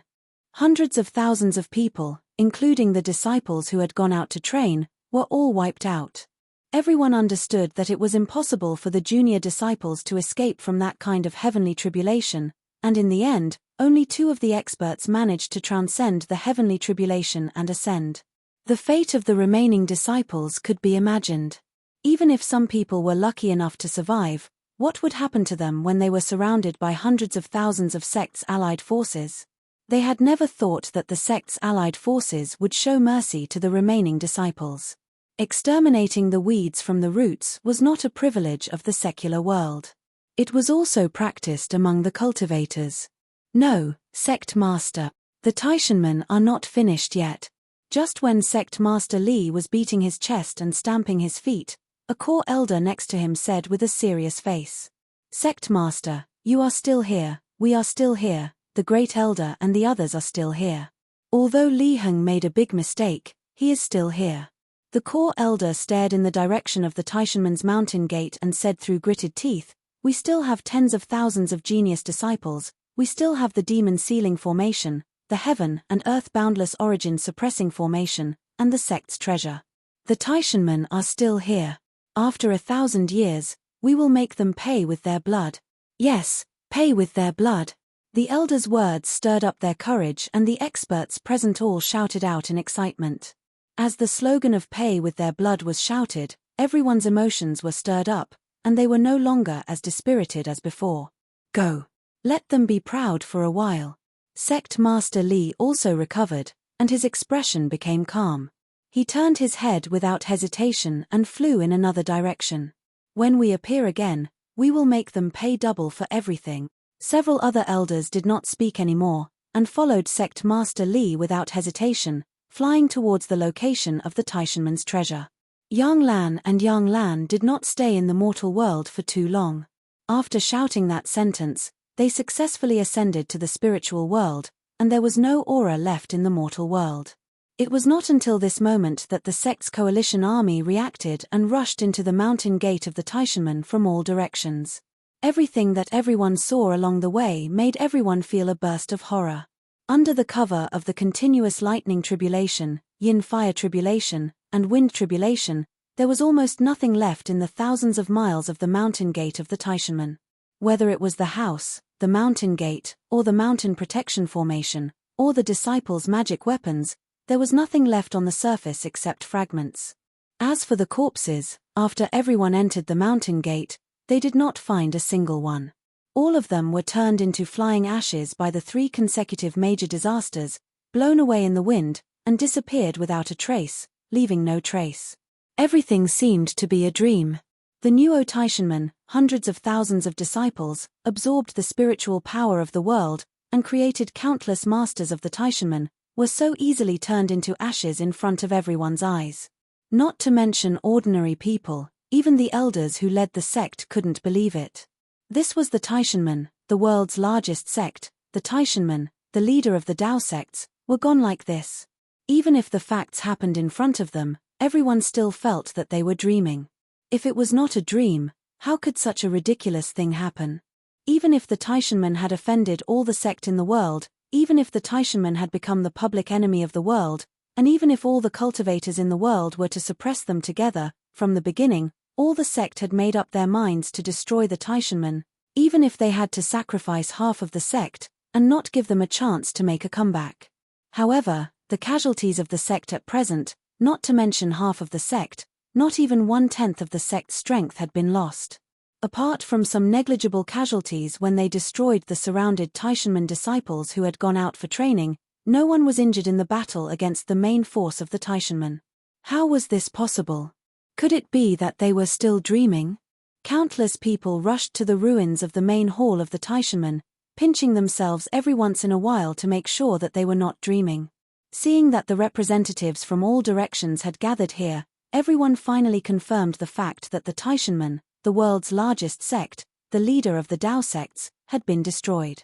Hundreds of thousands of people, including the disciples who had gone out to train, were all wiped out. Everyone understood that it was impossible for the junior disciples to escape from that kind of heavenly tribulation, and in the end, only 2 of the experts managed to transcend the heavenly tribulation and ascend. The fate of the remaining disciples could be imagined. Even if some people were lucky enough to survive, what would happen to them when they were surrounded by hundreds of thousands of sects' allied forces? They had never thought that the sects' allied forces would show mercy to the remaining disciples. Exterminating the weeds from the roots was not a privilege of the secular world. It was also practiced among the cultivators. No, Sect Master, the Taishanmen are not finished yet. Just when Sect Master Li was beating his chest and stamping his feet, a core elder next to him said with a serious face. Sect Master, you are still here, we are still here, the Great Elder and the others are still here. Although Li Heng made a big mistake, he is still here. The core elder stared in the direction of the Taishanmen's mountain gate and said through gritted teeth, we still have tens of thousands of genius disciples, we still have the demon sealing formation, the heaven and earth boundless origin suppressing formation, and the sect's treasure. The Taishanmen are still here. After 1,000 years, we will make them pay with their blood. Yes, pay with their blood. The elders' words stirred up their courage and the experts present all shouted out in excitement. As the slogan of pay with their blood was shouted, everyone's emotions were stirred up, and they were no longer as dispirited as before. Go. Let them be proud for a while. Sect Master Li also recovered, and his expression became calm. He turned his head without hesitation and flew in another direction. When we appear again, We will make them pay double for everything. Several other elders did not speak anymore, and followed Sect Master Li without hesitation, flying towards the location of the Taishanman's treasure. Yang Lan and Yang Lan did not stay in the mortal world for too long. After shouting that sentence, they successfully ascended to the spiritual world, and there was no aura left in the mortal world. It was not until this moment that the sect's coalition army reacted and rushed into the mountain gate of the Taishanman from all directions. Everything that everyone saw along the way made everyone feel a burst of horror. Under the cover of the continuous lightning tribulation, yin fire tribulation, and wind tribulation, there was almost nothing left in the thousands of miles of the mountain gate of the Taishanman. Whether it was the house, the mountain gate, or the mountain protection formation, or the disciples' magic weapons, there was nothing left on the surface except fragments. As for the corpses, after everyone entered the mountain gate, they did not find a single one. All of them were turned into flying ashes by the 3 consecutive major disasters, blown away in the wind, and disappeared without a trace, leaving no trace. Everything seemed to be a dream. The Nuo Taishanman, hundreds of thousands of disciples, absorbed the spiritual power of the world, and created countless masters of the Taishanman, were so easily turned into ashes in front of everyone's eyes. Not to mention ordinary people, even the elders who led the sect couldn't believe it. This was the Taishanman, the world's largest sect. The Taishanman, the leader of the Tao sects, were gone like this. Even if the facts happened in front of them, everyone still felt that they were dreaming. If it was not a dream, how could such a ridiculous thing happen? Even if the Taishanman had offended all the sect in the world, even if the Taishanman had become the public enemy of the world, and even if all the cultivators in the world were to suppress them together, from the beginning, all the sect had made up their minds to destroy the Taishanman, even if they had to sacrifice half of the sect, and not give them a chance to make a comeback. However, the casualties of the sect at present, not to mention half of the sect, not even 1/10 of the sect's strength had been lost. Apart from some negligible casualties when they destroyed the surrounded Taishanman disciples who had gone out for training, no one was injured in the battle against the main force of the Taishanman. How was this possible? Could it be that they were still dreaming? Countless people rushed to the ruins of the main hall of the Taishanman, pinching themselves every once in a while to make sure that they were not dreaming. Seeing that the representatives from all directions had gathered here, everyone finally confirmed the fact that the Taishanman, the world's largest sect, the leader of the Tao sects, had been destroyed.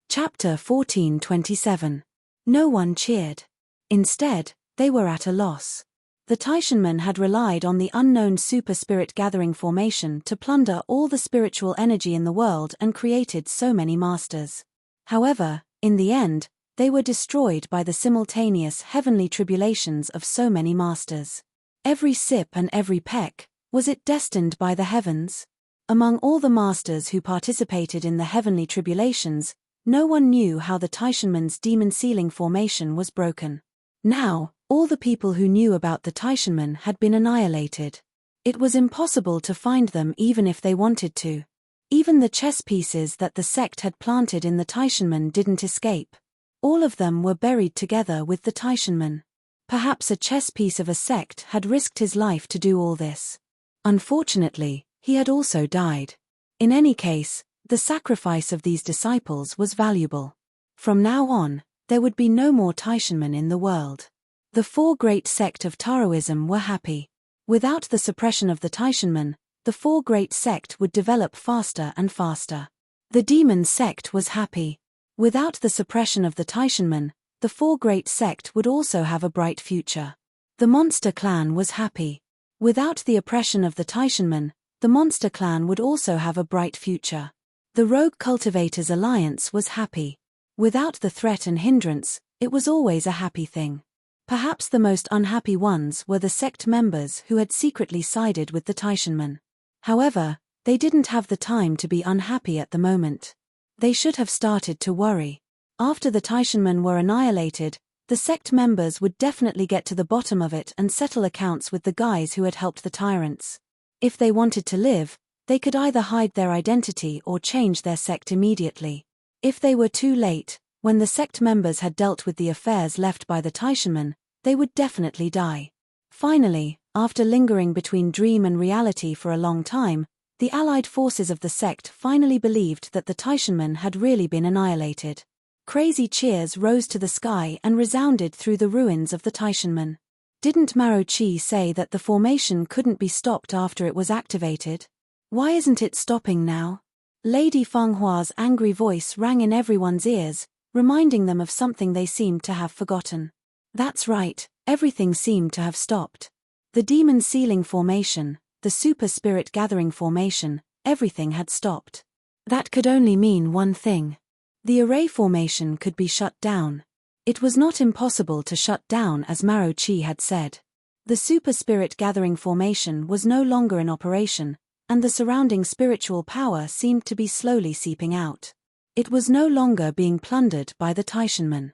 Chapter 14:27. No one cheered. Instead, they were at a loss. The Taishanman had relied on the unknown super spirit gathering formation to plunder all the spiritual energy in the world and created so many masters. However, in the end, they were destroyed by the simultaneous heavenly tribulations of so many masters. Every sip and every peck, was it destined by the heavens? Among all the masters who participated in the heavenly tribulations, no one knew how the Taishanman's demon sealing formation was broken. Now, all the people who knew about the Taishanman had been annihilated. It was impossible to find them even if they wanted to. Even the chess pieces that the sect had planted in the Taishanman didn't escape. All of them were buried together with the Taishanman. Perhaps a chess piece of a sect had risked his life to do all this. Unfortunately, he had also died. In any case, the sacrifice of these disciples was valuable. From now on, there would be no more Taishanmen in the world. The 4 great sect of Taoism were happy. Without the suppression of the Taishanmen, the 4 great sect would develop faster and faster. The demon sect was happy. Without the suppression of the Taishanmen, the 4 great sect would also have a bright future. The monster clan was happy. Without the oppression of the Taishanmen, the monster clan would also have a bright future. The rogue cultivators alliance was happy. Without the threat and hindrance, it was always a happy thing. Perhaps the most unhappy ones were the sect members who had secretly sided with the Taishanmen. However, they didn't have the time to be unhappy at the moment. They should have started to worry. After the Taishanmen were annihilated, the sect members would definitely get to the bottom of it and settle accounts with the guys who had helped the tyrants. If they wanted to live, they could either hide their identity or change their sect immediately. If they were too late, when the sect members had dealt with the affairs left by the Taishanmen, they would definitely die. Finally, after lingering between dream and reality for a long time, the allied forces of the sect finally believed that the Taishanmen had really been annihilated. Crazy cheers rose to the sky and resounded through the ruins of the Taishanmen. Didn't Maro Chi say that the formation couldn't be stopped after it was activated? Why isn't it stopping now? Lady Fenghua's angry voice rang in everyone's ears, reminding them of something they seemed to have forgotten. That's right, everything seemed to have stopped. The demon sealing formation, the super spirit gathering formation, everything had stopped. That could only mean one thing. The array formation could be shut down. It was not impossible to shut down, as Maro Chi had said. The super spirit gathering formation was no longer in operation, and the surrounding spiritual power seemed to be slowly seeping out. It was no longer being plundered by the Taishanmen.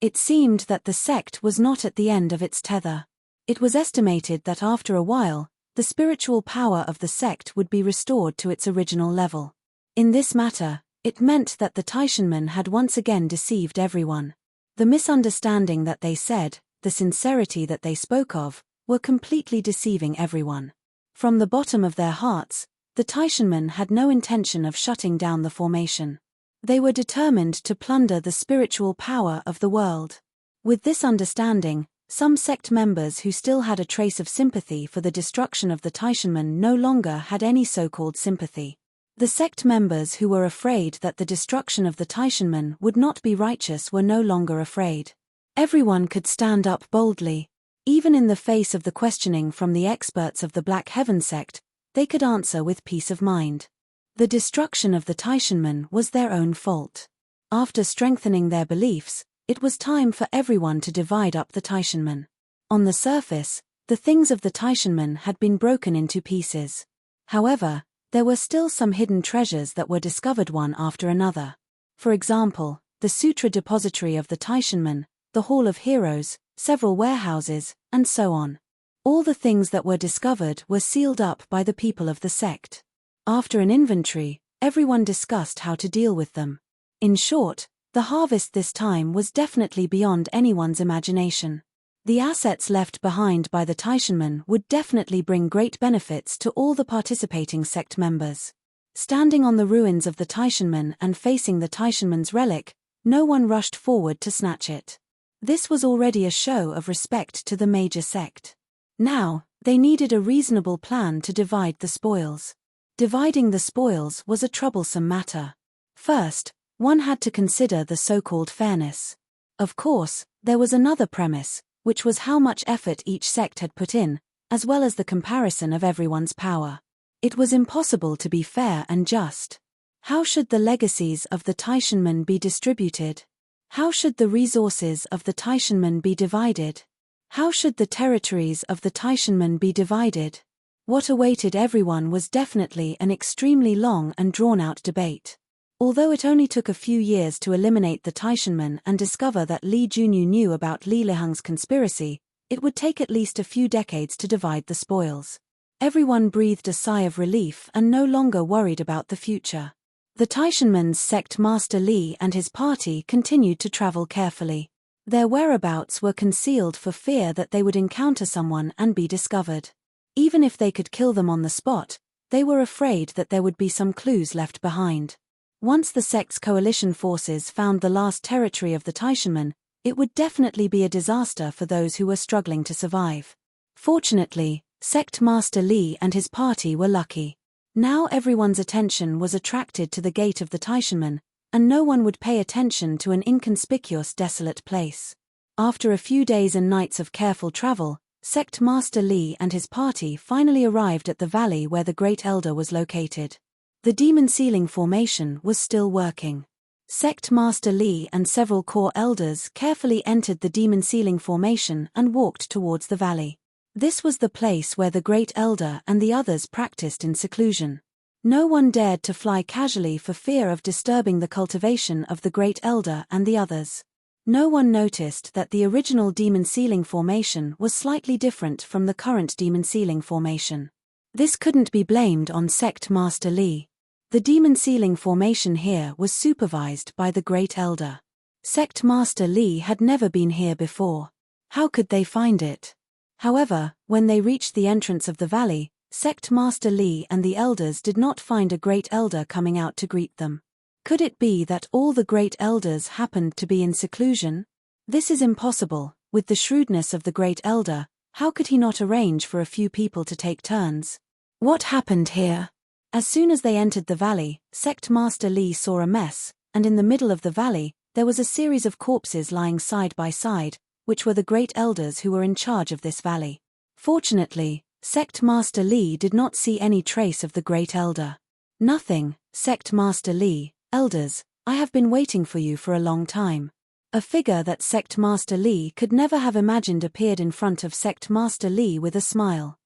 It seemed that the sect was not at the end of its tether. It was estimated that after a while, the spiritual power of the sect would be restored to its original level. In this matter, it meant that the Taishanmen had once again deceived everyone. The misunderstanding that they said, the sincerity that they spoke of, were completely deceiving everyone. From the bottom of their hearts, the Taishanmen had no intention of shutting down the formation. They were determined to plunder the spiritual power of the world. With this understanding, some sect members who still had a trace of sympathy for the destruction of the Taishanmen no longer had any so-called sympathy. The sect members who were afraid that the destruction of the Taishanmen would not be righteous were no longer afraid. Everyone could stand up boldly. Even in the face of the questioning from the experts of the Black Heaven sect, they could answer with peace of mind. The destruction of the Taishanmen was their own fault. After strengthening their beliefs, it was time for everyone to divide up the Taishanmen. On the surface, the things of the Taishanmen had been broken into pieces. However, there were still some hidden treasures that were discovered one after another. For example, the Sutra Depository of the Taishanmen, the Hall of Heroes, several warehouses, and so on. All the things that were discovered were sealed up by the people of the sect. After an inventory, everyone discussed how to deal with them. In short, the harvest this time was definitely beyond anyone's imagination. The assets left behind by the Taishanmen would definitely bring great benefits to all the participating sect members. Standing on the ruins of the Taishanmen and facing the Taishanmen's relic, no one rushed forward to snatch it. This was already a show of respect to the major sect. Now, they needed a reasonable plan to divide the spoils. Dividing the spoils was a troublesome matter. First, one had to consider the so-called fairness. Of course, there was another premise, which was how much effort each sect had put in, as well as the comparison of everyone's power. It was impossible to be fair and just. How should the legacies of the Taishanmen be distributed? How should the resources of the Taishanmen be divided? How should the territories of the Taishanmen be divided? What awaited everyone was definitely an extremely long and drawn-out debate. Although it only took a few years to eliminate the Taishanmen and discover that Li Junyu knew about Li Liheng's conspiracy, it would take at least a few decades to divide the spoils. Everyone breathed a sigh of relief and no longer worried about the future. The Taishanmen's sect Master Li and his party continued to travel carefully. Their whereabouts were concealed for fear that they would encounter someone and be discovered. Even if they could kill them on the spot, they were afraid that there would be some clues left behind. Once the sect's coalition forces found the last territory of the Taishanmen, it would definitely be a disaster for those who were struggling to survive. Fortunately, Sect Master Li and his party were lucky. Now everyone's attention was attracted to the gate of the Taishanmen, and no one would pay attention to an inconspicuous desolate place. After a few days and nights of careful travel, Sect Master Li and his party finally arrived at the valley where the Great Elder was located. The demon sealing formation was still working. Sect Master Li and several core elders carefully entered the demon sealing formation and walked towards the valley. This was the place where the Great Elder and the others practiced in seclusion. No one dared to fly casually for fear of disturbing the cultivation of the Great Elder and the others. No one noticed that the original demon sealing formation was slightly different from the current demon sealing formation. This couldn't be blamed on Sect Master Li. The demon sealing formation here was supervised by the Great Elder. Sect Master Li had never been here before. How could they find it? However, when they reached the entrance of the valley, Sect Master Li and the elders did not find a great elder coming out to greet them. Could it be that all the great elders happened to be in seclusion? This is impossible. With the shrewdness of the great elder, how could he not arrange for a few people to take turns? What happened here? As soon as they entered the valley, Sect Master Li saw a mess, and in the middle of the valley, there was a series of corpses lying side by side, which were the great elders who were in charge of this valley. Fortunately, Sect Master Li did not see any trace of the great elder. Nothing, Sect Master Li, elders, I have been waiting for you for a long time. A figure that Sect Master Li could never have imagined appeared in front of Sect Master Li with a smile.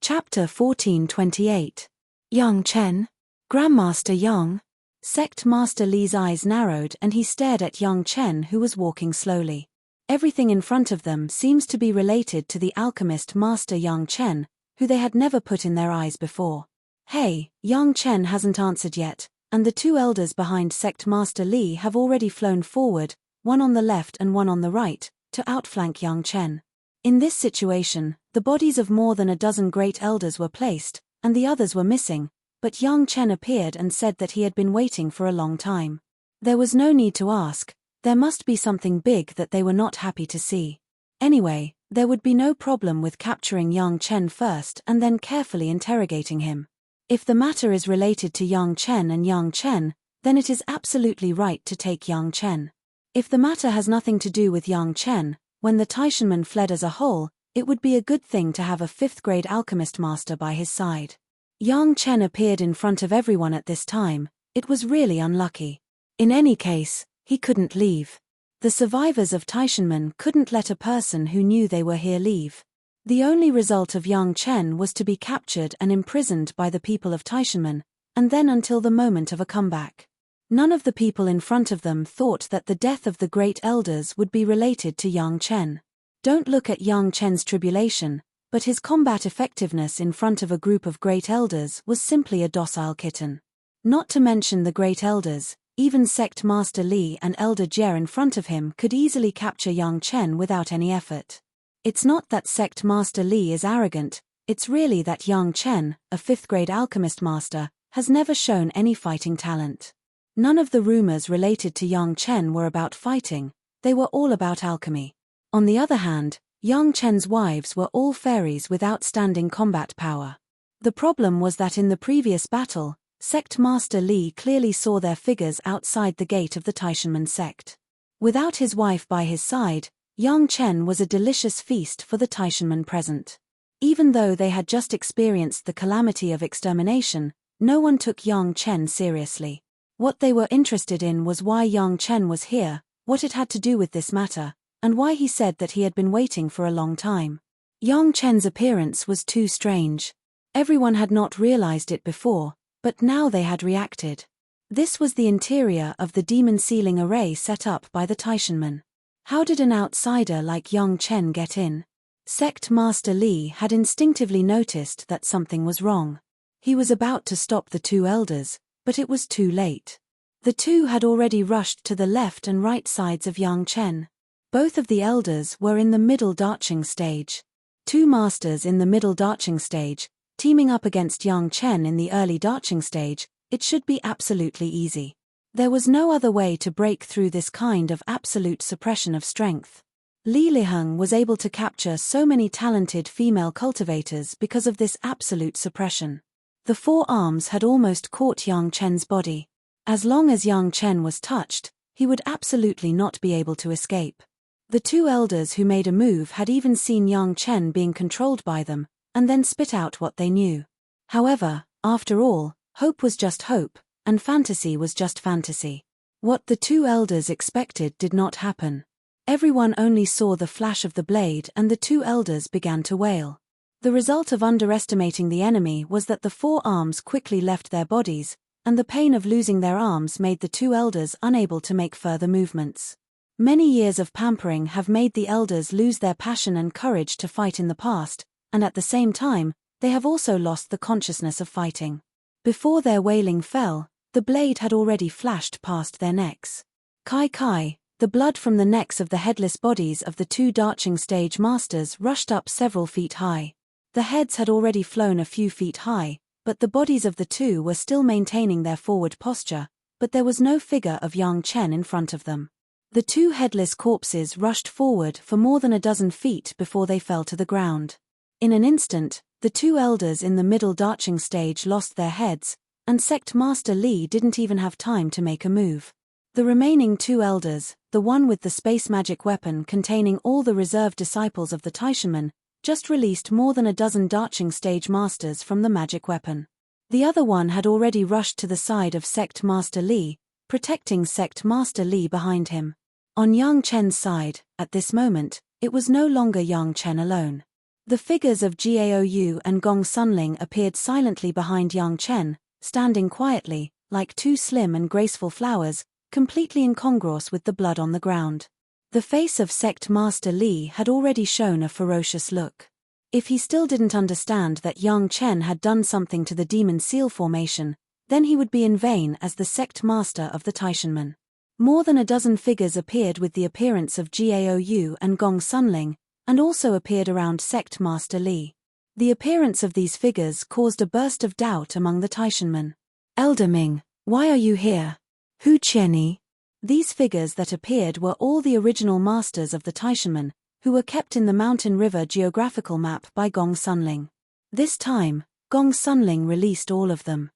Chapter 1428. Yang Chen? Grandmaster Yang? Sect Master Li's eyes narrowed and he stared at Yang Chen, who was walking slowly. Everything in front of them seems to be related to the alchemist Master Yang Chen, who they had never put in their eyes before. Hey, Yang Chen hasn't answered yet, and the two elders behind Sect Master Li have already flown forward, one on the left and one on the right, to outflank Yang Chen. In this situation, the bodies of more than a dozen great elders were placed, and the others were missing, but Yang Chen appeared and said that he had been waiting for a long time. There was no need to ask, there must be something big that they were not happy to see. Anyway, there would be no problem with capturing Yang Chen first and then carefully interrogating him. If the matter is related to Yang Chen, then it is absolutely right to take Yang Chen. If the matter has nothing to do with Yang Chen, when the Taishanmen fled as a whole, it would be a good thing to have a 5th-grade alchemist master by his side. Yang Chen appeared in front of everyone at this time. It was really unlucky. In any case, he couldn't leave. The survivors of Taishanmen couldn't let a person who knew they were here leave. The only result of Yang Chen was to be captured and imprisoned by the people of Taishanmen, and then until the moment of a comeback. None of the people in front of them thought that the death of the great elders would be related to Yang Chen. Don't look at Yang Chen's tribulation, but his combat effectiveness in front of a group of great elders was simply a docile kitten. Not to mention the great elders, even Sect Master Li and Elder Jie in front of him could easily capture Yang Chen without any effort. It's not that Sect Master Li is arrogant, it's really that Yang Chen, a 5th-grade alchemist master, has never shown any fighting talent. None of the rumors related to Yang Chen were about fighting, they were all about alchemy. On the other hand, Yang Chen's wives were all fairies with outstanding combat power. The problem was that in the previous battle, Sect Master Li clearly saw their figures outside the gate of the Taishanmen sect. Without his wife by his side, Yang Chen was a delicious feast for the Taishanmen present. Even though they had just experienced the calamity of extermination, no one took Yang Chen seriously. What they were interested in was why Yang Chen was here, what it had to do with this matter, and why he said that he had been waiting for a long time. Yang Chen's appearance was too strange. Everyone had not realized it before, but now they had reacted. This was the interior of the demon sealing array set up by the Taishanmen. How did an outsider like Yang Chen get in? Sect Master Li had instinctively noticed that something was wrong. He was about to stop the two elders, but it was too late. The two had already rushed to the left and right sides of Yang Chen. Both of the elders were in the middle darching stage. Two masters in the middle darching stage, teaming up against Yang Chen in the early darching stage, it should be absolutely easy. There was no other way to break through this kind of absolute suppression of strength. Li Liheng was able to capture so many talented female cultivators because of this absolute suppression. The four arms had almost caught Yang Chen's body. As long as Yang Chen was touched, he would absolutely not be able to escape. The two elders who made a move had even seen Yang Chen being controlled by them, and then spit out what they knew. However, after all, hope was just hope, and fantasy was just fantasy. What the two elders expected did not happen. Everyone only saw the flash of the blade and the two elders began to wail. The result of underestimating the enemy was that the four arms quickly left their bodies, and the pain of losing their arms made the two elders unable to make further movements. Many years of pampering have made the elders lose their passion and courage to fight in the past, and at the same time, they have also lost the consciousness of fighting. Before their wailing fell, the blade had already flashed past their necks. Kai Kai, the blood from the necks of the headless bodies of the two darching stage masters rushed up several feet high. The heads had already flown a few feet high, but the bodies of the two were still maintaining their forward posture, but there was no figure of Yang Chen in front of them. The two headless corpses rushed forward for more than a dozen feet before they fell to the ground. In an instant, the two elders in the middle darching stage lost their heads, and Sect Master Li didn't even have time to make a move. The remaining two elders, the one with the space magic weapon containing all the reserved disciples of the Taishanmen, just released more than a dozen darching stage masters from the magic weapon. The other one had already rushed to the side of Sect Master Li, protecting Sect Master Li behind him. On Yang Chen's side, at this moment, it was no longer Yang Chen alone. The figures of Gaou and Gong Sunling appeared silently behind Yang Chen, standing quietly, like two slim and graceful flowers, completely incongruous with the blood on the ground. The face of Sect Master Li had already shown a ferocious look. If he still didn't understand that Yang Chen had done something to the Demon Seal formation, then he would be in vain as the Sect Master of the Taishanmen. More than a dozen figures appeared with the appearance of Gaou and Gong Sunling, and also appeared around Sect Master Li. The appearance of these figures caused a burst of doubt among the Taishanmen. Elder Ming, why are you here? Hu Qianyi? These figures that appeared were all the original masters of the Taishanmen, who were kept in the Mountain River geographical map by Gong Sunling. This time, Gong Sunling released all of them.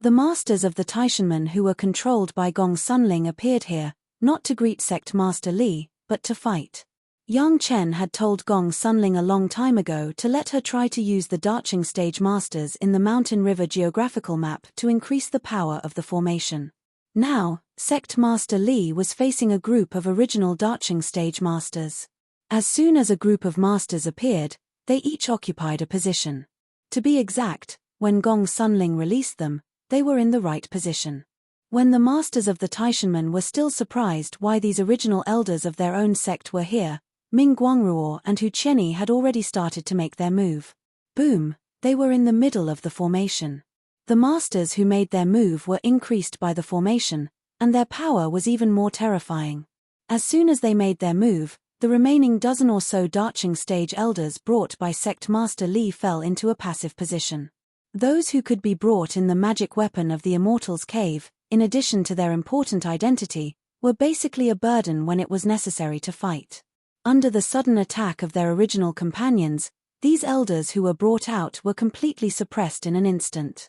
The masters of the Taishanmen who were controlled by Gong Sunling appeared here, not to greet Sect Master Li, but to fight. Yang Chen had told Gong Sunling a long time ago to let her try to use the darching stage masters in the Mountain River geographical map to increase the power of the formation. Now, Sect Master Li was facing a group of original darching stage masters. As soon as a group of masters appeared, they each occupied a position. To be exact, when Gong Sunling released them, they were in the right position. When the masters of the Taishanmen were still surprised why these original elders of their own sect were here, Ming Guangruo and Hu Qianyi had already started to make their move. Boom, they were in the middle of the formation. The masters who made their move were increased by the formation, and their power was even more terrifying. As soon as they made their move, the remaining dozen or so darching stage elders brought by Sect Master Li fell into a passive position. Those who could be brought in the magic weapon of the Immortal's Cave, in addition to their important identity, were basically a burden when it was necessary to fight. Under the sudden attack of their original companions, these elders who were brought out were completely suppressed in an instant.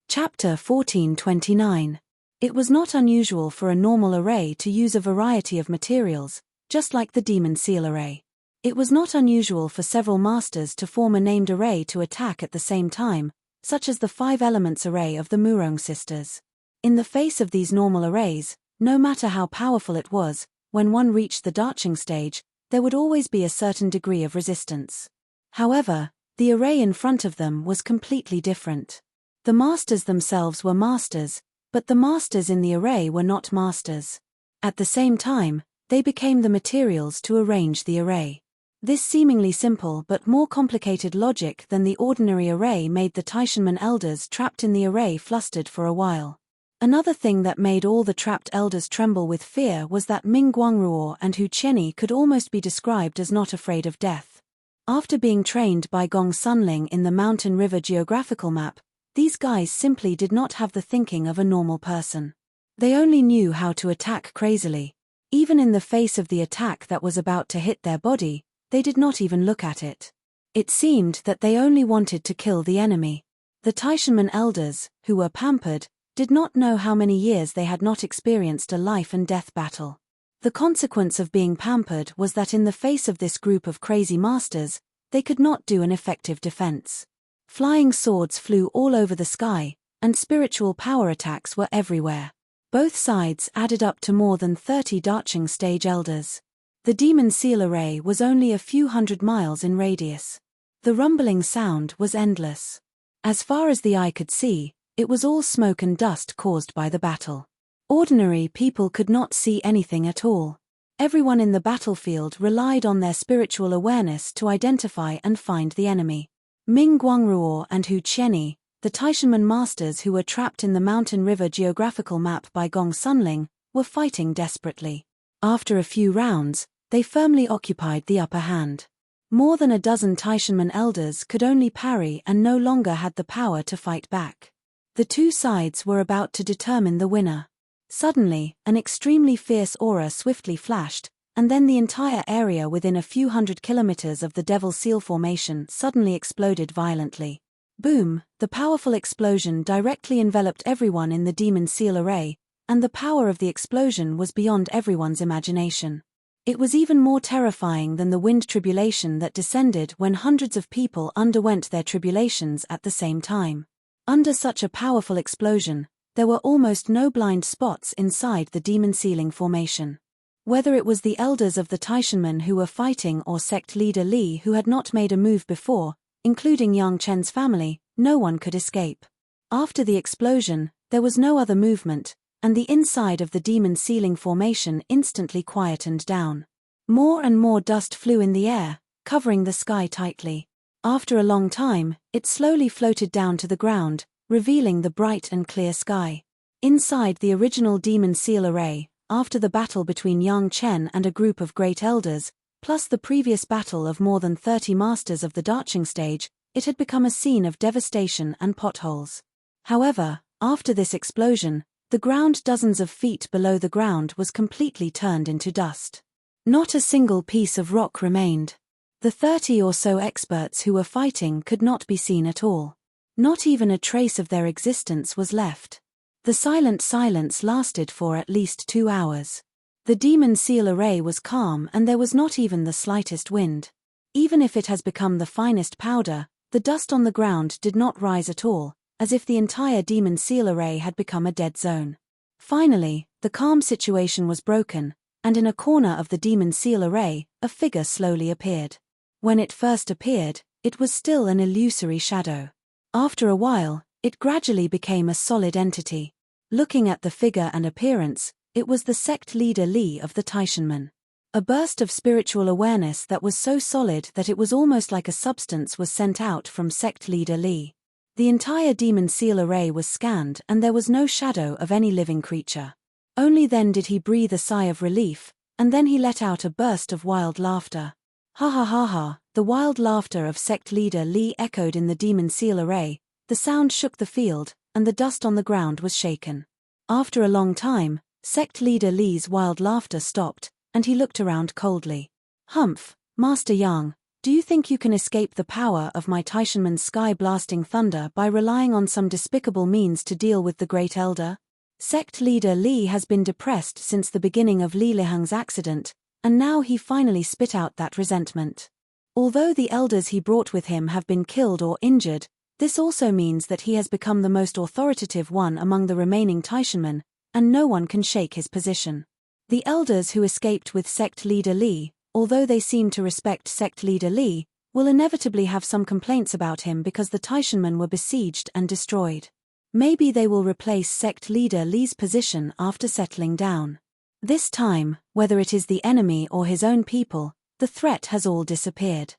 Chapter 1429. It was not unusual for a normal array to use a variety of materials, just like the Demon Seal array. It was not unusual for several masters to form a named array to attack at the same time, such as the 5 elements array of the Murong sisters. In the face of these normal arrays, no matter how powerful it was, when one reached the darching stage, there would always be a certain degree of resistance. However, the array in front of them was completely different. The masters themselves were masters, but the masters in the array were not masters. At the same time, they became the materials to arrange the array. This seemingly simple but more complicated logic than the ordinary array made the Taishanmen elders trapped in the array flustered for a while. Another thing that made all the trapped elders tremble with fear was that Ming Guangruo and Hu Qianyi could almost be described as not afraid of death. After being trained by Gong Sunling in the Mountain River geographical map, these guys simply did not have the thinking of a normal person. They only knew how to attack crazily. Even in the face of the attack that was about to hit their body, they did not even look at it. It seemed that they only wanted to kill the enemy. The Taishanmen elders, who were pampered, did not know how many years they had not experienced a life and death battle. The consequence of being pampered was that in the face of this group of crazy masters, they could not do an effective defense. Flying swords flew all over the sky, and spiritual power attacks were everywhere. Both sides added up to more than 30 darching stage elders. The Demon Seal array was only a few hundred miles in radius. The rumbling sound was endless. As far as the eye could see, it was all smoke and dust caused by the battle. Ordinary people could not see anything at all. Everyone in the battlefield relied on their spiritual awareness to identify and find the enemy. Ming Guangruo and Hu Qianyi, the Taishanmen masters who were trapped in the Mountain River geographical map by Gong Sunling, were fighting desperately. After a few rounds, they firmly occupied the upper hand. More than a dozen Taishanmen elders could only parry and no longer had the power to fight back. The two sides were about to determine the winner. Suddenly, an extremely fierce aura swiftly flashed, and then the entire area within a few hundred kilometers of the Devil Seal formation suddenly exploded violently. Boom! The powerful explosion directly enveloped everyone in the Demon Seal array, and the power of the explosion was beyond everyone's imagination. It was even more terrifying than the wind tribulation that descended when hundreds of people underwent their tribulations at the same time. Under such a powerful explosion, there were almost no blind spots inside the Demon Sealing formation. Whether it was the elders of the Taishanmen who were fighting or sect leader Li who had not made a move before, including Yang Chen's family, no one could escape. After the explosion, there was no other movement, and the inside of the Demon Sealing formation instantly quietened down. More and more dust flew in the air, covering the sky tightly. After a long time, it slowly floated down to the ground, revealing the bright and clear sky. Inside the original Demon Seal array, after the battle between Yang Chen and a group of great elders, plus the previous battle of more than 30 masters of the Darching stage, it had become a scene of devastation and potholes. However, after this explosion, the ground dozens of feet below the ground was completely turned into dust. Not a single piece of rock remained. The 30 or so experts who were fighting could not be seen at all. Not even a trace of their existence was left. The silent silence lasted for at least 2 hours. The Demon Seal array was calm and there was not even the slightest wind. Even if it has become the finest powder, the dust on the ground did not rise at all, as if the entire Demon Seal array had become a dead zone. Finally, the calm situation was broken, and in a corner of the Demon Seal array, a figure slowly appeared. When it first appeared, it was still an illusory shadow. After a while, it gradually became a solid entity. Looking at the figure and appearance, it was the sect leader Li of the Taishanmen. A burst of spiritual awareness that was so solid that it was almost like a substance was sent out from sect leader Li. The entire Demon Seal array was scanned and there was no shadow of any living creature. Only then did he breathe a sigh of relief, and then he let out a burst of wild laughter. Ha ha ha ha, the wild laughter of sect leader Li echoed in the Demon Seal array, the sound shook the field, and the dust on the ground was shaken. After a long time, sect leader Li's wild laughter stopped, and he looked around coldly. Humph, Master Yang, do you think you can escape the power of my Taishanman's sky-blasting thunder by relying on some despicable means to deal with the Great Elder? Sect leader Li has been depressed since the beginning of Li Liheng's accident, and now he finally spit out that resentment. Although the elders he brought with him have been killed or injured, this also means that he has become the most authoritative one among the remaining Taishanmen, and no one can shake his position. The elders who escaped with sect leader Li, although they seem to respect sect leader Li, will inevitably have some complaints about him because the Taishanmen were besieged and destroyed. Maybe they will replace sect leader Li's position after settling down. This time, whether it is the enemy or his own people, the threat has all disappeared.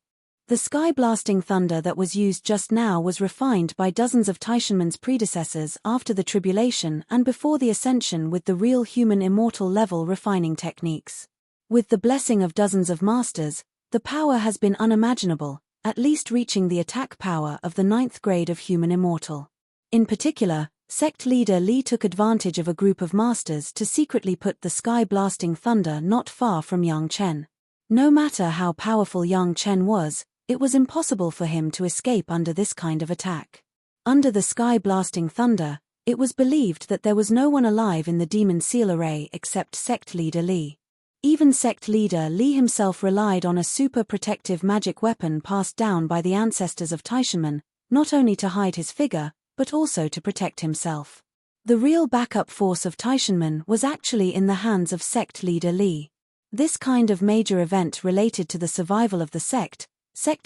The sky-blasting thunder that was used just now was refined by dozens of Taishanmen's predecessors after the tribulation and before the ascension with the real human immortal level refining techniques. With the blessing of dozens of masters, the power has been unimaginable, at least reaching the attack power of the 9th grade of human immortal. In particular, sect leader Li took advantage of a group of masters to secretly put the sky-blasting thunder not far from Yang Chen. No matter how powerful Yang Chen was, it was impossible for him to escape under this kind of attack. Under the sky-blasting thunder, it was believed that there was no one alive in the Demon Seal array except sect leader Li. Even sect leader Li himself relied on a super-protective magic weapon passed down by the ancestors of Taishanmen, not only to hide his figure, but also to protect himself. The real backup force of Taishanmen was actually in the hands of sect leader Li. This kind of major event related to the survival of the sect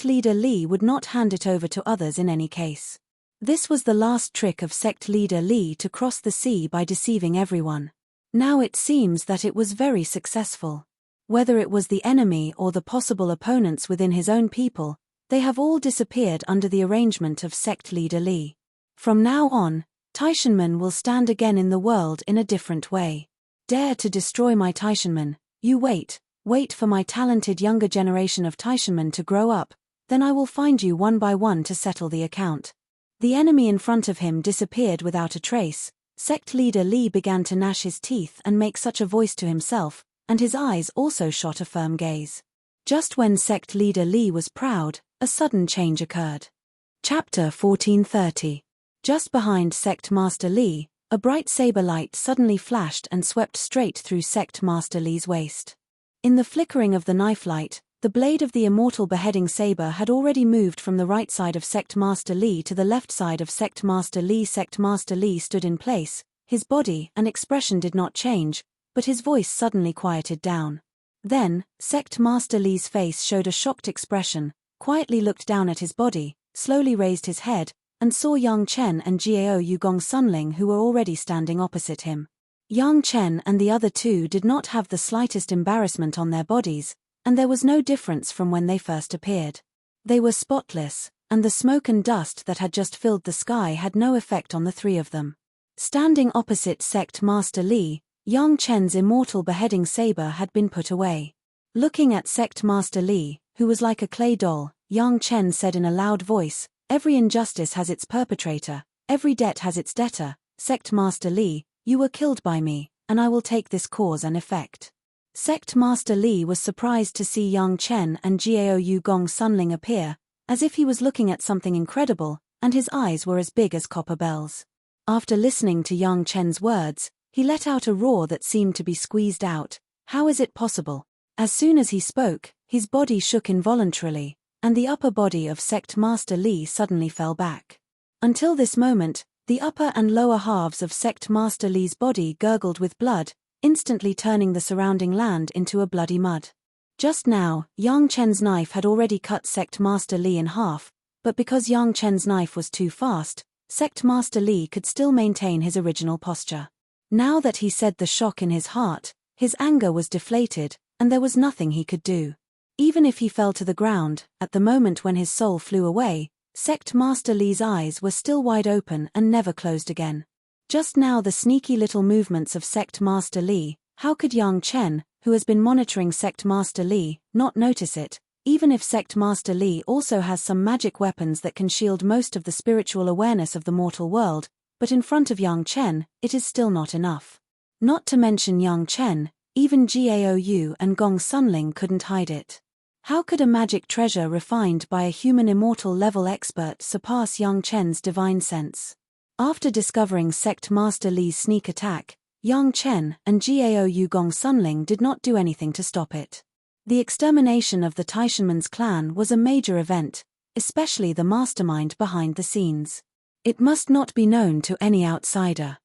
leader Li would not hand it over to others in any case. This was the last trick of sect leader Li to cross the sea by deceiving everyone. Now it seems that it was very successful. Whether it was the enemy or the possible opponents within his own people, they have all disappeared under the arrangement of sect leader Li. From now on, Taishanmen will stand again in the world in a different way. Dare to destroy my Taishanmen, you wait Wait for my talented younger generation of Taishanmen to grow up, then I will find you one by one to settle the account. The enemy in front of him disappeared without a trace. Sect leader Li began to gnash his teeth and make such a voice to himself, and his eyes also shot a firm gaze. Just when sect leader Li was proud, a sudden change occurred. Chapter 1430. Just behind sect master Li, a bright saber light suddenly flashed and swept straight through sect master Li's waist. In the flickering of the knife light, the blade of the immortal beheading saber had already moved from the right side of sect master Li to the left side of sect master Li. Sect master Li stood in place, his body and expression did not change, but his voice suddenly quieted down. Then, sect master Li's face showed a shocked expression, quietly looked down at his body, slowly raised his head, and saw Yang Chen and Jiao Yugong Sunling who were already standing opposite him. Yang Chen and the other two did not have the slightest embarrassment on their bodies, and there was no difference from when they first appeared. They were spotless, and the smoke and dust that had just filled the sky had no effect on the three of them. Standing opposite sect master Li, Yang Chen's immortal beheading saber had been put away. Looking at sect master Li, who was like a clay doll, Yang Chen said in a loud voice, "Every injustice has its perpetrator, every debt has its debtor. Sect master Li, you were killed by me, and I will take this cause and effect." Sect master Li was surprised to see Yang Chen and Jiao Yugong Sunling appear, as if he was looking at something incredible, and his eyes were as big as copper bells. After listening to Yang Chen's words, he let out a roar that seemed to be squeezed out. How is it possible? As soon as he spoke, his body shook involuntarily, and the upper body of sect master Li suddenly fell back. Until this moment, the upper and lower halves of sect master Li's body gurgled with blood, instantly turning the surrounding land into a bloody mud. Just now, Yang Chen's knife had already cut sect master Li in half, but because Yang Chen's knife was too fast, sect master Li could still maintain his original posture. Now that he said the shock in his heart, his anger was deflated, and there was nothing he could do. Even if he fell to the ground, at the moment when his soul flew away, sect master Li's eyes were still wide open and never closed again. Just now the sneaky little movements of sect master Li, how could Yang Chen, who has been monitoring sect master Li, not notice it, even if sect master Li also has some magic weapons that can shield most of the spiritual awareness of the mortal world, but in front of Yang Chen, it is still not enough. Not to mention Yang Chen, even Jiao Yu and Gong Sunling couldn't hide it. How could a magic treasure refined by a human immortal level expert surpass Yang Chen's divine sense? After discovering sect master Li's sneak attack, Yang Chen and Jiao Yugong Sunling did not do anything to stop it. The extermination of the Taishanmen's clan was a major event, especially the mastermind behind the scenes. It must not be known to any outsider.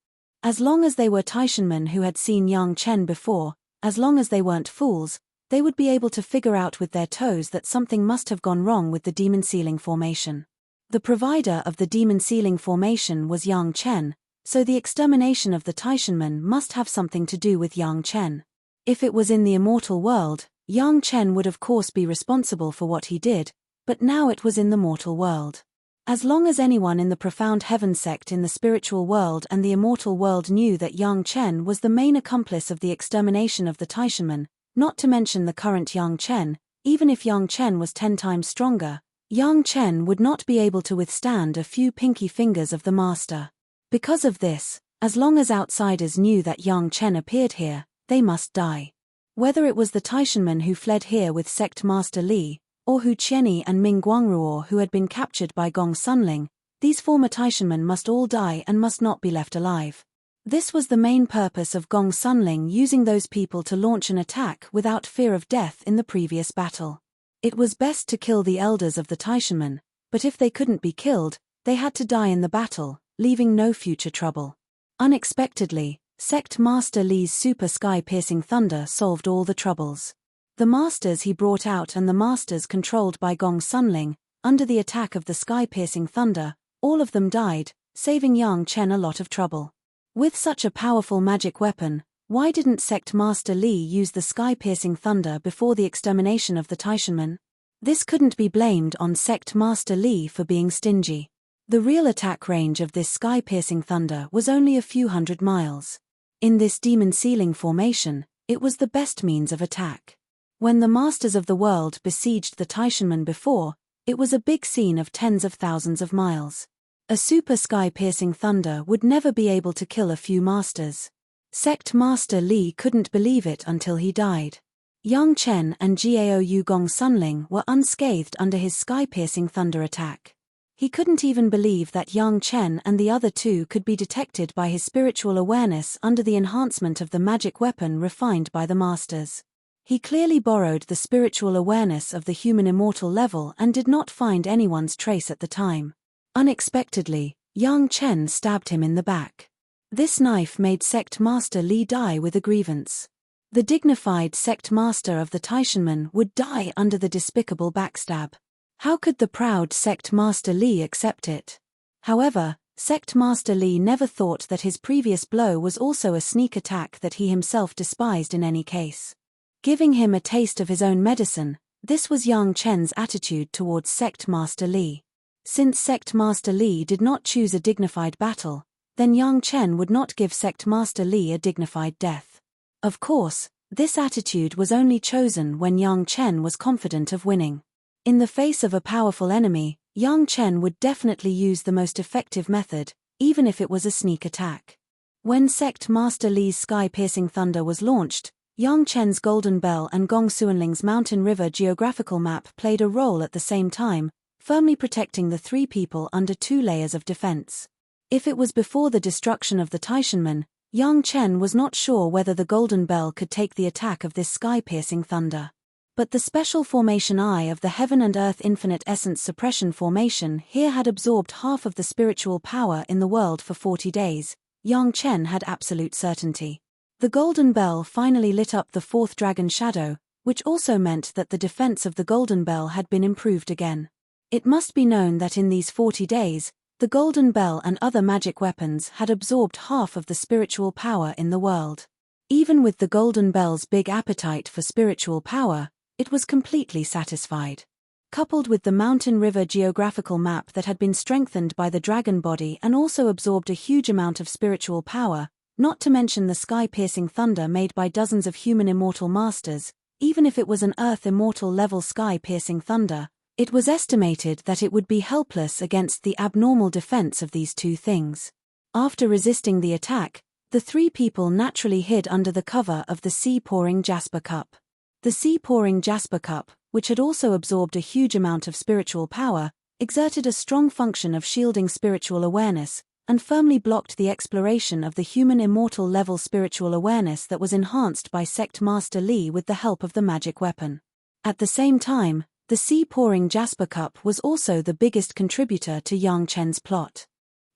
As long as they were Taishanmen who had seen Yang Chen before, as long as they weren't fools, they would be able to figure out with their toes that something must have gone wrong with the demon sealing formation. The provider of the demon sealing formation was Yang Chen, so the extermination of the Taishanmen must have something to do with Yang Chen. If it was in the immortal world, Yang Chen would of course be responsible for what he did, but now it was in the mortal world. As long as anyone in the profound heaven sect in the spiritual world and the immortal world knew that Yang Chen was the main accomplice of the extermination of the Taishanmen, not to mention the current Yang Chen, even if Yang Chen was 10 times stronger, Yang Chen would not be able to withstand a few pinky fingers of the master. Because of this, as long as outsiders knew that Yang Chen appeared here, they must die. Whether it was the Taishanmen who fled here with sect master Li, or Hu Qianyi and Ming Guangruo who had been captured by Gong Sunling, these former Taishanmen must all die and must not be left alive. This was the main purpose of Gong Sunling using those people to launch an attack without fear of death in the previous battle. It was best to kill the elders of the Taishanmen, but if they couldn't be killed, they had to die in the battle, leaving no future trouble. Unexpectedly, sect master Li's super sky-piercing thunder solved all the troubles. The masters he brought out and the masters controlled by Gong Sunling, under the attack of the sky-piercing thunder, all of them died, saving Yang Chen a lot of trouble. With such a powerful magic weapon, why didn't sect master Li use the sky-piercing thunder before the extermination of the Taishanmen? This couldn't be blamed on sect master Li for being stingy. The real attack range of this sky-piercing thunder was only a few hundred miles. In this demon sealing formation, it was the best means of attack. When the masters of the world besieged the Taishanmen before, it was a big scene of tens of thousands of miles. A super sky-piercing thunder would never be able to kill a few masters. Sect Master Li couldn't believe it until he died. Yang Chen and Gao Gong Sunling were unscathed under his sky-piercing thunder attack. He couldn't even believe that Yang Chen and the other two could be detected by his spiritual awareness under the enhancement of the magic weapon refined by the masters. He clearly borrowed the spiritual awareness of the human immortal level and did not find anyone's trace at the time. Unexpectedly, Yang Chen stabbed him in the back. This knife made Sect Master Li die with a grievance. The dignified Sect Master of the Taishanmen would die under the despicable backstab. How could the proud Sect Master Li accept it? However, Sect Master Li never thought that his previous blow was also a sneak attack that he himself despised in any case. Giving him a taste of his own medicine, this was Yang Chen's attitude towards Sect Master Li. Since Sect Master Li did not choose a dignified battle, then Yang Chen would not give Sect Master Li a dignified death. Of course, this attitude was only chosen when Yang Chen was confident of winning. In the face of a powerful enemy, Yang Chen would definitely use the most effective method, even if it was a sneak attack. When Sect Master Li's sky-piercing thunder was launched, Yang Chen's Golden Bell and Gong Suanling's Mountain River geographical map played a role at the same time, firmly protecting the three people under two layers of defense. If it was before the destruction of the Taishanmen, Yang Chen was not sure whether the Golden Bell could take the attack of this sky-piercing thunder. But the special formation Eye of the Heaven and Earth Infinite Essence Suppression Formation here had absorbed half of the spiritual power in the world for 40 days, Yang Chen had absolute certainty. The Golden Bell finally lit up the fourth dragon shadow, which also meant that the defense of the Golden Bell had been improved again. It must be known that in these 40 days, the Golden Bell and other magic weapons had absorbed half of the spiritual power in the world. Even with the Golden Bell's big appetite for spiritual power, it was completely satisfied. Coupled with the Mountain River geographical map that had been strengthened by the dragon body and also absorbed a huge amount of spiritual power, not to mention the sky-piercing thunder made by dozens of human immortal masters, even if it was an earth immortal level sky-piercing thunder, it was estimated that it would be helpless against the abnormal defense of these two things. After resisting the attack, the three people naturally hid under the cover of the sea-pouring jasper cup. The sea-pouring jasper cup, which had also absorbed a huge amount of spiritual power, exerted a strong function of shielding spiritual awareness, and firmly blocked the exploration of the human immortal level spiritual awareness that was enhanced by Sect Master Li with the help of the magic weapon. At the same time, the sea-pouring jasper cup was also the biggest contributor to Yang Chen's plot.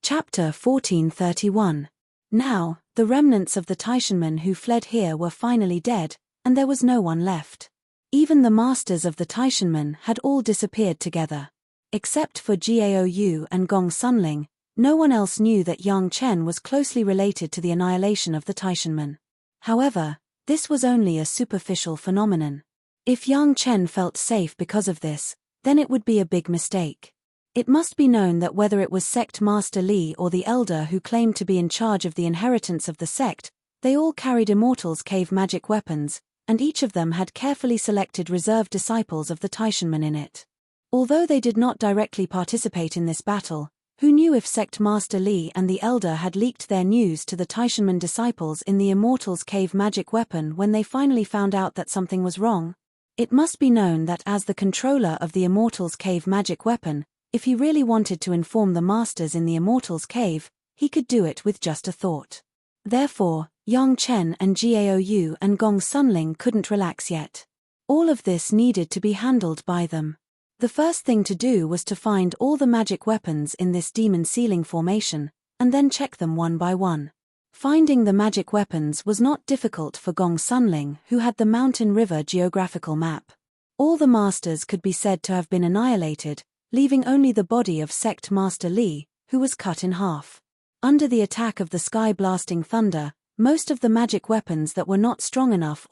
Chapter 1431. Now, the remnants of the Taishanmen who fled here were finally dead, and there was no one left. Even the masters of the Taishanmen had all disappeared together. Except for Gao and Gong Sunling, no one else knew that Yang Chen was closely related to the annihilation of the Taishanmen. However, this was only a superficial phenomenon. If Yang Chen felt safe because of this, then it would be a big mistake. It must be known that whether it was Sect Master Li or the Elder who claimed to be in charge of the inheritance of the sect, they all carried Immortals' cave magic weapons, and each of them had carefully selected reserve disciples of the Taishanmen in it. Although they did not directly participate in this battle, who knew if Sect Master Li and the Elder had leaked their news to the Taishanmen disciples in the Immortals' cave magic weapon when they finally found out that something was wrong? It must be known that as the controller of the Immortals' cave magic weapon, if he really wanted to inform the masters in the Immortals' cave, he could do it with just a thought. Therefore, Yang Chen and Gao and Gong Sunling couldn't relax yet. All of this needed to be handled by them. The first thing to do was to find all the magic weapons in this demon ceiling formation, and then check them one by one. Finding the magic weapons was not difficult for Gong Sunling, who had the Mountain River geographical map. All the masters could be said to have been annihilated, leaving only the body of Sect Master Li, who was cut in half. Under the attack of the sky-blasting thunder, most of the magic weapons that were not strong enough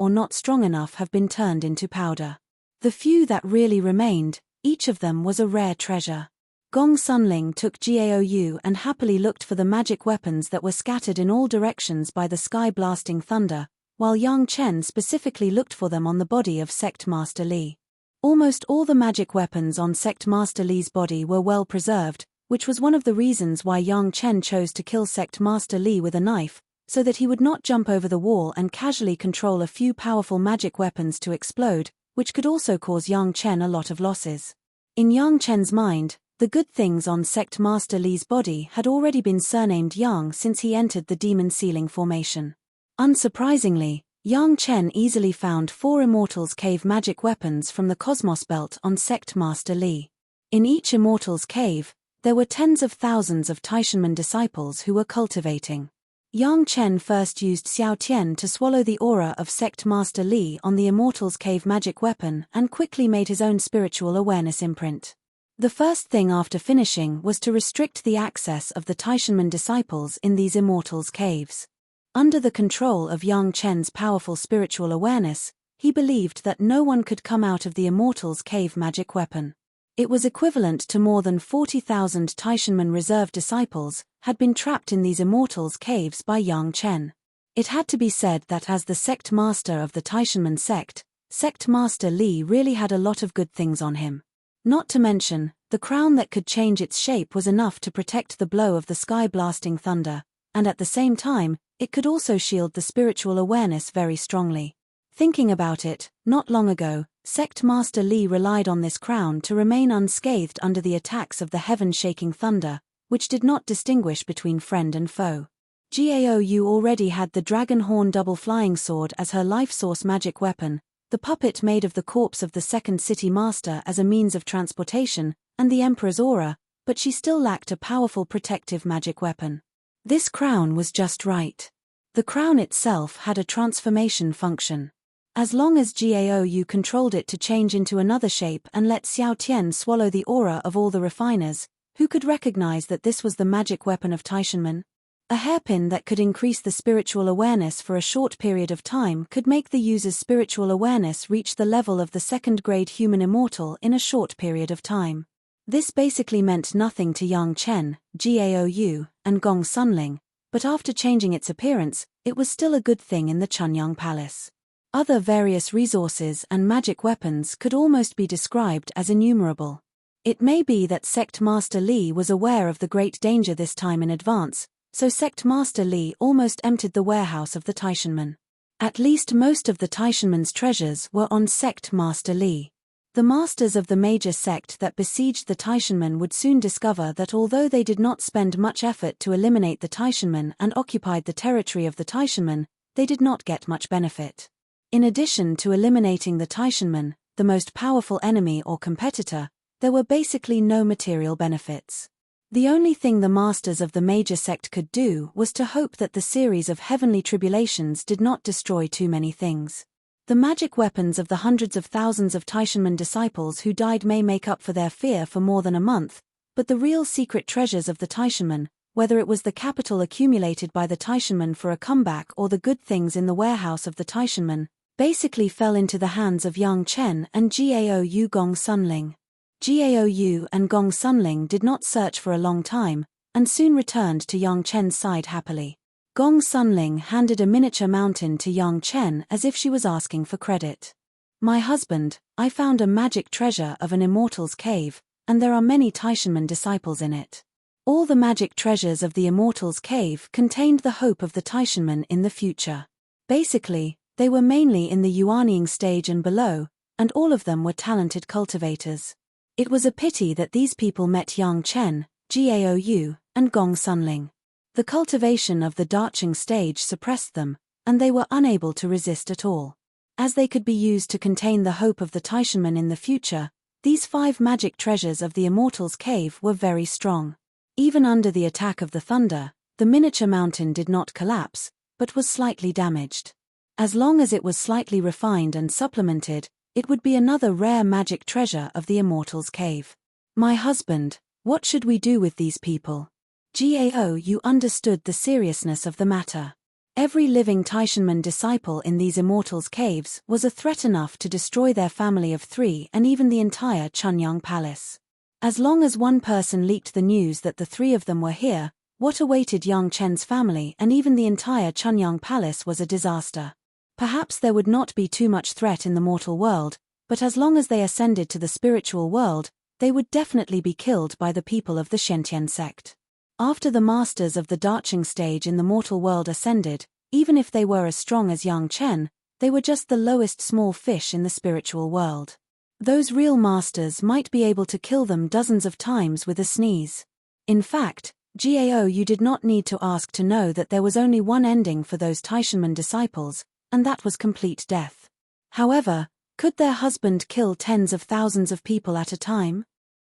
have been turned into powder. The few that really remained, each of them was a rare treasure. Gong Sunling took Gao and happily looked for the magic weapons that were scattered in all directions by the sky-blasting thunder, while Yang Chen specifically looked for them on the body of Sect Master Li. Almost all the magic weapons on Sect Master Li's body were well preserved, which was one of the reasons why Yang Chen chose to kill Sect Master Li with a knife, so that he would not jump over the wall and casually control a few powerful magic weapons to explode, which could also cause Yang Chen a lot of losses. In Yang Chen's mind, the good things on Sect Master Li's body had already been surnamed Yang since he entered the Demon Ceiling formation. Unsurprisingly, Yang Chen easily found 4 Immortals Cave magic weapons from the Cosmos Belt on Sect Master Li. In each Immortals Cave, there were tens of thousands of Taishanmen disciples who were cultivating. Yang Chen first used Xiao Tian to swallow the aura of Sect Master Li on the Immortals Cave magic weapon and quickly made his own spiritual awareness imprint. The first thing after finishing was to restrict the access of the Taishanmen disciples in these Immortals Caves. Under the control of Yang Chen's powerful spiritual awareness, he believed that no one could come out of the Immortals Cave magic weapon. It was equivalent to more than 40,000 Taishanmen reserve disciples had been trapped in these Immortals Caves by Yang Chen. It had to be said that as the sect master of the Taishanmen sect, Sect Master Li really had a lot of good things on him. Not to mention, the crown that could change its shape was enough to protect the blow of the sky-blasting thunder, and at the same time, it could also shield the spiritual awareness very strongly. Thinking about it, not long ago, Sect Master Li relied on this crown to remain unscathed under the attacks of the heaven-shaking thunder, which did not distinguish between friend and foe. Gao Yu already had the Dragon Horn double flying sword as her life source magic weapon, the puppet made of the corpse of the second city master as a means of transportation, and the Emperor's aura, but she still lacked a powerful protective magic weapon. This crown was just right. The crown itself had a transformation function. As long as Gao Yu controlled it to change into another shape and let Xiao Tian swallow the aura of all the refiners, who could recognize that this was the magic weapon of Taishanmen? A hairpin that could increase the spiritual awareness for a short period of time could make the user's spiritual awareness reach the level of the second-grade human immortal in a short period of time. This basically meant nothing to Yang Chen, Gao Yu, and Gong Sunling, but after changing its appearance, it was still a good thing in the Chunyang Palace. Other various resources and magic weapons could almost be described as innumerable. It may be that Sect Master Li was aware of the great danger this time in advance, so Sect Master Li almost emptied the warehouse of the Taishanmen. At least most of the Taishanmen's treasures were on Sect Master Li. The masters of the major sect that besieged the Taishanmen would soon discover that although they did not spend much effort to eliminate the Taishanmen and occupied the territory of the Taishanmen, they did not get much benefit. In addition to eliminating the Taishanmen, the most powerful enemy or competitor, there were basically no material benefits. The only thing the masters of the major sect could do was to hope that the series of heavenly tribulations did not destroy too many things. The magic weapons of the hundreds of thousands of Taishanmen disciples who died may make up for their fear for more than a month, but the real secret treasures of the Taishanmen, whether it was the capital accumulated by the Taishanmen for a comeback or the good things in the warehouse of the Taishanmen, basically fell into the hands of Yang Chen and Gao Yu Gong Sunling. Gao Yu and Gong Sunling did not search for a long time, and soon returned to Yang Chen's side happily. Gong Sunling handed a miniature mountain to Yang Chen as if she was asking for credit. "My husband, I found a magic treasure of an Immortal's Cave, and there are many Taishanmen disciples in it. All the magic treasures of the Immortal's Cave contained the hope of the Taishanmen in the future. Basically, they were mainly in the Yuanying stage and below, and all of them were talented cultivators. It was a pity that these people met Yang Chen, Gao Yu, and Gong Sunling. The cultivation of the Dacheng stage suppressed them, and they were unable to resist at all. As they could be used to contain the hope of the Taishanmen in the future, these 5 magic treasures of the Immortal's Cave were very strong. Even under the attack of the thunder, the miniature mountain did not collapse, but was slightly damaged. As long as it was slightly refined and supplemented, it would be another rare magic treasure of the Immortal's Cave. My husband, what should we do with these people?" Gao Yu understood the seriousness of the matter. Every living Taishanmen disciple in these Immortal's Caves was a threat enough to destroy their family of 3 and even the entire Chunyang Palace. As long as one person leaked the news that the 3 of them were here, what awaited Yang Chen's family and even the entire Chunyang Palace was a disaster. Perhaps there would not be too much threat in the mortal world, but as long as they ascended to the spiritual world, they would definitely be killed by the people of the Shentian sect. After the masters of the Daching stage in the mortal world ascended, even if they were as strong as Yang Chen, they were just the lowest small fish in the spiritual world. Those real masters might be able to kill them dozens of times with a sneeze. In fact, Gao Yu did not need to ask to know that there was only one ending for those Taishanmen disciples, and that was complete death. However, could their husband kill tens of thousands of people at a time?